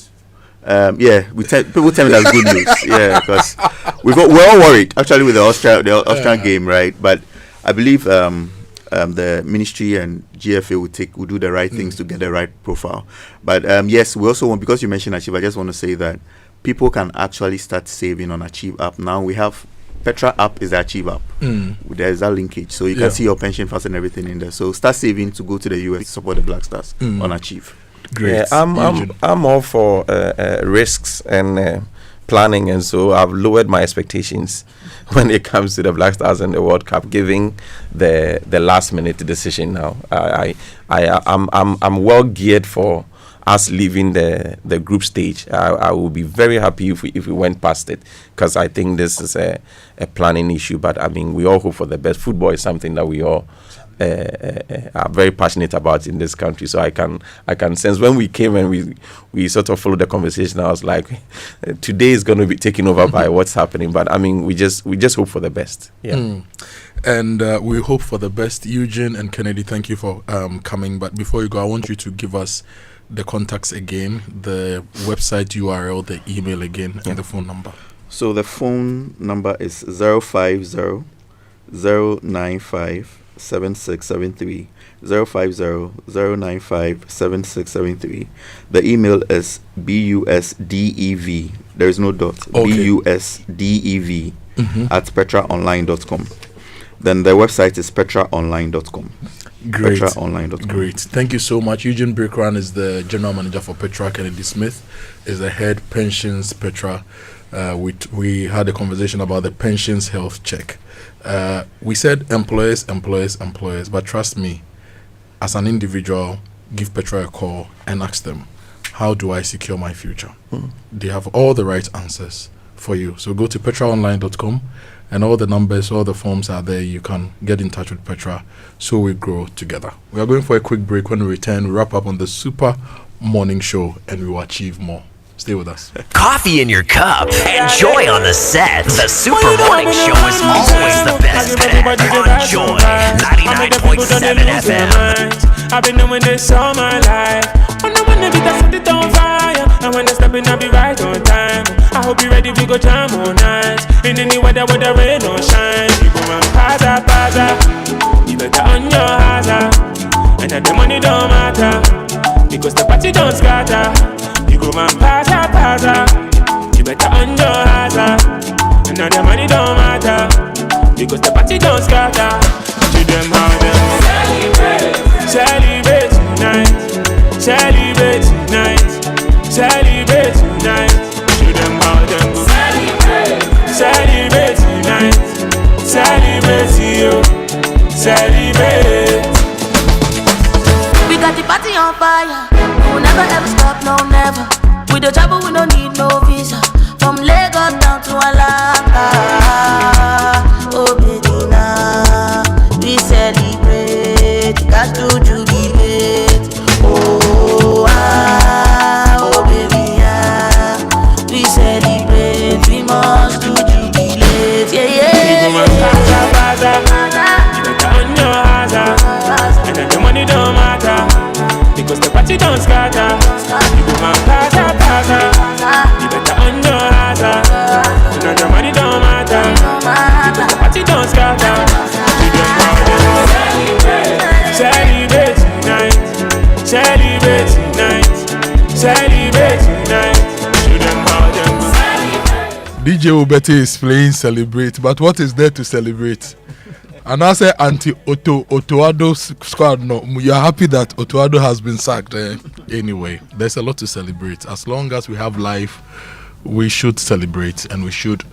People tell me that's good news. Yeah, because we're all worried actually with the Austrian game, right? But I believe the ministry and GFA will do the right things to get the right profile. But yes, we also want, because you mentioned Achieve, I just want to say that people can actually start saving on Achieve app. Now we have Petra app is the Achieve app. There's that linkage, so you can see your pension funds and everything in there. So start saving to go to the US to support the Black Stars on Achieve.
Great.
Yeah, I'm all for risks and planning, and so I've lowered my expectations when it comes to the Black Stars and the World Cup, giving the last minute decision now. I'm well geared for us leaving the group stage. I will be very happy if we went past it, because I think this is a planning issue. But I mean, we all hope for the best. Football is something that we all are very passionate about in this country. So I can sense when we came and we sort of followed the conversation, I was like, today is going to be taken over by what's happening. But I mean, we just hope for the best. Yeah.
And we hope for the best. Eugene and Kennedy, thank you for coming. But before you go, I want you to give us the contacts again, the website URL, the email again, and the phone number.
So the phone number is 050-095-7673, 050-095-7673. The email is busdev, there is no dot, busdev at petraonline.com. Then the website is petraonline.com.
Great.
Petraonline.com.
Great. Thank you so much. Eugene Breakran is the general manager for Petra. Kennedy Smith is the head pensions Petra. We had a conversation about the pensions health check. We said employers, but trust me, as an individual, give Petra a call and ask them, how do I secure my future? They have all the right answers for you. So go to petraonline.com, and all the numbers, all the forms are there. You can get in touch with Petra, so we grow together. We are going for a quick break. When we return, we wrap up on the super morning show, and we will achieve more. Stay with us.
Coffee in your cup. Enjoy on the set. The Super Morning Show is always the best bet. On Joy 99.7 FM.
I've been doing this all my life. When I wanna be that set it on fire. And when I step in, I'll be right on time. I hope you're ready, we go jam all night. In any weather, whether rain or shine. You go and paza, paza. You better on your hazard. And that the money don't matter. Because the party don't scatter. You go and paza, paza. You better on your hazard. And now the money don't matter. Because the party don't scatter. To them how them celebrate tonight. Celebrate tonight. Celebrate tonight. To them how them go celebrate tonight. Celebrate you. Celebrate.
We got the party on fire. We'll never ever stop, no never. With the travel we don't need no visa. From Lagos down to Alaka. Oh baby now we celebrate. Got to jubilate. Oh oh baby we celebrate. We must to jubilate. Yeah yeah.
You go and paza, paza. You better on your hazard. And then the money don't matter. Because the party don't scatter. You go and paza, paza. You better on your hazard. And then the money don't matter. Because the party don't scatter. You don't celebrate tonight. Celebrate tonight. Celebrate tonight. You don't
DJ Obete is playing Celebrate, but what is there to celebrate? And I say Otto Addo squad. No, you are happy that Otto Addo has been sacked. Anyway, there's a lot to celebrate. As long as we have life, we should celebrate and we should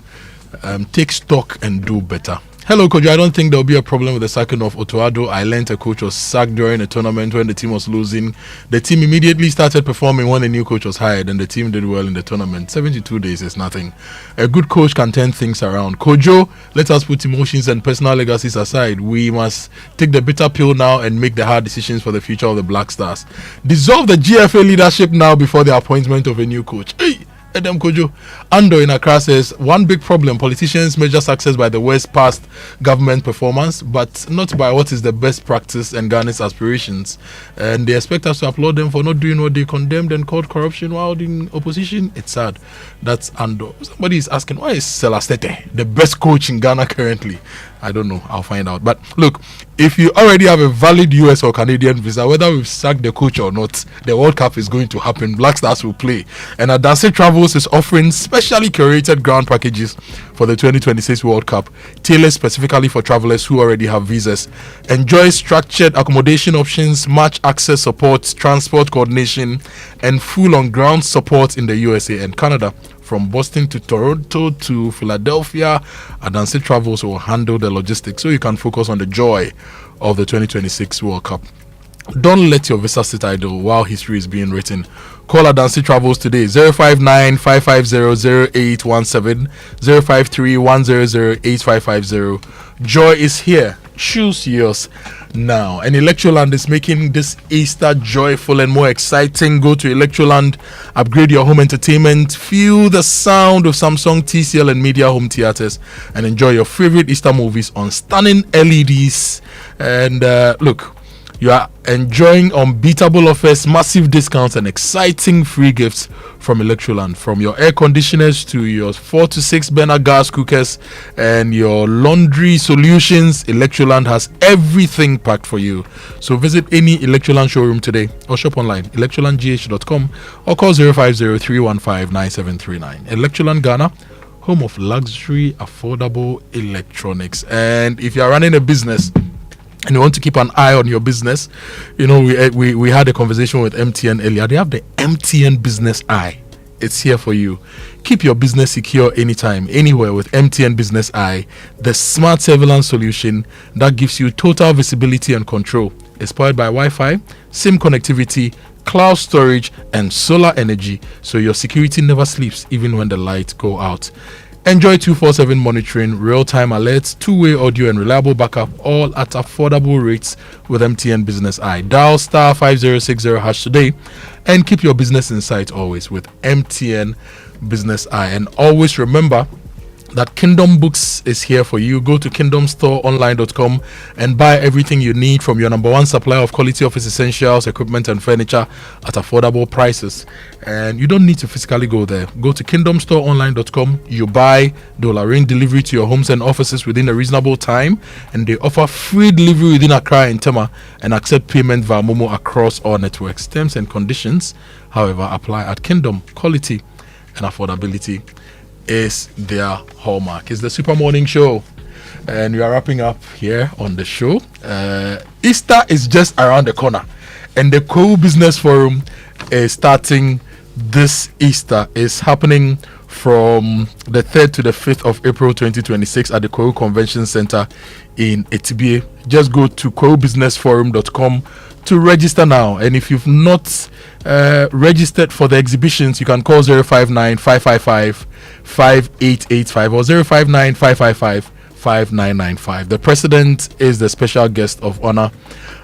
take stock and do better. Hello, Kojo. I don't think there'll be a problem with the sacking of Otto Addo. I learned a coach was sacked during a tournament when the team was losing. The team immediately started performing when a new coach was hired, and the team did well in the tournament. 72 days is nothing. A good coach can turn things around. Kojo, let us put emotions and personal legacies aside. We must take the bitter pill now and make the hard decisions for the future of the Black Stars. Dissolve the GFA leadership now before the appointment of a new coach. Hey! Adam Kojo. Ando in Accra says, one big problem, politicians measure success by the West past government performance, but not by what is the best practice and Ghana's aspirations. And they expect us to applaud them for not doing what they condemned and called corruption while in opposition. It's sad. That's Ando. Somebody is asking, why is Selastete the best coach in Ghana currently? I don't know. I'll find out. But look, if you already have a valid US or Canadian visa, whether we've sacked the coach or not, the World Cup is going to happen. Black Stars will play. And Adansi Travels is offering specially curated ground packages for the 2026 World Cup, tailored specifically for travelers who already have visas. Enjoy structured accommodation options, match access support, transport coordination, and full on-ground support in the USA and Canada. From Boston to Toronto to Philadelphia, Adansi Travels will handle the logistics so you can focus on the joy of the 2026 World Cup. Don't let your visa sit idle while history is being written. Call Adansi Travels today, 059-550-0817, 053-100-8550. Joy is here. Choose yours now. And Electroland is making this Easter joyful and more exciting. Go to Electroland, upgrade your home entertainment, feel the sound of Samsung, TCL and Media Home Theaters, and enjoy your favorite Easter movies on stunning LEDs. And look, you are enjoying unbeatable offers, massive discounts, and exciting free gifts from Electroland. From your air conditioners to your 4 to 6 burner gas cookers and your laundry solutions, Electroland has everything packed for you. So visit any Electroland showroom today or shop online, electrolandgh.com, or call 050-315-9739. Electroland Ghana, home of luxury, affordable electronics. And if you are running a business and you want to keep an eye on your business, you know, we had a conversation with MTN earlier. They have the MTN Business Eye. It's here for you. Keep your business secure anytime, anywhere with MTN Business Eye, the smart surveillance solution that gives you total visibility and control. It's powered by Wi-Fi, SIM connectivity, cloud storage, and solar energy, so your security never sleeps even when the lights go out. Enjoy 24/7 monitoring, real-time alerts, two-way audio and reliable backup, all at affordable rates with MTN Business Eye. Dial star 5060 hash today and keep your business in sight always with MTN Business Eye. And always remember that Kingdom Books is here for you. Go to kingdomstoreonline.com and buy everything you need from your number one supplier of quality office essentials, equipment and furniture at affordable prices. And you don't need to physically go there. Go to kingdomstoreonline.com. You buy, they'll arrange delivery to your homes and offices within a reasonable time, and they offer free delivery within Accra and Tema and accept payment via Momo across all networks. Terms and conditions, however, apply at Kingdom. Quality and affordability is their hallmark. It's the Super Morning Show, and we are wrapping up here on the show. Easter is just around the corner, and the Co-Business Forum is starting this Easter. It's happening from the 3rd to the 5th of April 2026 at the Kojo Convention Center in Etibie. Just go to kobusinessforum.com to register now, and if you've not registered for the exhibitions, you can call 059-555-5885 or 059-555-5995. The president is the special guest of honor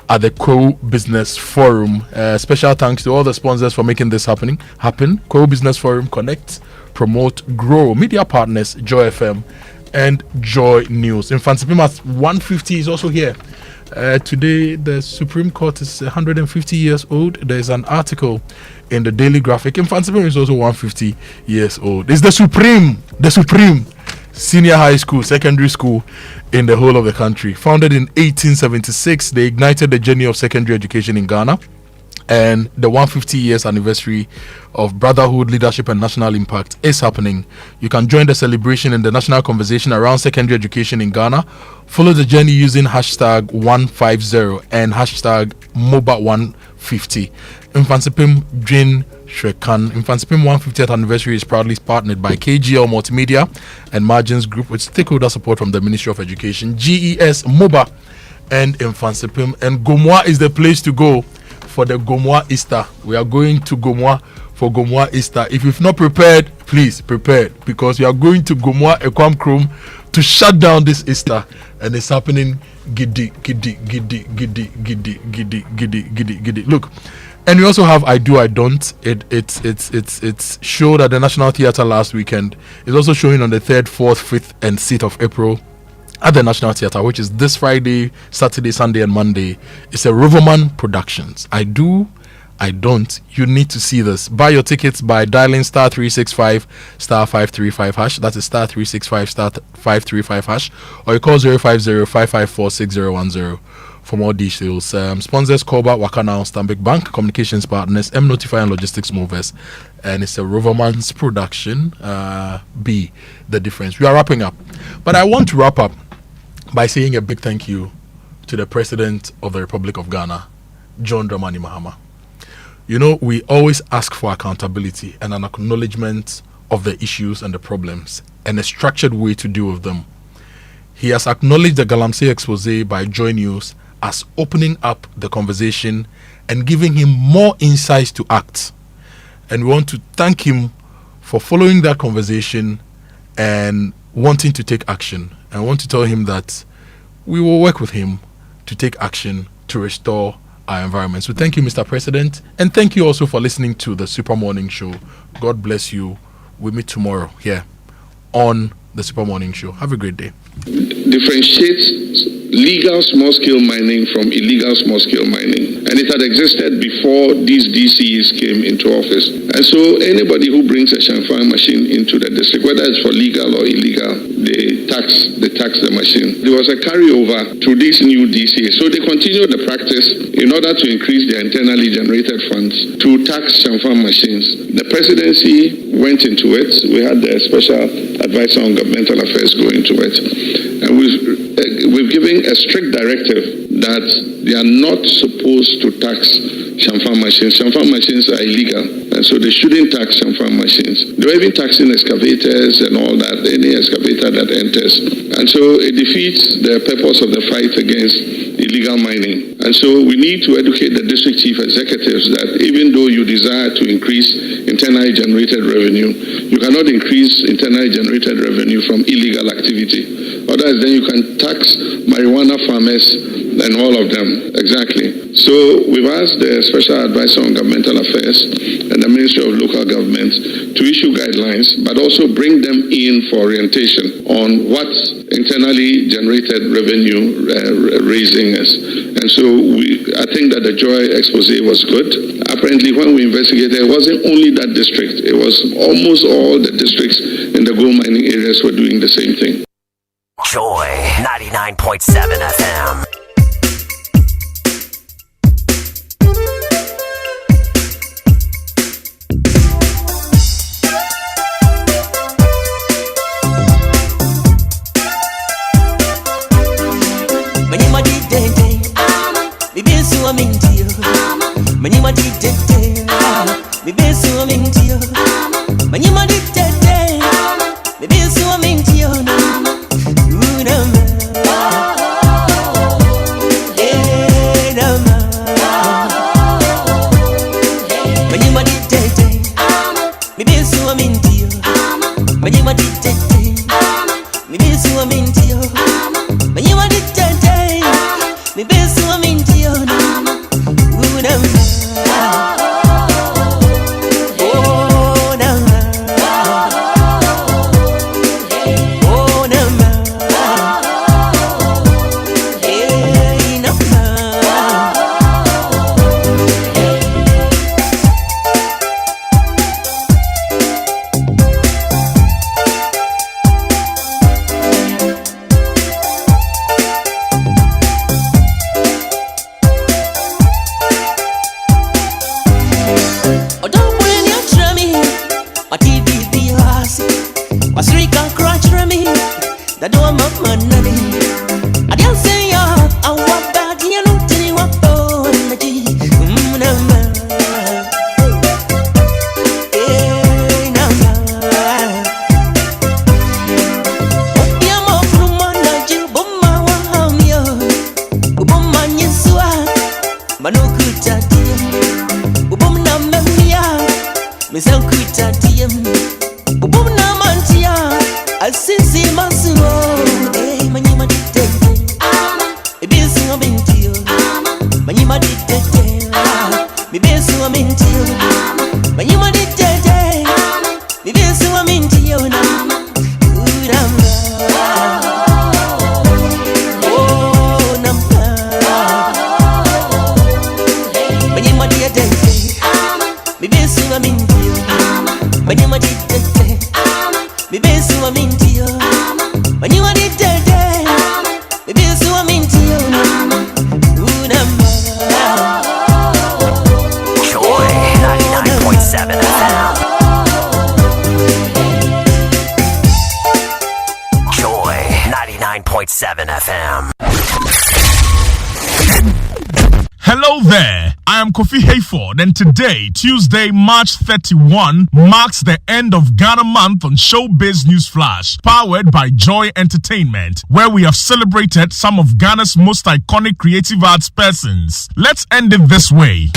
at the Co-Business Forum. Special thanks to all the sponsors for making this happen. Co-Business Forum, Connect, Promote, Grow, Media Partners, Joy FM, and Joy News. Infansipim at 150 is also here. Today, the Supreme Court is 150 years old. There is an article in the Daily Graphic. Infansipim is also 150 years old. It's the Supreme senior high school, secondary school in the whole of the country. Founded in 1876, they ignited the journey of secondary education in Ghana. And the 150 years anniversary of brotherhood, leadership and national impact is happening. You can join the celebration in the national conversation around secondary education in Ghana. Follow the journey using hashtag 150 and hashtag MOBA150. Infansipim Jin Shrekan. Infansipim 150th anniversary is proudly partnered by KGL Multimedia and Margins Group with stakeholder support from the Ministry of Education, GES, MOBA and Infansipim. And Gomwa is the place to go for the Gomwa Easter. We are going to Gomwa for Gomwa Easter. If you've not prepared, please prepare, because we are going to Gomwa Ekwam Krom to shut down this Easter, and it's happening giddy. Look, and we also have I Do I Don't. It's showed at the National Theatre last weekend. It's also showing on the 3rd, 4th, 5th, and 6th of April at the National Theatre, which is this Friday, Saturday, Sunday, and Monday. It's a Riverman Productions. I Do, I Don't. You need to see this. Buy your tickets by dialing star 365 star 535 hash. That is star 365 star 535 hash. Or you call 050-554-6010 for more details. Sponsors: Koba, Wakana, Stanbic Bank, Communications Partners, M Notify and Logistics Movers. And it's a Riverman's production. Be the difference. We are wrapping up. But I want to wrap up by saying a big thank you to the President of the Republic of Ghana, John Dramani Mahama. You know, we always ask for accountability and an acknowledgement of the issues and the problems and a structured way to deal with them. He has acknowledged the Galamsey expose by Joy News as opening up the conversation and giving him more insights to act. And we want to thank him for following that conversation and wanting to take action. I want to tell him that we will work with him to take action to restore our environment. So thank you, Mr. President, and thank you also for listening to the Super Morning Show. God bless you. We meet tomorrow here on the Super Morning Show. Have a great day.
Differentiates legal small-scale mining from illegal small-scale mining, and it had existed before these DCs came into office. And so anybody who brings a champagne machine into the district, whether it's for legal or illegal, they tax the machine. There was a carryover to these new DCs, so they continued the practice in order to increase their internally generated funds to tax champagne machines. The presidency went into it. We had the special advisor on governmental affairs go into it, and we we've given a strict directive that they are not supposed to tax champagne machines. Champagne machines are illegal, and so they shouldn't tax champagne machines. They're even taxing excavators and all that, any excavator that enters. And so it defeats the purpose of the fight against illegal mining. And so we need to educate the district chief executives that even though you desire to increase internally generated revenue, you cannot increase internally generated revenue from illegal activity. Otherwise, then you can tax marijuana farmers and all of them. Exactly. So we've asked the Special Advisor on Governmental Affairs and the Ministry of Local Government to issue guidelines, but also bring them in for orientation on what internally generated revenue raising is. And so I think that the Joy expose was good. Apparently, when we investigated, it wasn't only that district. It was almost all the districts in the gold mining areas were doing the same thing.
Joy 99.7 FM.
Kofi Hayford, and today, Tuesday, March 31, marks the end of Ghana Month on Showbiz News Flash, powered by Joy Entertainment, where we have celebrated some of Ghana's most iconic creative arts persons. Let's end it this way.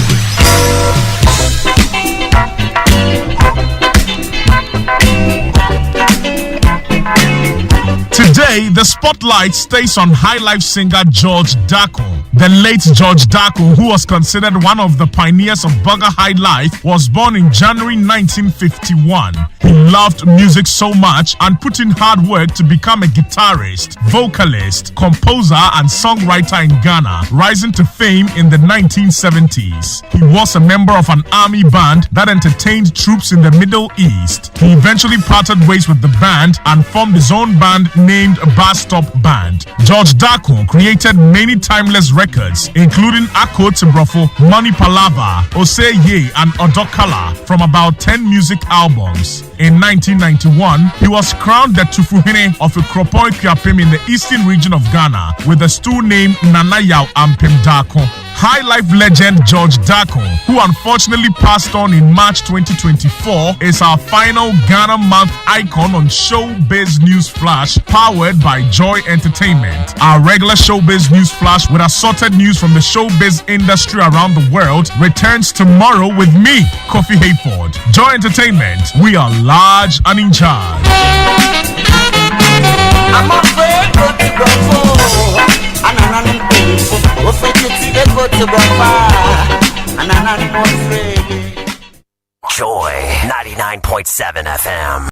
Today, the spotlight stays on high life singer George Dako. The late George Dako, who was considered one of the pioneers of Burger High Life, was born in January 1951. He loved music so much and put in hard work to become a guitarist, vocalist, composer, and songwriter in Ghana, rising to fame in the 1970s. He was a member of an army band that entertained troops in the Middle East. He eventually parted ways with the band and formed his own band named Bar Stop Band. George Dako created many timeless records, including Akoto Boateng, Money Palava, Ose Ye, and Odokala, from about 10 music albums. In 1991, he was crowned the Tufuhene of Ikropoi Kuapem in the eastern region of Ghana with the stool name Nana Yaw Ampem Dako. High life legend George Dako, who unfortunately passed on in March 2024, is our final Ghana Month icon on Showbiz News Flash, powered by Joy Entertainment. Our regular Showbiz News Flash with assorted news from the showbiz industry around the world returns tomorrow with me, Kofi Hayford. Joy Entertainment, we are large and in charge.
I'm afraid to go for
Joy 99.7 FM.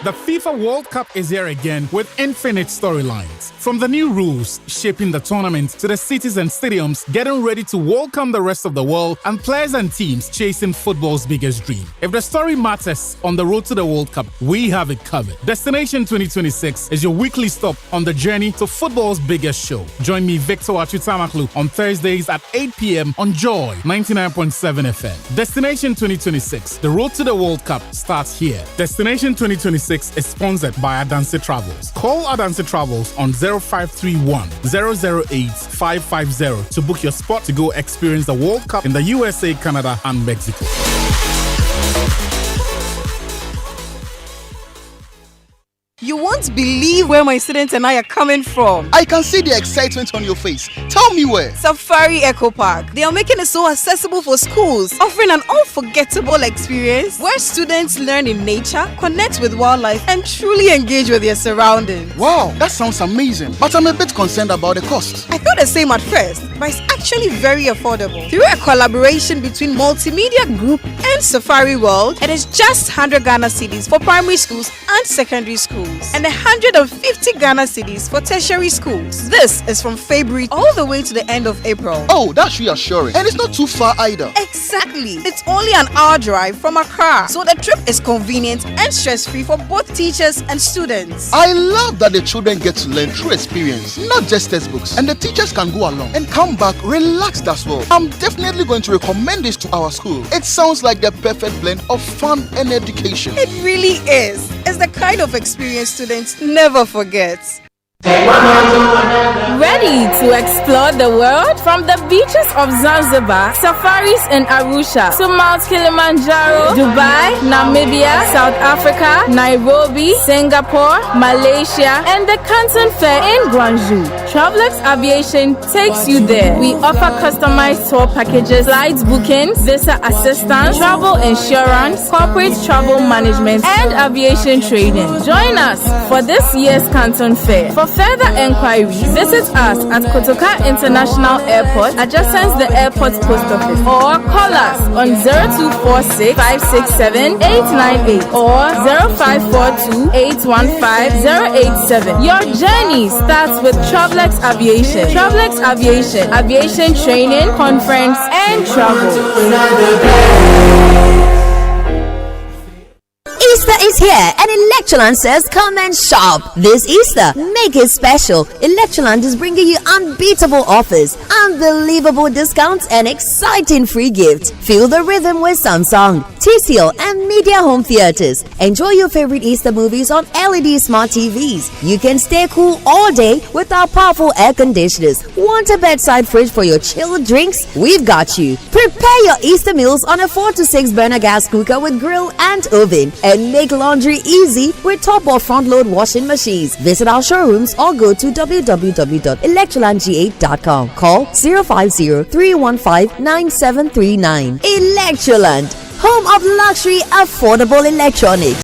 The FIFA World Cup is here again with infinite storylines. From the new rules shaping the tournament to the cities and stadiums getting ready to welcome the rest of the world and players and teams chasing football's biggest dream. If the story matters on the road to the World Cup, we have it covered. Destination 2026 is your weekly stop on the journey to football's biggest show. Join me, Victor Achutamaklu, on Thursdays at 8 p.m. on Joy 99.7 FM. Destination 2026, the road to the World Cup starts here. Destination 2026 is sponsored by Adansi Travels. Call Adansi Travels on 0531 008 550 to book your spot to go experience the World Cup in the USA, Canada, and Mexico.
You won't believe where my students and I are coming from.
I can see the excitement on your face. Tell me where.
Safari Eco Park. They are making it so accessible for schools, offering an unforgettable experience where students learn in nature, connect with wildlife, and truly engage with their surroundings.
Wow, that sounds amazing. But I'm a bit concerned about the cost.
I thought the same at first, but it's actually very affordable. Through a collaboration between Multimedia Group and Safari World, it is just 100 Ghana cedis for primary schools and secondary schools, and 150 Ghana cedis for tertiary schools. This is from February all the way to the end of April.
Oh, that's reassuring. And it's not too far either.
Exactly. It's only an hour drive from Accra, so the trip is convenient and stress-free for both teachers and students.
I love that the children get to learn through experience, not just textbooks. And the teachers can go along and come back relaxed as well. I'm definitely going to recommend this to our school. It sounds like the perfect blend of fun and education.
It really is. It's the kind of experience students never forget.
Ready to explore the world? From the beaches of Zanzibar, safaris in Arusha, to Mount Kilimanjaro, Dubai, Namibia, South Africa, Nairobi, Singapore, Malaysia, and the Canton Fair in Guangzhou. Travelex Aviation takes you there. We offer customized tour packages, flight bookings, visa assistance, travel insurance, corporate travel management, and aviation training. Join us for this year's Canton Fair. For further enquiries, visit us at Kotoka International Airport, adjacent the airport post office, or call us on 0246 567 898 or 0542 815 087. Your journey starts with Travelex Aviation. Travelex Aviation, aviation training, conference, and travel.
Easter is here and Electroland says come and shop. This Easter, make it special. Electroland is bringing you unbeatable offers, unbelievable discounts, and exciting free gifts. Feel the rhythm with Samsung, TCL, and Media Home Theaters. Enjoy your favorite Easter movies on LED smart TVs. You can stay cool all day with our powerful air conditioners. Want a bedside fridge for your chilled drinks? We've got you. Prepare your Easter meals on a 4 to 6 burner gas cooker with grill and oven. And make laundry easy with top or front load washing machines. Visit our showrooms or go to www.electrolandg8.com. Call 050-315-9739. Electroland, home of luxury affordable electronics.